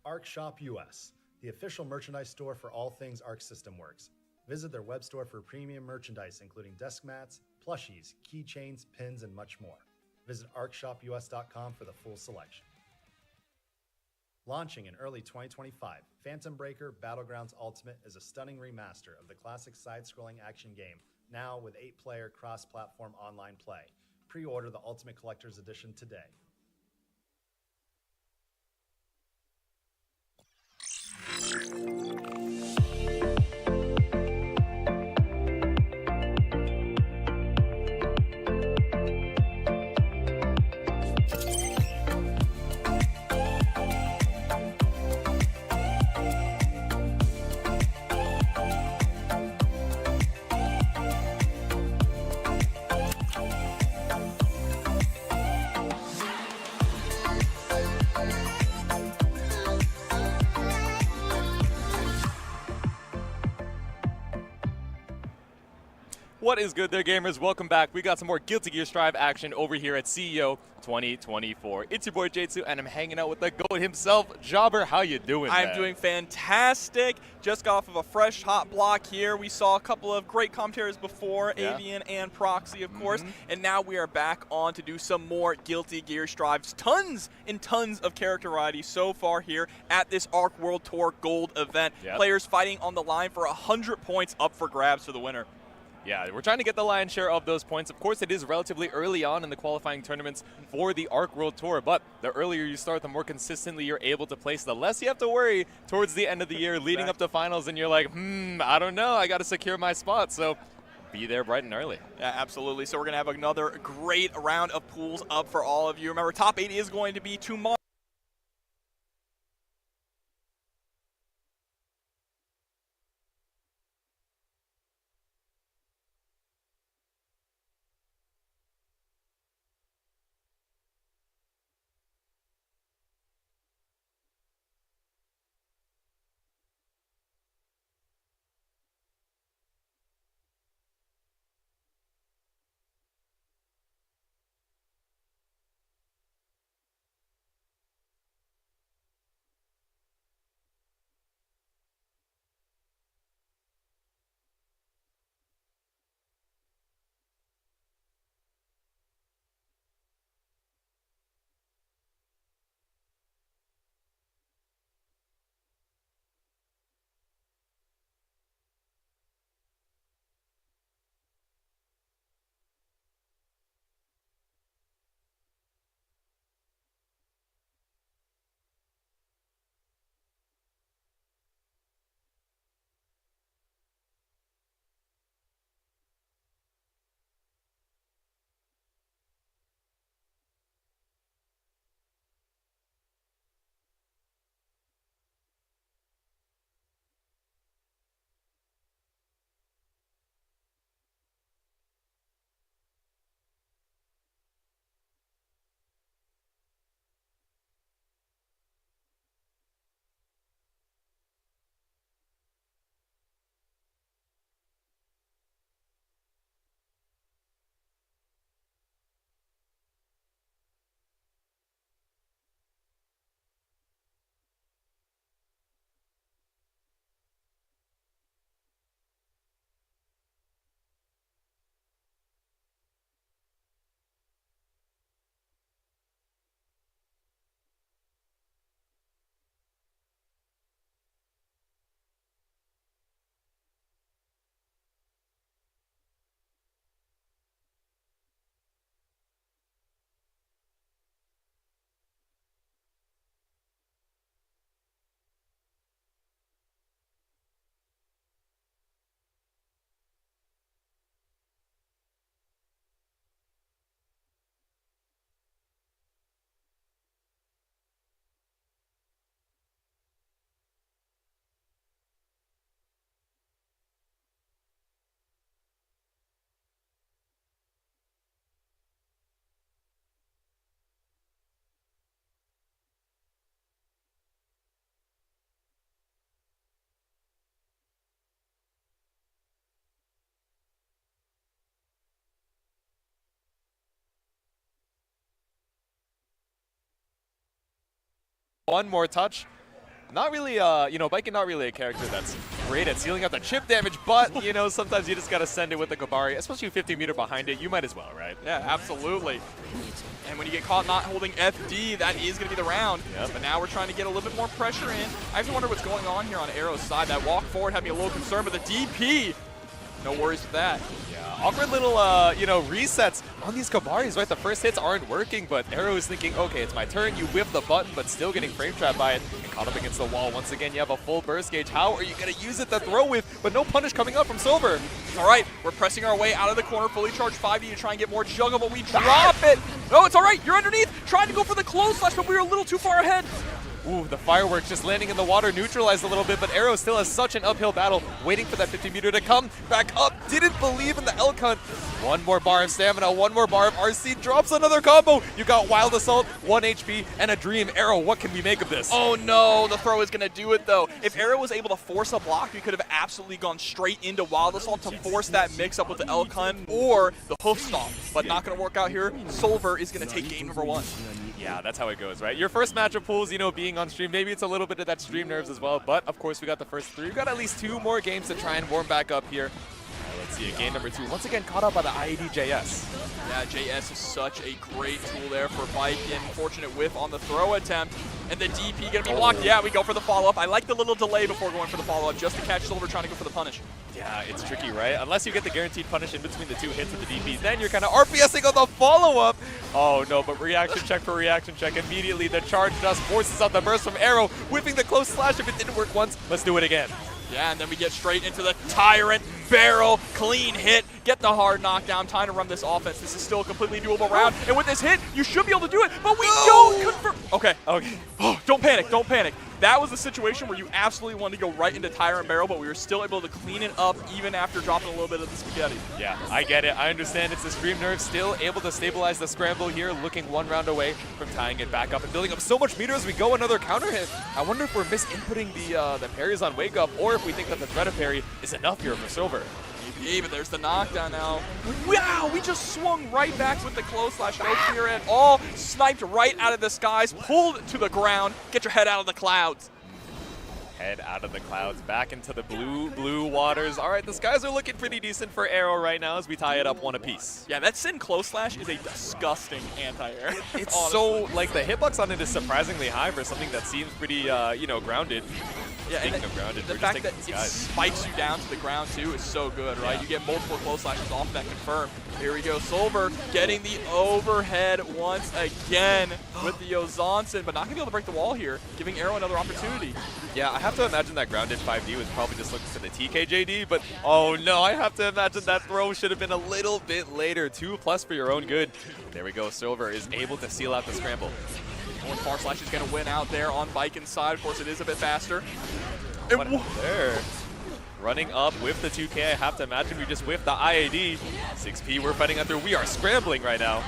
Arc Shop US, the official merchandise store for all things Arc System Works. Visit their web store for premium merchandise, including desk mats, plushies, keychains, pins, and much more. Visit arcshopunus.com for the full selection. Launching in early 2025, Phantom Breaker Battlegrounds Ultimate is a stunning remaster of the classic side-scrolling action game, now with 8-player cross-platform online play. Pre-order the Ultimate Collector's Edition today. What is good there, gamers? Welcome back. We got some more Guilty Gear Strive action over here at CEO 2024. It's your boy J2, and I'm hanging out with the GOAT himself, Jobber. How you doing, I'm man? doing fantastic. Just got off of a fresh hot block here. We saw a couple of great commentators before, Avian and Proxy, of course, and now we are back on to do some more Guilty Gear Strives. Tons and tons of character variety so far here at this Arc World Tour Gold event. Players fighting on the line for 100 points up for grabs for the winner. Yeah, we're trying to get the lion's share of those points. Of course, it is relatively early on in the qualifying tournaments for the Arc World Tour, but the earlier you start, the more consistently you're able to place, the less you have to worry towards the end of the year leading up to finals, and you're like, I don't know, I got to secure my spot. So be there bright and early. Yeah, absolutely. So we're going to have another great round of pools up for all of you. Remember, top 8 is going to be tomorrow. one more touch. Not really, you know, Baiken not really a character that's great at sealing out the chip damage, but, you know, sometimes you just got to send it with the Calamari, especially 50 meter behind it. You might as well, right? Yeah, absolutely. And when you get caught not holding FD, that is going to be the round. Yep. But now we're trying to get a little bit more pressure in. I have to wonder what's going on here on Arrow's side. That walk forward had me a little concerned, but the DP, no worries with that. Yeah, awkward little, you know, resets on these Calamari's, right? The first hits aren't working, but Arrow is thinking, okay, it's my turn. You whip the button, but still getting frame trapped by it. And caught up against the wall. Once again, you have a full burst gauge. How are you going to use it to throw with? But no punish coming up from Silver. All right, we're pressing our way out of the corner, fully charged 5D to try and get more juggle, but we drop it. No, it's all right. You're underneath. Trying to go for the close slash, but we were a little too far ahead. Ooh, the fireworks just landing in the water, neutralized a little bit, but Arrow still has such an uphill battle, waiting for that 50 meter to come back up. Didn't believe in the elk hunt. One more bar of stamina, one more bar of RC, drops another combo. You got Wild Assault, 1 HP, and a Dream. Arrow, what can we make of this? Oh no, the throw is going to do it though. If Arrow was able to force a block, we could have absolutely gone straight into Wild Assault to force that mix up with the elk hunt or the hoof stomp, but not going to work out here. Silver is going to take game number 1. Yeah, that's how it goes, right? Your first matchup pools, you know, being on stream, maybe it's a little bit of that stream nerves as well, but of course we got the first 3. We've got at least 2 more games to try and warm back up here. Let's see, game number 2. Once again, caught up by the IED JS. Yeah, JS is such a great tool there for Baiken. Fortunate whiff on the throw attempt. And the DP going to be blocked. Yeah, we go for the follow-up. I like the little delay before going for the follow-up just to catch Silver trying to go for the punish. Yeah, it's tricky, right? Unless you get the guaranteed punish in between the 2 hits of the DP, then you're kind of RPSing on the follow-up. Oh, no, but reaction check for reaction check. Immediately, the charge dust forces out the burst from Arrow, whipping the close slash. If it didn't work once, let's do it again. Yeah, and then we get straight into the Tyrant barrel, clean hit, get the hard knockdown, time to run this offense. This is still a completely doable round, and with this hit, you should be able to do it, but we don't confirm. Okay. Oh, don't panic, don't panic. That was a situation where you absolutely wanted to go right into Tyrant barrel, but we were still able to clean it up even after dropping a little bit of the spaghetti. Yeah, I get it. I understand it's the stream nerve. Still able to stabilize the scramble here, looking 1 round away from tying it back up and building up so much meter as we go another counter hit. I wonder if we're misinputting the parries on Wake Up, or if we think that the threat of parry is enough here for Silver. Maybe, but there's the knockdown now. Wow, we just swung right back with the close slash, no fear at all. Sniped right out of the skies, pulled to the ground. Get your head out of the clouds. Head out of the clouds, back into the blue waters. All right, the skies are looking pretty decent for Arrow right now as we tie it up 1 apiece. Yeah, that Sin close slash is a disgusting anti-air. It's so, like, the hitbox on it is surprisingly high for something that seems pretty, you know, grounded. Yeah, Speaking of grounded, the fact that it spikes you down to the ground too is so good, right? Yeah. You get multiple close slashes off that confirm. Here we go, Silver getting the overhead once again with the Ozanson, but not gonna be able to break the wall here, giving Arrow another opportunity. Yeah, I have to imagine that grounded 5D was probably just looking for the TKJD, but oh no, I have to imagine that throw should have been a little bit later. 2+ for your own good. There we go, Silver is able to seal out the scramble. One far slash is going to win out there on Baiken's side. Of course, it is a bit faster. What there? Running up with the 2K. I have to imagine we just whiffed the IAD. 6P, we're fighting out there. We are scrambling right now.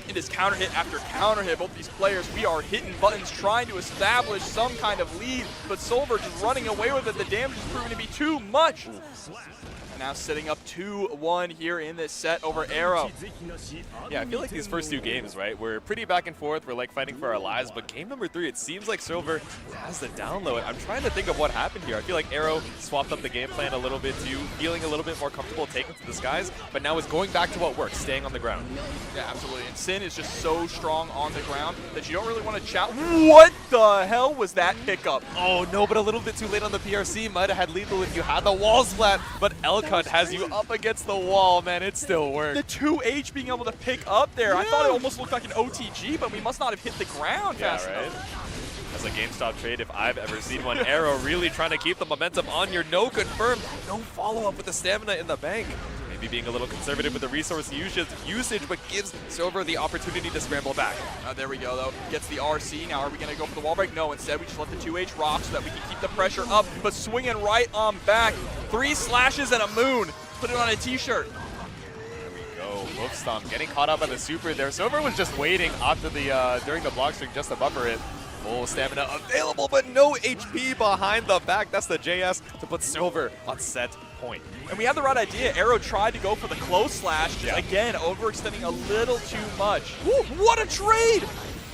It is counter hit after counter hit. Both these players, we are hitting buttons, trying to establish some kind of lead, but Silver just running away with it. The damage is proving to be too much. Now setting up 2-1 here in this set over Arrow. Yeah, I feel like these first 2 games, right, we're pretty back and forth. We're like fighting for our lives, but game number 3, it seems like Silver has the download. I'm trying to think of what happened here. I feel like Arrow swapped up the game plan a little bit too, feeling a little bit more comfortable taking to the skies, but now is going back to what works, staying on the ground. Yeah, absolutely. And Sin is just so strong on the ground that you don't really want to shout. What the hell was that pickup? Oh no, but a little bit too late on the PRC. Might have had lethal if you had the walls flat, but Elcunt has you up against the wall, man. It still worked. The 2H being able to pick up there. Yeah. I thought it almost looked like an OTG, but we must not have hit the ground fast enough. That's a GameStop trade if I've ever seen one. Arrow really trying to keep the momentum on your no confirm. No follow-up with the stamina in the bank. Maybe being a little conservative with the resource usage, but gives Silver the opportunity to scramble back. There we go, though. Gets the RC. Now, are we going to go for the wall break? No, instead we just let the 2H rock so that we can keep the pressure up, but swinging right on back. 3 slashes and a moon. Put it on a t-shirt. There we go. Hoof stomp getting caught up by the super there. Silver was just waiting after the during the block streak just to buffer it. Full stamina available, but no HP behind the back. That's the JS to put Silver on set point. And we have the right idea. Arrow tried to go for the close slash. Again, overextending a little too much. Woo, what a trade!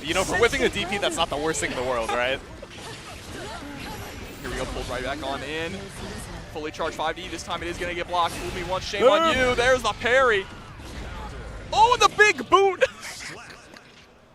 You know, for whipping a DP, that's not the worst thing in the world, right? Here we go, pulled right back on in. Fully charged 5D. This time it is going to get blocked. Fool me once, shame on you. There's the parry. Oh, the big boot.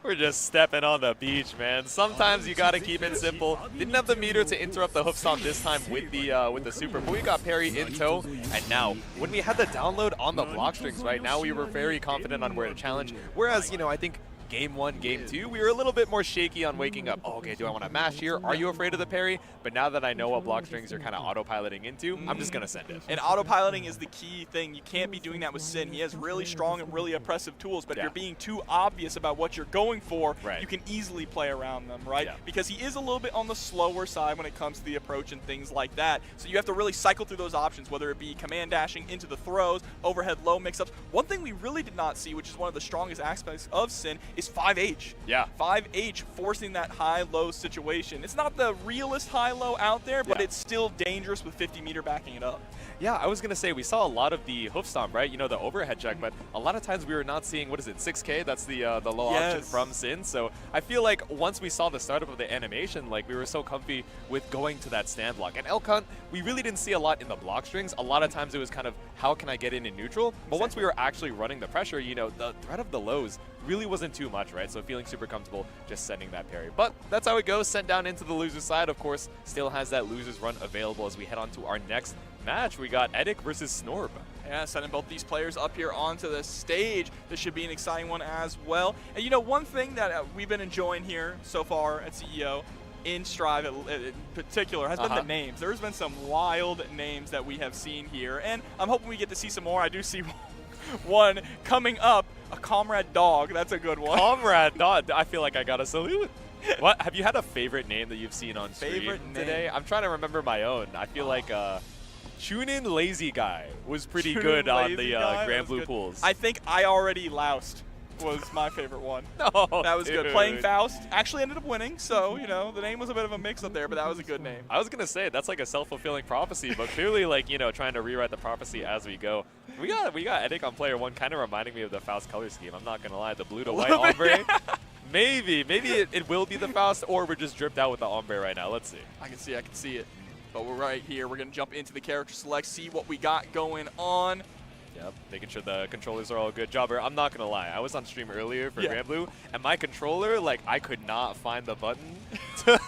We're just stepping on the beach, man. Sometimes you gotta keep it simple. Didn't have the meter to interrupt the hoof stomp this time with the super, but we got parry in tow. And now, when we had the download on the block strings, right now we were very confident on where to challenge. Whereas, you know, I think Game 1, Game 2, we were a little bit more shaky on waking up. Oh, okay, do I want to mash here? Are you afraid of the parry? But now that I know what block strings you're kind of autopiloting into, I'm just going to send it. And autopiloting is the key thing. You can't be doing that with Sin. He has really strong and really oppressive tools, but if you're being too obvious about what you're going for, you can easily play around them, right? Because he is a little bit on the slower side when it comes to the approach and things like that. So you have to really cycle through those options, whether it be command dashing into the throws, overhead low mix-ups. One thing we really did not see, which is one of the strongest aspects of Sin, is 5H. Yeah. 5H forcing that high-low situation. It's not the realest high-low out there, but it's still dangerous with 50 meter backing it up. Yeah, I was going to say, we saw a lot of the hoof stomp, right? You know, the overhead check, but a lot of times we were not seeing, what is it, 6K? That's the low option from Sin. So I feel like once we saw the startup of the animation, like we were so comfy with going to that stand block. And Elk Hunt, we really didn't see a lot in the block strings. A lot of times it was kind of, how can I get in neutral? But once we were actually running the pressure, you know, the threat of the lows really wasn't too much, right? So feeling super comfortable just sending that parry. But that's how it goes. Sent down into the loser's side, of course, still has that loser's run available as we head on to our next match. We got Edic versus Snorb. Yeah, sending both these players up here onto the stage. This should be an exciting one as well. And you know, one thing that we've been enjoying here so far at CEO, in Strive in particular, has been the names. There's been some wild names that we have seen here, and I'm hoping we get to see some more. I do see one coming up, a Comrade Dog. That's a good one. Comrade Dog. I feel like I got a salute. What? Have you had a favorite name that you've seen on stream today? I'm trying to remember my own. I feel like Chunin Lazy Guy was pretty good on the Grand Blue pools. I think I Already Loused was my favorite one. No, that was good. Playing Faust actually ended up winning, so you know the name was a bit of a mix-up there, but that was a good name. I was gonna say that's like a self-fulfilling prophecy, but clearly, like, you know, trying to rewrite the prophecy as we go. We got Edic on player 1, kind of reminding me of the Faust color scheme. I'm not gonna lie, the blue to white ombre. Maybe it will be the Faust, or we're just dripped out with the ombre right now. Let's see. I can see it. But we're right here. We're gonna jump into the character select, see what we got going on. Yep, making sure the controllers are all good. Jobber, I'm not gonna lie, I was on stream earlier for Grand Blue, and my controller, like, I could not find the button to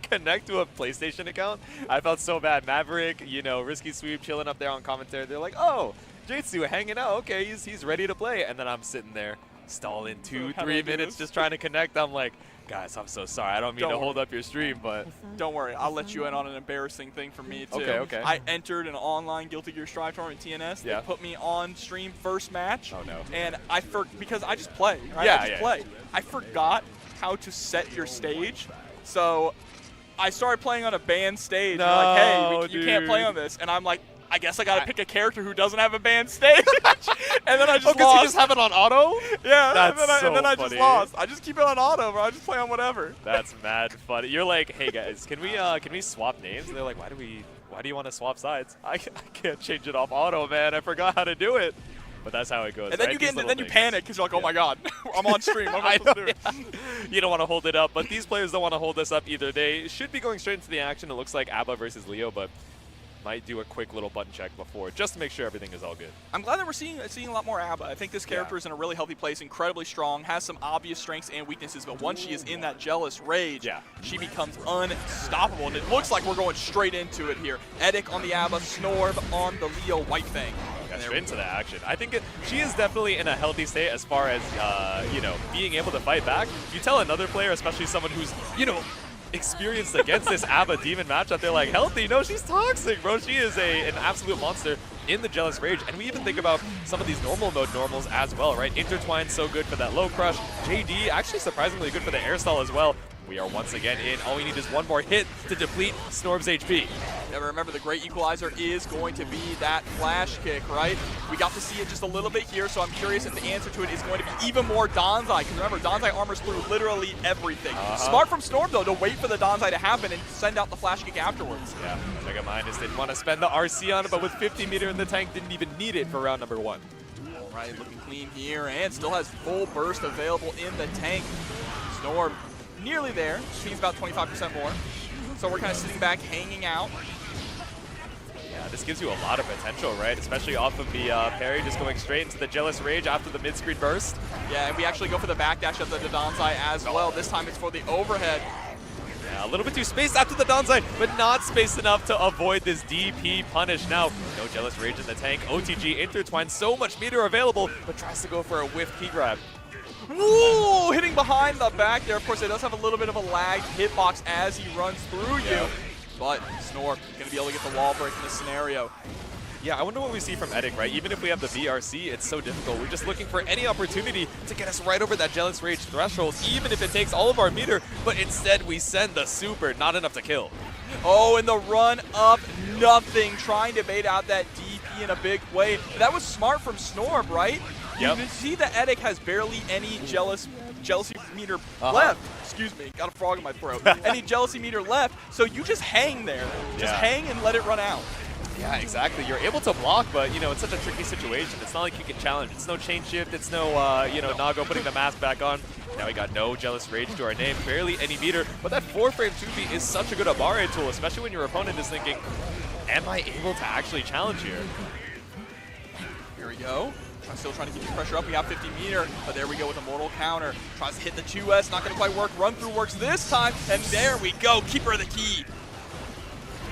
connect to a PlayStation account. I felt so bad. Maverick, you know, Risky Sweep chilling up there on commentary. They're like, oh, Jitsu hanging out. Okay, he's ready to play. And then I'm sitting there, stalling 2-3 minutes just trying to connect. I'm like, guys, I'm so sorry. I don't mean to hold up your stream, but don't worry. I'll let you in on an embarrassing thing for me, too. Okay. I entered an online Guilty Gear Strive tournament TNS. They put me on stream first match. Oh, no. And because I just play, right? I just play. I forgot how to set your stage. So I started playing on a banned stage. No, like, hey, you can't play on this. And I'm like, I guess I got to pick a character who doesn't have a banned stage. And then I just lost. Because you just have it on auto? Yeah, That's and then I just lost. I just keep it on auto, bro. I just play on whatever. That's mad funny. You're like, hey guys, can we swap names? And they're like, why do you want to swap sides? I can't change it off auto, man. I forgot how to do it. But that's how it goes. And then right? you panic because you're like, oh my god, I'm on stream. What am I supposed to do? You don't want to hold it up, but these players don't want to hold this up either. They should be going straight into the action. It looks like ABBA versus Leo, but might do a quick little button check before, just to make sure everything is all good. I'm glad that we're seeing a lot more ABBA. I think this character is in a really healthy place, incredibly strong, has some obvious strengths and weaknesses, but once she is in that jealous rage, she becomes unstoppable, and it looks like we're going straight into it here. Edic on the ABBA, Snorb on the Leo White Fang. Straight into the action. I think she is definitely in a healthy state as far as, you know, being able to fight back. You tell another player, especially someone who's, you know, experienced against this ABBA Demon matchup, they're like, healthy? No, she's toxic, bro. She is an absolute monster in the Jealous Rage. And we even think about some of these normal mode normals as well, right? Intertwine so good for that low crush. JD actually surprisingly good for the air stall as well. We are once again in. All we need is one more hit to deplete Snorb's HP. Now remember, the great equalizer is going to be that flash kick, right? We got to see it just a little bit here, so I'm curious if the answer to it is going to be even more Danzai, because remember, Danzai armors through literally everything. Smart from Snorb, though, to wait for the Danzai to happen and send out the flash kick afterwards. Yeah, Mega Minus didn't want to spend the RC on it, but with 50 meter in the tank, didn't even need it for round number 1. All right, looking clean here, and still has full burst available in the tank. Snorb nearly there. He's about 25% more. So we're kind of sitting back, hanging out. Yeah, this gives you a lot of potential, right? Especially off of the parry, just going straight into the Jealous Rage after the mid-screen burst. Yeah, and we actually go for the backdash of the Danzai as well. This time it's for the overhead. Yeah, a little bit too spaced after the Danzai, but not spaced enough to avoid this DP punish. Now, no Jealous Rage in the tank. OTG intertwined, so much meter available, but tries to go for a whiff key grab. Woo! Hitting behind the back there. Of course, it does have a little bit of a lagged hitbox as he runs through you. But Snorb going to be able to get the wall break in this scenario. Yeah, I wonder what we see from Edic, right? Even if we have the VRC, it's so difficult. We're just looking for any opportunity to get us right over that Jealous Rage threshold, even if it takes all of our meter. But instead, we send the super, not enough to kill. Oh, and the run up, nothing. Trying to bait out that DP in a big way. That was smart from Snorb, right? Yep. You can see that Edic has barely any jealousy meter left. Excuse me, got a frog in my throat. Any jealousy meter left, so you just hang there. Just hang and let it run out. Yeah, exactly. You're able to block, but, you know, it's such a tricky situation. It's not like you can challenge. It's no chain shift. It's no, you know, Nago putting the mask back on. Now we got no Jealous Rage to our name, barely any meter. But that 4-frame 2B is such a good Abare tool, especially when your opponent is thinking, am I able to actually challenge here? Here we go. Still trying to keep the pressure up. We have 50 meter, but there we go with a mortal counter. Tries to hit the 2S, not going to quite work. Run through works this time, and there we go. Keeper of the key.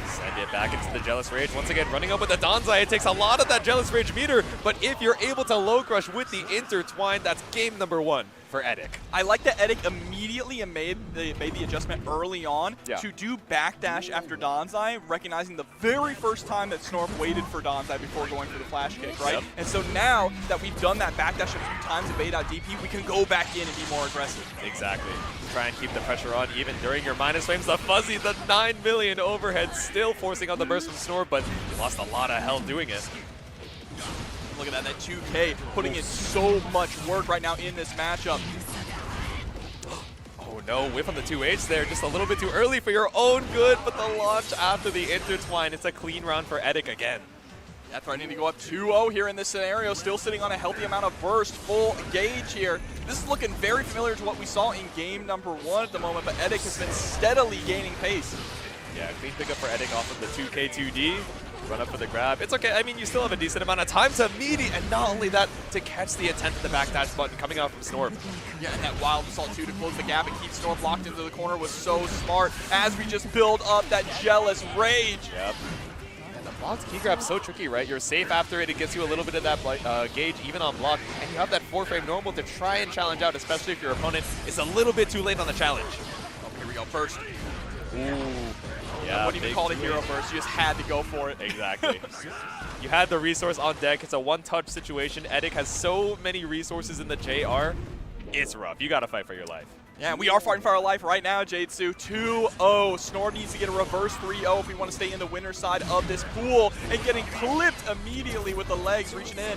Send it back into the Jealous Rage. Once again, running up with the Danzai. It takes a lot of that Jealous Rage meter, but if you're able to low crush with the intertwine, that's game number 1 for Edic. I like that Edic immediately made the adjustment early on to do backdash after Danzai, recognizing the very first time that Snorb waited for Danzai before going for the flash kick, right? And so now that we've done that backdash a few times and bait out DP, we can go back in and be more aggressive. Exactly. Try and keep the pressure on even during your minus frames. The Fuzzy, the 9 million overhead, still forcing on the burst from Snorb, but he lost a lot of health doing it. Look at that 2K putting in so much work right now in this matchup. Oh no, whiff on the 2H there, just a little bit too early for your own good, but the launch after the intertwine, it's a clean round for Edic again. Yeah, threatening to go up 2-0 here in this scenario, still sitting on a healthy amount of burst, full gauge here. This is looking very familiar to what we saw in game number 1 at the moment, but Edic has been steadily gaining pace. Yeah, clean pickup for Edic off of the 2K2D. Run up for the grab. It's okay. I mean, you still have a decent amount of time to meaty, and not only that, to catch the intent of the backdash button coming out from Snorb. Yeah, and that Wild Assault 2 to close the gap and keep Snorb locked into the corner was so smart as we just build up that Jealous Rage. Yep. And the blocked key grab's so tricky, right? You're safe after it. It gets you a little bit of that gauge even on block, and you have that 4-frame normal to try and challenge out, especially if your opponent is a little bit too late on the challenge. Oh, here we go. Burst. Ooh. Yeah, I wouldn't even call it a hero burst. You just had to go for it. Exactly. You had the resource on deck. It's a one-touch situation. Edic has so many resources in the JR. It's rough. You got to fight for your life. Yeah, we are fighting for our life right now, Jade-Su. 2-0. Snorb needs to get a reverse 3-0 if we want to stay in the winner's side of this pool. And getting clipped immediately with the legs reaching in.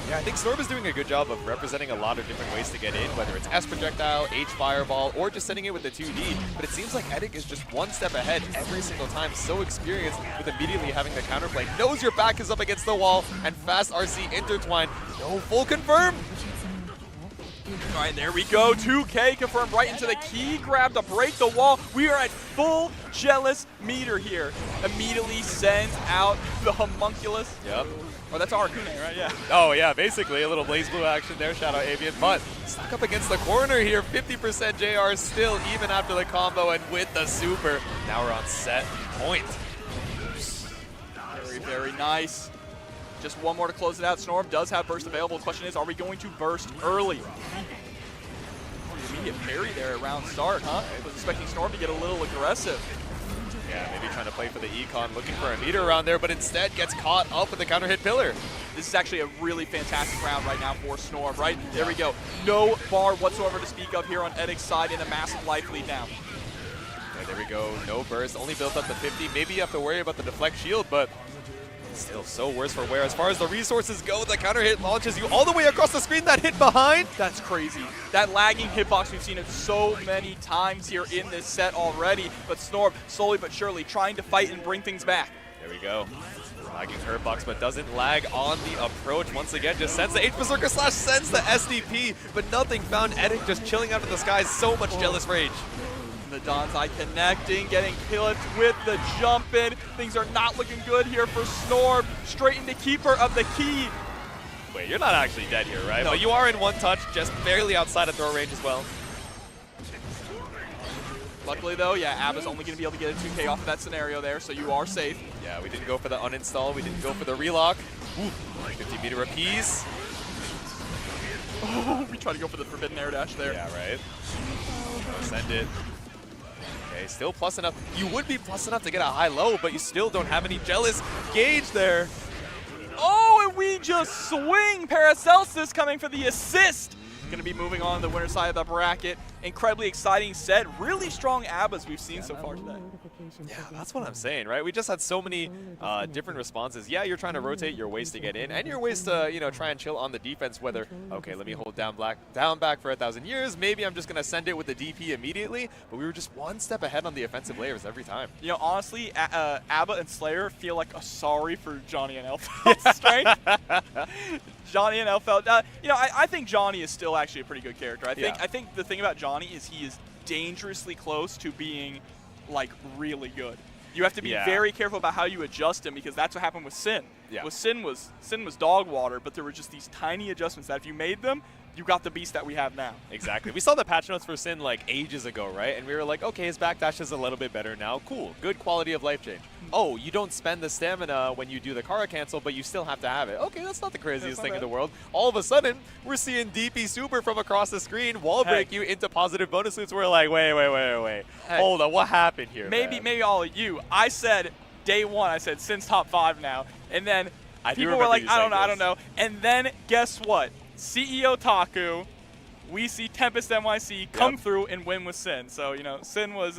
Yeah, I think Snorb is doing a good job of representing a lot of different ways to get in, whether it's S projectile, H fireball, or just sending it with the 2D. But it seems like Edic is just one step ahead every single time. So experienced with immediately having the counterplay. Knows your back is up against the wall, and fast RC intertwine. No full confirm. All right, there we go. 2K confirmed right into the key grab to break the wall. We are at full Jealous meter here. Immediately sends out the homunculus. Yep. Oh, that's Arcune, right? Yeah. Oh, yeah, basically a little Blaze Blue action there. Shout out Avian. But stuck up against the corner here. 50% JR still, even after the combo and with the super. Now we're on set point. Very, very nice. Just one more to close it out. Snorb does have burst available. The question is, are we going to burst early? Immediate parry there around start, huh? I was expecting Snorb to get a little aggressive. Yeah, maybe trying to play for the econ, looking for a meter around there, but instead gets caught up with the counter hit pillar. This is actually a really fantastic round right now for Snorb, right? There we go. No bar whatsoever to speak of here on Edic's side in a massive life lead now. Yeah, there we go. No burst, only built up to 50. Maybe you have to worry about the deflect shield, but still so worse for wear. As far as the resources go, the counter hit launches you all the way across the screen. That hit behind. That's crazy. That lagging hitbox, we've seen it so many times here in this set already. But Snorb, slowly but surely, trying to fight and bring things back. There we go. Lagging her bucks, but doesn't lag on the approach. Once again, just sends the H Berserker slash, sends the SDP, but nothing found. Edic just chilling out of the skies. So much jealous rage. The Danzai connecting, getting killed with the jump in. Things are not looking good here for Snorb. Straight into keeper of the key. Wait, you're not actually dead here, right? No. But you are in one touch, just barely outside of throw range as well. Luckily though, yeah, Abba's only going to be able to get a 2K off of that scenario there, so you are safe. Yeah, we didn't go for the uninstall. We didn't go for the relock. Ooh, 50-meter apiece. Oh, we tried to go for the forbidden air dash there. Yeah, right. Send it. Okay, still plus enough. You would be plus enough to get a high-low, but you still don't have any jealous gauge there. Oh, and we just swing. Paracelsus coming for the assist. Going to be moving on the winner side of the bracket. Incredibly exciting set. Really strong Abbas we've seen so far today. Yeah, that's what I'm saying, right? We just had so many different responses. Yeah, you're trying to rotate your ways to get in, and your ways to, you know, try and chill on the defense. Whether, okay, let me hold down back for 1,000 years. Maybe I'm just gonna send it with the DP immediately. But we were just one step ahead on the offensive layers every time. You know, honestly, Abba and Slayer feel like a sorry for Johnny and Elfeld's strength. Johnny and Elfeld. You know, I think Johnny is still actually a pretty good character. I think the thing about Johnny is he is dangerously close to being like really good. You have to be very careful about how you adjust him, because that's what happened with Sin. Yeah. With Sin was dog water, but there were just these tiny adjustments that if you made them, you got the beast that we have now. Exactly. We saw the patch notes for Sin like ages ago, right? And we were like, okay, his backdash is a little bit better now. Cool. Good quality of life change. Oh, you don't spend the stamina when you do the Kara cancel, but you still have to have it. Okay, that's not the craziest thing in the world. All of a sudden, we're seeing DP Super from across the screen wall break you into positive bonus loops. We're like, wait. Hey, hold on, what happened here? Maybe all of you. I said day one, I said Sin's top 5 now. And then people were like, I don't know. And then guess what? CEO Taku, we see Tempest NYC come through and win with Sin. So, you know, Sin was,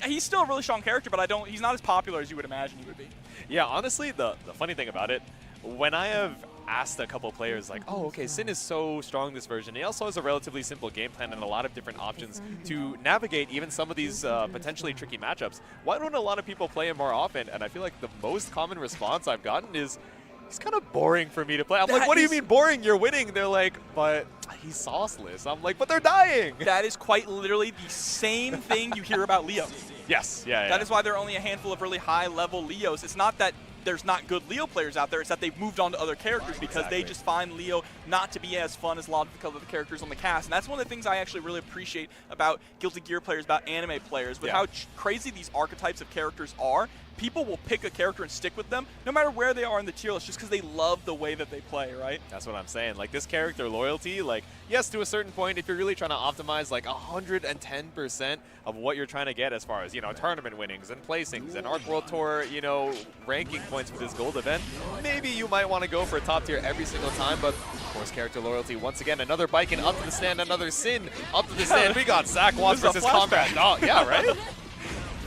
he's still a really strong character, but he's not as popular as you would imagine he would be. Yeah, honestly, the funny thing about it, when I have asked a couple players like, oh, okay, Sin is so strong this version. He also has a relatively simple game plan and a lot of different options to navigate even some of these potentially tricky matchups. Why don't a lot of people play him more often? And I feel like the most common response I've gotten is, he's kind of boring for me to play. I'm like, what do you mean boring? You're winning. They're like, but he's sauceless. I'm like, but they're dying. That is quite literally the same thing you hear about Leo. Yes, yeah. That is why there are only a handful of really high-level Leos. It's not that there's not good Leo players out there, it's that they've moved on to other characters because they just find Leo not to be as fun as a lot of the other characters on the cast. And that's one of the things I actually really appreciate about Guilty Gear players, about anime players, with how crazy these archetypes of characters are. People will pick a character and stick with them no matter where they are in the tier list just because they love the way that they play, right? That's what I'm saying. Like, this character loyalty, like, yes, to a certain point, if you're really trying to optimize like 110% of what you're trying to get as far as, you know, tournament winnings and placings and Arc World Tour, you know, ranking points for this gold event, maybe you might want to go for a top tier every single time. But of course, character loyalty, once again, another Biken up to the stand, another Sin up to the stand. We got Zach Watts versus Combat Dog. Yeah, right?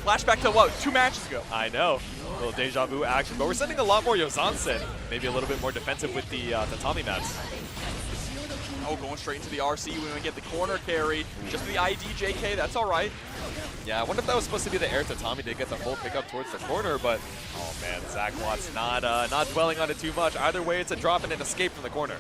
Flashback to what, 2 matches ago? I know. A little deja vu action, but we're sending a lot more Yozansen. Maybe a little bit more defensive with the tatami mats. Oh, going straight into the RC when we get the corner carry. Just the IDJK, that's all right. Yeah, I wonder if that was supposed to be the air tatami to get the full pickup towards the corner, but oh man, Zach Watts not dwelling on it too much. Either way, it's a drop and an escape from the corner.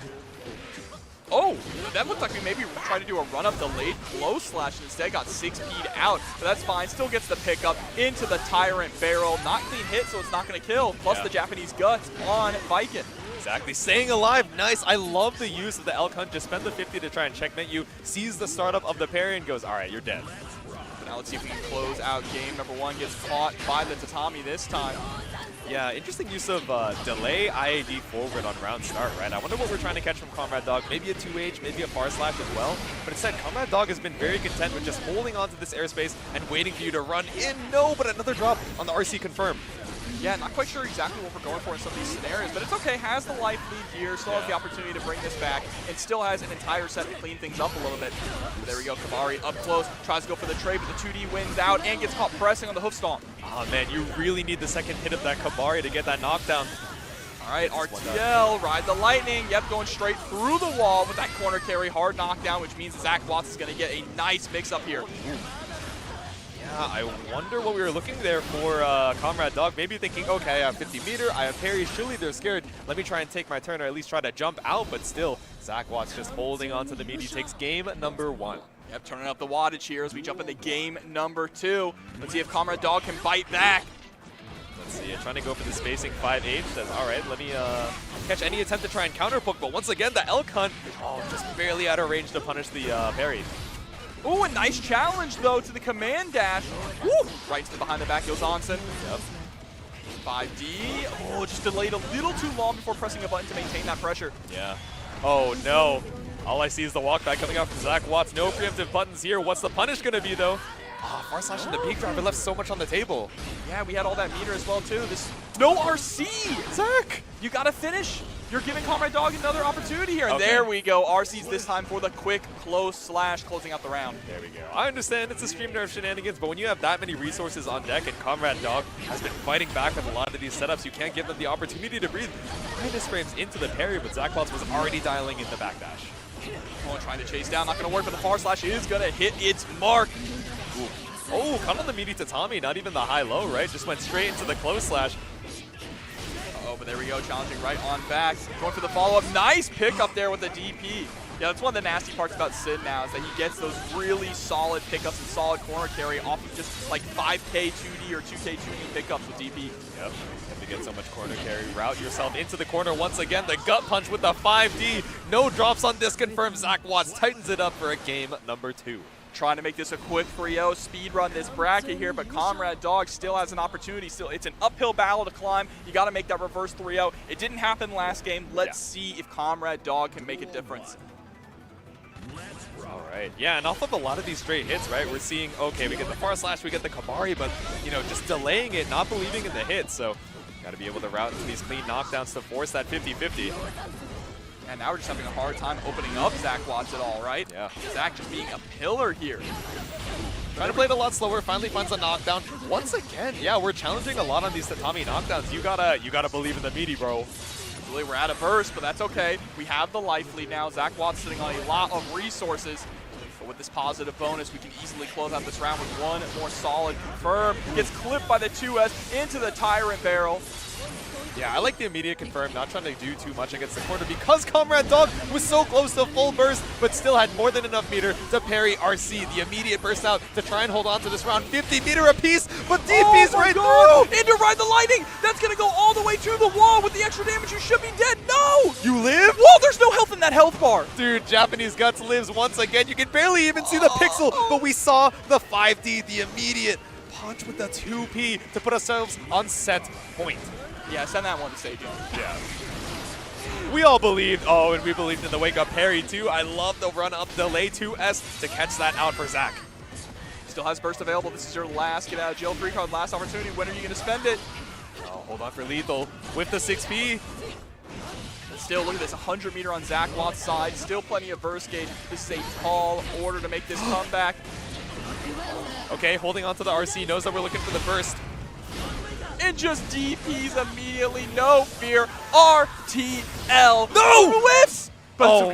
Oh, that looked like we maybe tried to do a run-up delayed blow slash and instead got 6P'd out, but that's fine. Still gets the pickup into the Tyrant barrel. Not clean hit, so it's not going to kill. Plus the Japanese guts on Viking. Exactly. Staying alive. Nice. I love the use of the elk hunt. Just spend the 50 to try and checkmate you. Sees the startup of the parry and goes, all right, you're dead. Now let's see if we can close out game number 1. Gets caught by the tatami this time. Yeah, interesting use of delay IAD forward on round start, right? I wonder what we're trying to catch from Comrade Dog. Maybe a 2H, maybe a far slash as well. But instead, Comrade Dog has been very content with just holding onto this airspace and waiting for you to run in. No, but another drop on the RC confirm. Yeah, not quite sure exactly what we're going for in some of these scenarios, but it's okay. Has the life lead here, still has the opportunity to bring this back, and still has an entire set to clean things up a little bit. There we go, Calamari up close, tries to go for the trade, but the 2D wins out and gets caught pressing on the hoof stomp. Oh man, you really need the second hit of that Calamari to get that knockdown. All right, RTL, ride the lightning. Yep, going straight through the wall with that corner carry, hard knockdown, which means Zach Watts is going to get a nice mix-up here. Yeah, I wonder what we were looking there for Comrade Dog. Maybe thinking, okay, I have 50 meter, I have parry, surely they're scared. Let me try and take my turn or at least try to jump out, but still, Zach Watts just holding on to the meat. He takes game number 1. Yep, turning up the wattage here as we jump into game number 2. Let's see if Comrade Dog can bite back. Let's see, trying to go for the spacing 5-8. Says, all right, let me catch any attempt to try and counter poke. But once again, the elk hunt, just barely out of range to punish the parry. Ooh, a nice challenge, though, to the command dash. Woo! Right to the behind the back goes Onsen. Yep. 5D. Oh, just delayed a little too long before pressing a button to maintain that pressure. Yeah. Oh, no. All I see is the walk back coming out from Zach Watts. No preemptive buttons here. What's the punish going to be, though? Far slash and the peak driver left so much on the table. Yeah, we had all that meter as well, too. No RC! Zach! You got to finish. You're giving Comrade Dog another opportunity here. And Okay. there we go. RC's this time for the quick close slash closing out the round. There we go. I understand it's a stream nerf shenanigans, but when you have that many resources on deck and Comrade Dog has been fighting back with a lot of these setups, you can't give them the opportunity to breathe. Minus frames into the parry, but Zach Watts was already dialing in the backdash. Trying to chase down, not going to work, but the far slash is going to hit its mark. Ooh. Oh, caught on the meaty tatami, not even the high-low, right? Just went straight into the close slash. Oh, but there we go, challenging right on back. Going for the follow-up. Nice pickup there with the DP. Yeah, that's one of the nasty parts about Sid now is that he gets those really solid pickups and solid corner carry off of just like 5K 2D or 2K 2D pickups with DP. Yep, you have to get so much corner carry. Route yourself into the corner once again. The gut punch with the 5D. No drops on this confirmed. Zach Watts tightens it up for a game number 2. Trying to make this a quick 3-0 speed run this bracket here, but Comrade Dog still has an opportunity. Still, it's an uphill battle to climb. You got to make that reverse 3-0. It didn't happen last game. Let's see if Comrade Dog can make a difference. All right. Yeah, and off of a lot of these straight hits, right, we're seeing, okay, we get the far slash, we get the Calamari, but, you know, just delaying it, not believing in the hit. So got to be able to route into these clean knockdowns to force that 50-50. And now we're just having a hard time opening up Zach Watts at all, right? Yeah. Zach just being a pillar here. Trying to play it a lot slower, finally finds a knockdown. Once again, yeah, we're challenging a lot on these tatami knockdowns. You gotta believe in the meaty, bro. Really, we're out of burst, but that's okay. We have the life lead now. Zach Watts sitting on a lot of resources. But with this positive bonus, we can easily close out this round with one more solid confirm. Gets clipped by the 2S into the Tyrant Barrel. Yeah, I like the immediate confirm, not trying to do too much against the corner because Comrade Dog was so close to full burst, but still had more than enough meter to parry RC. The immediate burst out to try and hold on to this round. 50 meter apiece, but DP's right through. Into Ride the Lightning! That's gonna go all the way to the wall with the extra damage. You should be dead. No! You live? Whoa, there's no health in that health bar. Dude, Japanese Guts lives once again. You can barely even see the pixel, but we saw the 5D, the immediate punch with the 2P to put ourselves on set point. Yeah, send that one to Sage. Yeah. We all believed. Oh, and we believed in the wake-up parry, too. I love the run-up delay 2S to catch that out for Zach. Still has burst available. This is your last get out of jail free card, last opportunity. When are you going to spend it? Oh, hold on for lethal with the 6P. Still, look at this, 100 meter on Zach Watts' side. Still plenty of burst gauge. This is a tall order to make this comeback. Okay, holding on to the RC, knows that we're looking for the burst. And just DPs immediately, no fear. RTL. No! Whiffs! But oh,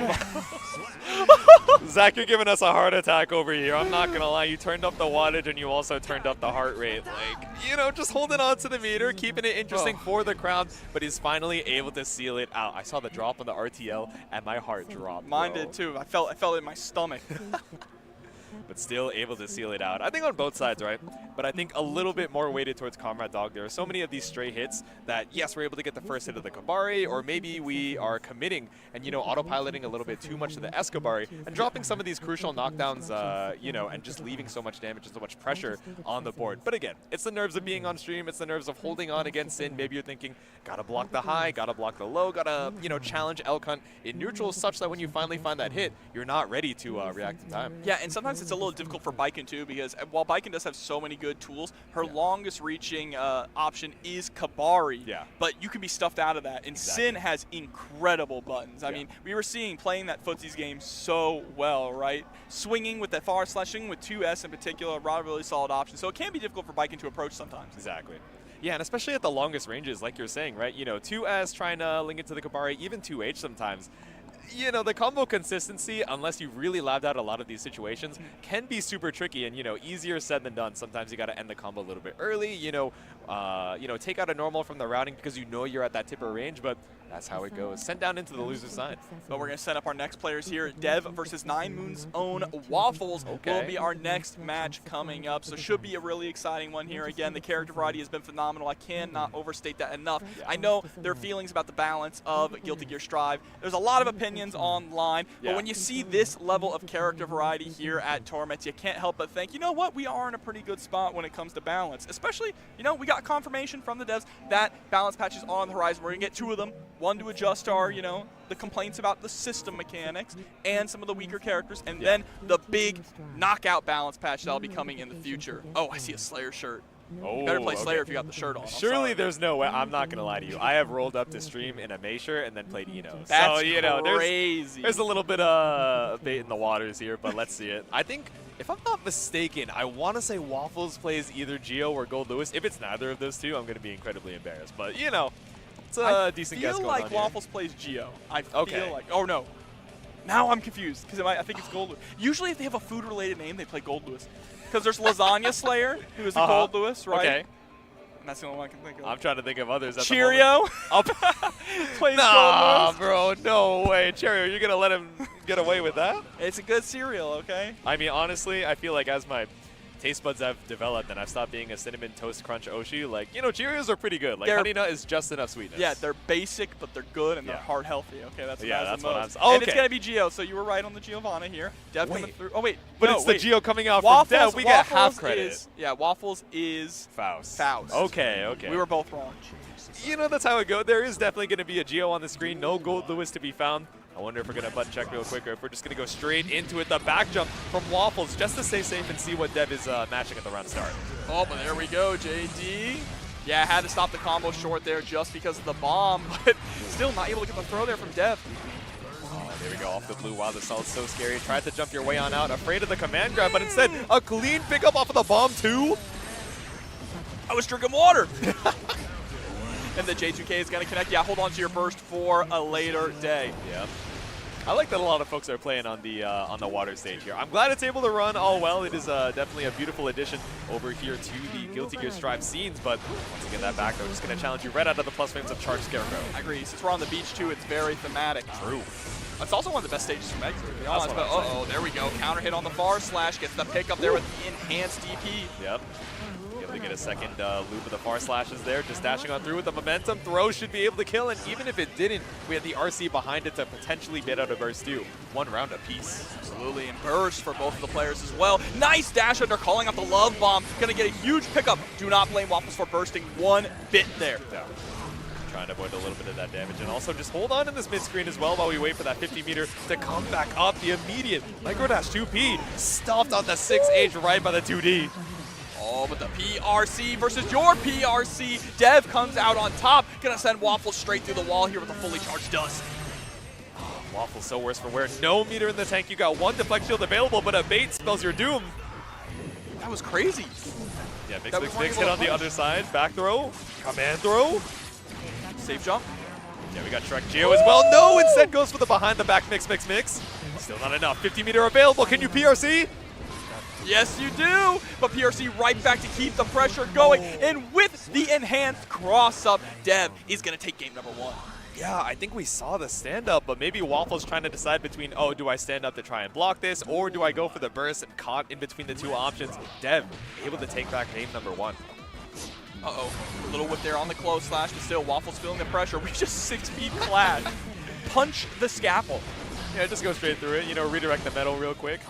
okay. Zach, you're giving us a heart attack over here. I'm not going to lie. You turned up the wattage and you also turned up the heart rate. Like, you know, just holding on to the meter, keeping it interesting for the crowd, but he's finally able to seal it out. I saw the drop on the RTL and my heart dropped. Mine did too. I felt it in my stomach. But still able to seal it out. I think on both sides, right? But I think a little bit more weighted towards Comrade Dog. There are so many of these stray hits that, yes, we're able to get the first hit of the Calamari, or maybe we are committing and, you know, autopiloting a little bit too much to the Escobari and dropping some of these crucial knockdowns, you know, and just leaving so much damage and so much pressure on the board. But again, it's the nerves of being on stream. It's the nerves of holding on against Sin. Maybe you're thinking, gotta block the high, gotta block the low, gotta, you know, challenge Elk Hunt in neutral such that when you finally find that hit, you're not ready to react in time. Yeah, and sometimes it's a little difficult for Baiken too, because while Baiken does have so many good tools, her longest reaching option is Calamari. Yeah. But you can be stuffed out of that. And Sin has incredible buttons. I mean, we were seeing playing that footsies game so well, right? Swinging with that far slashing with 2S in particular, a really solid option. So it can be difficult for Baiken to approach sometimes. Exactly. Yeah, and especially at the longest ranges, like you're saying, right? You know, 2S trying to link into the Calamari, even 2H sometimes. you know, the combo consistency, unless you really labbed out a lot of these situations, can be super tricky and, you know, easier said than done. Sometimes you got to end the combo a little bit early, you know, take out a normal from the routing because you know you're at that tipper range, but that's how it goes. Sent down into the loser's side. But we're going to set up our next players here. Dev versus 9 Moon's own Waffles will be our next match coming up. So should be a really exciting one here. Again, the character variety has been phenomenal. I cannot overstate that enough. I know there are feelings about the balance of Guilty Gear Strive. There's a lot of opinions online, but when you see this level of character variety here at Torment, you can't help but think, you know what, we are in a pretty good spot when it comes to balance. Especially, you know, we got confirmation from the devs that balance patch is on the horizon. We're going to get 2 of them. One to adjust our, you know, the complaints about the system mechanics and some of the weaker characters, and then the big knockout balance patch that'll be coming in the future. Oh, I see a Slayer shirt. Oh, better play Slayer if you got the shirt on. Surely there's no way. I'm not going to lie to you. I have rolled up to stream in a May shirt and then played Eno. That's so, you know, crazy. There's a little bit of bait in the waters here, but let's see it. I think, if I'm not mistaken, I want to say Waffles plays either Geo or Gold Lewis. If it's neither of those two, I'm going to be incredibly embarrassed. But, you know, it's a decent guess going on I feel like Waffles plays Geo. I feel like, oh no. Now I'm confused because I think it's Gold Lewis. Usually if they have a food-related name, they play Gold Lewis. Because there's Lasagna Slayer, who is the Gold Lewis, right? Okay. And that's the only one I can think of. I'm trying to think of others. At Cheerio. Plays nah, Gold Lewis. bro, no way. Cheerio, you're going to let him get away with that? It's a good cereal, okay? I mean, honestly, I feel like as my taste buds have developed and I've stopped being a Cinnamon Toast Crunch Oshi, like, you know, Cheerios are pretty good. Like, Honey Nut is just enough sweetness. Yeah, they're basic, but they're good and they're heart healthy. Okay, that's what that's what I'm saying. And it's going to be Geo, so you were right on the Giovanna here. Dev coming through. Oh, wait. But no, it's the Geo coming out Waffles, from Dev. We get half credit. Waffles is Faust. Okay. We were both wrong. You know, that's how it goes. There is definitely going to be a Geo on the screen. No Gold Lewis to be found. I wonder if we're going to button check real quick or if we're just going to go straight into it. The back jump from Waffles just to stay safe and see what Dev is matching at the round start. Oh, but there we go, JD. Yeah, I had to stop the combo short there just because of the bomb, but still not able to get the throw there from Dev. Oh, there we go, off the blue. Wow, this is so scary. Tried to jump your way on out, afraid of the command grab, but instead a clean pickup off of the bomb too. I was drinking water. And the J2K is going to connect. Yeah, hold on to your burst for a later day. Yep. I like that a lot of folks are playing on the water stage here. I'm glad it's able to run all well. It is definitely a beautiful addition over here to the Guilty Gear Strive scenes, but once again, that back though, just going to challenge you right out of the plus frames of Charge Scarecrow. I agree. Since we're on the beach too, it's very thematic. True. It's also one of the best stages from Exit, to be honest. But uh-oh, there we go. Counter hit on the far slash, gets the pick up there with the enhanced DP. Yep. Able to get a second loop of the far slashes there, just dashing on through with the momentum. Throw should be able to kill, and even if it didn't, we had the RC behind it to potentially bait out a burst too. 1 round apiece. Absolutely, and burst for both of the players as well. Nice dash under, calling out the love bomb. Gonna get a huge pickup. Do not blame Waffles for bursting one bit there. Yeah. Trying to avoid a little bit of that damage, and also just hold on in this mid screen as well while we wait for that 50 meter to come back up. The immediate micro dash 2P stuffed on the 6H right by the 2D. Oh, but the PRC versus your PRC. Dev comes out on top. Gonna send Waffles straight through the wall here with a fully charged dust. Waffles so worse for wear. No meter in the tank. You got 1 deflect shield available, but a bait spells your doom. That was crazy. Yeah, Mix hit on the other side. Back throw. Command throw. Safe jump. Yeah, we got Shrek Geo as well. No, instead goes for the behind the back mix. Still not enough. 50 meter available. Can you PRC? Yes, you do. But PRC right back to keep the pressure going. And with the enhanced cross-up, Dev is going to take game number 1. Yeah, I think we saw the stand-up, but maybe Waffles trying to decide between, oh, do I stand up to try and block this, or do I go for the burst, and caught in between the 2 options. Dev able to take back game number 1. Uh-oh. A little whip there on the close slash, but still Waffles feeling the pressure. We just 6-feet clash. Punch the scaffold. Yeah, just go straight through it. You know, redirect the metal real quick.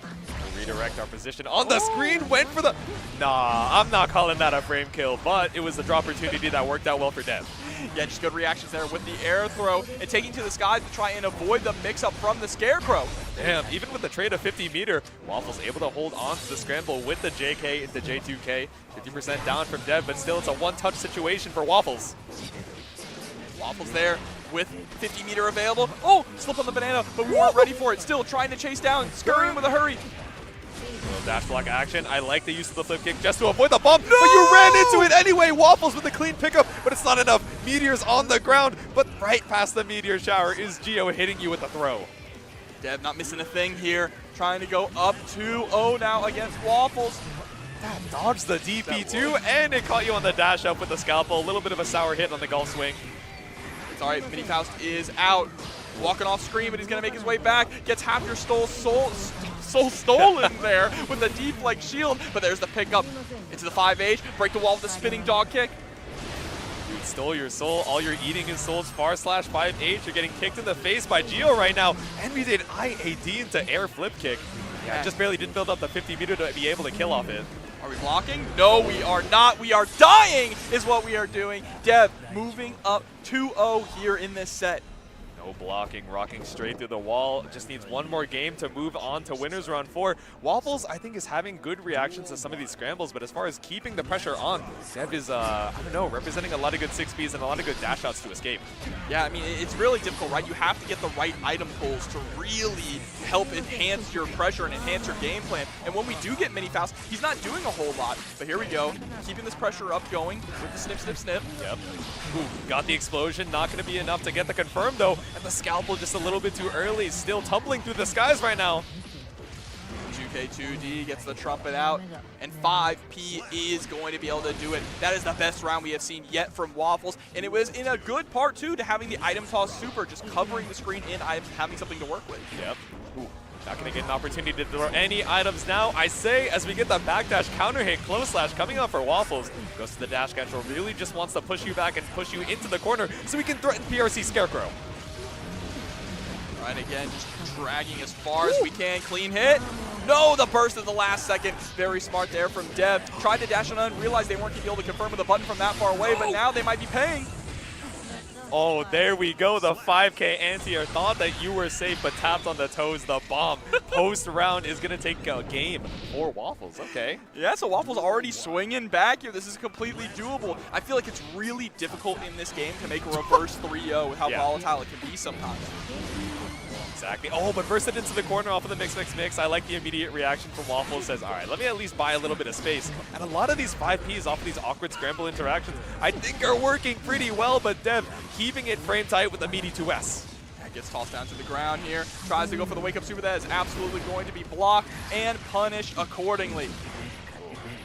Redirect our position on the screen. Went for the... Nah, I'm not calling that a frame kill, but it was the draw opportunity that worked out well for Dev. Yeah, just good reactions there with the air throw and taking to the skies to try and avoid the mix-up from the Scarecrow. Damn, even with the trade of 50 meter, Waffles able to hold on to the scramble with the JK into J2K. 50% down from Dev, but still it's a one-touch situation for Waffles. Waffles there with 50 meter available. Oh, slip on the banana, but we weren't ready for it. Still trying to chase down, scurrying with a hurry. Little dash block action. I like the use of the flip kick just to avoid the bump, but you ran into it anyway. Waffles with a clean pickup, but it's not enough. Meteor's on the ground, but right past the meteor shower is Geo hitting you with the throw. Dev not missing a thing here. Trying to go up 2-0 now against Waffles. That dodged the DP too, and it caught you on the dash up with the scalpel. A little bit of a sour hit on the golf swing. It's all right, Mini Faust is out. Walking off screen, but he's going to make his way back. Gets half your soul stolen there with the deep like shield, but there's the pickup into the 5H. Break the wall with a spinning dog kick. Dude stole your soul. All you're eating is souls. /5H. You're getting kicked in the face by Geo right now. And we did IAD into air flip kick. Yeah, just barely didn't build up the 50 meter to be able to kill off it. Are we blocking? No, we are not. We are dying is what we are doing. Dev moving up 2-0 here in this set. No blocking, rocking straight through the wall. Just needs one more game to move on to winners round 4. Waffles, I think, is having good reactions to some of these scrambles, but as far as keeping the pressure on, Dev is, I don't know, representing a lot of good 6Bs and a lot of good dash shots to escape. Yeah, I mean, it's really difficult, right? You have to get the right item pulls to really help enhance your pressure and enhance your game plan. And when we do get Mini Faust, he's not doing a whole lot. But here we go, keeping this pressure up going with the snip, snip, snip. Yep. Ooh, got the explosion. Not going to be enough to get the confirm, though. And the scalpel just a little bit too early. Still tumbling through the skies right now. 2K2D gets the trumpet out, and 5P is going to be able to do it. That is the best round we have seen yet from Waffles, and it was in a good part, too, to having the item toss super, just covering the screen in items, having something to work with. Yep. Ooh. Not going to get an opportunity to throw any items now. I say, as we get the backdash counter hit, close slash coming up for Waffles. Goes to the dash catcher, really just wants to push you back and push you into the corner so we can threaten PRC Scarecrow. And again, just dragging as far as we can. Clean hit. No, the burst at the last second. Very smart there from Dev. Tried to dash on, realized they weren't going to be able to confirm with the button from that far away, but now they might be paying. Oh, there we go. The 5K anti-air thought that you were safe, but tapped on the toes. The bomb. Post round is going to take a game for Waffles. Okay. Yeah, so Waffles already swinging back here. This is completely doable. I feel like it's really difficult in this game to make a reverse 3-0 with how volatile it can be sometimes. Exactly. Oh, but bursted into the corner off of the mix. I like the immediate reaction from Waffles. Says, all right, let me at least buy a little bit of space. And a lot of these 5Ps off of these awkward scramble interactions, I think are working pretty well, but Dev keeping it frame tight with the meaty 2S. Gets tossed down to the ground here. Tries to go for the wake up super. That is absolutely going to be blocked and punished accordingly.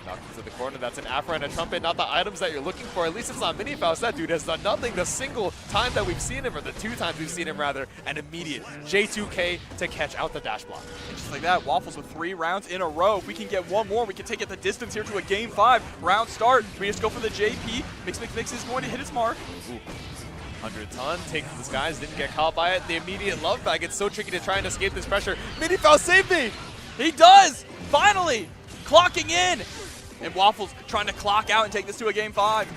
Knocked into the corner. That's an Afro and a trumpet. Not the items that you're looking for. At least it's not Mini Faust. That dude has done nothing the single time that we've seen him, or the 2 times we've seen him rather. An immediate J2K to catch out the dash block. And just like that, Waffles with 3 rounds in a row. If we can get one more, we can take it the distance here to a game 5. Round start. We just go for the JP. Mix is going to hit its mark. Ooh. 100 ton, takes the skies, didn't get caught by it. The immediate love bag. It's so tricky to try and escape this pressure. Mini Faust saved me! He does! Finally! Clocking in! And Waffles trying to clock out and take this to a game 5.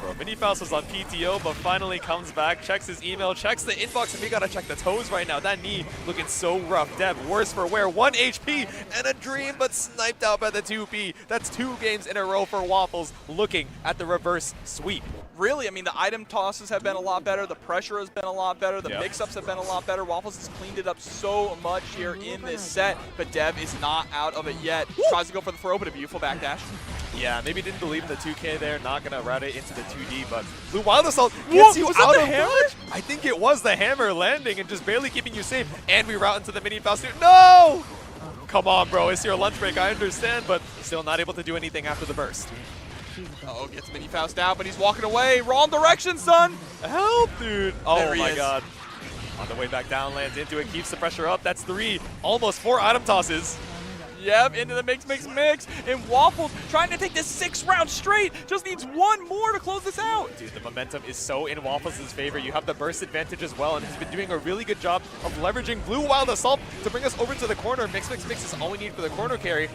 Bro, Mini Faust was on PTO, but finally comes back, checks his email, checks the inbox, and we gotta check the toes right now. That knee looking so rough. Dev, worse for wear. 1 HP and a dream, but sniped out by the 2P. That's 2 games in a row for Waffles, looking at the reverse sweep. Really, I mean, the item tosses have been a lot better. The pressure has been a lot better. The mix-ups have been a lot better. Waffles has cleaned it up so much here in this set, but Dev is not out of it yet. Tries to go for the throw, but a beautiful backdash. Yeah, maybe didn't believe in the 2K there. Not going to route it into the 2D, but Blue Wild Assault gets you out of hammer? I think it was the hammer landing and just barely keeping you safe. And we route into the Mini Faust. No! Come on, bro. It's your lunch break. I understand, but still not able to do anything after the burst. Uh-oh, gets Mini Faust out, but he's walking away. Wrong direction, son. Help, dude. Oh, my is. God. On the way back down, lands into it, keeps the pressure up. That's 3, almost 4 item tosses. Yep, into the mix. And Waffles trying to take this 6 round straight. Just needs 1 more to close this out. Dude, the momentum is so in Waffles' favor. You have the burst advantage as well, and he's been doing a really good job of leveraging Blue Wild Assault to bring us over to the corner. Mix is all we need for the corner carry.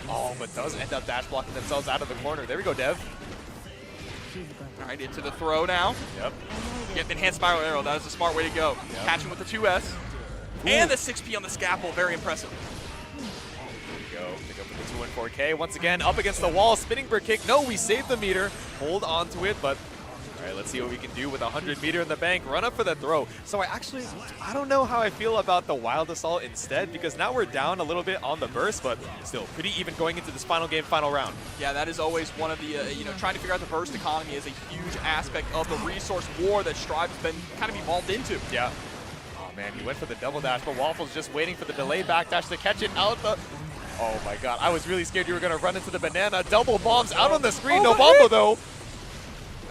Oh, but does end up dash blocking themselves out of the corner. There we go, Dev. All right, into the throw now. Yep. Get the enhanced spiral arrow. That is a smart way to go. Yep. Catch him with the 2S. Ooh. And the 6P on the scalpel. Very impressive. There we go. They go for the 2-4K. Once again, up against the wall. Spinning bird kick. No, we saved the meter. Hold on to it, but all right, let's see what we can do with 100 meter in the bank. Run up for the throw. So I don't know how I feel about the Wild Assault instead, because now we're down a little bit on the burst, but still pretty even going into this final game, final round. Yeah, that is always one of the, trying to figure out the burst economy is a huge aspect of the resource war that Strive's been kind of evolved into. Yeah. man, he went for the double dash, but Waffles just waiting for the delay backdash to catch it out the... Oh my god, I was really scared you were going to run into the banana. Double bombs out on the screen, no bombo though.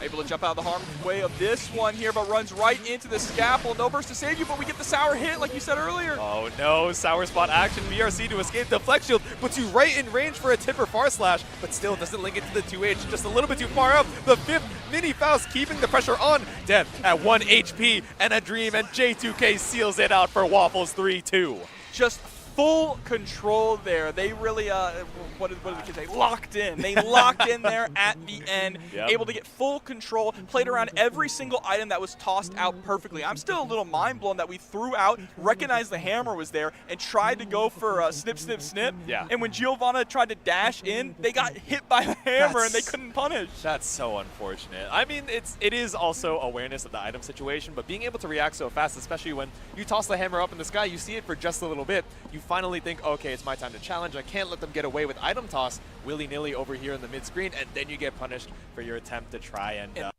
Able to jump out of the harm way of this one here, but runs right into the scaffold. No burst to save you, but we get the sour hit like you said earlier. Oh no, sour spot action. BRC to escape the flex shield, puts you right in range for a tipper far slash, but still doesn't link it to the 2H, just a little bit too far up. The 5th mini Faust keeping the pressure on. Death at 1 HP and a dream, and J2K seals it out for Waffles 3-2. Just full control there. They really, what did the kids say? Locked in. They locked in there at the end, able to get full control, played around every single item that was tossed out perfectly. I'm still a little mind blown that we threw out, recognized the hammer was there, and tried to go for snip, snip, snip. Yeah. And when Giovanna tried to dash in, they got hit by the hammer and they couldn't punish. That's so unfortunate. I mean, it is also awareness of the item situation, but being able to react so fast, especially when you toss the hammer up in the sky, you see it for just a little bit, you finally think, okay, it's my time to challenge. I can't let them get away with item toss willy-nilly over here in the mid-screen, and then you get punished for your attempt to try and...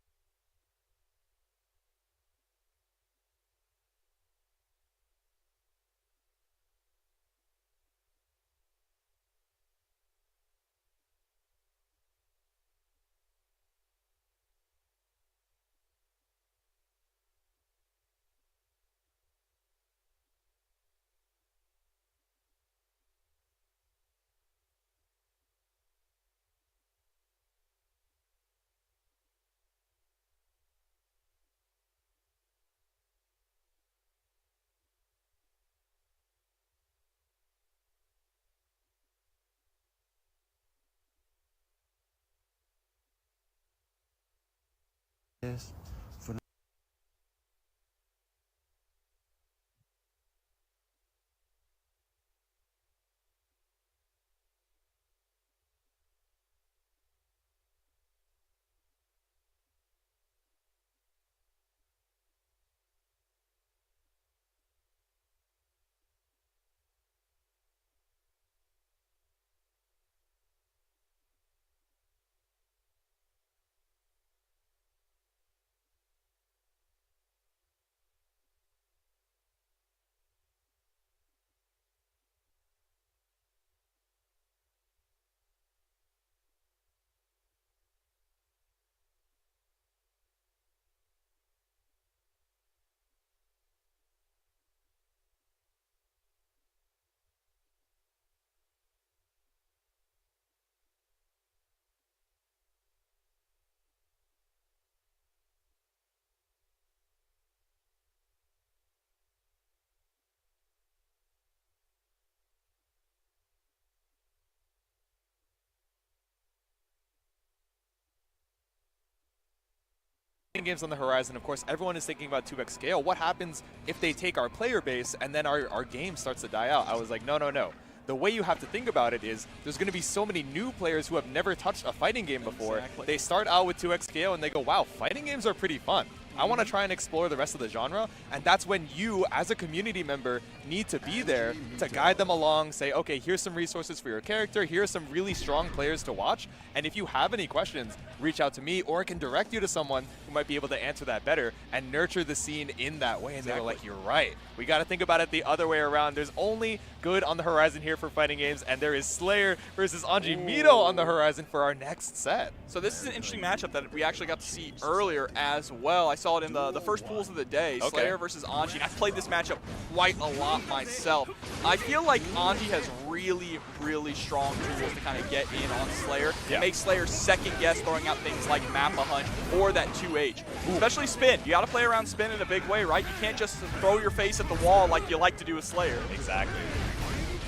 games on the horizon, of course, everyone is thinking about 2x scale. What happens if they take our player base and then our game starts to die out? I was like, no, no, no. The way you have to think about it is there's going to be so many new players who have never touched a fighting game before. Exactly. They start out with 2x scale and they go, wow, fighting games are pretty fun. I want to try and explore the rest of the genre, and that's when you, as a community member, need to be there to guide them along, say, okay, here's some resources for your character, here's some really strong players to watch, and if you have any questions, reach out to me, or I can direct you to someone who might be able to answer that better and nurture the scene in that way. And they were like, you're right. We got to think about it the other way around. There's only good on the horizon here for fighting games, and there is Slayer versus Anji Mito on the horizon for our next set. So this is an interesting matchup that we actually got to see earlier as well. I saw it in the first pools of the day, okay. Slayer versus Anji. I've played this matchup quite a lot myself. I feel like Anji has really, really strong tools to kind of get in on Slayer. Yeah. Make Slayer second guess throwing out things like Mappa Hunt or that 2H. Ooh. Especially spin. You got to play around spin in a big way, right? You can't just throw your face at the wall like you like to do with Slayer. Exactly.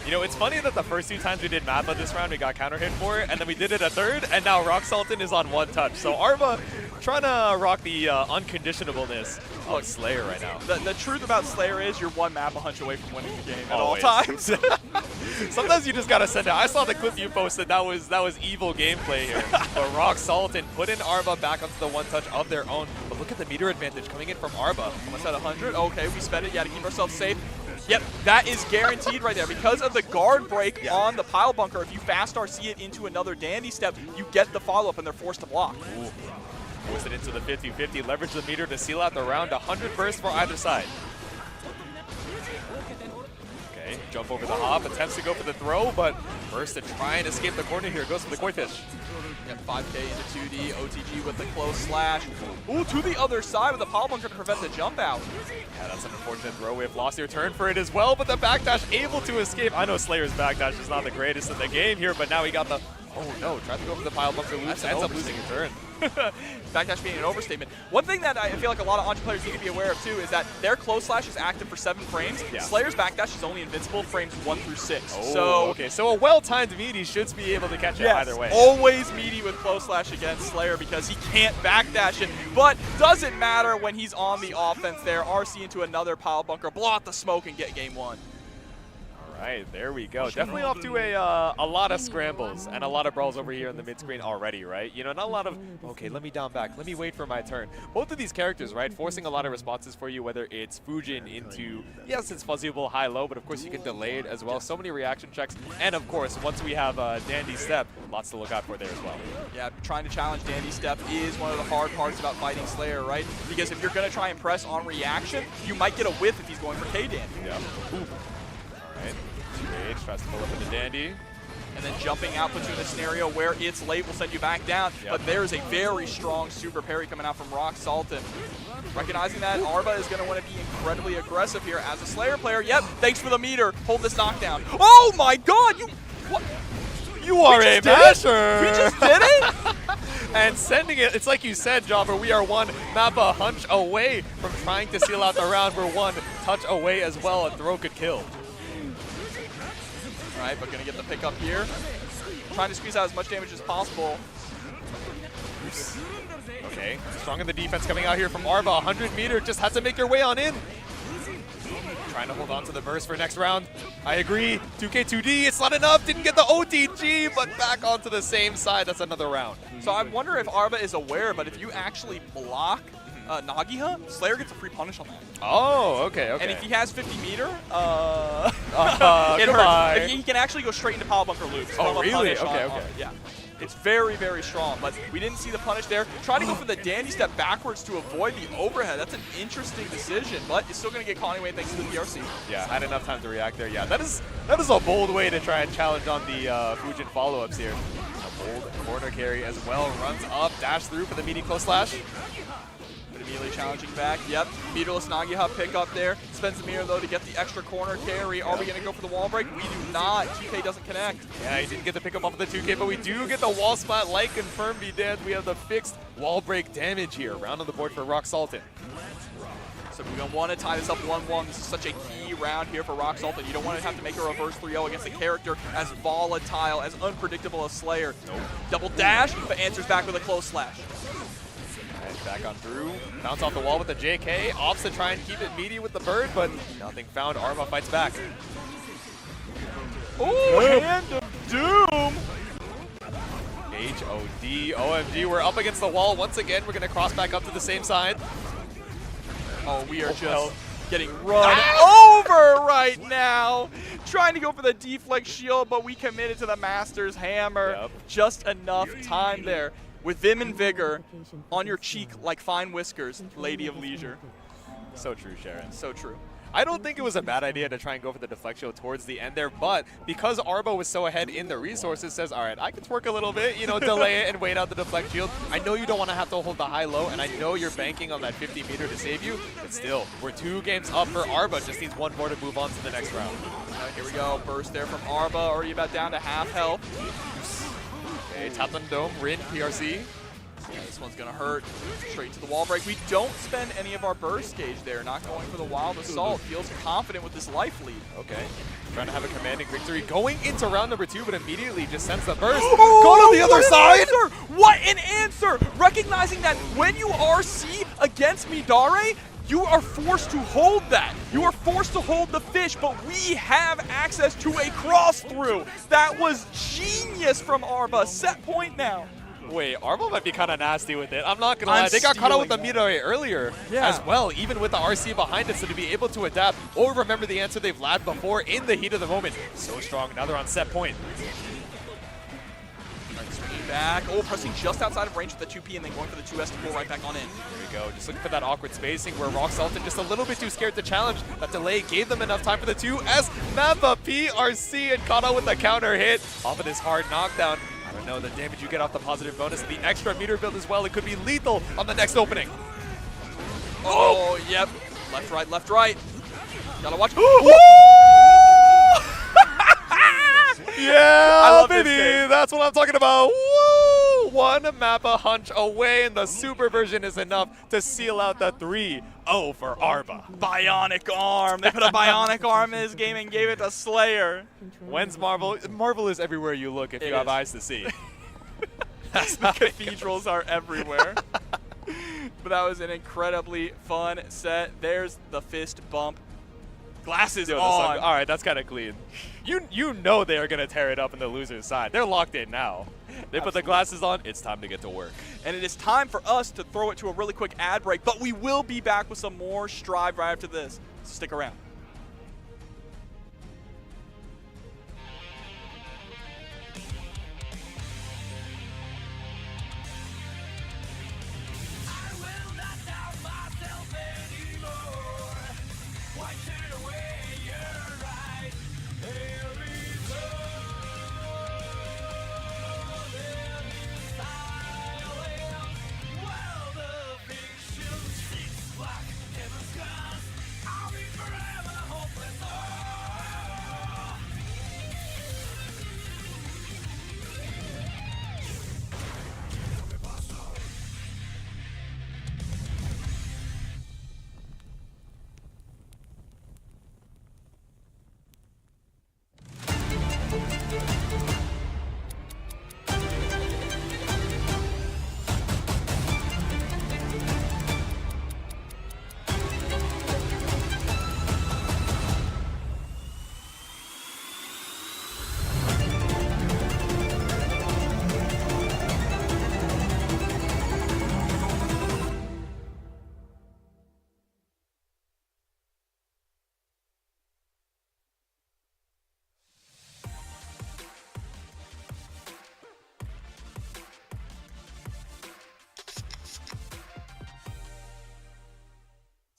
You know, it's funny that the first 2 times we did Mappa this round, we got counter hit for it, and then we did it a third, and now Rock Sultan is on 1 touch. So Arba trying to rock the unconditionableness of Slayer right now. The truth about Slayer is you're 1 Mappa Hunch away from winning the game at all times. Sometimes you just gotta send it. I saw the clip you posted. That was evil gameplay here. But Rock Sultan put in Arba back onto the 1 touch of their own. But look at the meter advantage coming in from Arba. Almost at 100. Okay, we spend it. You gotta keep ourselves safe. Yep, that is guaranteed right there. Because of the guard break on the pile bunker, if you fast RC it into another dandy step, you get the follow-up and they're forced to block. Ooh. Force it into the 50-50, leverage the meter to seal out the round, 100 burst for either side. Okay, jump over the hop, attempts to go for the throw, but first to try and escape the corner here, goes for the koi fish. Yep, 5K into 2D, OTG with the close slash. Ooh, to the other side with the power bunker to prevent the jump out. Yeah, that's an unfortunate throw. We have lost your turn for it as well, but the backdash able to escape. I know Slayer's backdash is not the greatest in the game here, but now he got the, oh no, tried to go for the pile bunker loops, ends up losing a turn. Backdash being an overstatement. One thing that I feel like a lot of Anie players need to be aware of too is that their close slash is active for 7 frames. Yeah. Slayer's backdash is only invincible frames 1 through 6. Oh, so okay, so a well-timed meaty should be able to catch it either way. Always meaty with close slash against Slayer because he can't backdash it. But doesn't matter when he's on the offense there. RC into another pile bunker, blow out the smoke and get game 1. All right, there we go. Definitely off to a lot of scrambles and a lot of brawls over here in the mid screen already, right? You know, not a lot of, okay, let me down back, let me wait for my turn. Both of these characters, right, forcing a lot of responses for you, whether it's Fujin into, yes, it's fuzzyable high-low, but of course you can delay it as well. So many reaction checks. And of course, once we have Dandy Step, lots to look out for there as well. Yeah, trying to challenge Dandy Step is one of the hard parts about fighting Slayer, right? Because if you're going to try and press on reaction, you might get a whiff if he's going for K-Dandy. Yeah. Ooh. All right. 2H tries to pull up into Dandy. And then jumping out puts you in a scenario where it's late will send you back down. Yep. But there's a very strong super parry coming out from Rock Sultan. Recognizing that, Arba is going to want to be incredibly aggressive here as a Slayer player. Yep, thanks for the meter. Hold this knockdown. Oh my god! What? You are a masher! We just did it? And sending it, it's like you said, Jobber, we are one Mappa hunch away from trying to seal out the round. We're one touch away as well. A throw could kill. All right, but going to get the pickup here. Trying to squeeze out as much damage as possible. Okay, strong in the defense coming out here from Arba. 100 meter, just has to make your way on in. Trying to hold on to the burst for next round. I agree. 2K2D, it's not enough. Didn't get the OTG, but back onto the same side. That's another round. So I wonder if Arba is aware, but if you actually block Nagiha, Slayer gets a free punish on that. Oh, okay, okay. And if he has 50 meter, it goodbye. hurts. He can actually go straight into power bunker loops. Oh, really? Okay, okay. okay. Yeah. It's very, very strong, but we didn't see the punish there. Trying to go for the Dandy Step backwards to avoid the overhead. That's an interesting decision, but you're still going to get caught anyway thanks to the PRC. Yeah, had enough time to react there. Yeah, that is a bold way to try and challenge on the Fujin follow-ups here. A bold corner carry as well. Runs up, dash through for the meaty close slash. But immediately challenging back. Yep, meterless Nagiha pick up there. Spends the meter though to get the extra corner carry. Are we going to go for the wall break? We do not. 2K doesn't connect. Yeah, he didn't get the pickup off of the 2K, but we do get the wall spot like confirmed be dead. We have the fixed wall break damage here. Round on the board for Rock Sultan. So we're going to want to tie this up 1-1. This is such a key round here for Rock Sultan. You don't want to have to make a reverse 3-0 against a character as volatile, as unpredictable as Slayer. Nope. Double dash, but answers back with a close slash. And back on through. Bounce off the wall with the JK. Opts to try and keep it meaty with the bird, but nothing found. Arma fights back. Ooh, Hand of Doom! HOD, OMG, we're up against the wall once again. We're going to cross back up to the same side. Oh, we are just getting run over right now. Trying to go for the deflect shield, but we committed to the Master's Hammer. Yep. Just enough time there. With vim and vigor on your cheek like fine whiskers, Lady of Leisure. So true, Sharon. So true. I don't think it was a bad idea to try and go for the deflect shield towards the end there, but because Arbo was so ahead in the resources, says, all right, I can twerk a little bit, you know, delay it and wait out the deflect shield. I know you don't want to have to hold the high-low, and I know you're banking on that 50 meter to save you, but still, we're 2 games up for Arba. Just needs 1 more to move on to the next round. Here we go. Burst there from Arba, already about down to half health. Okay, top on the dome, Rin, PRC. Yeah, this one's going to hurt. Straight to the wall break. We don't spend any of our burst gauge there. Not going for the wild assault. Feels confident with this life lead. Okay. Trying to have a commanding victory. Going into round number 2, but immediately just sends the burst. Oh, go to the other side! Answer. What an answer! Recognizing that when you RC against Midare, you are forced to hold that. You are forced to hold the fish, but we have access to a cross through. That was genius from Arba. Set point now. Wait, Arba might be kind of nasty with it. I'm not going to lie. They got caught out with the Midare earlier as well, even with the RC behind it. So to be able to adapt or remember the answer they've lagged before in the heat of the moment. So strong. Now they're on set point. Alright, swinging back. Oh, pressing just outside of range with the 2P and then going for the 2S to pull right back on in. There we go. Just looking for that awkward spacing where Rock Salton just a little bit too scared to challenge. That delay gave them enough time for the 2S. Mappa PRC and caught out with the counter hit off of this hard knockdown. I don't know the damage you get off the positive bonus and the extra meter build as well. It could be lethal on the next opening. Oh, yep. Left, right, left, right. Gotta watch. Yeah, I love baby, this game. that's what I'm talking about. Woo! One Mappa hunch away, and the super version is enough to seal out the 3-0 for Arba. Bionic arm. They put a bionic arm in his game and gave it to Slayer. When's Marvel? Marvel is everywhere you look if you have eyes to see. The cathedrals are everywhere. But that was an incredibly fun set. There's the fist bump. Glasses on. All right, that's kind of clean. You know they are going to tear it up in the loser's side. They're locked in now. They put the glasses on. It's time to get to work. And it is time for us to throw it to a really quick ad break, but we will be back with some more Strive right after this. So stick around.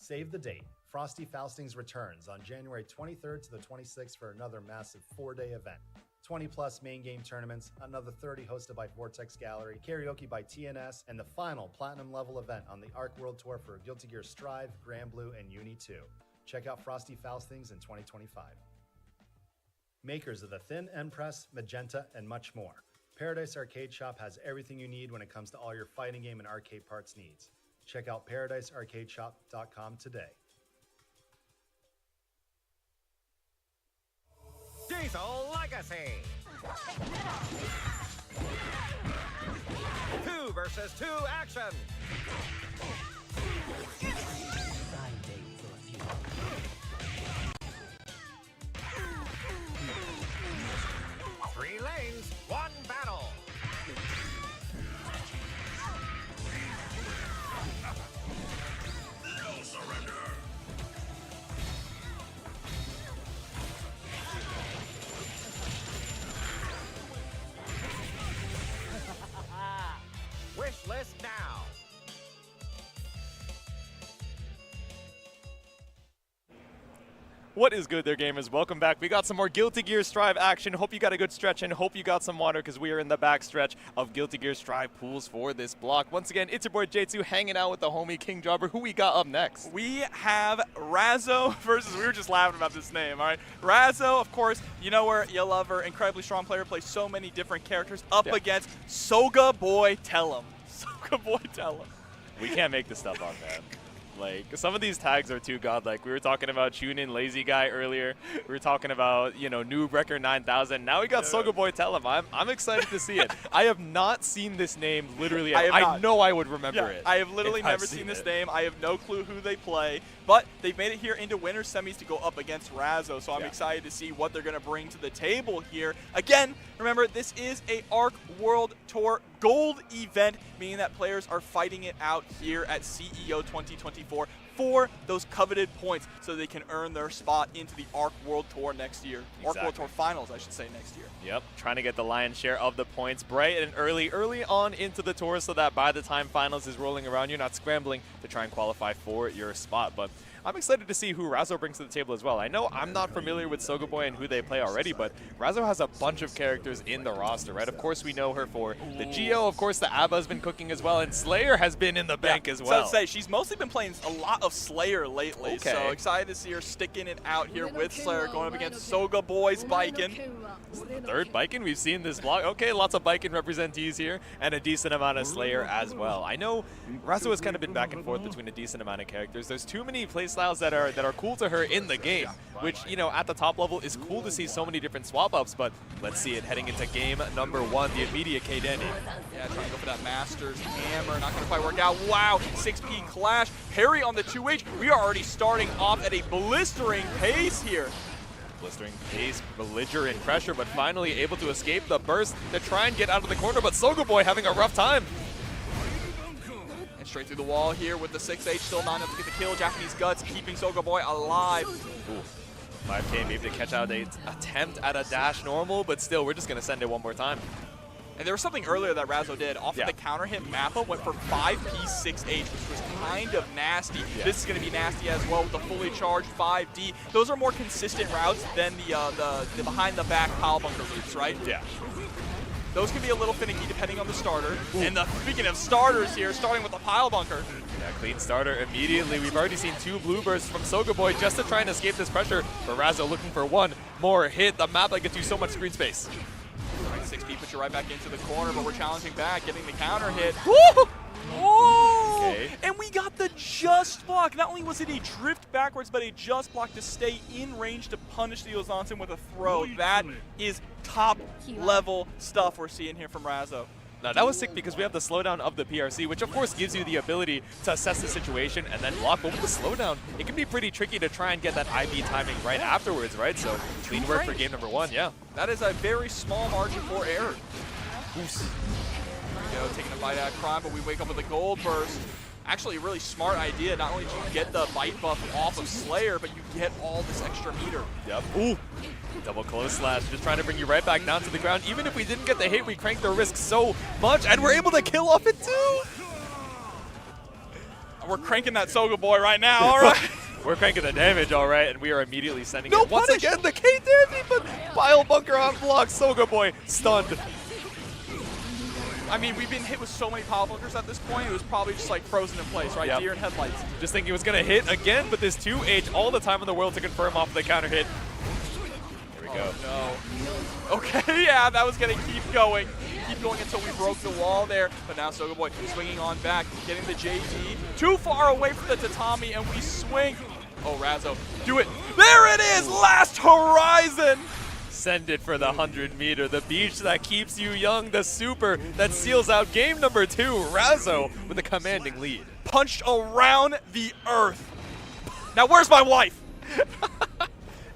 Save the date. Frosty Faustings returns on January 23rd to the 26th for another massive 4-day event. 20-plus main game tournaments, another 30 hosted by Vortex Gallery, karaoke by TNS, and the final platinum-level event on the Arc World Tour for Guilty Gear Strive, Grand Blue, and Uni 2. Check out Frosty Faustings in 2025. Makers of the Thin Empress, Magenta, and much more. Paradise Arcade Shop has everything you need when it comes to all your fighting game and arcade parts needs. Check out ParadiseArcadeShop.com today. Diesel Legacy. 2 versus 2 action. Three lanes, one battle. No surrender. Wish list now. What is good there, gamers? Welcome back. We got some more Guilty Gear Strive action. Hope you got a good stretch and hope you got some water because we are in the back stretch of Guilty Gear Strive pools for this block. Once again, it's your boy J2 hanging out with the homie King Jobber. Who we got up next? We have Razzo versus, we were just laughing about this name, all right? Razzo, of course, you know her, you love her, incredibly strong player, plays so many different characters, up against Soga Boy, tell him. Soga Boy, tell him. We can't make this stuff up, man. Like, some of these tags are too godlike. We were talking about Chunin Lazy Guy earlier. We were talking about, you know, Noob Record 9000. Now we got Soga Boy Tell Him. I'm excited to see it. I have not seen this name literally. I know I would remember it. I have literally never seen this name. I have no clue who they play. But they've made it here into winter semis to go up against Razzo. So I'm excited to see what they're going to bring to the table here. Again, remember, this is a Arc World Tour Gold event, meaning that players are fighting it out here at CEO 2024 for those coveted points so they can earn their spot into the ARC World Tour next year. ARC World Tour Finals, I should say, next year. Yep, trying to get the lion's share of the points bright and early on into the tour so that by the time finals is rolling around, you're not scrambling to try and qualify for your spot. But I'm excited to see who Razzo brings to the table as well. I know I'm not familiar with Soga Boy and who they play already, but Razzo has a bunch of characters in the roster, right? Of course, we know her for the Geo. Of course, the Abba has been cooking as well, and Slayer has been in the bank as well. So I'd say she's mostly been playing a lot of Slayer lately. Okay. So excited to see her sticking it out here with Slayer, going up against Soga Boy's Bikin. The third Bikin we've seen this block. Okay, lots of Bikin representees here, and a decent amount of Slayer as well. I know Razzo has kind of been back and forth between a decent amount of characters. There's too many playstyles that are cool to her in the game, which, you know, at the top level is cool to see so many different swap ups, but let's see it heading into game number 1, the immediate K ending. Yeah, trying to go for that Masters Hammer, not going to quite work out. Wow, 6P Clash, parry on the 2H. We are already starting off at a blistering pace here. Blistering pace, belligerent pressure, but finally able to escape the burst to try and get out of the corner, but Soga Boy having a rough time. And straight through the wall here with the 6H, still not enough to get the kill. Japanese Guts keeping Soga Boy alive. Ooh. 5K maybe to catch out an attempt at a dash normal, but still, we're just going to send it one more time. And there was something earlier that Razzo did. Off of the counter hit, Mappa went for 5P 6H, which was kind of nasty. Yeah. This is going to be nasty as well with the fully charged 5D. Those are more consistent routes than the behind-the-back pile bunker loops, right? Yeah. Those can be a little finicky depending on the starter. Ooh. And speaking of starters here, starting with the pile bunker. Yeah, clean starter immediately. We've already seen 2 blue bursts from Soga Boy just to try and escape this pressure. But Razzo looking for one more hit. The map that gets you so much screen space. 6P puts you right back into the corner, but we're challenging back, getting the counter hit. Woo! Oh! Okay. And we got the just block. Not only was it a drift backwards, but a just block to stay in range to punish the Ozansen with a throw. That is top-level stuff we're seeing here from Razzo. Now, that was sick because we have the slowdown of the PRC, which of course gives you the ability to assess the situation and then block. But with the slowdown, it can be pretty tricky to try and get that IB timing right afterwards, right? So clean work for game number 1, yeah. That is a very small margin for error. Oops. There we go, taking a bite out of crime, but we wake up with a gold burst. Actually, a really smart idea. Not only do you get the bite buff off of Slayer, but you get all this extra meter. Yep. Ooh. Double close slash, just trying to bring you right back down to the ground. Even if we didn't get the hit, we cranked the risk so much, and we're able to kill off it too. We're cranking that Soga Boy right now, all right? We're cranking the damage, all right, and we are immediately sending no it. Once again, the K damage, but pile bunker on block. Soga Boy stunned. I mean, we've been hit with so many pile bunkers at this point, it was probably just like frozen in place, right? Yep. Deer and headlights. Just thinking it was going to hit again, but this 2H all the time in the world to confirm off the counter hit. Here we go. No. Okay, yeah, that was going to keep going. Keep going until we broke the wall there. But now Soga Boy swinging on back, getting the JD. Too far away from the tatami, and we swing. Oh, Razzo, do it. There it is, last horizon. Send it for the 100-meter, the beach that keeps you young, the super that seals out game number 2. Razzo with a commanding lead. Punched around the earth. Now, where's my wife?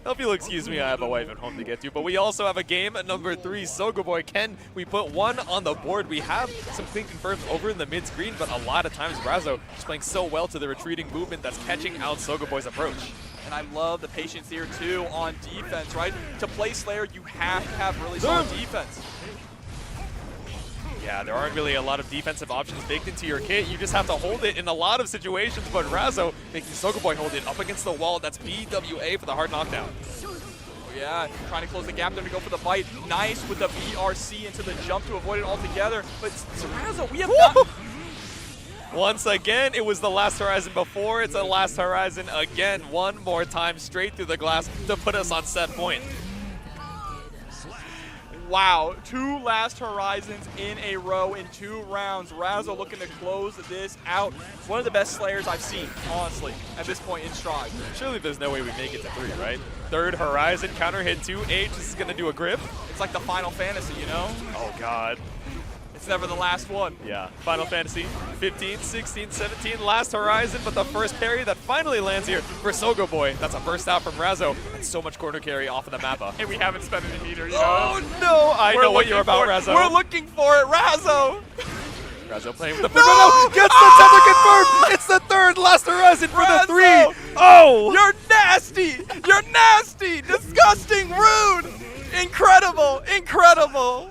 Hope you'll excuse me, I have a wife at home to get to, but we also have a game at number 3. Soga Boy, can we put one on the board? We have some clean confirms over in the mid-screen, but a lot of times Razzo is playing so well to the retreating movement that's catching out Soga Boy's approach. And I love the patience here, too, on defense, right? To play Slayer, you have to have really solid defense. Yeah, there aren't really a lot of defensive options baked into your kit. You just have to hold it in a lot of situations, but Razzo making Soga Boy hold it up against the wall. That's BWA for the hard knockdown. Oh, yeah, trying to close the gap there to go for the bite. Nice with the BRC into the jump to avoid it altogether. But Razzo, we have not... Once again, it was the last horizon before. It's the last horizon again. One more time straight through the glass to put us on set point. Wow, 2 last horizons in a row in 2 rounds. Razzo looking to close this out. One of the best Slayers I've seen, honestly, at this point in Stride. Surely there's no way we make it to 3, right? 3rd horizon, counter hit 2H. This is going to do a grip. It's like the Final Fantasy, you know? Oh, God. It's never the last one. Yeah, Final Fantasy 15, 16, 17, last horizon, but the first parry that finally lands here for Soga Boy. That's a burst out from Razzo, and so much corner carry off of the mappa. And we haven't spent any meter, you know? Oh, no! I know what you're about, Razzo. We're looking for it, Razzo! Razzo playing with the no! Gets the tether confirmed! It's the third, Last Horizon for the 3. Razzo! Oh! You're nasty! You're nasty! Disgusting! Rude! Incredible! Incredible!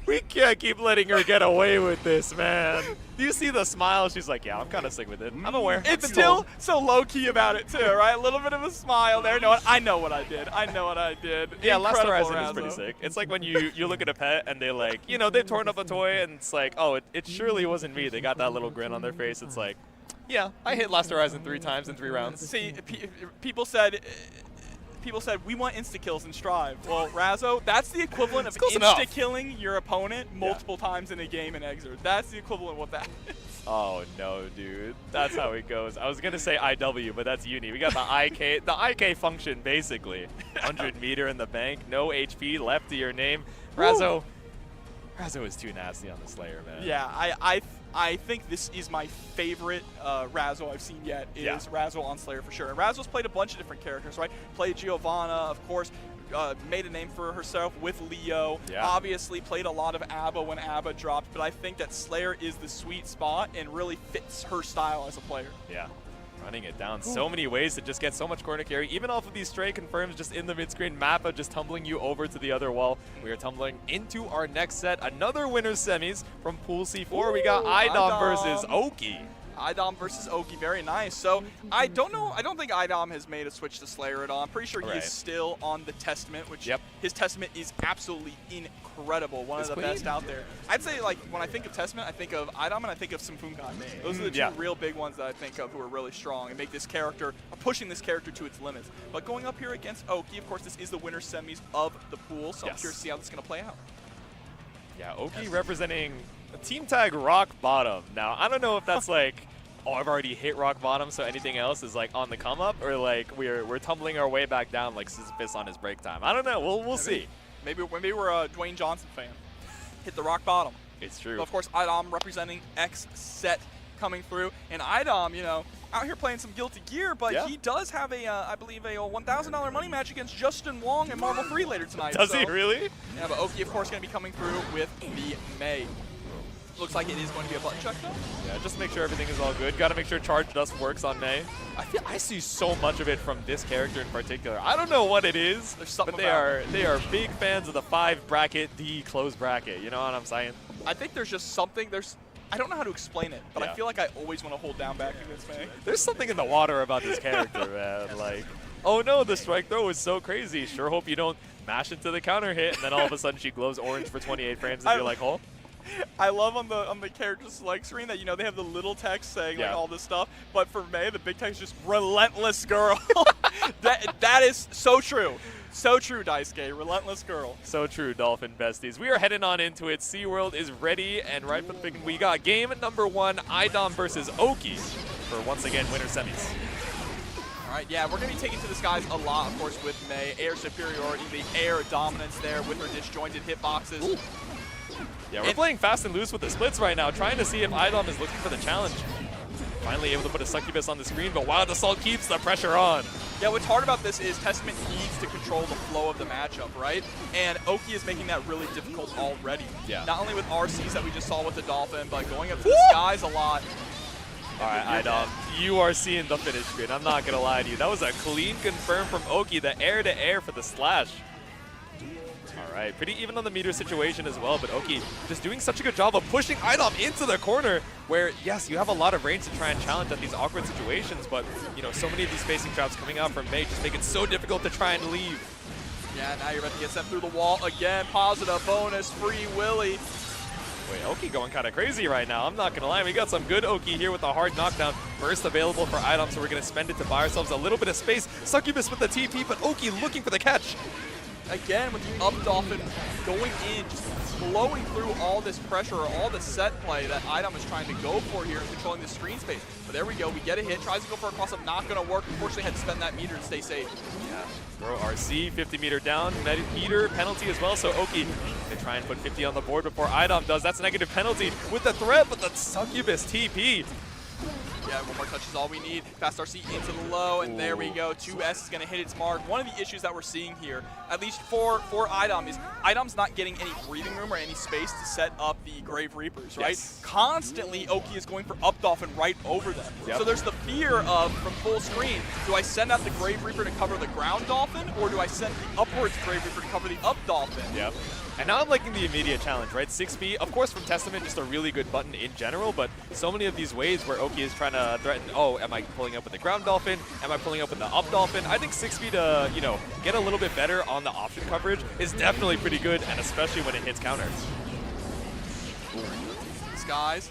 We can't keep letting her get away with this, man. Do you see the smile? She's like, yeah, I'm kind of sick with it. I'm aware. It's still so low-key about it, too, right? A little bit of a smile there. No, I know what I did. I know what I did. Yeah, Last Incredible, Horizon is pretty sick. It's like when you look at a pet and they like, you know, they've torn up a toy and it's like, oh, it surely wasn't me. They got that little grin on their face. It's like, yeah, I hit Last Horizon 3 times in 3 rounds. See, people said we want insta-kills in Strive. Well, Razzo, that's the equivalent of insta-killing your opponent multiple times in a game in Exert. That's the equivalent of what that is. Oh, no, dude. That's how it goes. I was going to say IW, but that's Uni. We got the IK function, basically. 100 meter in the bank, no HP left to your name. Razzo is too nasty on the Slayer, man. Yeah, I think this is my favorite Razzo I've seen yet, is Razzo on Slayer for sure. And Razzo's played a bunch of different characters, right? Played Giovanna, of course, made a name for herself with Leo. Yeah. Obviously played a lot of ABBA when ABBA dropped, but I think that Slayer is the sweet spot and really fits her style as a player. Yeah. Running it down so many ways to just get so much corner carry, even off of these stray confirms just in the mid-screen map of just tumbling you over to the other wall. We are tumbling into our next set, another winner's semis from Pool C4. We got Idom versus Oki. Idom versus Oki, very nice. So I don't think Idom has made a switch to Slayer at all. I'm pretty sure he is still on the Testament, which his Testament is absolutely incredible. One of the best out there. I'd say, like, when I think of Testament, I think of Idom and I think of Simfunkai. Those are the two real big ones that I think of who are really strong and make this character, pushing this character to its limits. But going up here against Oki, of course, this is the winner's semis of the pool, so I'm curious to see how this is going to play out. Yeah, Oki representing a team tag Rock Bottom. Now, I don't know if that's like, oh, I've already hit Rock Bottom, so anything else is like on the come up, or like we're tumbling our way back down like Sisyphus on his break time. I don't know. We'll see. Maybe we're a Dwayne Johnson fan. Hit the Rock Bottom. It's true. But of course, Idom representing X set coming through, and Idom, you know, out here playing some Guilty Gear, but he does have a, I believe, a $1,000 money match against Justin Wong and Marvel 3 later tonight. Does he really? Yeah, but Oki, of course, going to be coming through with the May. Looks like it is going to be a button check, though. Yeah, just make sure everything is all good. Got to make sure Charge Dust works on May. I see so much of it from this character in particular. I don't know what it is, but they are big fans of the 5 bracket D close bracket. You know what I'm saying? I think there's just something. I don't know how to explain it, but I feel like I always want to hold down back against May. There's something in the water about this character, man. Like, oh no, the strike throw is so crazy. Sure hope you don't mash into the counter hit, and then all of a sudden she glows orange for 28 frames, and you're like, oh. I love on the character select screen that, you know, they have the little text saying like all this stuff, but for May, the big text is just relentless girl. that is so true. So true, Daisuke. Relentless girl. So true, Dolphin besties. We are heading on into it. SeaWorld is ready, and right from the beginning, we got game number 1, Idom versus Oki, for once again winner semis. All right, yeah, we're going to be taking to the skies a lot, of course, with May. Air superiority, the air dominance there with her disjointed hitboxes. Ooh. Yeah, we're playing fast and loose with the splits right now, trying to see if Idom is looking for the challenge. Finally able to put a Succubus on the screen, but Wild Assault keeps the pressure on. Yeah, what's hard about this is Testament needs to control the flow of the matchup, right? And Oki is making that really difficult already. Yeah. Not only with RCs that we just saw with the Dolphin, but going up to the skies a lot. All right, Idom, you are seeing the finish screen. I'm not going to lie to you. That was a clean confirm from Oki, the air-to-air for the slash. All right, pretty even on the meter situation as well, but Oki just doing such a good job of pushing Idom into the corner where, yes, you have a lot of range to try and challenge at these awkward situations, but, you know, so many of these spacing traps coming out from May just make it so difficult to try and leave. Yeah, now you're about to get sent through the wall again. Positive bonus, Free Willy. Wait, Oki going kind of crazy right now. I'm not going to lie. We got some good Oki here with a hard knockdown. Burst available for Idom, so we're going to spend it to buy ourselves a little bit of space. Succubus with the TP, but Oki looking for the catch. Again, with the up Dolphin going in, just blowing through all this pressure or all the set play that Idom is trying to go for here and controlling the screen space. But there we go. We get a hit. Tries to go for a cross-up. Not going to work. Unfortunately, had to spend that meter to stay safe. Yeah. Throw RC, 50 meter down. Meter penalty as well. So Oki, they try and put 50 on the board before Idom does. That's a negative penalty with the threat, but the Succubus TP. Yeah, one more touch is all we need. Fast RC into the low, and there we go. 2S is going to hit its mark. One of the issues that we're seeing here, at least for Idom, is Idom's not getting any breathing room or any space to set up the Grave Reapers, right? Yes. Constantly, Oki is going for up dolphin right over them. Yep. So there's the fear of, from full screen, do I send out the Grave Reaper to cover the ground dolphin, or do I send the upwards Grave Reaper to cover the up dolphin? Yep. And now I'm liking the immediate challenge, right? 6B, of course, from Testament, just a really good button in general, but so many of these ways where Oki is trying to threaten, oh, am I pulling up with the ground dolphin? Am I pulling up with the up dolphin? I think 6B to, you know, get a little bit better on the option coverage is definitely pretty good, and especially when it hits counter. Skies.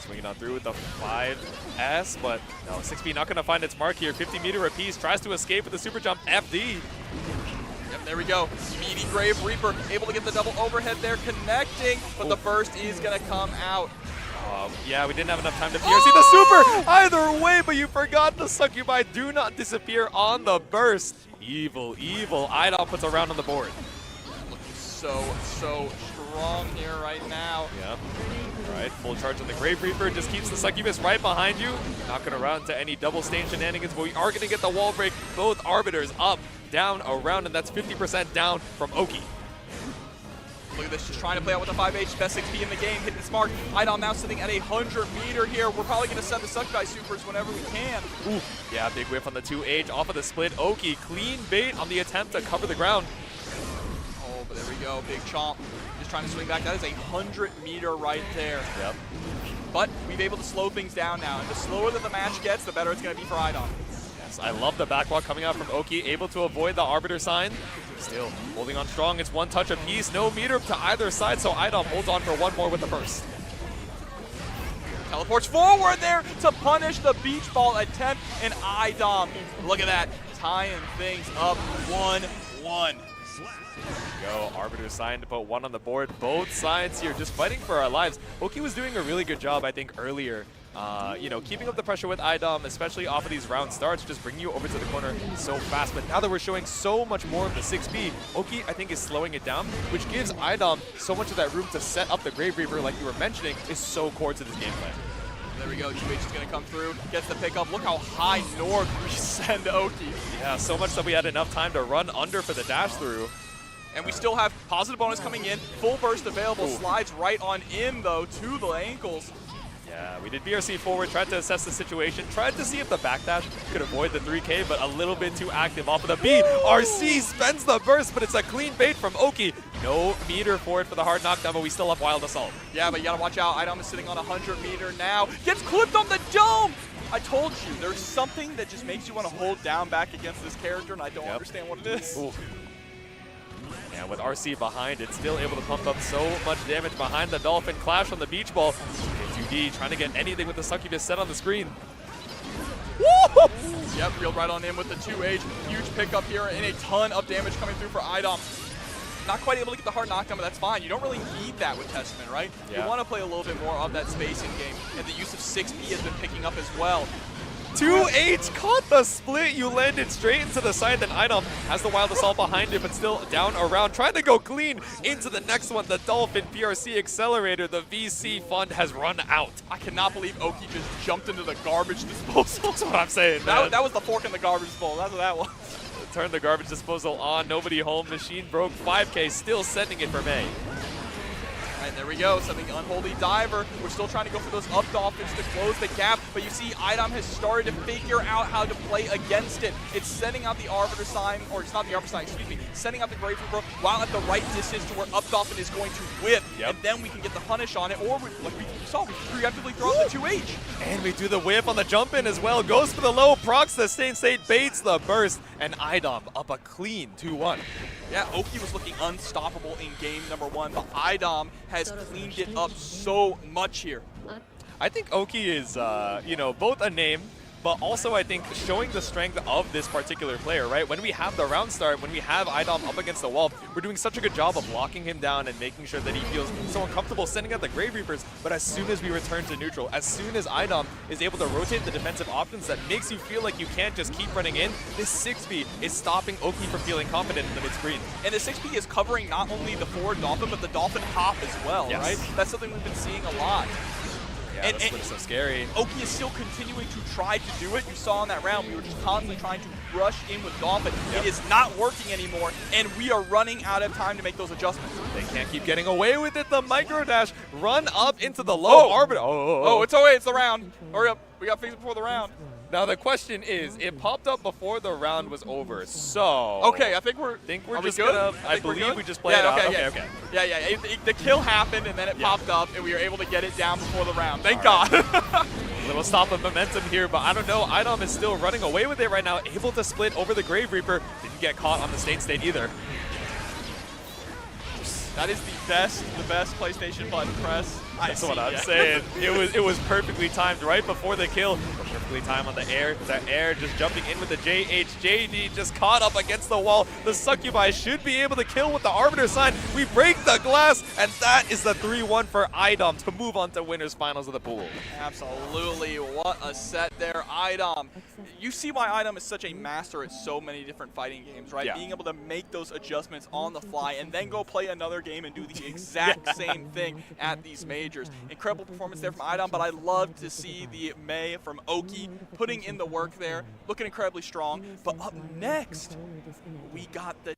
Swinging on through with the 5S, but no, 6B not going to find its mark here. 50-meter apiece, tries to escape with the super jump FD. Yep, there we go. Meaty Grave Reaper able to get the double overhead there, connecting, but the burst is going to come out. Yeah, we didn't have enough time to PRC the super. Either way, but you forgot the Succubi do not disappear on the burst. Evil, evil. Idol puts a round on the board. Looking so strong here right now. Yep. All right, full charge on the Grave Reaper. Just keeps the Succubus right behind you. Not going to run into any double stain shenanigans, but we are going to get the wall break. Both Arbiters up, down, around, and that's 50% down from Oki. Look at this, just trying to play out with the 5H, best 6B in the game, hitting its mark. Idom now sitting at 100-meter here. We're probably going to send the Succubi supers whenever we can. Ooh, yeah, big whiff on the 2H off of the split. Oki, clean bait on the attempt to cover the ground. Oh, but there we go, big chomp. Just trying to swing back. That is 100-meter right there. Yep. But we've been able to slow things down now, and the slower that the match gets, the better it's going to be for Idom. Yes, I love the backwalk coming out from Oki, able to avoid the Arbiter sign. Still holding on strong. It's one touch apiece, no meter to either side, so Idom holds on for one more with the burst. Teleports forward there to punish the beach ball attempt, and Idom, look at that, tying things up 1-1. Go, Arbiter sign to put one on the board. Both sides here just fighting for our lives. Oki was doing a really good job, I think, earlier. You know, keeping up the pressure with Idom, especially off of these round starts, just bring you over to the corner so fast. But now that we're showing so much more of the 6B, Oki, I think, is slowing it down, which gives Idom so much of that room to set up the Grave Reaper, like you were mentioning, is so core to this game plan. There we go, 2H is going to come through, gets the pickup. Look how high north we send Oki. Yeah, so much that we had enough time to run under for the dash through. And we still have positive bonus coming in, full burst available, slides right on in, though, to the ankles. Yeah, we did BRC forward, tried to assess the situation, tried to see if the backdash could avoid the 3K, but a little bit too active off of the B. RC spends the burst, but it's a clean bait from Oki. No meter for it for the hard knockdown, but we still have Wild Assault. Yeah, but you gotta watch out. Idom is sitting on 100-meter now. Gets clipped on the dome! I told you, there's something that just makes you want to hold down back against this character, and I don't understand what it is. Ooh. Yeah, with RC behind it, still able to pump up so much damage behind the Dolphin. Clash on the beach ball. K2D trying to get anything with the Succubus set on the screen. Woo! Yep, reeled right on in with the 2H. Huge pickup here and a ton of damage coming through for Idom. Not quite able to get the hard knockdown, but that's fine. You don't really need that with Testament, right? Yeah. You want to play a little bit more of that spacing game, and the use of 6B has been picking up as well. 2H caught the split. You landed straight into the side. Then Idom has the Wild Assault behind it, but still down around. Trying to go clean into the next one. The Dolphin PRC Accelerator. The VC fund has run out. I cannot believe Oki just jumped into the garbage disposal. That's what I'm saying, man. That was the fork in the garbage bowl. That's what that was. Turn the garbage disposal on. Nobody home. Machine broke. 5K. Still sending it for May. And there we go, something unholy diver. We're still trying to go for those up dolphins to close the gap, but you see Idom has started to figure out how to play against it. It's sending out the Arbiter sign, or it's not the Arbiter sign, excuse me, sending out the Grave Reaper while at the right distance to where up dolphin is going to whiff, and then we can get the punish on it, or like we saw, we preemptively throw out the 2H. And we do the whiff on the jump in as well. Goes for the low, procs the stain state, baits the burst, and Idom up a clean 2-1. Yeah, Oki was looking unstoppable in game number 1, but Idom has cleaned it up so much here. I think Oki is, you know, both a name, but also I think showing the strength of this particular player, right? When we have the round start, when we have Idom up against the wall, we're doing such a good job of locking him down and making sure that he feels so uncomfortable sending out the Grave Reapers. But as soon as we return to neutral, as soon as Idom is able to rotate the defensive options that makes you feel like you can't just keep running in, this 6B is stopping Oki from feeling confident in the mid-screen. And the 6B is covering not only the forward Dolphin, but the Dolphin hop as well, right? That's something we've been seeing a lot. Yeah, that's what is so scary. Oki is still continuing to try to do it. You saw in that round, we were just constantly trying to rush in with Gauntlet. It is not working anymore, and we are running out of time to make those adjustments. They can't keep getting away with it. The micro dash run up into the low orbit. Oh, it's away. It's the round. Hurry up. We got things before the round. Now the question is, it popped up before the round was over, so okay, I think we're just good? gonna. I believe we just played it okay, out. Okay. Yeah. The kill happened, and then it popped up, and we were able to get it down before the round. Thank God. Little stop of momentum here, but I don't know. Idom is still running away with it right now, able to split over the Grave Reaper. Didn't get caught on the state either. That is the best PlayStation button press. That's what I'm saying. It was perfectly timed right before the kill. Perfectly timed on the air. The air just jumping in with the JHJD, just caught up against the wall. The Succubi should be able to kill with the Arbiter sign. We break the glass, and that is the 3-1 for Idom to move on to winners finals of the pool. Absolutely. What a set there. Idom. You see why Idom is such a master at so many different fighting games, right? Yeah. Being able to make those adjustments on the fly and then go play another game and do the exact same thing at these majors. Incredible performance there from Idom, but I love to see the May from Oki putting in the work there, looking incredibly strong. But up next, we got the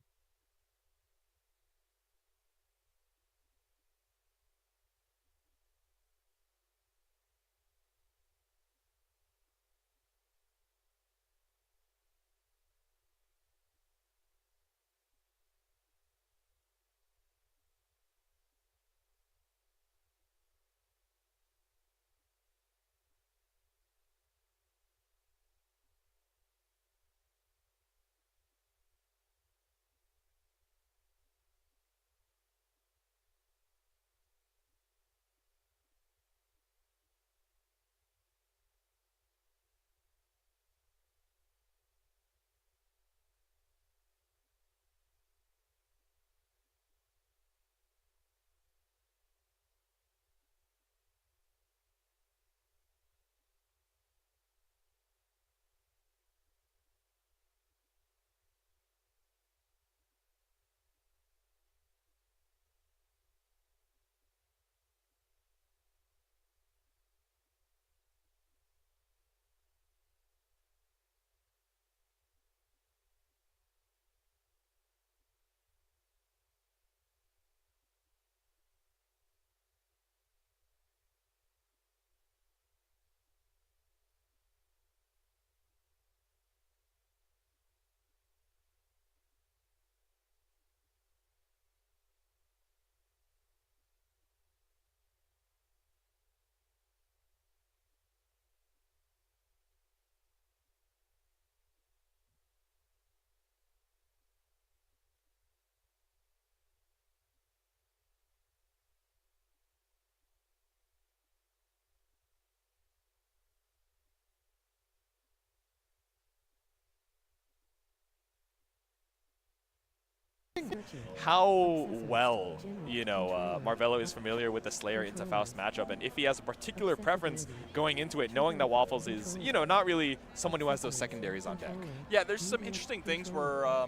how well, Marvello is familiar with the Slayer into Faust matchup, and if he has a particular preference going into it, knowing that Waffles is, not really someone who has those secondaries on deck. Yeah, there's some interesting things where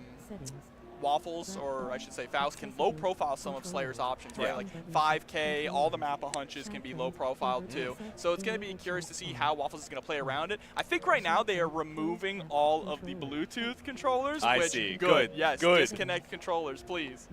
Waffles, or I should say Faust, can low profile some of Slayer's options, right? Yeah. Like 5K, all the Mappa hunches can be low profile too. So it's going to be curious to see how Waffles is going to play around it. I think right now they are removing all of the Bluetooth controllers. I which, see. Good. Yes. Good. Disconnect controllers, please.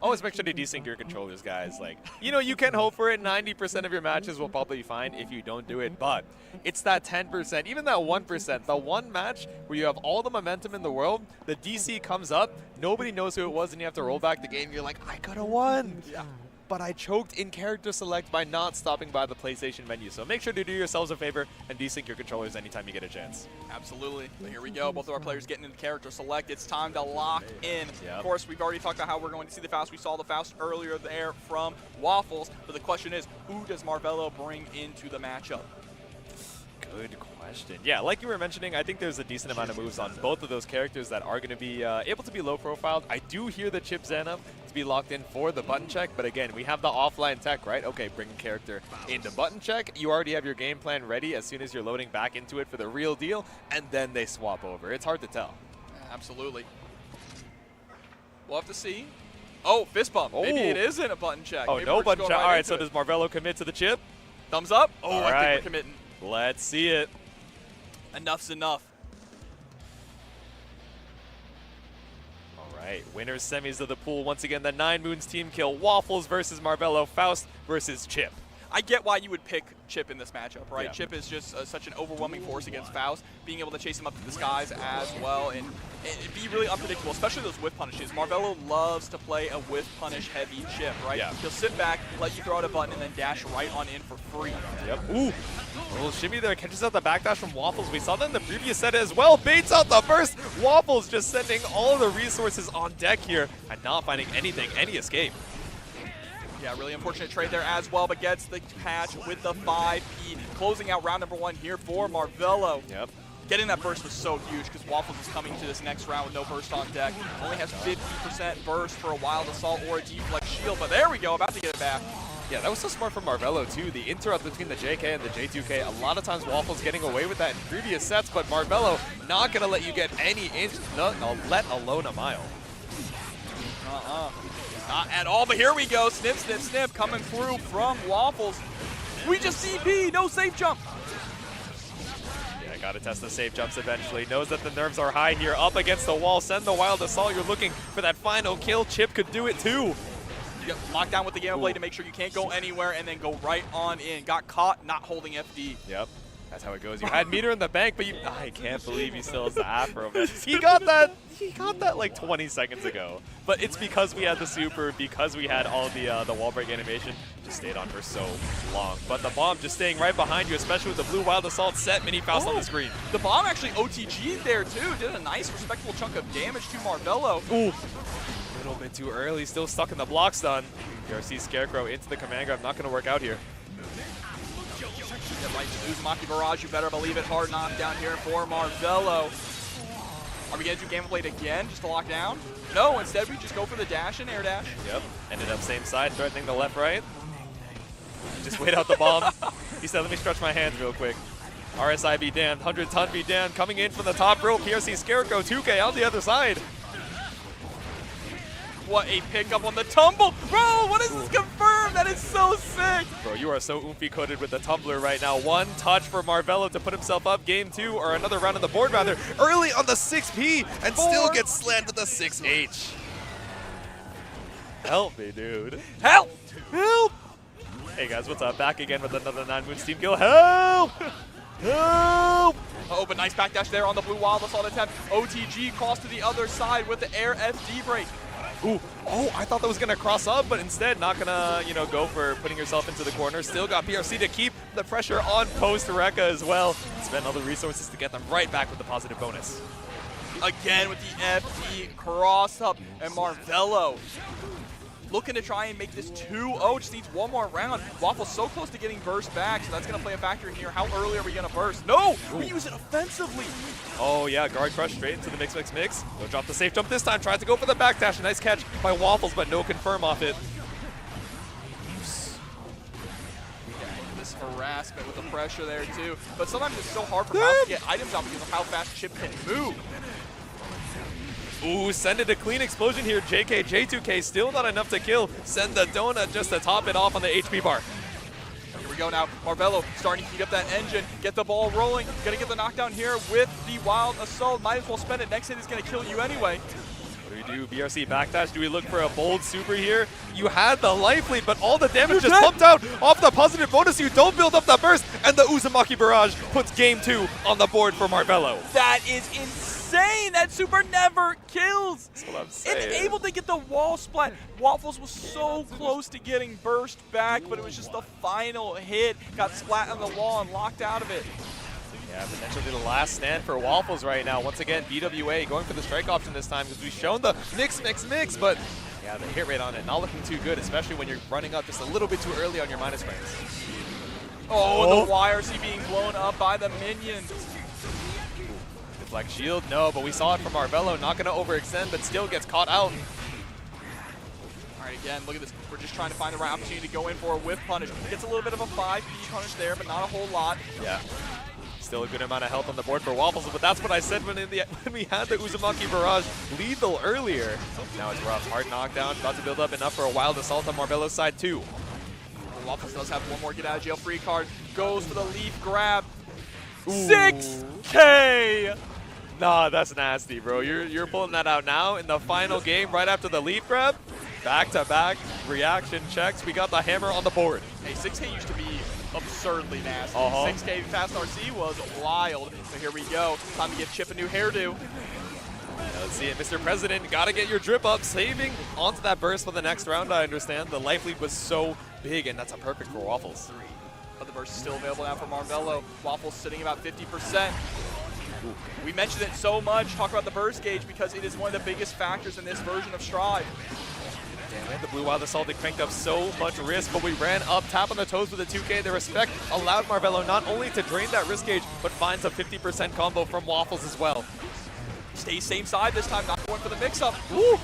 Always make sure to desync your controllers, guys. Like, you can hope for it. 90% of your matches will probably be fine if you don't do it, but it's that 10%, even that 1%, the one match where you have all the momentum in the world, the DC comes up, nobody knows who it was, and you have to roll back the game. You're like, I could have won. Yeah. But I choked in character select by not stopping by the PlayStation menu. So make sure to do yourselves a favor and desync your controllers anytime you get a chance. Absolutely. But here we go. Both of our players getting into character select. It's time to lock in. Yep. Of course, we've already talked about how we're going to see the Faust. We saw the Faust earlier there from Waffles. But the question is, who does Marvello bring into the matchup? Good question. Yeah, like you were mentioning, I think there's a decent amount of moves on both of those characters that are going to be able to be low profiled. I do hear the chip Zen up to be locked in for the button check, but again, we have the offline tech, right? Okay, bring a character into button check. You already have your game plan ready as soon as you're loading back into it for the real deal, and then they swap over. It's hard to tell. Absolutely. We'll have to see. Oh, fist bump. Maybe it isn't a button check. Oh, Maybe no we're just button going check. right All right, into so it. does Marvello commit to the chip? Thumbs up. Oh, All I right. think we're committing. Let's see it. Enough's enough. All right, winners semis of the pool. Once again, the 9 Moons team kill. Waffles versus Marvello. Faust versus Chip. I get why you would pick Chip in this matchup, right? Yeah. Chip is just such an overwhelming force against Faust, being able to chase him up to the skies as well, and be really unpredictable, especially those whiff punishes. Marvello loves to play a whiff punish heavy Chip, right? Yeah. He'll sit back, let you throw out a button, and then dash right on in for free. Yep. Ooh. A little shimmy there. Catches out the backdash from Waffles. We saw that in the previous set as well. Baits out the burst. Waffles just sending all of the resources on deck here and not finding anything, any escape. Yeah, really unfortunate trade there as well, but gets the catch with the 5P. Closing out round number 1 here for Marvello. Yep. Getting that burst was so huge because Waffles is coming to this next round with no burst on deck. Only has 50% burst for a Wild Assault or a Deflect Shield, but there we go, about to get it back. Yeah, that was so smart from Marvello, too. The interrupt between the JK and the J2K. A lot of times Waffles getting away with that in previous sets, but Marvello not going to let you get any inch, let alone a mile. Not at all, but here we go. Snip, snip, snip coming through from Waffles. We just CP, no safe jump. Yeah, got to test the safe jumps eventually. Knows that the nerves are high here. Up against the wall, send the Wild Assault. You're looking for that final kill. Chip could do it too. You get locked down with the Gamma Blade to make sure you can't go anywhere and then go right on in. Got caught not holding FD. Yep. That's how it goes. You had meter in the bank, but I can't believe he still has the afro. He got that like 20 seconds ago. But it's because we had the super, because we had all the wall break animation. Just stayed on for so long. But the bomb just staying right behind you, especially with the blue Wild Assault set mini Faust on the screen. The bomb actually OTG'd there too. Did a nice respectable chunk of damage to Marvello. Ooh. A little bit too early. Still stuck in the block stun. PRC Scarecrow into the command grab. Not going to work out here. Get right to Uzumaki Barrage, you better believe it. Hard knockdown here for Marvello. Are we going to do Gamma Blade again just to lock down? No, instead we just go for the dash and air dash. Yep, ended up same side, threatening the left right. Just wait out the bomb. He said, let me stretch my hands real quick. RSI be damned, 100 ton be damned. Coming in from the top row, PRC Scarecrow, 2K on the other side. What a pickup on the tumble. Bro, what is this confirmed? That is so sick. Bro, you are so oomphy coated with the tumbler right now. One touch for Marvello to put himself up. Game 2, or another round on the board rather. Early on the 6P and still gets slammed with the 6H. Help me, dude. Help! Help! Hey guys, what's up? Back again with another 9 Moons team kill. Help! Help! Oh, but nice backdash there on the blue Wild Assault attempt. OTG cross to the other side with the air FD break. Ooh, oh, I thought that was gonna cross up, but instead not gonna, go for putting yourself into the corner. Still got PRC to keep the pressure on post Rekka as well. Spend all the resources to get them right back with the positive bonus. Again with the FD cross up, and Marvello looking to try and make this 2-0. Just needs one more round. Waffles so close to getting burst back, so that's going to play a factor in here. How early are we going to burst? No! We use it offensively. Oh, yeah. Guard crush straight into the mix. Go drop the safe jump this time. Tries to go for the backdash. A nice catch by Waffles, but no confirm off it. This harassment with the pressure there, too. But sometimes it's so hard for Faust to get items out because of how fast Chip can move. Ooh, send it a clean explosion here. JK, J2K, still not enough to kill. Send the donut just to top it off on the HP bar. Here we go now. Marvello starting to heat up that engine. Get the ball rolling. Gonna get the knockdown here with the Wild Assault. Might as well spend it. Next hit is gonna kill you anyway. What do we do? BRC backdash. Do we look for a bold super here? You had the life lead, but all the damage just pumped out off the positive bonus. You don't build up the burst, and the Uzumaki Barrage puts game 2 on the board for Marvello. That is insane. That super never kills. That's what I'm saying. And able to get the wall splat. Waffles was so close to getting burst back, but it was just the final hit. Got splat on the wall and locked out of it. Yeah, potentially the last stand for Waffles right now. Once again, BWA going for the strike option this time because we've shown the mix, but yeah, the hit rate on it not looking too good, especially when you're running up just a little bit too early on your minus frames. Oh, the YRC being blown up by the minions. Deflect shield, no, but we saw it from Marvello, not going to overextend, but still gets caught out. All right, again, look at this. We're just trying to find the right opportunity to go in for a whiff punish. Gets a little bit of a 5P punish there, but not a whole lot. Yeah. Still a good amount of health on the board for Waffles, but that's what I said when we had the Uzumaki Barrage lethal earlier. Now it's rough. Hard knockdown, about to build up enough for a Wild Assault on Marvello's side too. And Waffles does have one more get out of jail free card. Goes for the leaf grab. 6K! Nah, that's nasty, bro. You're pulling that out now in the final game right after the leaf grab. Back-to-back reaction checks. We got the hammer on the board. Hey, 6K used to be absurdly nasty. 6K fast RC was wild. So here we go. Time to give Chip a new hairdo. Let's see it, Mr. President. Got to get your drip up. Saving onto that burst for the next round, I understand. The life lead was so big, and that's a perfect for Waffles. But the burst is still available now for Marvello. Waffles sitting about 50%. We mentioned it so much, talk about the burst gauge, because it is one of the biggest factors in this version of Strive. Damn it, the Blue Wild Assault, they cranked up so much risk, but we ran up, tap on the toes with a 2K. The respect allowed Marvello not only to drain that risk gauge, but finds a 50% combo from Waffles as well. Stays same side this time, not going for the mix-up. Woo!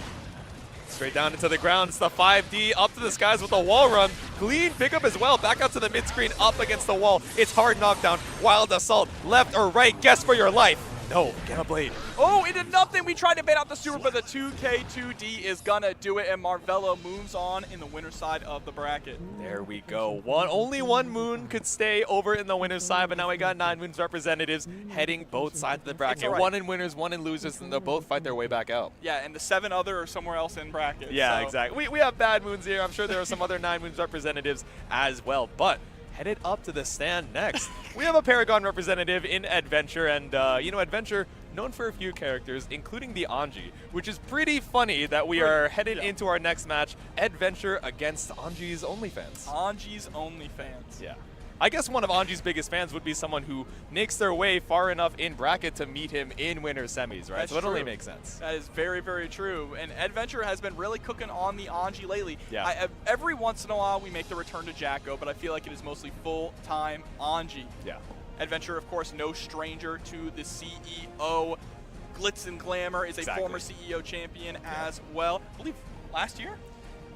Straight down into the ground. It's the 5D up to the skies with a wall run. Clean pickup as well. Back out to the mid-screen, up against the wall. It's hard knockdown. Wild Assault, left or right, guess for your life. No, Gamma Blade. Oh, it did nothing. We tried to bait out the super, but the 2K 2D is gonna do it, and Marvello moves on in the winner's side of the bracket. There we go. Only one moon could stay over in the winner's side, but now we got 9 moons representatives heading both sides of the bracket. Right. One in winners, one in losers, and they'll both fight their way back out. Yeah, and the 7 other are somewhere else in bracket. Yeah, so. exactly. We have bad moons here. I'm sure there are some other 9 moons representatives as well, but headed up to the stand next, we have a Paragon representative in Adventure, and you know, Adventure known for a few characters, including the Anji, which is pretty funny that we are headed into our next match, Adventure against Anji's OnlyFans. Anji's OnlyFans. Yeah. I guess one of Anji's biggest fans would be someone who makes their way far enough in bracket to meet him in winner semis, right? That's so it only true. makes sense. That is very, very true. And Adventure has been really cooking on the Anji lately. Yeah. Every once in a while, we make the return to Jacko, but I feel like it is mostly full-time Anji. Yeah. Adventure, of course, no stranger to the CEO. Glitz and Glamour is a former CEO champion as well. I believe last year?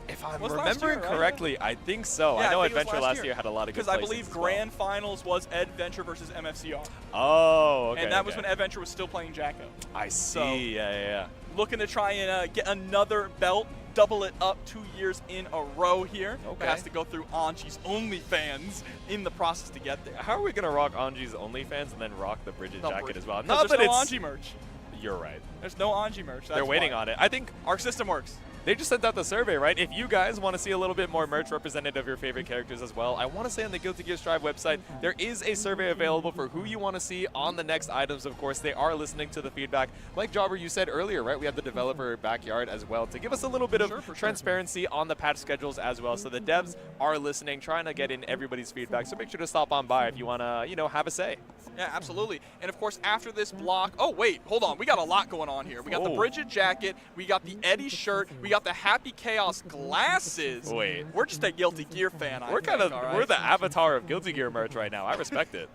If I'm remembering correctly, I think so. Yeah, I know I think Adventure last year had a lot of good because I placings believe as well. Grand Finals was Adventure versus MFCR. Oh, okay. And that was when Adventure was still playing Jacko. I see. So, Yeah. Looking to try and get another belt, double it up 2 years in a row here. Okay. But has to go through Anji's OnlyFans in the process to get there. How are we going to rock Anji's OnlyFans and then rock the Bridget jacket as well? Not that there's no Anji merch. You're right. There's no Anji merch. They're waiting on it. I think our system works. They just sent out the survey, right? If you guys want to see a little bit more merch representative of your favorite characters as well, I want to say on the Guilty Gear Strive website, there is a survey available for who you want to see on the next items. Of course, they are listening to the feedback. Like Jobber, you said earlier, right? We have the developer backyard as well to give us a little bit of transparency on the patch schedules as well. So the devs are listening, trying to get in everybody's feedback. So make sure to stop on by if you want to, you know, have a say. Yeah, absolutely. And of course, after this block, oh wait, hold on, we got a lot going on here. We got the Bridget jacket, we got the Eddie shirt, we got the Happy Chaos glasses. Wait, we're just a Guilty Gear fan. We're we're the avatar of Guilty Gear merch right now. I respect it.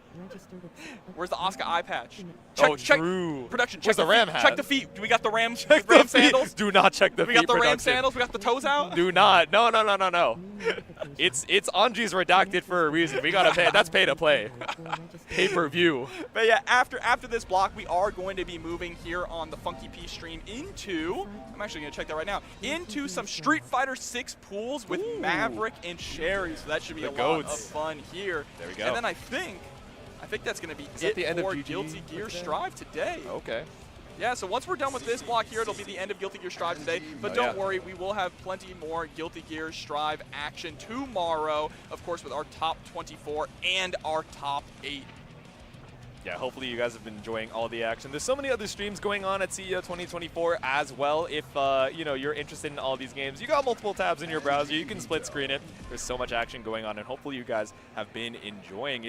Where's the Oscar eye patch? Check, true. Production. Where's Check the Ram hat? Check the feet. Do we got the Ram? Check Ram the feet. sandals? Do not check the feet. We got the Ram production. sandals. We got the toes out. Do not. No. It's Anji's redacted for a reason. We gotta pay. That's pay to play. Pay per view. But yeah, after this block, we are going to be moving here on the Funky P stream into. I'm actually gonna check that right now. Into some Street Fighter 6 pools with Maverick and Sherry. So that should be a lot of fun here. There we go. And then I think that's gonna be that the end of for GG Guilty Gear Strive today. Okay. Yeah, so once we're done with this block here, it'll be the end of Guilty Gear Strive today. But don't worry, we will have plenty more Guilty Gear Strive action tomorrow, of course, with our top 24 and our top 8. Yeah, hopefully you guys have been enjoying all the action. There's so many other streams going on at CEO 2024 as well. If you know, you're interested in all these games, you got multiple tabs in your browser. You can split screen it. There's so much action going on, and hopefully you guys have been enjoying.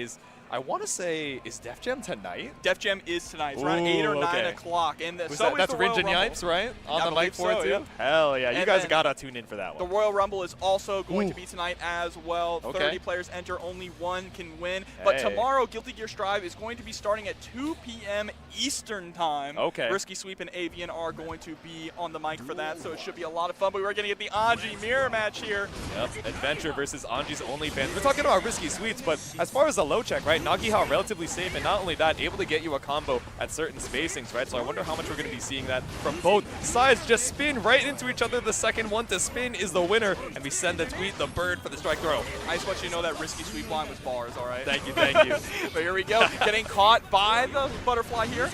I want to say, is Def Jam tonight? Def Jam is tonight. It's around 8 or 9 o'clock. And that's the Royal Rinjin Rumble. Yipes, right? On the mic for it, too? Yeah. Hell yeah. You guys got to tune in for that one. The Royal Rumble is also going to be tonight as well. Okay. 30 players enter. Only one can win. But tomorrow, Guilty Gear Strive is going to be starting at 2 p.m. Eastern time. Okay. Risky Sweep and Avian are going to be on the mic for that, so it should be a lot of fun. But we're going to get the Anji mirror match here. Yep. Adventure versus Anji's OnlyFans. We're talking about Risky Sweeps, but as far as the low check, right? right? Nagiha relatively safe, and not only that, able to get you a combo at certain spacings, right? So I wonder how much we're going to be seeing that from both sides. Just spin right into each other. The second one to spin is the winner, and we send the tweet, the bird for the strike throw. I just want you to know that risky sweep line was bars, all right? Thank you, thank you. But here we go, getting caught by the butterfly here.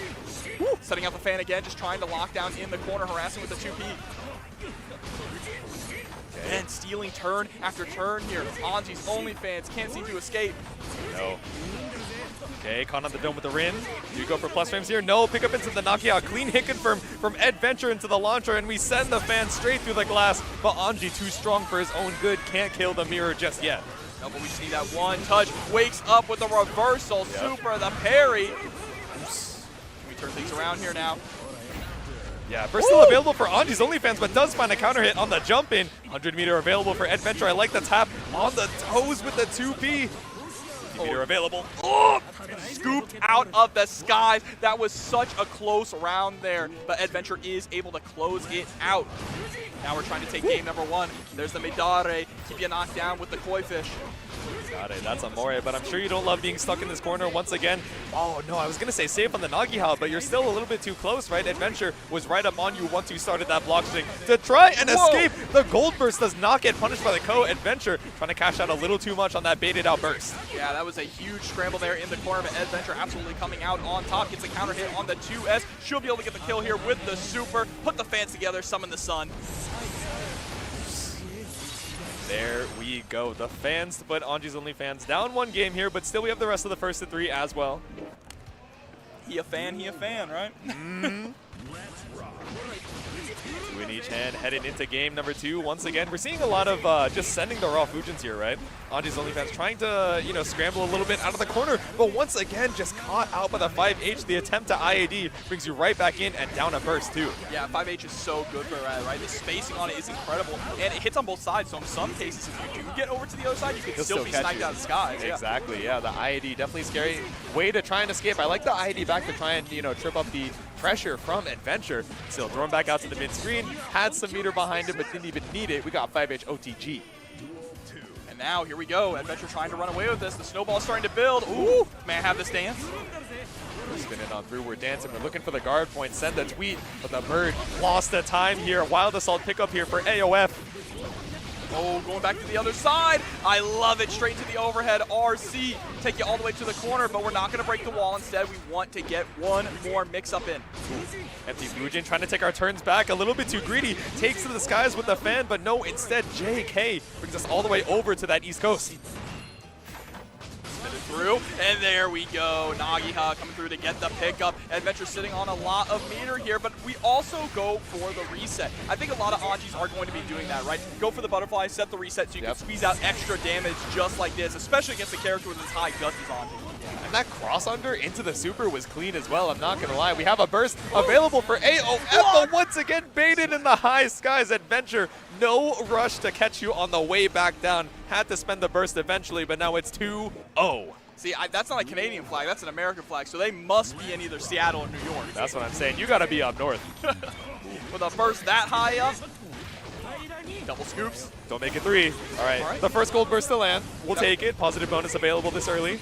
Woo. Setting up the fan again, just trying to lock down in the corner, harassing with the 2P. And stealing turn after turn here. Anji's OnlyFans can't seem to escape. No. Okay, caught on the dome with the Rin. Do you go for plus frames here? No, pick up into the knockout. Clean hit confirm from Adventure into the launcher, and we send the fan straight through the glass. But Anji, too strong for his own good, can't kill the mirror just yet. No, but we just need that one touch. Wakes up with the reversal. Yep. Super, the parry. Oops. Can we turn things around here now? Yeah, burst still available for Anji's OnlyFans, but does find a counter hit on the jump in. 100-meter available for Adventure. I like the tap on the toes with the 2P. 50-meter available. Oh, scooped out of the skies. That was such a close round there, but Adventure is able to close it out. Now we're trying to take game number 1. There's the Midare. Keep you knocked down with the koi fish. Got it, that's Amore, but I'm sure you don't love being stuck in this corner once again. Oh no, I was gonna say safe on the Nagiha, but you're still a little bit too close, right? Adventure was right up on you once you started that block swing to try and escape. The gold burst does not get punished by the Ko. Adventure trying to cash out a little too much on that baited out burst. Yeah, that was a huge scramble there in the corner, but Adventure absolutely coming out on top. Gets a counter hit on the 2S. She'll be able to get the kill here with the super. Put the fans together, summon the sun. There we go. The fans to put Anji's OnlyFans down 1 game here, but still we have the rest of the first to 3 as well. He a fan, right? Mm-hmm. 2 in each hand, headed into game number 2. Once again, we're seeing a lot of just sending the raw Fujins here, right? Anji's OnlyFans trying to, you know, scramble a little bit out of the corner, but once again, just caught out by the 5H. The attempt to IAD brings you right back in and down a burst, too. Yeah, 5H is so good for Rad, right? The spacing on it is incredible, and it hits on both sides, so in some cases, if you do get over to the other side, you can still be sniped out of the skies. Exactly, yeah, the IAD definitely scary way to try and escape. I like the IAD back to try and, you know, trip up the pressure from Adventure. Still throwing back out to the mid screen, had some meter behind him, but didn't even need it. We got 5H OTG. And now, here we go. Adventure trying to run away with this. The snowball's starting to build. Ooh, may I have this dance? We're spinning on through. We're dancing. We're looking for the guard point. Send the tweet, but the bird lost the time here. Wild Assault pickup here for AOF. Oh, going back to the other side. I love it. Straight to the overhead RC. Take you all the way to the corner, but we're not going to break the wall. Instead, we want to get one more mix-up in. Empty Fujin trying to take our turns back. A little bit too greedy. Takes to the skies with the fan, but no, instead, JK brings us all the way over to that East Coast. Through, and there we go. Nagiha coming through to get the pickup. Adventure sitting on a lot of meter here, but we also go for the reset. I think a lot of Anjis are going to be doing that, right? Go for the butterfly, set the reset so you can squeeze out extra damage just like this, especially against a character with as high guts as Anji. And that cross under into the super was clean as well, I'm not going to lie. We have a burst available for AOF, but once again baited in the high skies. Adventure, no rush to catch you on the way back down. Had to spend the burst eventually, but now it's 2-0. See, that's not a Canadian flag, that's an American flag, so they must be in either Seattle or New York. That's what I'm saying. You got to be up north. With a burst that high up. Double scoops. Don't make it 3. All right. The first gold burst to land. We'll take it. Positive bonus available this early.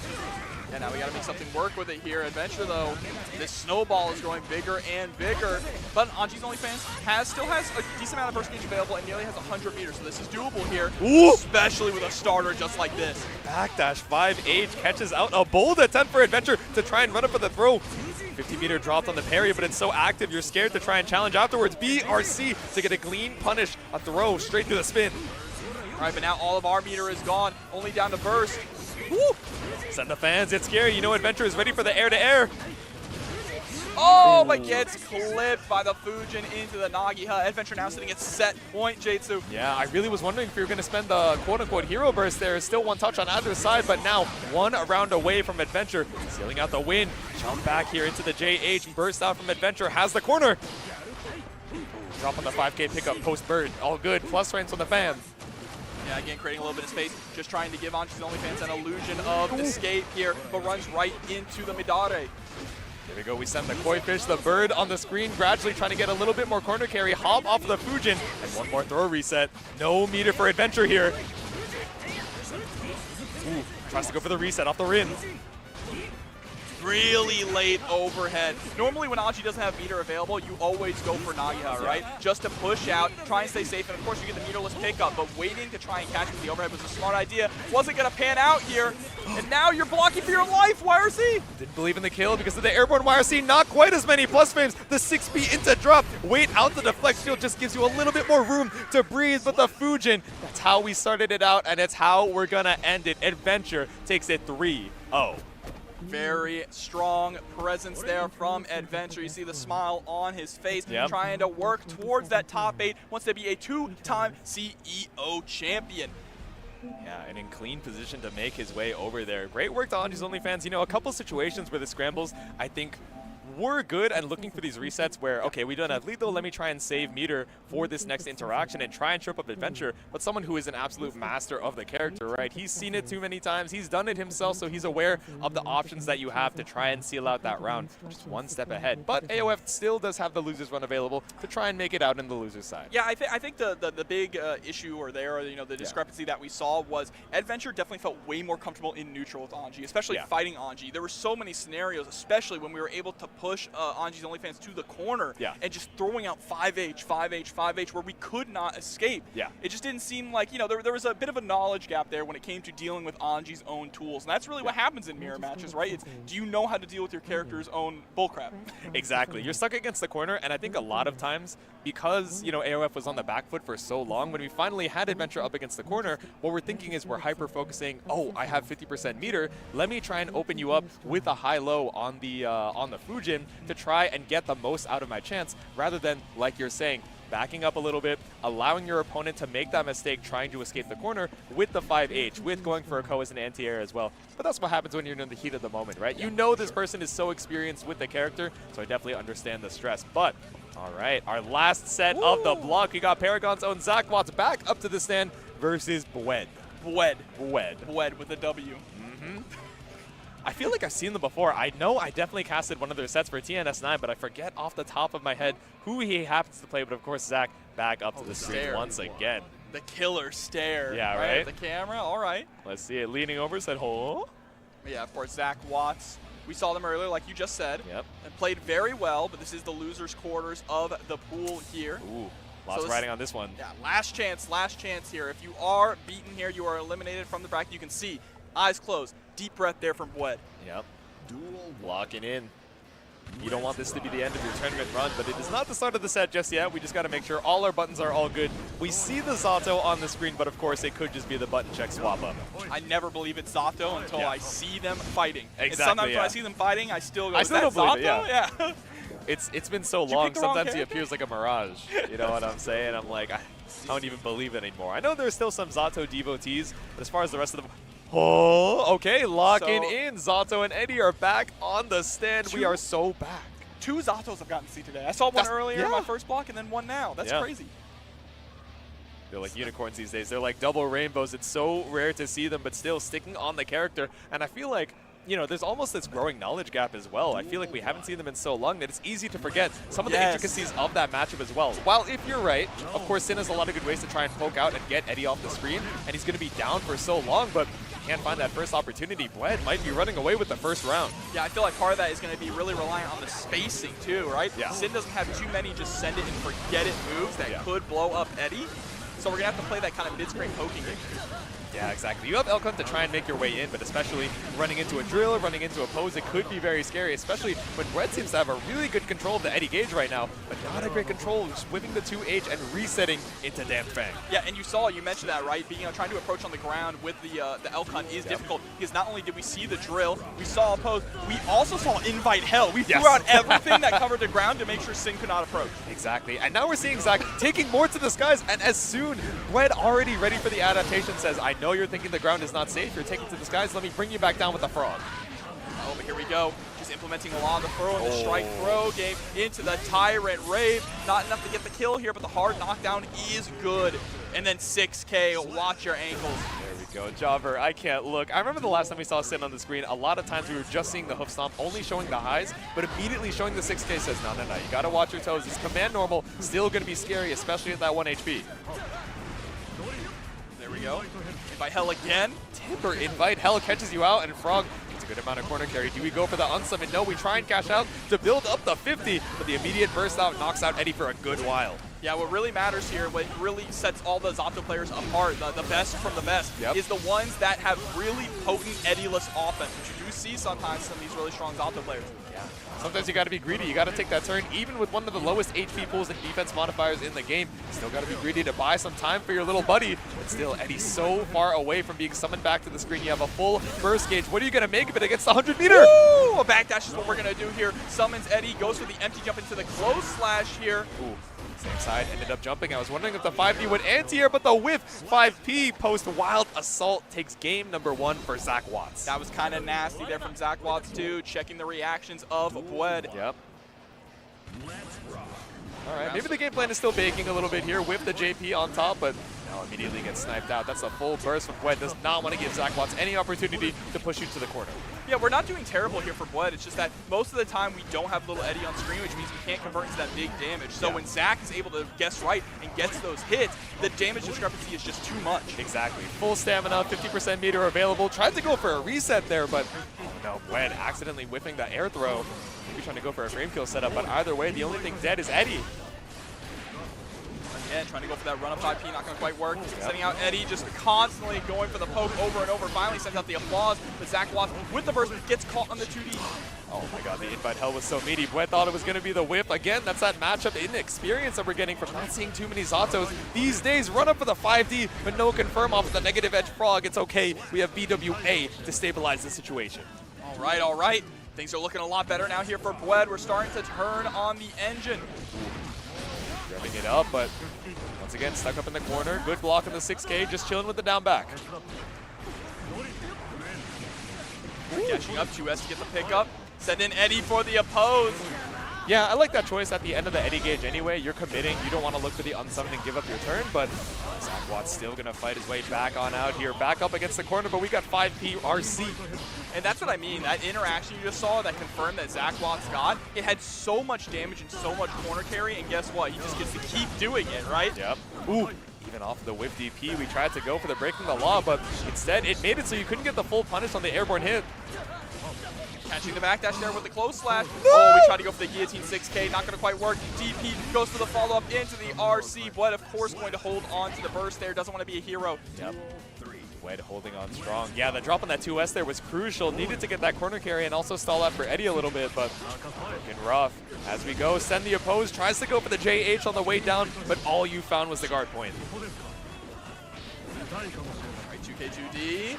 And now we got to make something work with it here. Adventure, though, this snowball is growing bigger and bigger. But Anji's OnlyFans still has a decent amount of burst gauge available and nearly has 100 meters. So this is doable here, especially with a starter just like this. Backdash 5H catches out a bold attempt for Adventure to try and run up for the throw. 50-meter dropped on the parry, but it's so active you're scared to try and challenge afterwards. BRC to get a clean punish, a throw straight through the spin. All right, but now all of our meter is gone, only down to burst. Woo! Send the fans, it's scary. You know Adventure is ready for the air-to-air. Oh, but gets clipped by the Fujin into the Nagiha. Adventure now sitting at set point, Jatsu. Yeah, I really was wondering if you were going to spend the quote-unquote hero burst there. Still one touch on either side, but now 1 round away from Adventure. Sealing out the win. Jump back here into the JH. Burst out from Adventure. Has the corner. Drop on the 5K pickup post-bird. All good. Plus frames on the fan. Yeah, again, creating a little bit of space. Just trying to give Anji's OnlyFans an illusion of escape here, but runs right into the Midare. There we go. We send the koi fish, the bird on the screen, gradually trying to get a little bit more corner carry. Hop off of the Fujin, and one more throw reset. No meter for Adventure here. Ooh, tries to go for the reset off the Rin. really late overhead. Normally when Anie doesn't have meter available, you always go for Nagiha, right? Just to push out, try and stay safe, and of course you get the meterless pickup, but waiting to try and catch with the overhead was a smart idea. Wasn't going to pan out here, and now you're blocking for your life, YRC! Didn't believe in the kill because of the airborne YRC. Not quite as many plus frames. The 6B into drop. Wait out the deflect shield just gives you a little bit more room to breathe, but the Fujin, that's how we started it out, and it's how we're going to end it. Adventure takes it 3-0. Very strong presence there from Adventure. You see the smile on his face, trying to work towards that top 8. Wants to be a 2-time CEO champion. Yeah, and in clean position to make his way over there. Great work to Angie's OnlyFans. You know, a couple situations where the scrambles, I think, were good and looking for these resets where, okay, we don't have lethal, let me try and save meter for this next interaction and try and trip up Adventure, but someone who is an absolute master of the character, right? He's seen it too many times, he's done it himself, so he's aware of the options that you have to try and seal out that round, just one step ahead. But AOF still does have the losers run available to try and make it out in the loser's side. Yeah, I think the big issue or the discrepancy that we saw was Adventure definitely felt way more comfortable in neutral with Anie, especially fighting Anie. There were so many scenarios, especially when we were able to push Angie's OnlyFans to the corner and just throwing out 5H, 5H, 5H where we could not escape. It just didn't seem like, there was a bit of a knowledge gap there when it came to dealing with Angie's own tools. And that's really what happens in mirror matches, right? It's, do you know how to deal with your character's own bullcrap? Exactly. You're stuck against the corner, and I think a lot of times, because, AOF was on the back foot for so long, when we finally had Adventure up against the corner, what we're thinking is we're hyper-focusing, oh, I have 50% meter, let me try and open you up with a high-low on the Fujin to try and get the most out of my chance, rather than, like you're saying, backing up a little bit, allowing your opponent to make that mistake, trying to escape the corner with the 5H, with going for a Ko as an anti-air as well. But that's what happens when you're in the heat of the moment, right? You know this person is so experienced with the character, so I definitely understand the stress. But, all right, our last set of the block. We got Paragon's own Zach Watts back up to the stand versus Bwed. Bwed with a W. I feel like I've seen them before. I know I definitely casted one of their sets for TNS9, but I forget off the top of my head who he happens to play. But of course, Zach back up to the screen once again. The killer stare. Yeah, right? At the camera, all right. Let's see it. Leaning over, said, oh. Yeah, of course, Zach Watts. We saw them earlier, like you just said. And played very well, but this is the loser's quarters of the pool here. Ooh, lots riding on this one. Yeah, last chance here. If you are beaten here, you are eliminated from the bracket. You can see, eyes closed. Deep breath there from Bwed. Locking in. You don't want this to be the end of your tournament run, but it is not the start of the set just yet. We just got to make sure all our buttons are all good. We see the Zato on the screen, but of course it could just be the button check swap up. I never believe it's Zato until I see them fighting. Exactly, and sometimes when I see them fighting, I still go, I still don't believe Zato? Yeah. It's been so long, sometimes he appears like a mirage. You know what I'm saying? I'm like, I don't even believe it anymore. I know there's still some Zato devotees, but as far as the rest of them, oh, okay, locking in. Zato and Eddie are back on the stand. We are so back. 2 Zatos I've gotten to see today. I saw one earlier in my first block and then one now. That's crazy. They're like unicorns these days. They're like double rainbows. It's so rare to see them, but still sticking on the character. And I feel like, there's almost this growing knowledge gap as well. I feel like we haven't seen them in so long that it's easy to forget some of the intricacies of that matchup as well. While if you're right, of course, Sin has a lot of good ways to try and poke out and get Eddie off the screen, and he's going to be down for so long, but can't find that first opportunity. Bwed might be running away with the first round. Yeah, I feel like part of that is going to be really reliant on the spacing too, right? Sin doesn't have too many just send it and forget it moves that could blow up Eddie. So we're going to have to play that kind of mid-screen poking game. Yeah, exactly. You have Elkhunt to try and make your way in, but especially running into a drill, running into a pose, it could be very scary, especially when Bwed seems to have a really good control of the Eddie gauge right now, but not a great control, just whipping the 2H and resetting into Damned Fang. Yeah, and you mentioned that, right? Being trying to approach on the ground with the Elkhunt is difficult, because not only did we see the drill, we saw a pose, we also saw Invite Hell. We threw out everything that covered the ground to make sure Sin could not approach. Exactly, and now we're seeing Zach taking more to the skies, and as soon, Bwed already ready for the adaptation says, I know you're thinking the ground is not safe, you're taking to the skies, let me bring you back down with the frog. Oh, but here we go. Just implementing a lot of the throw and the strike throw game into the Tyrant Rave. Not enough to get the kill here, but the hard knockdown is good. And then 6K, watch your ankles. There we go, Jobber, I can't look. I remember the last time we saw Sin on the screen, a lot of times we were just seeing the hoof stomp, only showing the highs, but immediately showing the 6K says, no, you gotta watch your toes. It's command normal, still gonna be scary, especially at that 1 HP. There we go. Invite Hell again. Timber Invite Hell catches you out, and Frog It's a good amount of corner carry. Do we go for the unsummon? No, we try and cash out to build up the 50, but the immediate burst out knocks out Eddie for a good while. Yeah, what really matters here, what really sets all the Zato players apart, the best from the best, is the ones that have really potent Eddie-less offense, which you do see sometimes some of these really strong Zato players. Yeah. Sometimes you got to be greedy. You got to take that turn, even with one of the lowest HP pools and defense modifiers in the game. You still got to be greedy to buy some time for your little buddy. But still, Eddie's so far away from being summoned back to the screen. You have a full burst gauge. What are you going to make of it against the 100-meter? Woo! A backdash is what we're going to do here. Summons Eddie, goes for the empty jump into the close slash here. Ooh. Same side, ended up jumping. I was wondering if the 5D would anti-air, but the whiff 5P post Wild Assault takes game number 1 for Zach Watts. That was kind of nasty there from Zach Watts too, checking the reactions of Bwed. Yep. All right, maybe the game plan is still baking a little bit here. Whip the JP on top, but now immediately gets sniped out. That's a full burst from Bwed. Does not want to give Zach Watts any opportunity to push you to the corner. Yeah, we're not doing terrible here for Bwed. It's just that most of the time we don't have little Eddie on screen, which means we can't convert into that big damage. So when Zach is able to guess right and gets those hits, the damage discrepancy is just too much. Exactly. Full stamina, 50% meter available. Tried to go for a reset there, but no, Bwed accidentally whiffing the air throw. Maybe trying to go for a frame kill setup, but either way, the only thing dead is Eddie. Again, trying to go for that run up 5P, not going to quite work. Sending out Eddie, just constantly going for the poke over and over. Finally sends out the applause, but Zach Watts with the burst gets caught on the 2D. Oh my god, the invite hell was so meaty. Bwed thought it was going to be the whip. Again, that's that matchup inexperience that we're getting from not seeing too many Zatos these days. Run up for the 5D, but no confirm off of the negative edge frog. It's okay. We have BWA to stabilize the situation. All right, all right. Things are looking a lot better now here for Bwed. We're starting to turn on the engine. Revving it up, but once again, stuck up in the corner. Good block on the 6K, just chilling with the down back. Dashing up 2S to get the pickup. Send in Eddie for the oppose. Yeah, I like that choice at the end of the Eddie gauge anyway. You're committing. You don't want to look for the unsummon and give up your turn, but Zach Watts still going to fight his way back on out here. Back up against the corner, but we got 5P RC. And that's what I mean. That interaction you just saw that confirmed that Zach Watts got, it had so much damage and so much corner carry, and guess what? He just gets to keep doing it, right? Yep. Ooh. Even off the whip DP, we tried to go for the breaking the law, but instead it made it so you couldn't get the full punish on the airborne hit. Catching the backdash there with the close slash. Oh, we tried to go for the guillotine 6K, not going to quite work. DP goes for the follow-up into the RC. Bwed, of course, going to hold on to the burst there. Doesn't want to be a hero. Yep. Bwed holding on strong. Yeah, the drop on that 2S there was crucial. Needed to get that corner carry and also stall out for Eddie a little bit, but looking rough. As we go, send the oppose, tries to go for the JH on the way down, but all you found was the guard point. 2K2D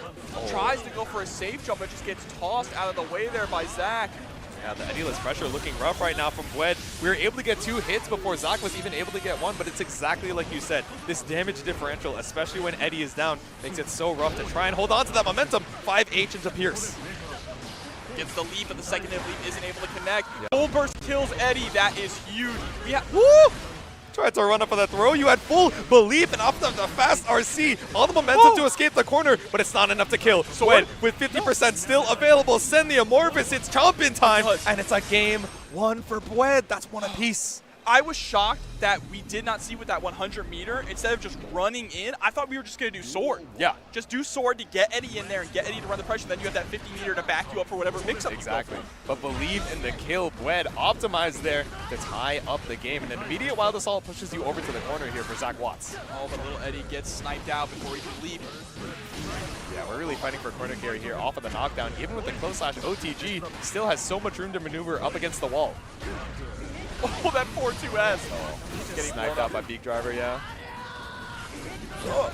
tries to go for a safe jump, but just gets tossed out of the way there by Zach. Yeah, the Eddie-less pressure looking rough right now from Bwed. We were able to get 2 hits before Zach was even able to get 1, but it's exactly like you said. This damage differential, especially when Eddie is down, makes it so rough to try and hold on to that momentum. 5H into Pierce. Gets the leap, but the second leap isn't able to connect. Full burst kills Eddie. That is huge. We have Tried to run up for that throw. You had full belief and up the fast RC. All the momentum to escape the corner, but it's not enough to kill. Bwed with 50% still available. Send the Amorphous. It's chomping time, and it's a game 1 for Bwed. That's 1 apiece. I was shocked that we did not see with that 100 meter, instead of just running in, I thought we were just going to do sword. Yeah. Just do sword to get Eddie in there and get Eddie to run the pressure. Then you have that 50 meter to back you up for whatever mix-up. Exactly. But believe in the kill. Bwed optimized there to tie up the game. And an immediate Wild Assault pushes you over to the corner here for Zach Watts. Oh, but little Eddie gets sniped out before he can leap. Yeah, we're really fighting for corner carry here off of the knockdown. Even with the close slash, OTG still has so much room to maneuver up against the wall. Oh, that 4-2S. Getting sniped out by Beak Driver, yeah. Oh.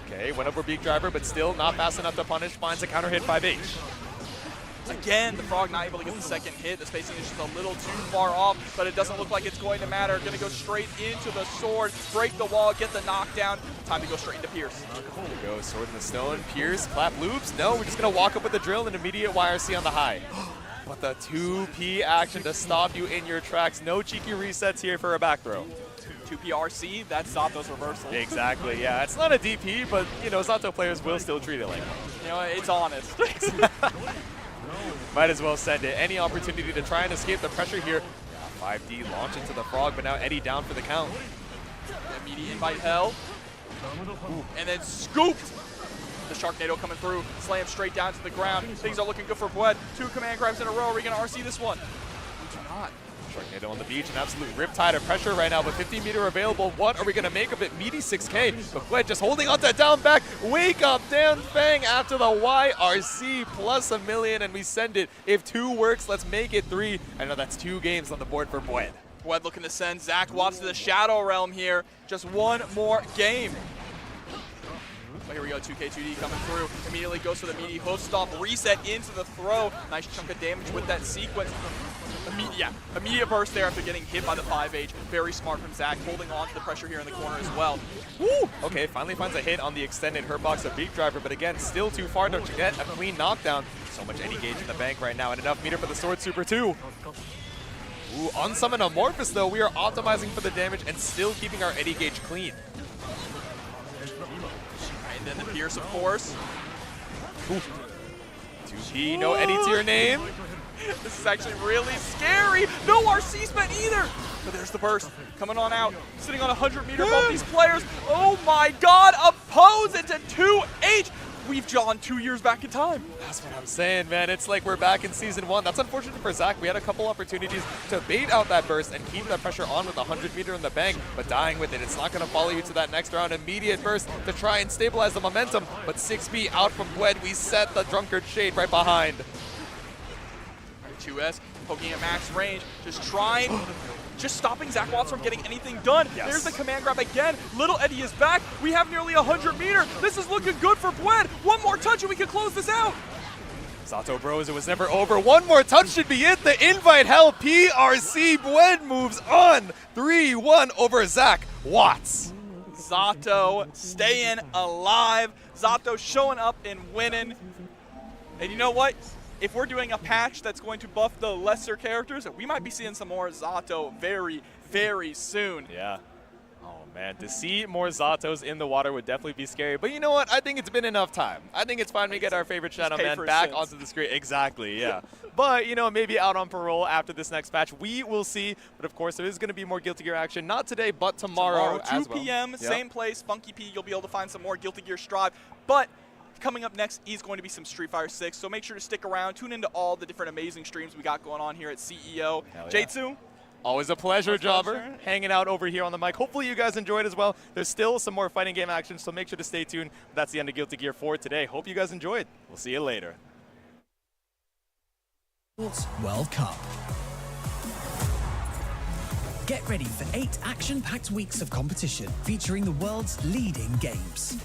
Okay, went over Beak Driver, but still not fast enough to punish. Finds a counter hit 5H. Again, the Frog not able to get the second hit. The spacing is just a little too far off, but it doesn't look like it's going to matter. Going to go straight into the sword, break the wall, get the knockdown. Time to go straight into Pierce. There we go, sword in the stone. Pierce, clap loops. No, we're just going to walk up with the drill and immediate YRC on the high. But the 2P action to stop you in your tracks. No cheeky resets here for a back throw. 2P RC, that's Zato's reversal. Exactly, yeah. It's not a DP, but, you know, Zato players will still treat it like that. You know, it's honest. Might as well send it. Any opportunity to try and escape the pressure here. 5D launch into the Frog, but now Eddie down for the count. Immediate invite hell. Ooh. And then scooped. The Sharknado coming through, slam straight down to the ground. Things are looking good for Bled. 2 command grabs in a row. Are we going to RC this one? We do not. Sharknado on the beach, an absolute riptide of pressure right now, but 15-meter available. What are we going to make of it? Meaty 6K, but Bled just holding on to that down back. Wake up, Dan Fang after the YRC plus $1 million, and we send it. If 2 works, let's make it 3. I know that's 2 games on the board for Bled. Bled looking to send Zach Watts to the Shadow Realm here. Just 1 more game. But here we go, 2K2D coming through. Immediately goes for the meaty hoof stomp, reset into the throw. Nice chunk of damage with that sequence. Immediate burst there after getting hit by the 5H. Very smart from Zach, holding on to the pressure here in the corner as well. Woo! Okay, finally finds a hit on the extended hurt box of Beak Driver, but again, still too far to get a clean knockdown. So much Eddie Gauge in the bank right now, and enough meter for the Sword Super 2. Ooh, unsummon Amorphous though, we are optimizing for the damage and still keeping our Eddie Gauge clean. And then the Pierce, of course. Ooh. 2P, no Eddie to your name. This is actually really scary. No RC spent either. But there's the burst coming on out. Sitting on 100 meter above these players. Oh my God, oppose it to 2H. We've gone 2 years back in time. That's what I'm saying, man. It's like we're back in Season 1. That's unfortunate for Zach. We had a couple opportunities to bait out that burst and keep that pressure on with 100 meter in the bank, but dying with it. It's not going to follow you to that next round. Immediate burst to try and stabilize the momentum, but 6B out from Bled. We set the Drunkard Shade right behind. 2S poking at max range, just stopping Zach Watts from getting anything done. Yes. There's the command grab again. Little Eddie is back. We have nearly 100 meter. This is looking good for Bled. 1 more touch and we can close this out. Zato bros, it was never over. 1 more touch should be it. The invite hell PRC. Bled moves on. 3-1 over Zach Watts. Zato staying alive. Zato showing up and winning. And you know what? If we're doing a patch that's going to buff the lesser characters, we might be seeing some more Zato very, very soon. Yeah. Oh, man. To see more Zatos in the water would definitely be scary. But you know what? I think it's been enough time. I think it's time we get our favorite Shadow Man back onto the screen. Exactly, yeah. But, you know, maybe out on parole after this next patch. We will see. But, of course, there is going to be more Guilty Gear action. Not today, but tomorrow 2 p.m., same place, Funky P. You'll be able to find some more Guilty Gear Strive. But coming up next is going to be some Street Fighter 6, so make sure to stick around. Tune into all the different amazing streams we got going on here at CEO. J2? Always a pleasure, Jobber. Hanging out over here on the mic. Hopefully you guys enjoyed as well. There's still some more fighting game action, so make sure to stay tuned. That's the end of Guilty Gear 4 today. Hope you guys enjoyed. We'll see you later. World Cup. Get ready for 8 action-packed weeks of competition featuring the world's leading games,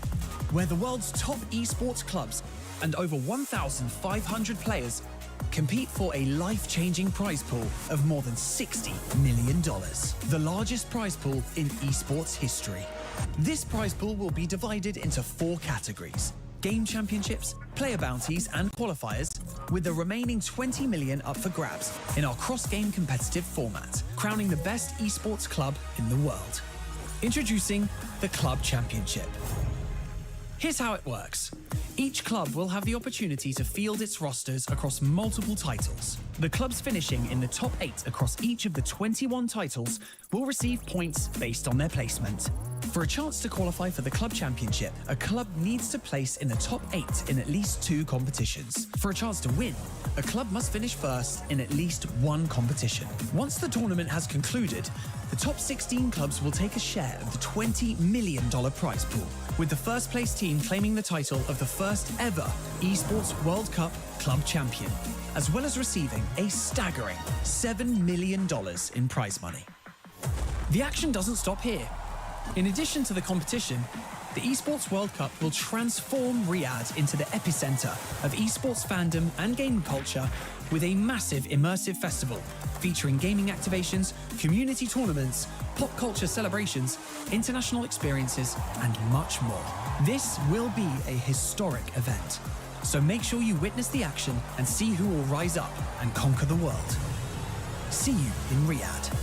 where the world's top esports clubs and over 1,500 players compete for a life-changing prize pool of more than $60 million, the largest prize pool in esports history. This prize pool will be divided into 4 categories: game championships, player bounties, and qualifiers, with the remaining 20 million up for grabs in our cross-game competitive format, crowning the best esports club in the world. Introducing the Club Championship. Here's how it works. Each club will have the opportunity to field its rosters across multiple titles. The clubs finishing in the top 8 across each of the 21 titles will receive points based on their placement. For a chance to qualify for the Club Championship, a club needs to place in the top 8 in at least 2 competitions. For a chance to win, a club must finish first in at least 1 competition. Once the tournament has concluded, the top 16 clubs will take a share of the $20 million prize pool, with the first place team claiming the title of the first ever Esports World Cup Club Champion, as well as receiving a staggering $7 million in prize money. The action doesn't stop here. In addition to the competition, the Esports World Cup will transform Riyadh into the epicenter of esports fandom and gaming culture, with a massive immersive festival featuring gaming activations, community tournaments, pop culture celebrations, international experiences, and much more. This will be a historic event, so make sure you witness the action and see who will rise up and conquer the world. See you in Riyadh.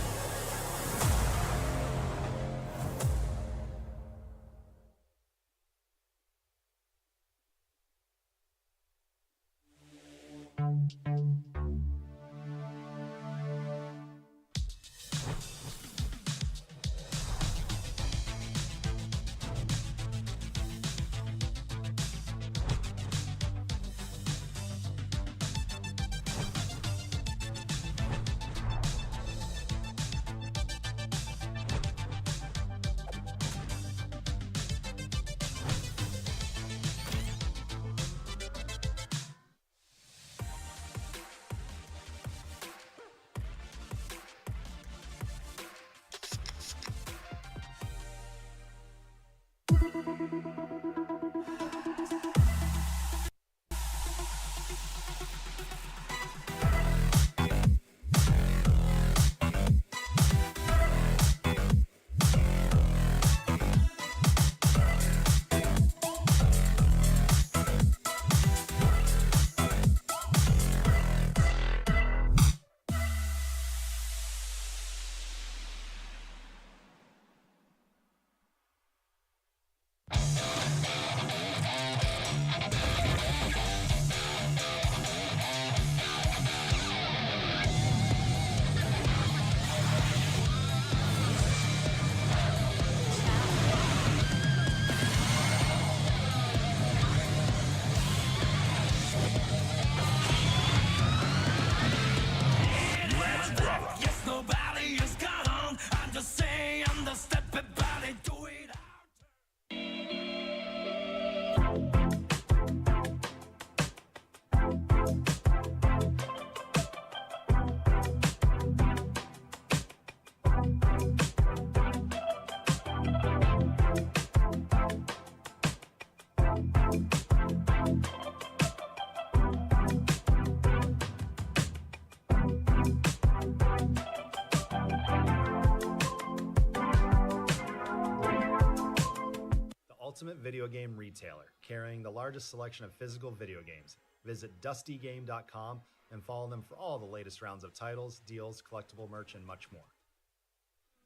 Ultimate video game retailer, carrying the largest selection of physical video games. Visit dustygame.com and follow them for all the latest rounds of titles, deals, collectible merch, and much more.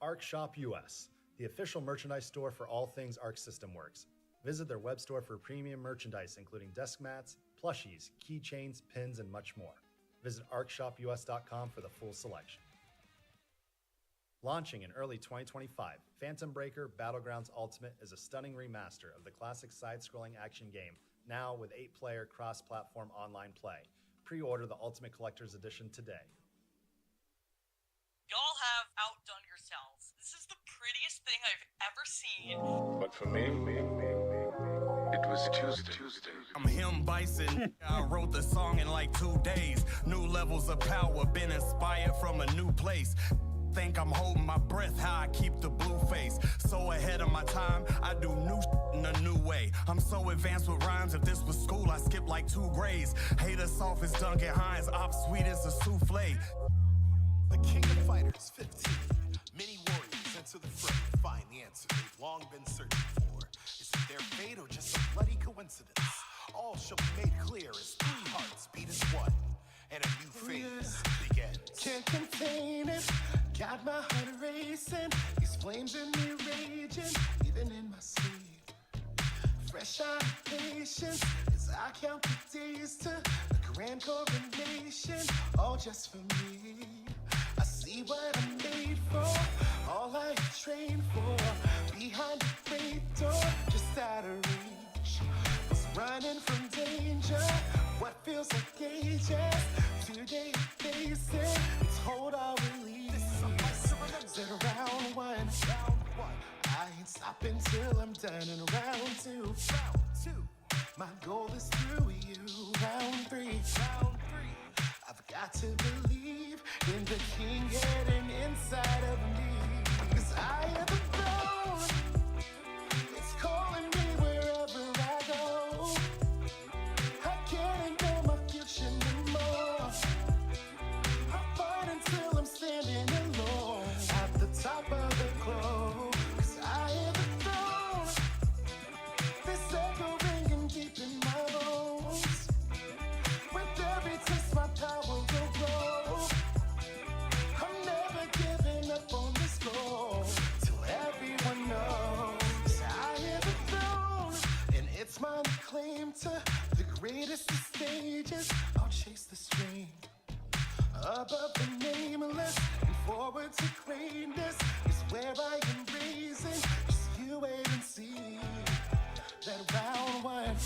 Arc Shop US, the official merchandise store for all things Arc System Works. Visit their web store for premium merchandise, including desk mats, plushies, keychains, pins, and much more. Visit arcshopunus.com for the full selection. Launching in early 2025, Phantom Breaker Battlegrounds Ultimate is a stunning remaster of the classic side-scrolling action game, now with 8-player cross-platform online play. Pre-order the Ultimate Collector's Edition today. Y'all have outdone yourselves. This is the prettiest thing I've ever seen. But for me, it was Tuesday. I'm him, Bison. I wrote the song in like 2 days. New levels of power, been inspired from a new place. Think I'm holding my breath, how I keep the blue face. So ahead of my time, I do new in a new way. I'm so advanced with rhymes, if this was school, I skip like 2 grades. Hater soft as Duncan Hines, op sweet as a souffle. The king of fighters, 15. Many warriors enter the fray, find the answer they've long been searching for. Is it their fate or just a bloody coincidence? All shall be made clear as 3 hearts beat as one, and a new phase begins. Can't contain it, got my heart racing. These flames in me raging, even in my sleep. Fresh out of patience, as I count the days to a grand coronation, all just for me. I see what I'm made for, all I trained for. Behind the great door, just out of reach. Was running from danger, what feels like ages. Today I'm facing, told I'll release. Said round one, I ain't stopping till I'm done in round two. My goal is through you. Round three, I've got to believe in the king getting inside of me. 'Cause I am the throne, it's calling me wherever I go. I can't ignore my future anymore. I fight until I'm standing alone at the top of the globe. 'Cause I am the throne, this echo ringing deep in my bones. With every test my power will grow. I'm never giving up on this goal till everyone knows I am the throne, and it's my claim to the greatest of stages. I'll chase the stream above the nameless and forward to greatness is where I am raising. Just you wait and see that round one.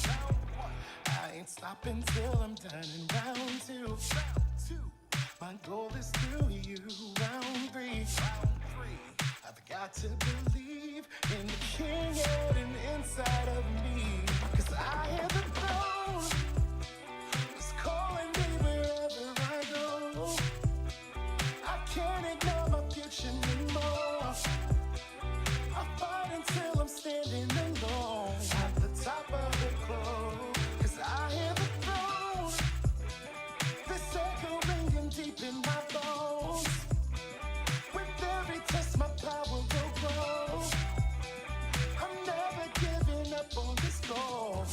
I ain't stopping till I'm done in round two. My goal is through you. Round three, I've got to believe in the king getting inside of me. 'Cause I am the throne, it's calling me wherever I go. I can't ignore my future anymore. I fight until I'm standing alone at the top of the globe. 'Cause I am the throne, this echo ringing deep in my bones. With every test my power will grow. I'm never giving up on this goal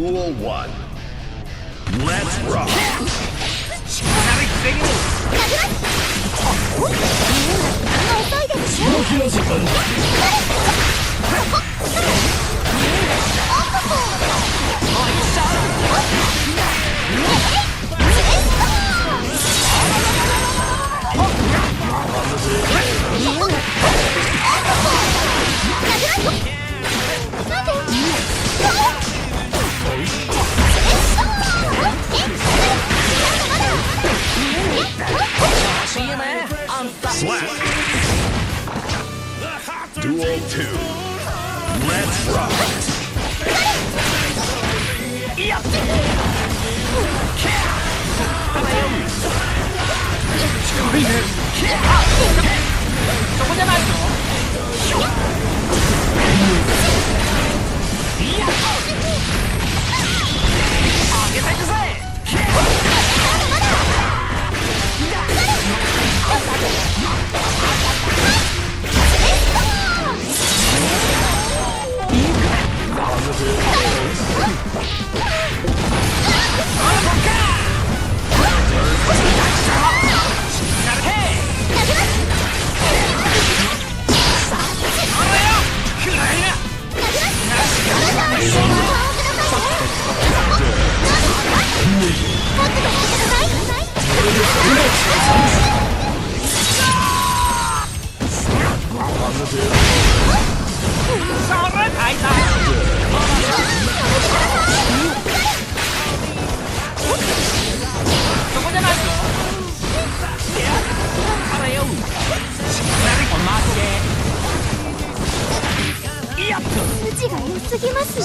Duel 1. Let's rock! Slap! Duel 2. Let's rock!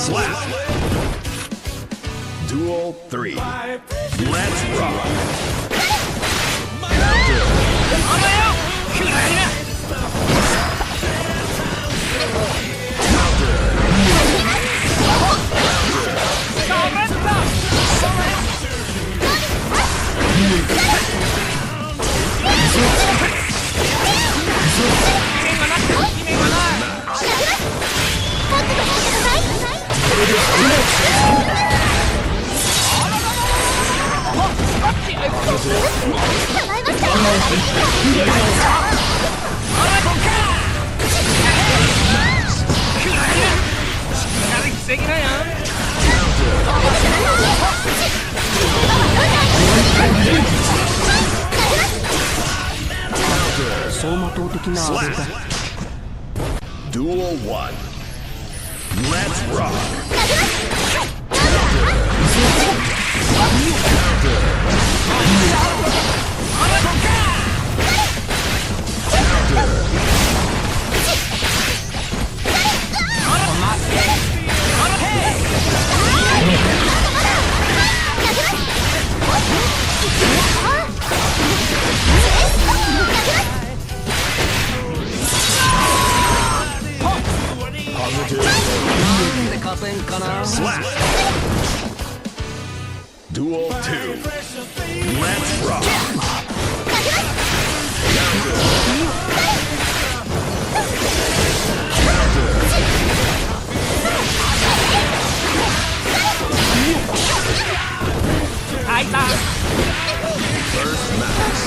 Slap! Duel 3. Let's rock! Slap! Duel 1. Let's rock! Slap! Duel 2. Let's rock! First match.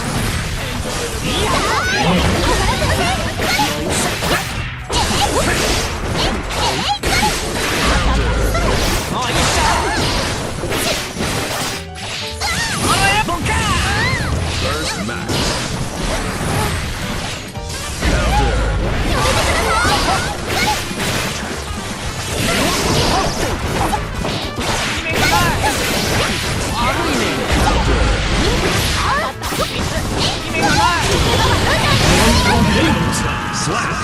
First match. Slap!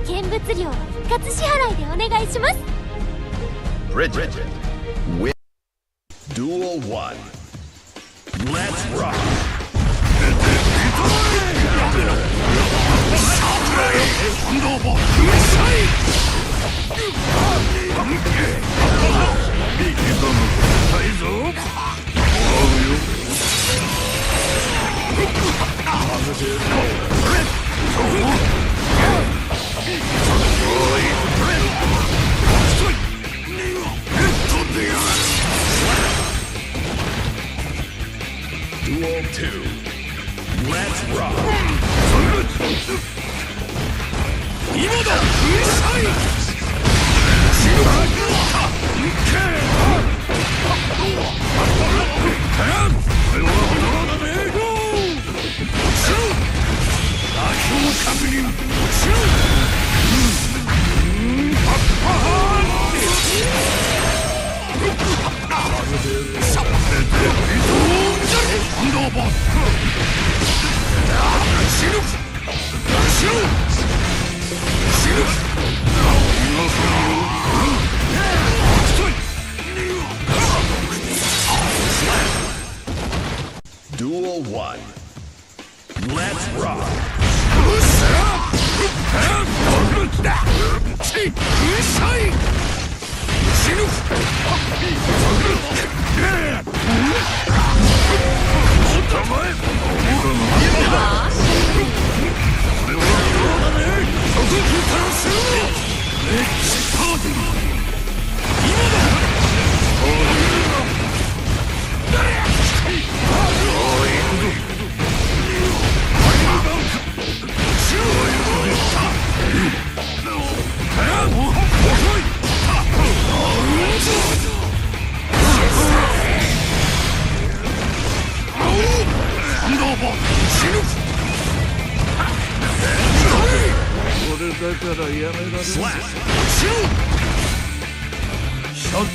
見物料は一括支払いでお願いします。 Bridget with Duel 1. Let's rock! Positive. 2. Let's rock. Duel 1. Let's rock. Slap. Shoot. Shut.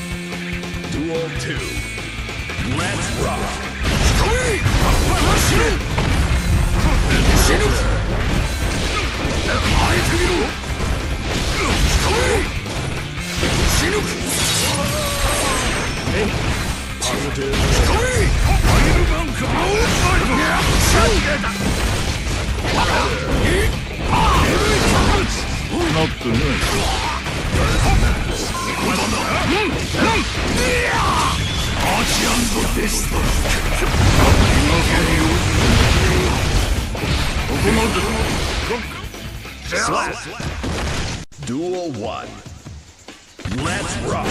Duel 2. Let's rock. Shoot. Shoot. Not the Slap. Duel 1. Let's rock.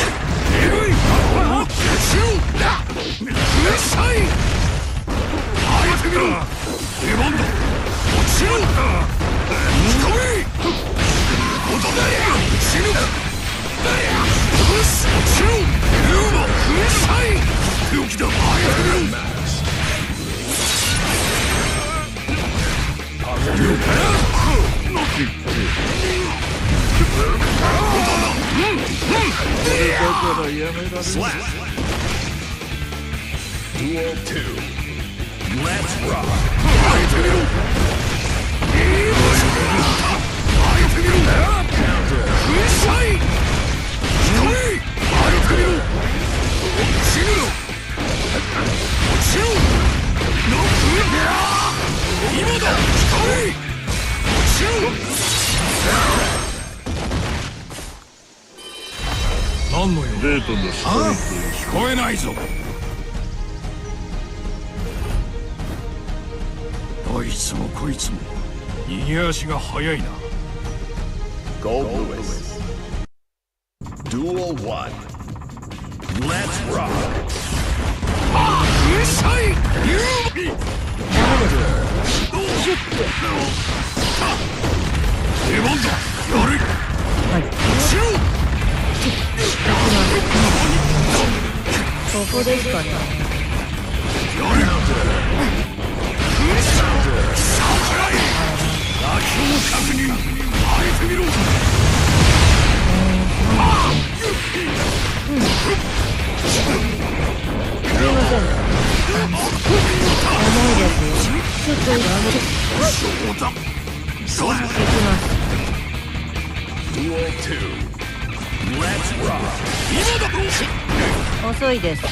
Slap. Duel 2. Let's rock. Go Lewis. Duel 1. Let's rock. Duel 2. Let's rock. 遅いです。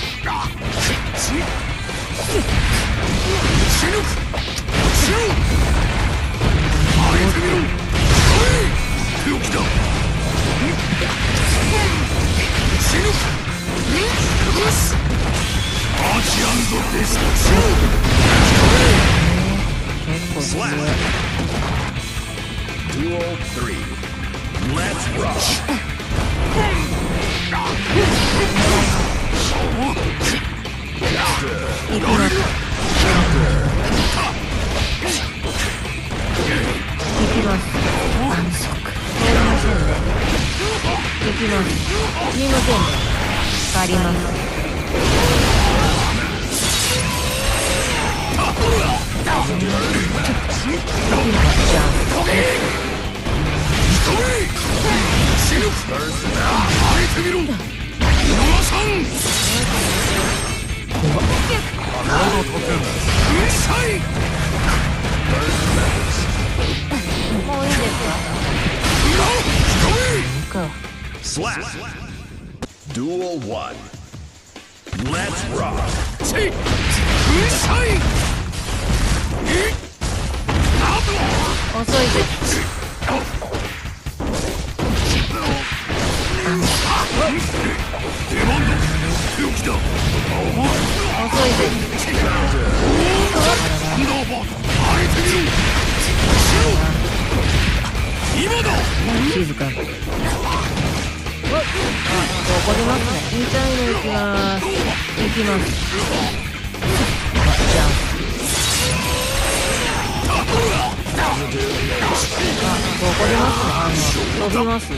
Slap. Duel 3. Let's rock. Counter. すみませんね。借ります。もういいですか。 Slap. Duel 1. Let's rock. 遅いです。遅いです。静かに。怒りますね。痛いの行きます。行きます。じゃあ。怒りますね。飛びます。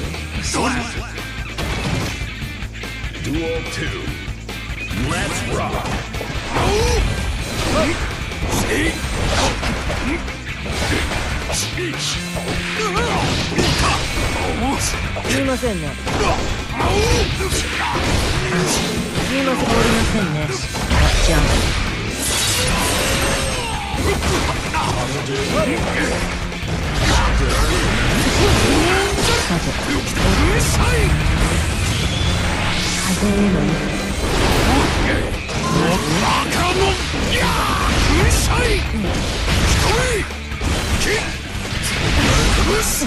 Duel 2. Let's rock. すみませんね。すみません、おりませんね。じゃあ。さて。風へのす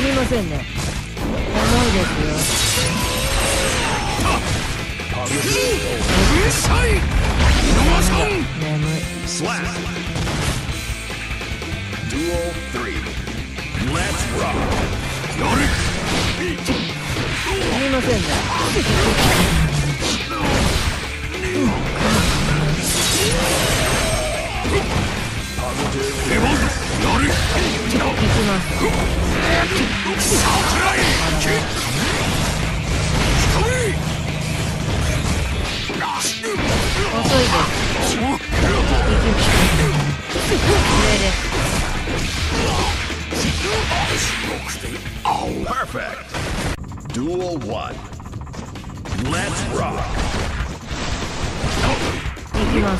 みませんね。重いですよ。眠い。 Slap. Duel 3. Let's rock. すみませんね。行きます。遅いです。上です。Perfect. Duel 1. Let's rock. 行きます。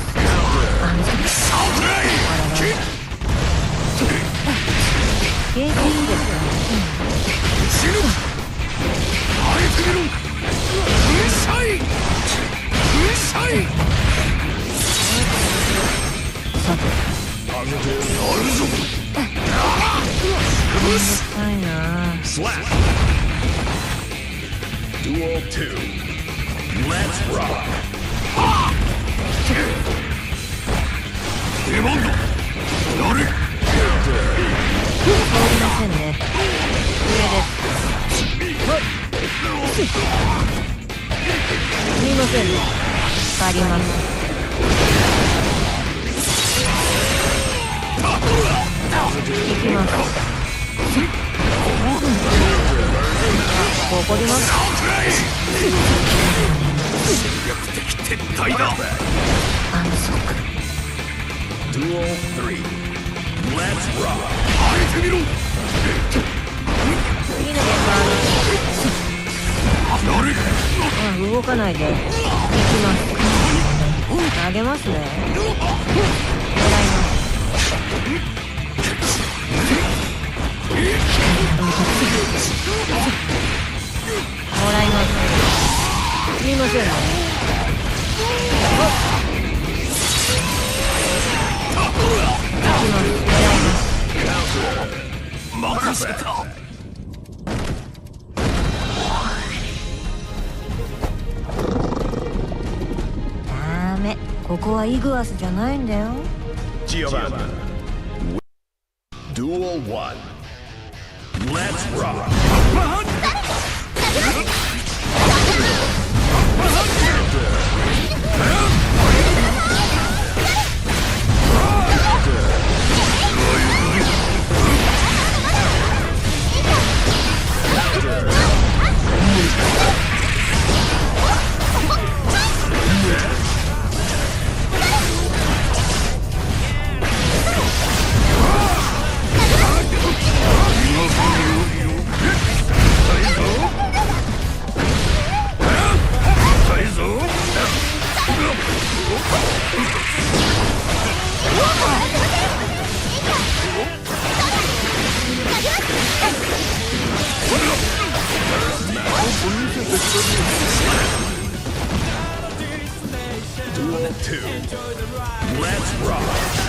景気いいですさて。いな。Slap. Duel 2. Let's rock. 通りませんね。上です。すみませんね。借ります。行きます。怒ります。安息。 Duel 3. Let's rock. 次の現場動かないで。行きます。投げますね。狙います。もらいます。すみませんね。任せた。ダメ。ここはイグアスじゃないんだよ。Duel 1. Let's rock. Duel 2. Let's rock.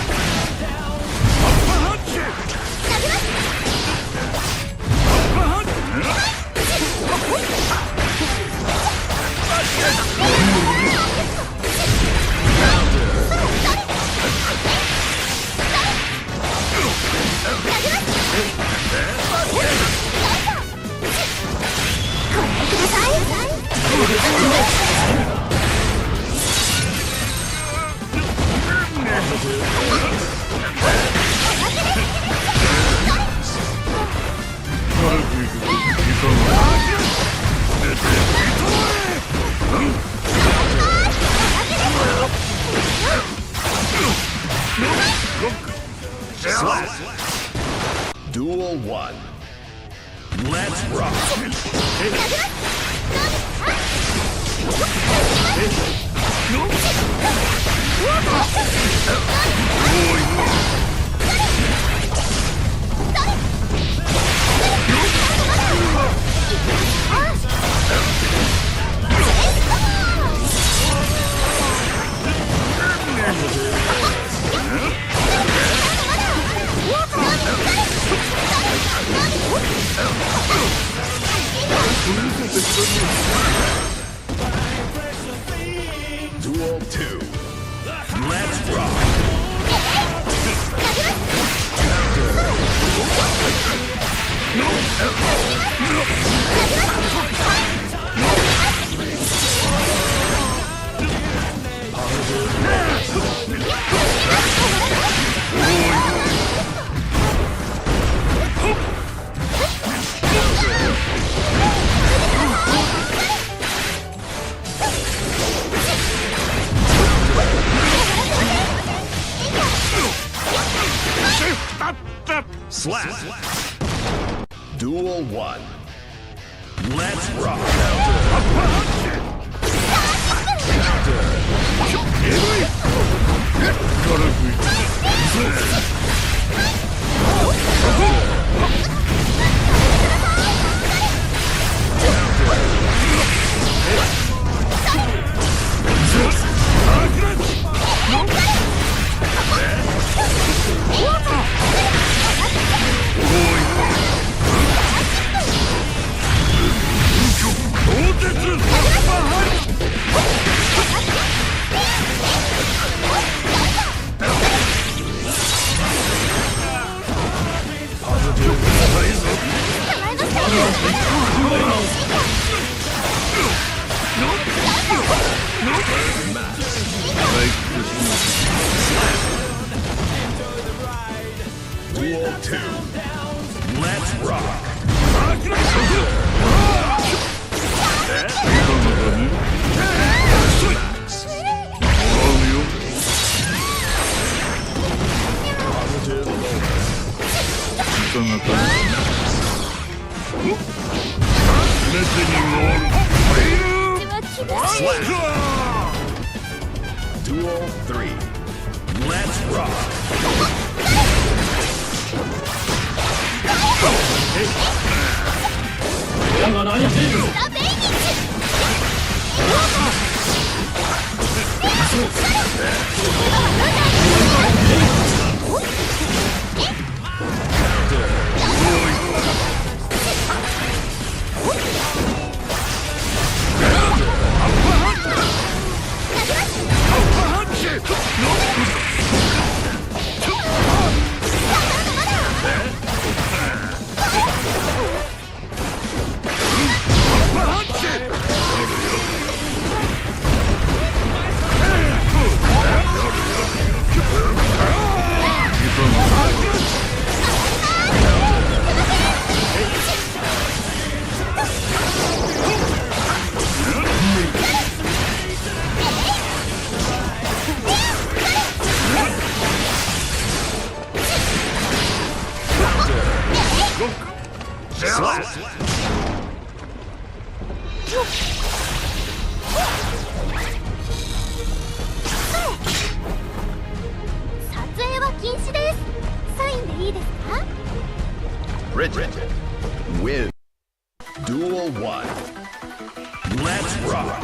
Duel 1. Let's rock. Duel 2. Let's rock. Slap. Duel 1. Let's rock. Duel 2. Let's rock. Duel 3. Let's rock. Slap. Bridget win. Duel 1. Let's rock.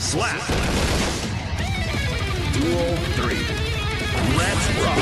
Slap. Duel 3. Let's rock.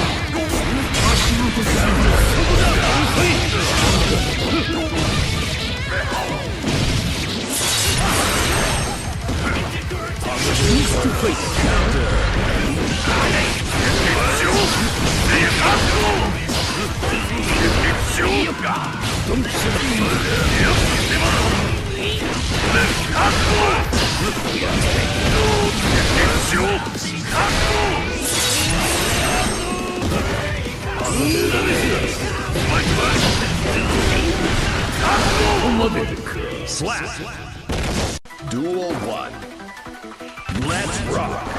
Slap. Duel 1. Let's rock.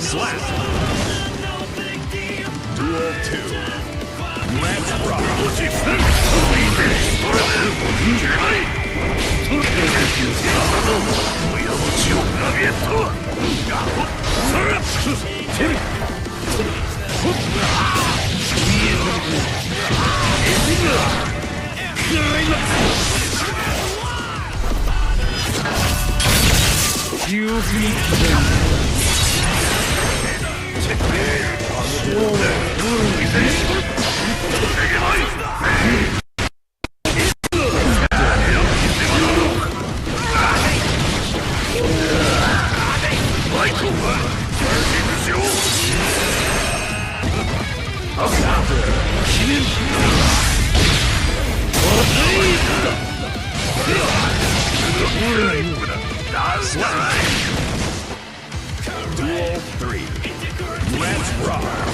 Slap. Duel 2. Let's rock. Duel 3. Let's rock.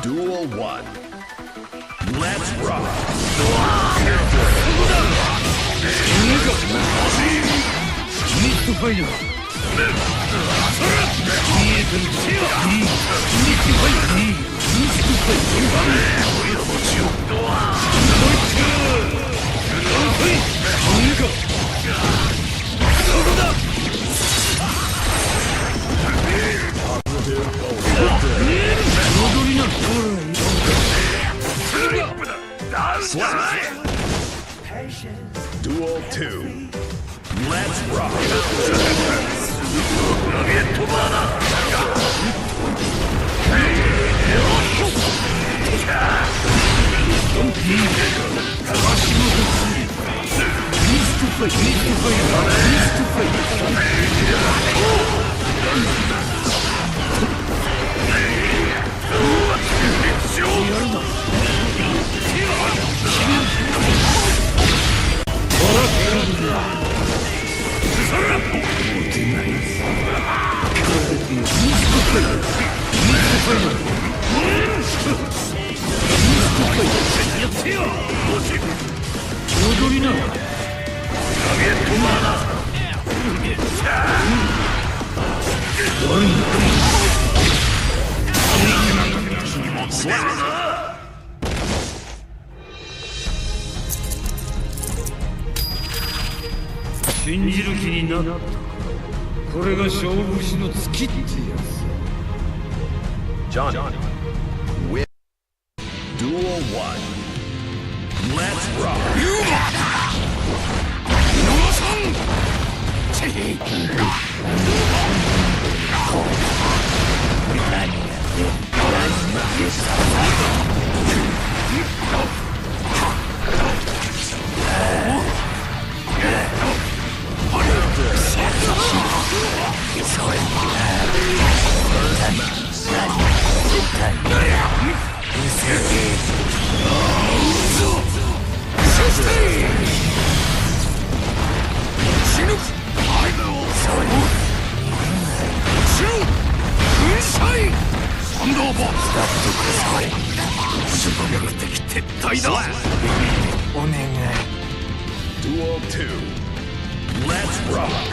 Duel 1. Let's rock. Duel 2. Let's rock. Johnny. Win. Duel 1. Let's rock. Duel 2. Let's rock.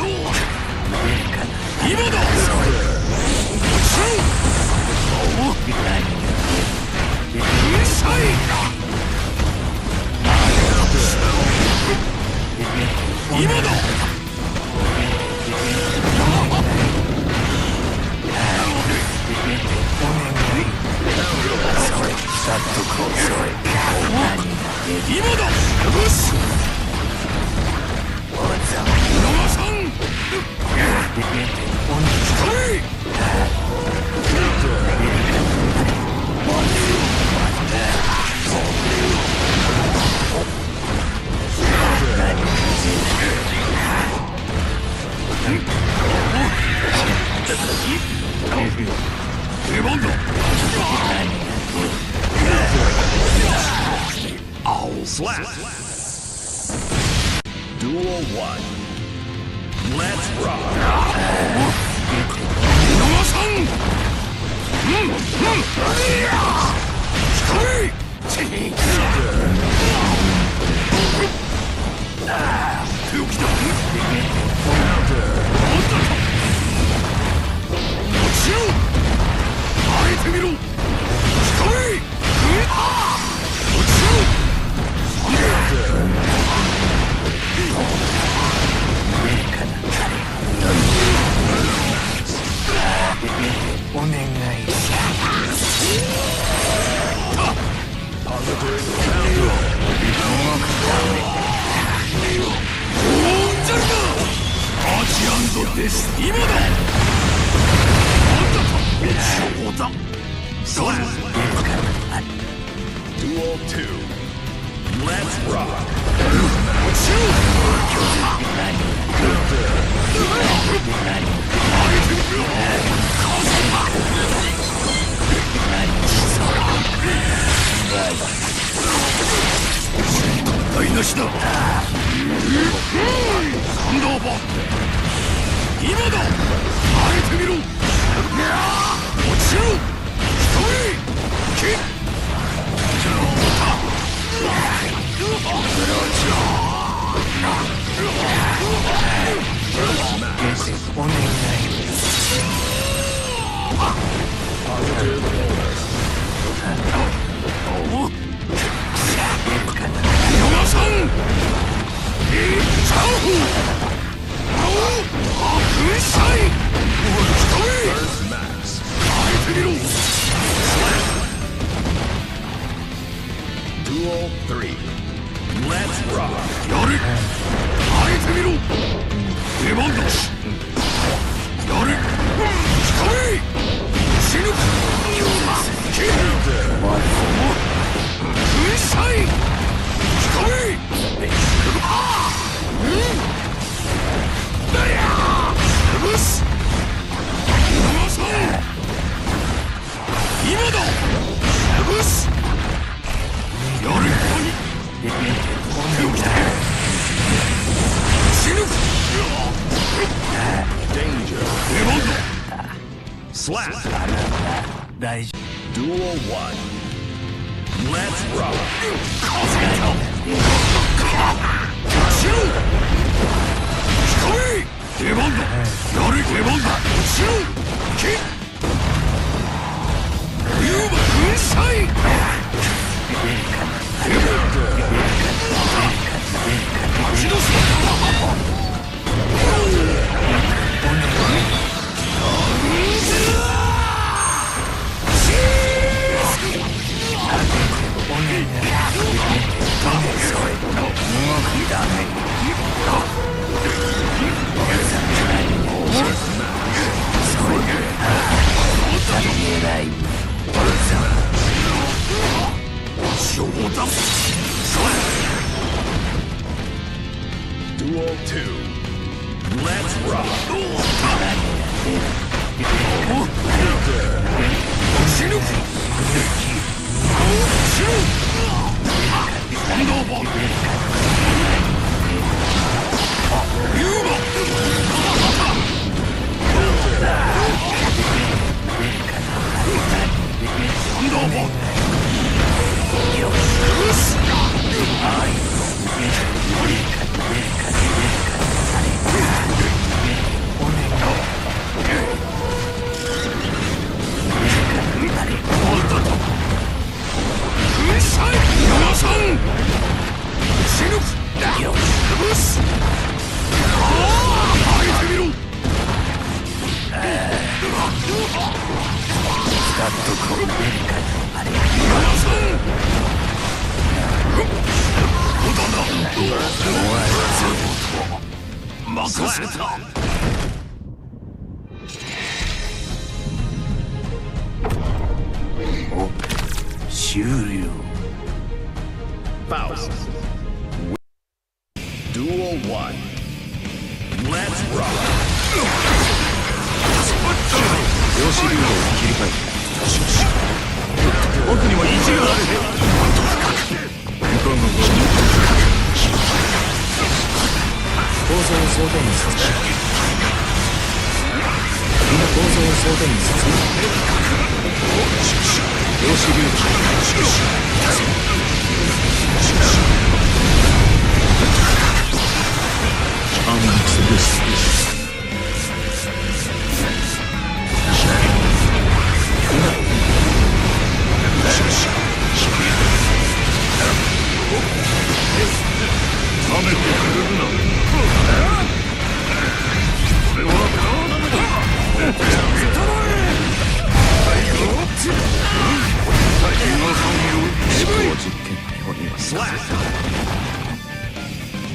Slap. Duel 1. Let's rock. Slap. Duel 2. Let's rock. Duel 3. Let's rock. Danger. Slap. Duel 1. Let's rock. Duel 2. Let's rock. Faust. Duel 1. Let's rock. 量子流動を切り替えて僕にも意地がある構造を想定にさせみんな構造を想定にさせ量子流動アンミックスです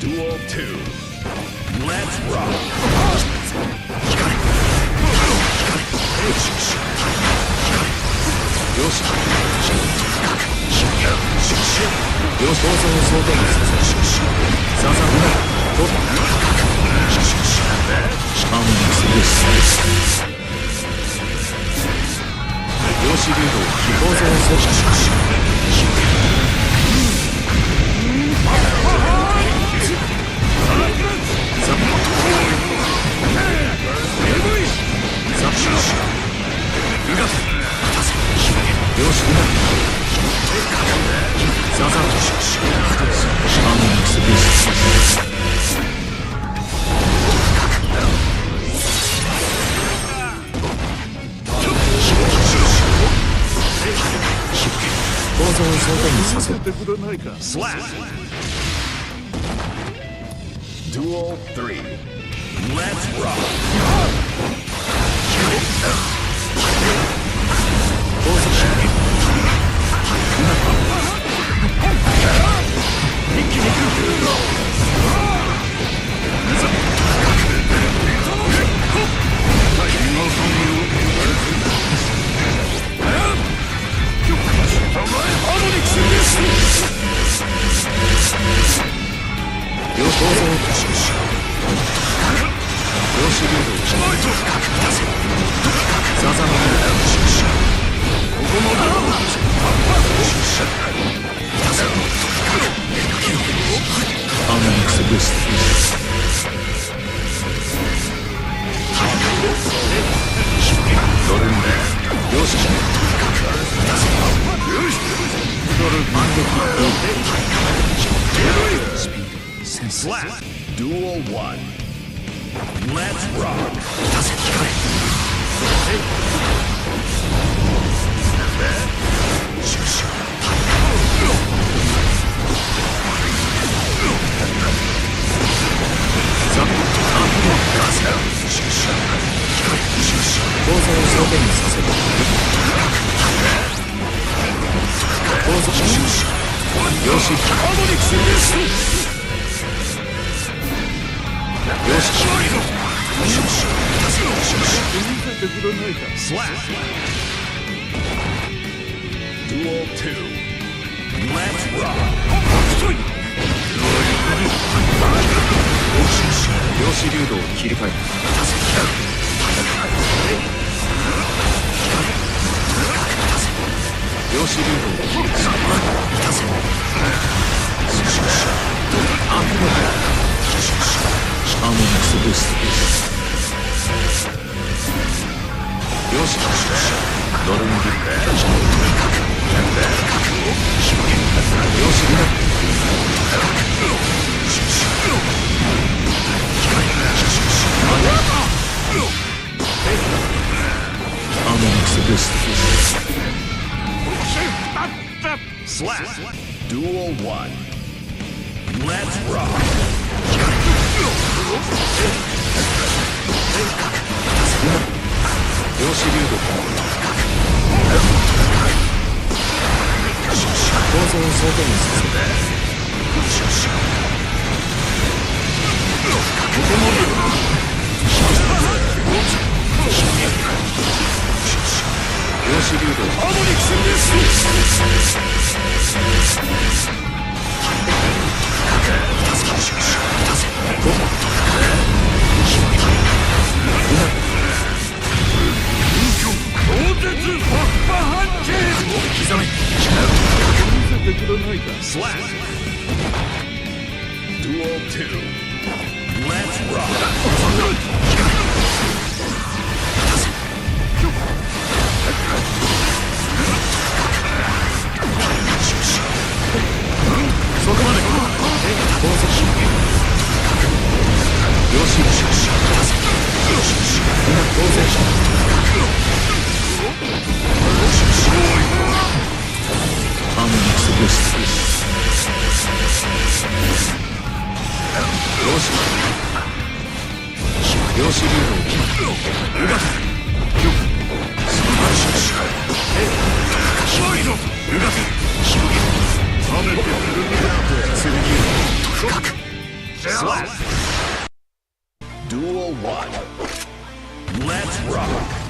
Duel 2. Let's rock. Slap! Duel 3. Let's rock! Slap! Duel 1. Let's rock! Slap! Duel 2. Let's rock! Slap! Duel 1. Let's rock! Slap! Duel 2. Let's rock! Slap! Duel 1. Let's rock!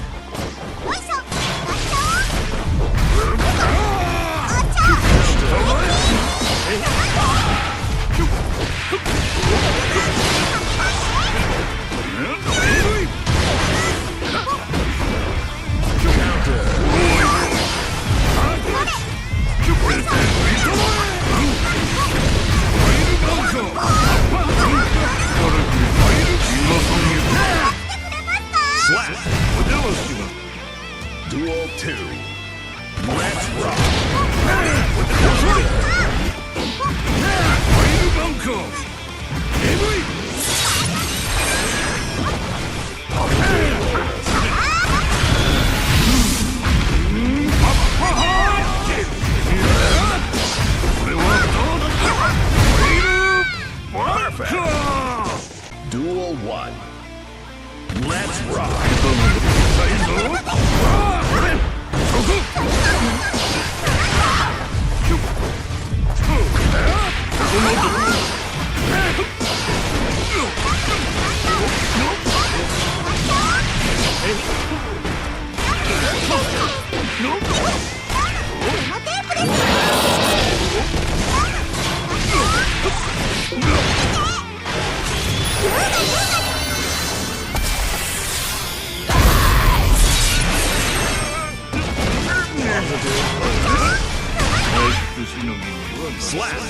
Slap.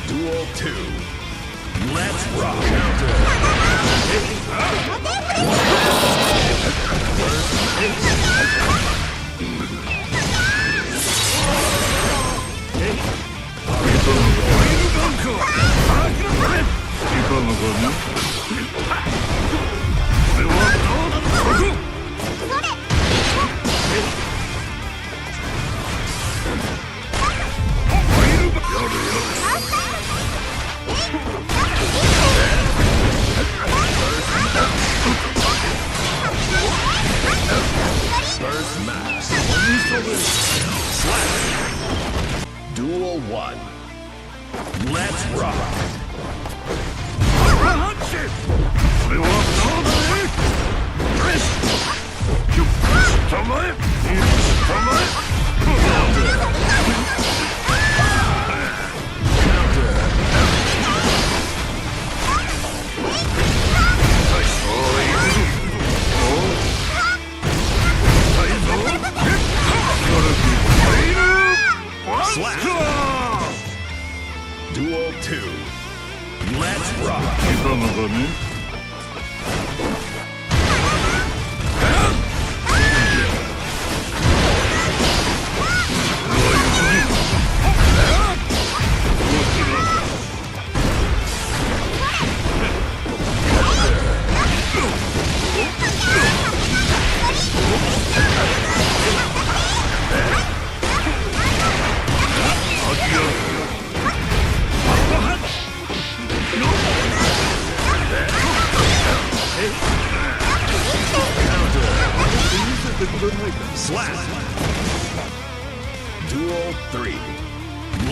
Duel 2. Let's rock. First match. Slap. Duel 1. Let's rock. Slap. Duel 2. Let's rock. Slap. Duel 3.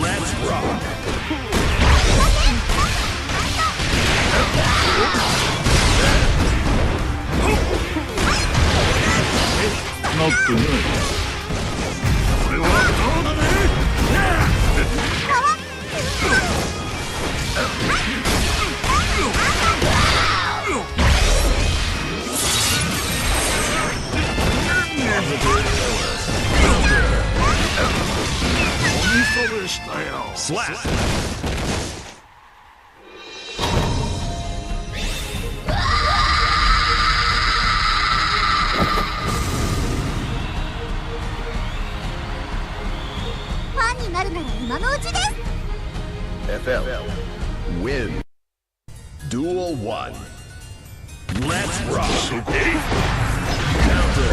Let's rock. Not tonight. Slap. FL win. Duel 1. Let's rock. Counter.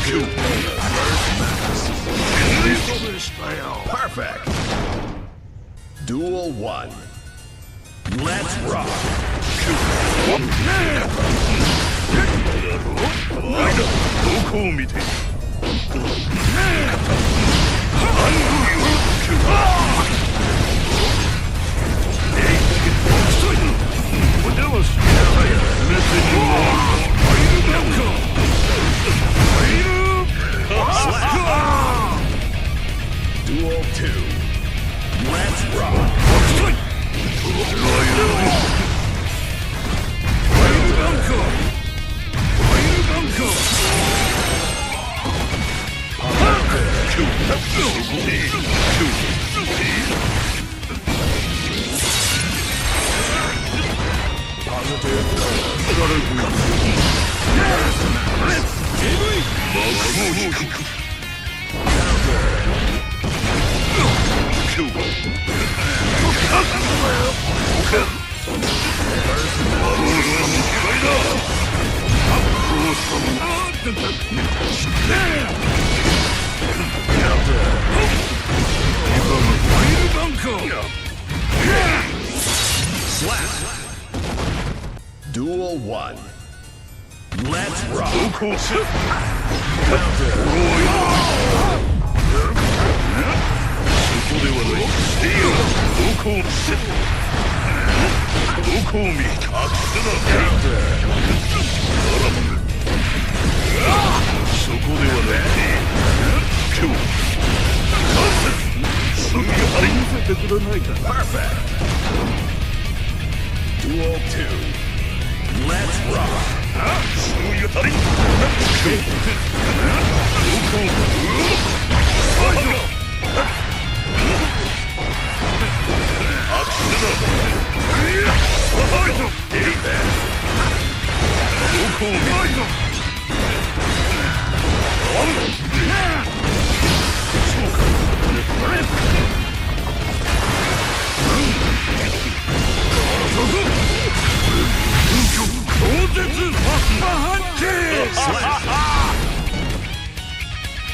Duel 2. Let's rock. Perfect. Duel 1. Let's rock. Duel 2. Let's rock. 1. Let's rock. Perfect. Duel 2. Let's rock.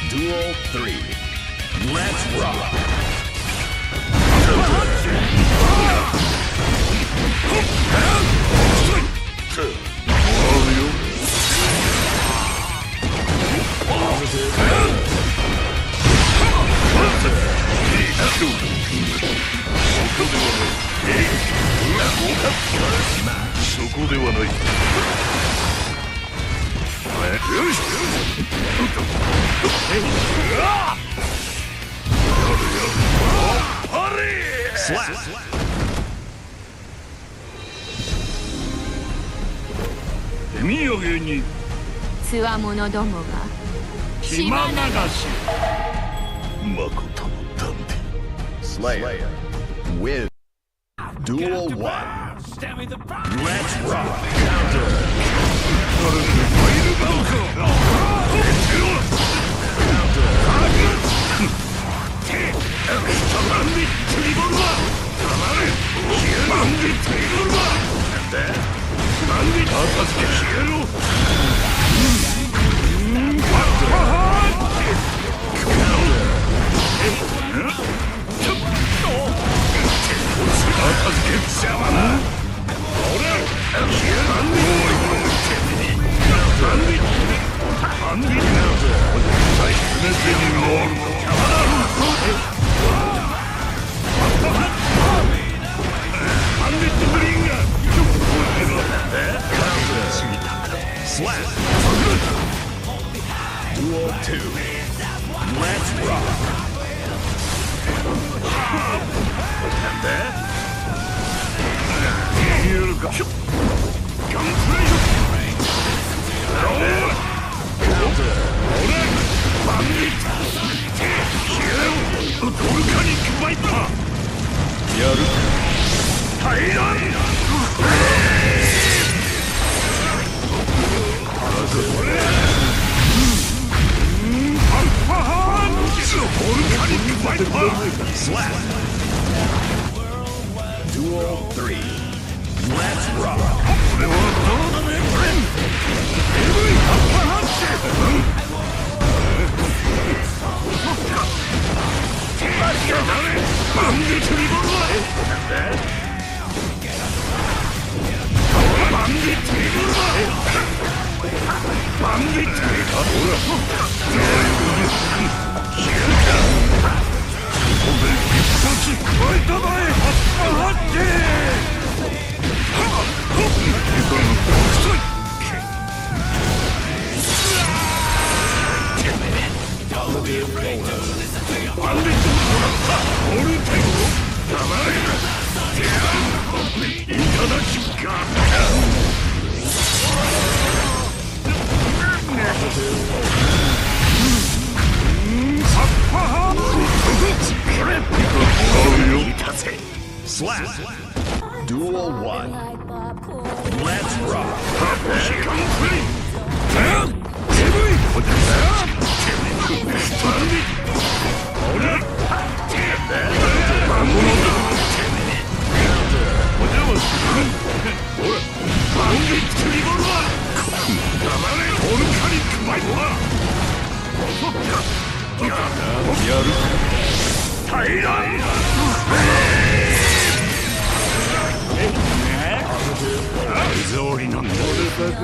Duel 3. Let's rock. Slap. 手土産につわものどもが島流し誠のダンディ Slayer win. Duel 1. Let's rock. Slap. Duel 2. Let's rock. And that? Here go. Slap. Duel 3. Let's rock. Slap. Duel 1. Let's rock. Slap.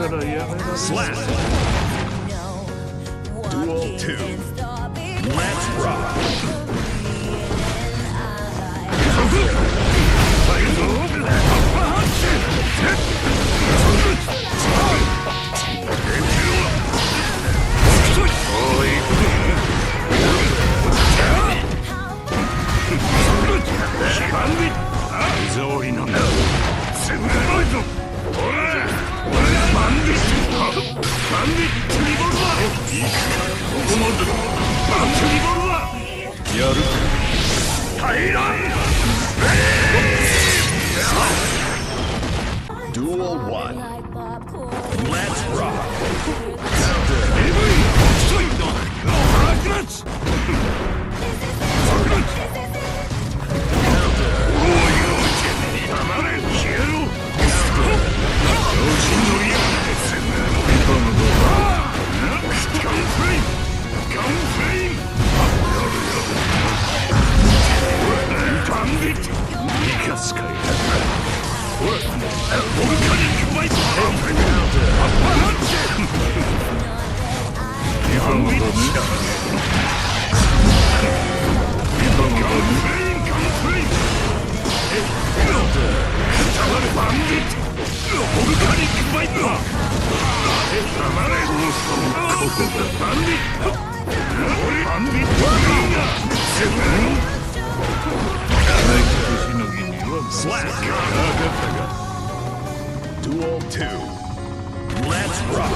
Duel 2. Let's rock. Duel 1. Let's rock. Duel 2. Let's rock.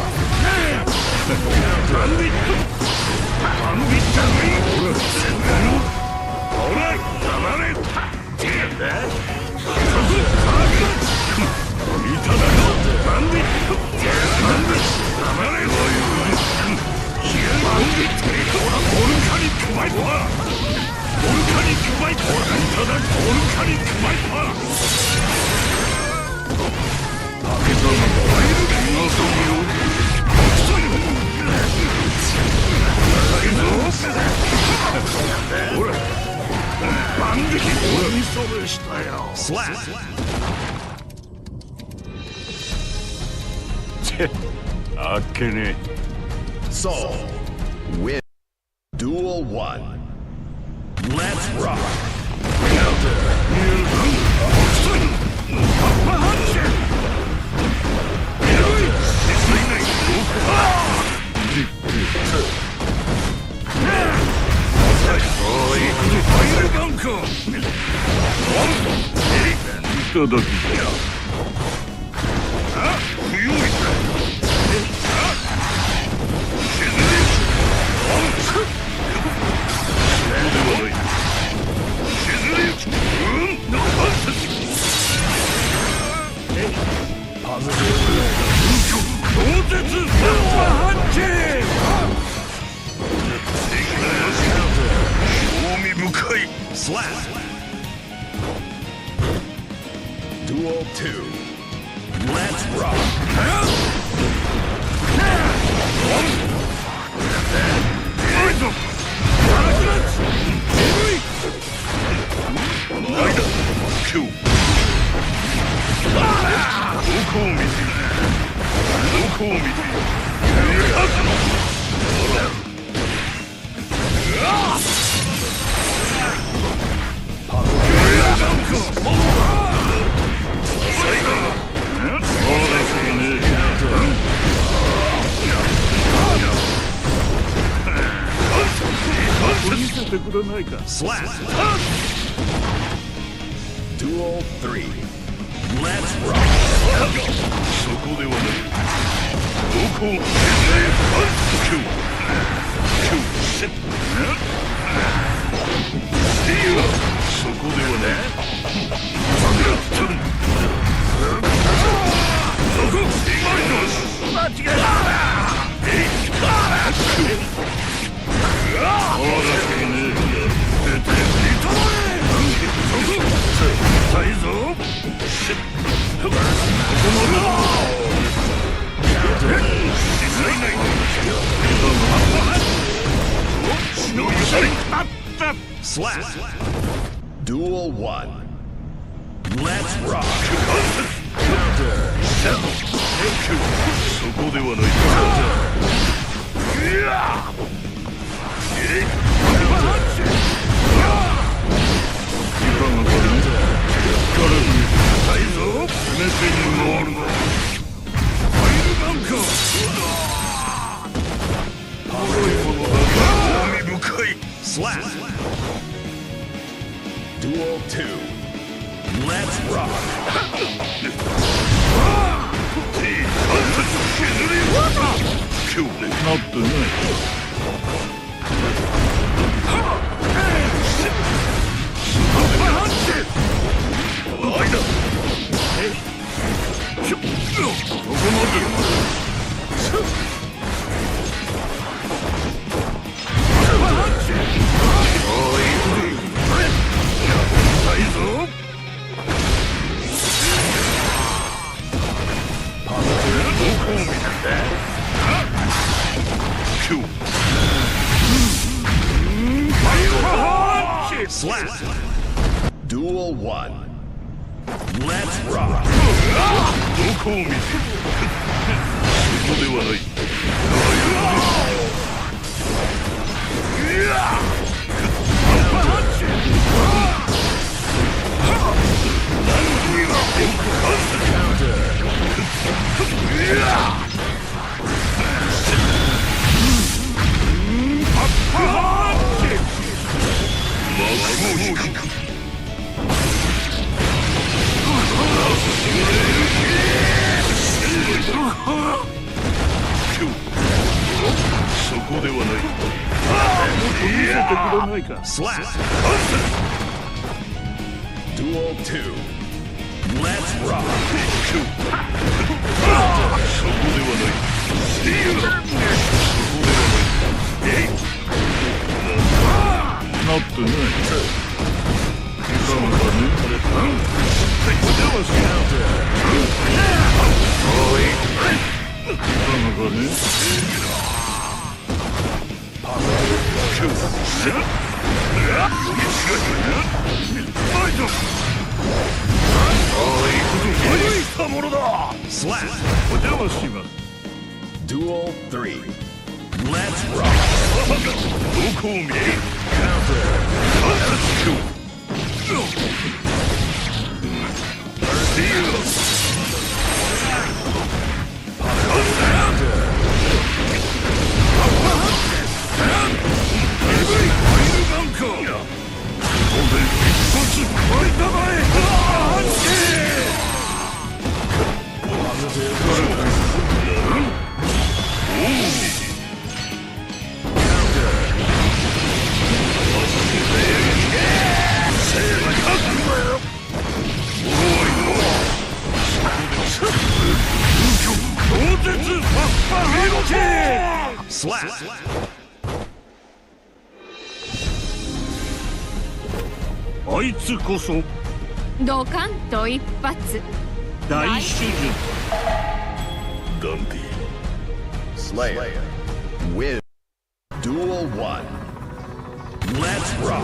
Slap. So, win. Duel 1. Let's rock. Slap. Duel 2. Let's rock. Slap. Duel 3. Let's rock. Slap. Duel 1. Let's rock. Counter. そこではない。Slap. Duel 2. Let's rock. Not tonight. Slap. Duel 1. Let's rock. Slap. Duel 2. Let's rock. Not tonight. Slap. Duel 3. Let's rock. Counter. Slap. あいつこそドカンと一発大手術。ダンディ Slayer win Duel 1. Let's rock.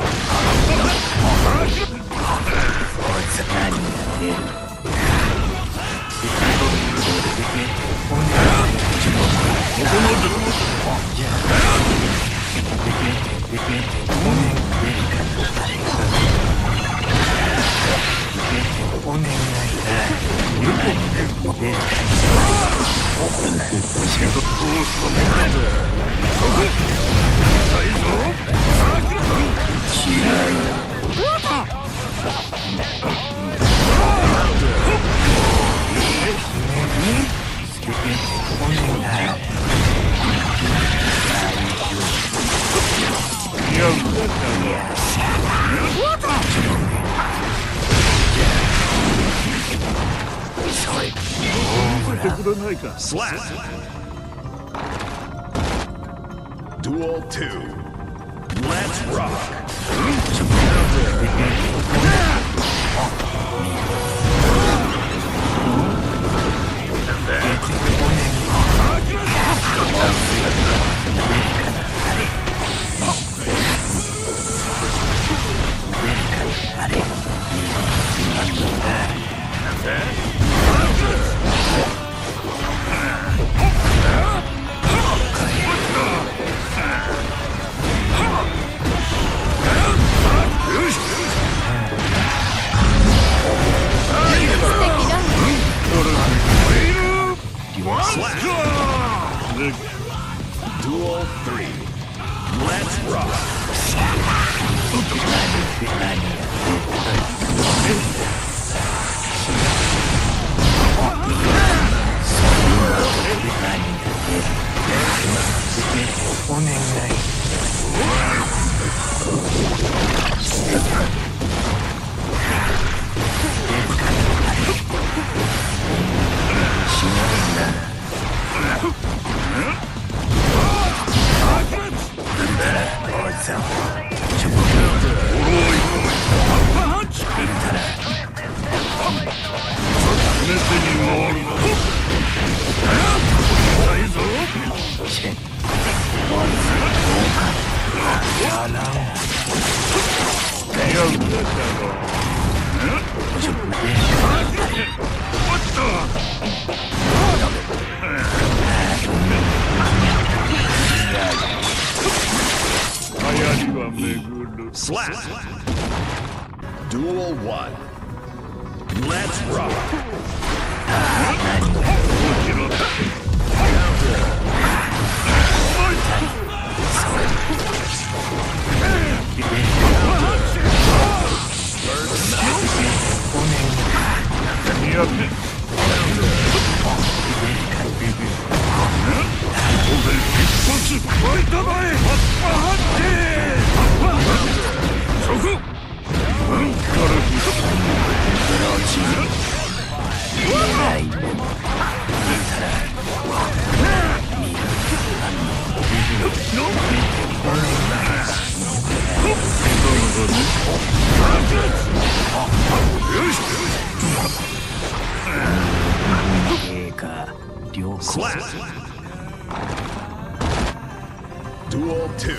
Slap. Duel 2. Let's rock. Slap. Duel 1. Let's rock. Slap. Duel 2.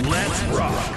Let's rock.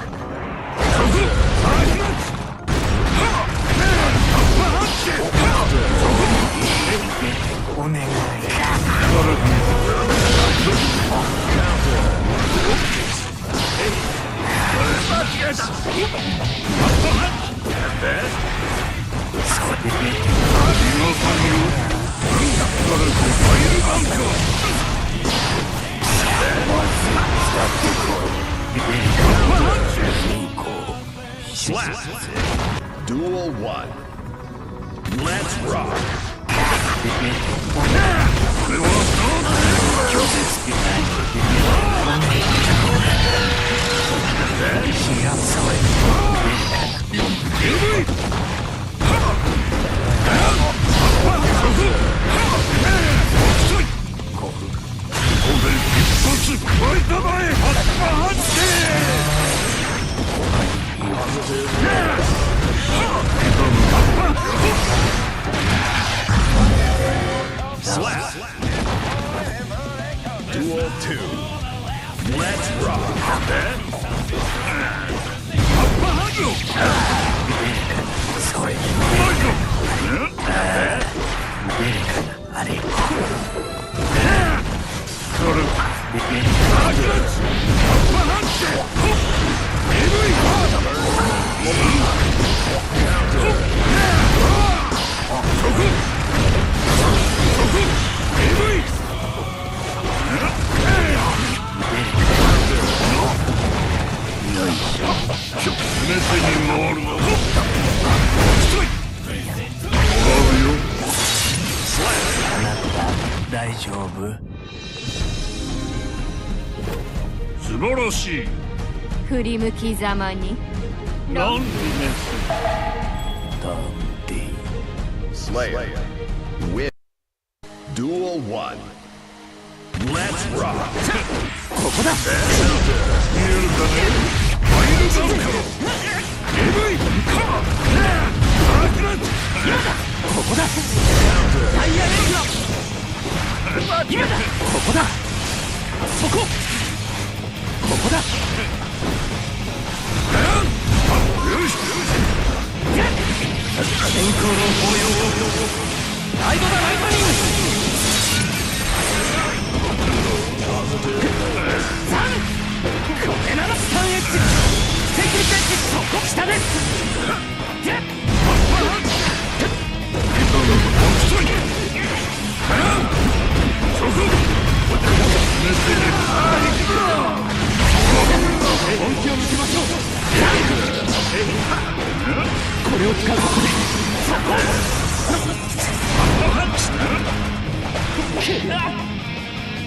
Slap. Duel 1. Let's rock. Slap. Duel 2. Let's rock.振り向きざまに Slayer. Win. Duel 1. Let's rock.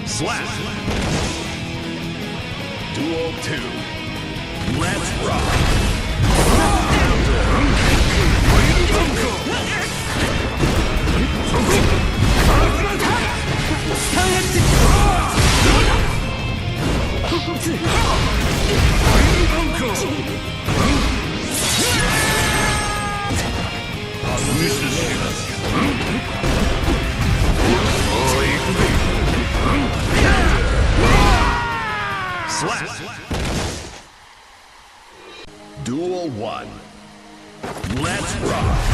Slap. Duel 2. Let's rock. Slap. Duel 1. Let's rock.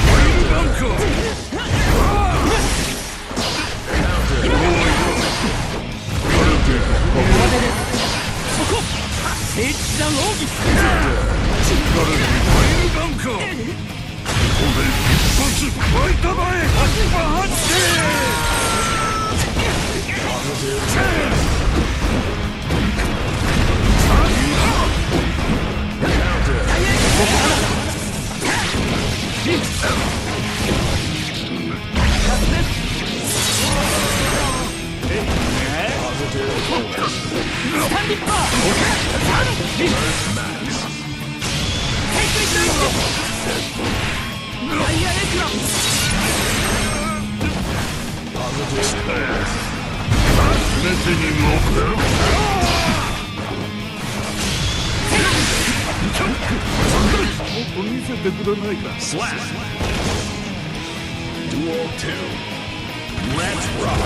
Slap. Duel 2. Let's rock.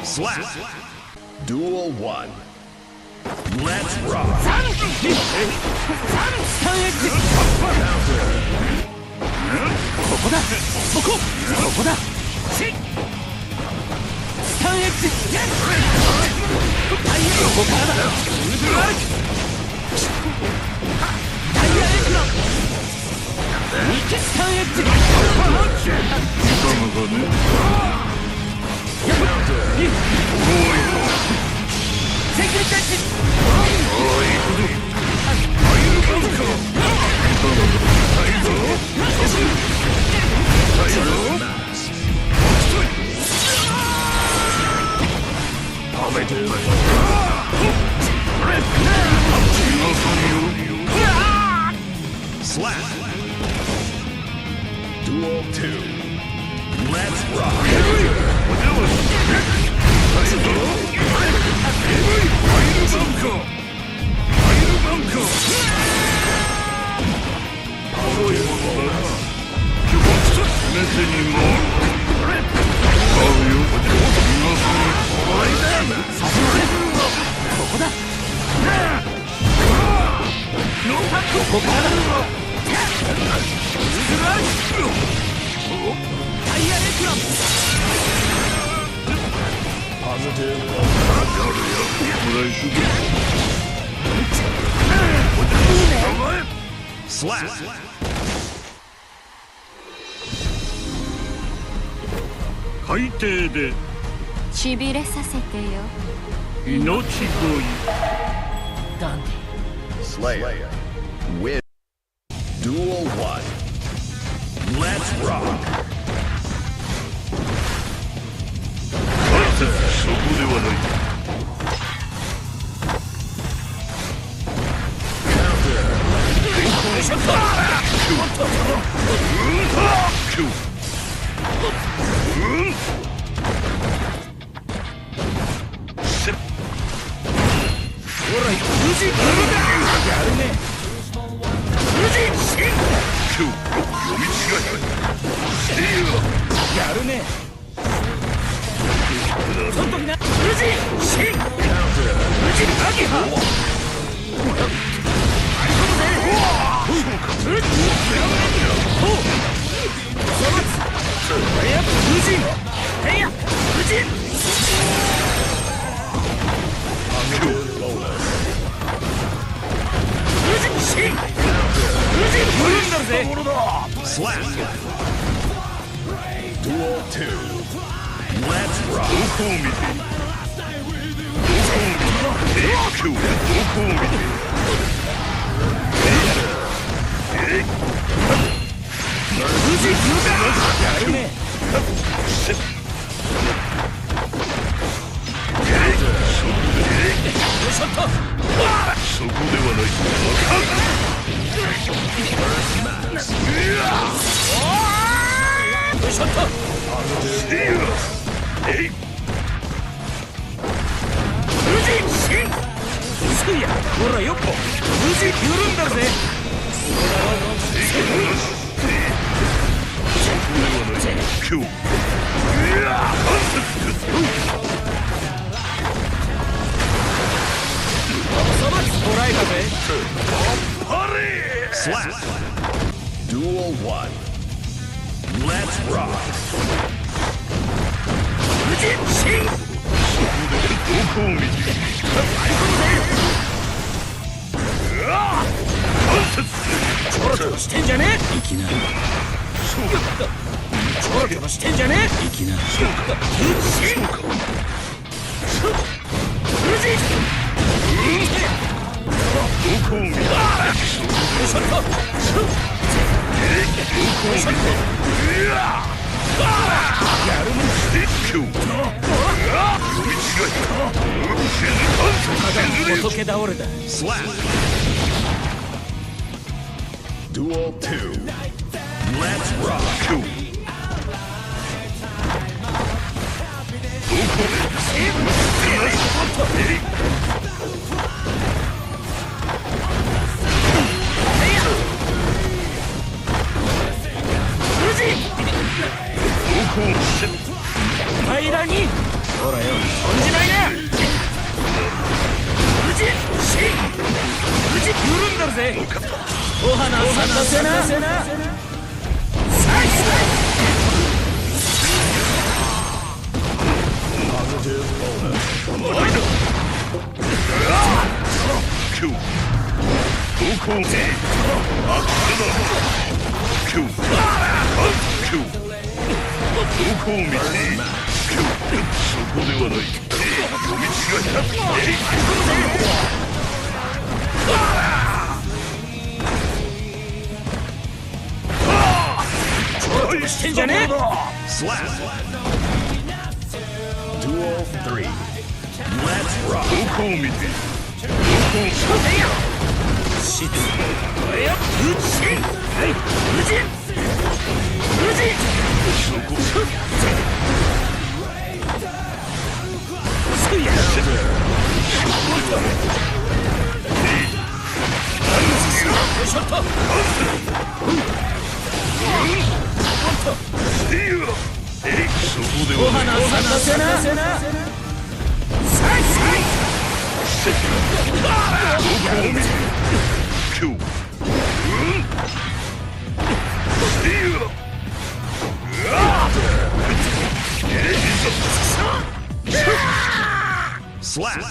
Slap. Duel 1. Let's rock. Slap. Duel 2. Let's rock. Slap.しびれさせてよ。Slayer. Win. Duel 1. Let's rock. Slap. Duel 2. Let's rock. Slap. Duel 1. Let's rock. Slap. Duel 2. Let's rock. Slap. Duel 3. Let's rock. Slap.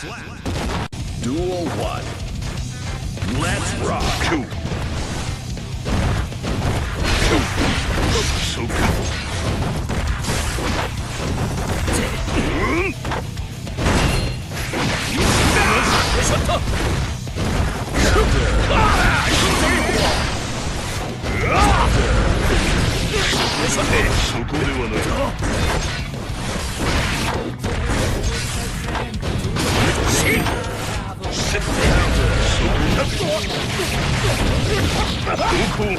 Duel 1. Let's rock. や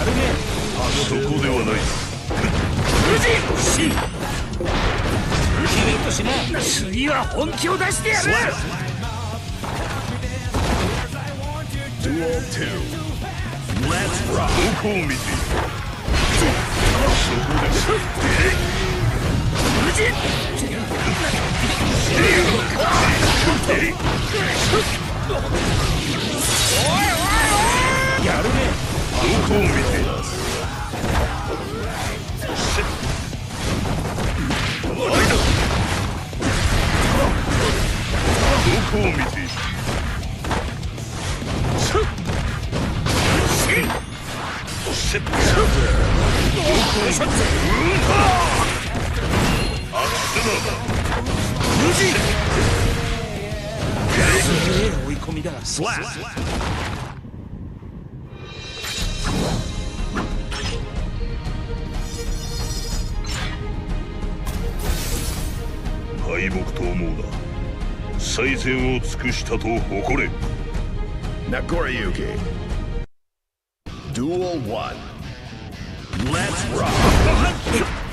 るね。そこではない。キリッとしな。次は本気を出してやる。Duel 2 Let's rock. どこを見ている。そこです。やるね。どこを見ている。どこを見ている。追い込みだ。スラッ敗北と思うな。最善を尽くしたと誇れ。Nagoriyuki Duel 1 Let's rock.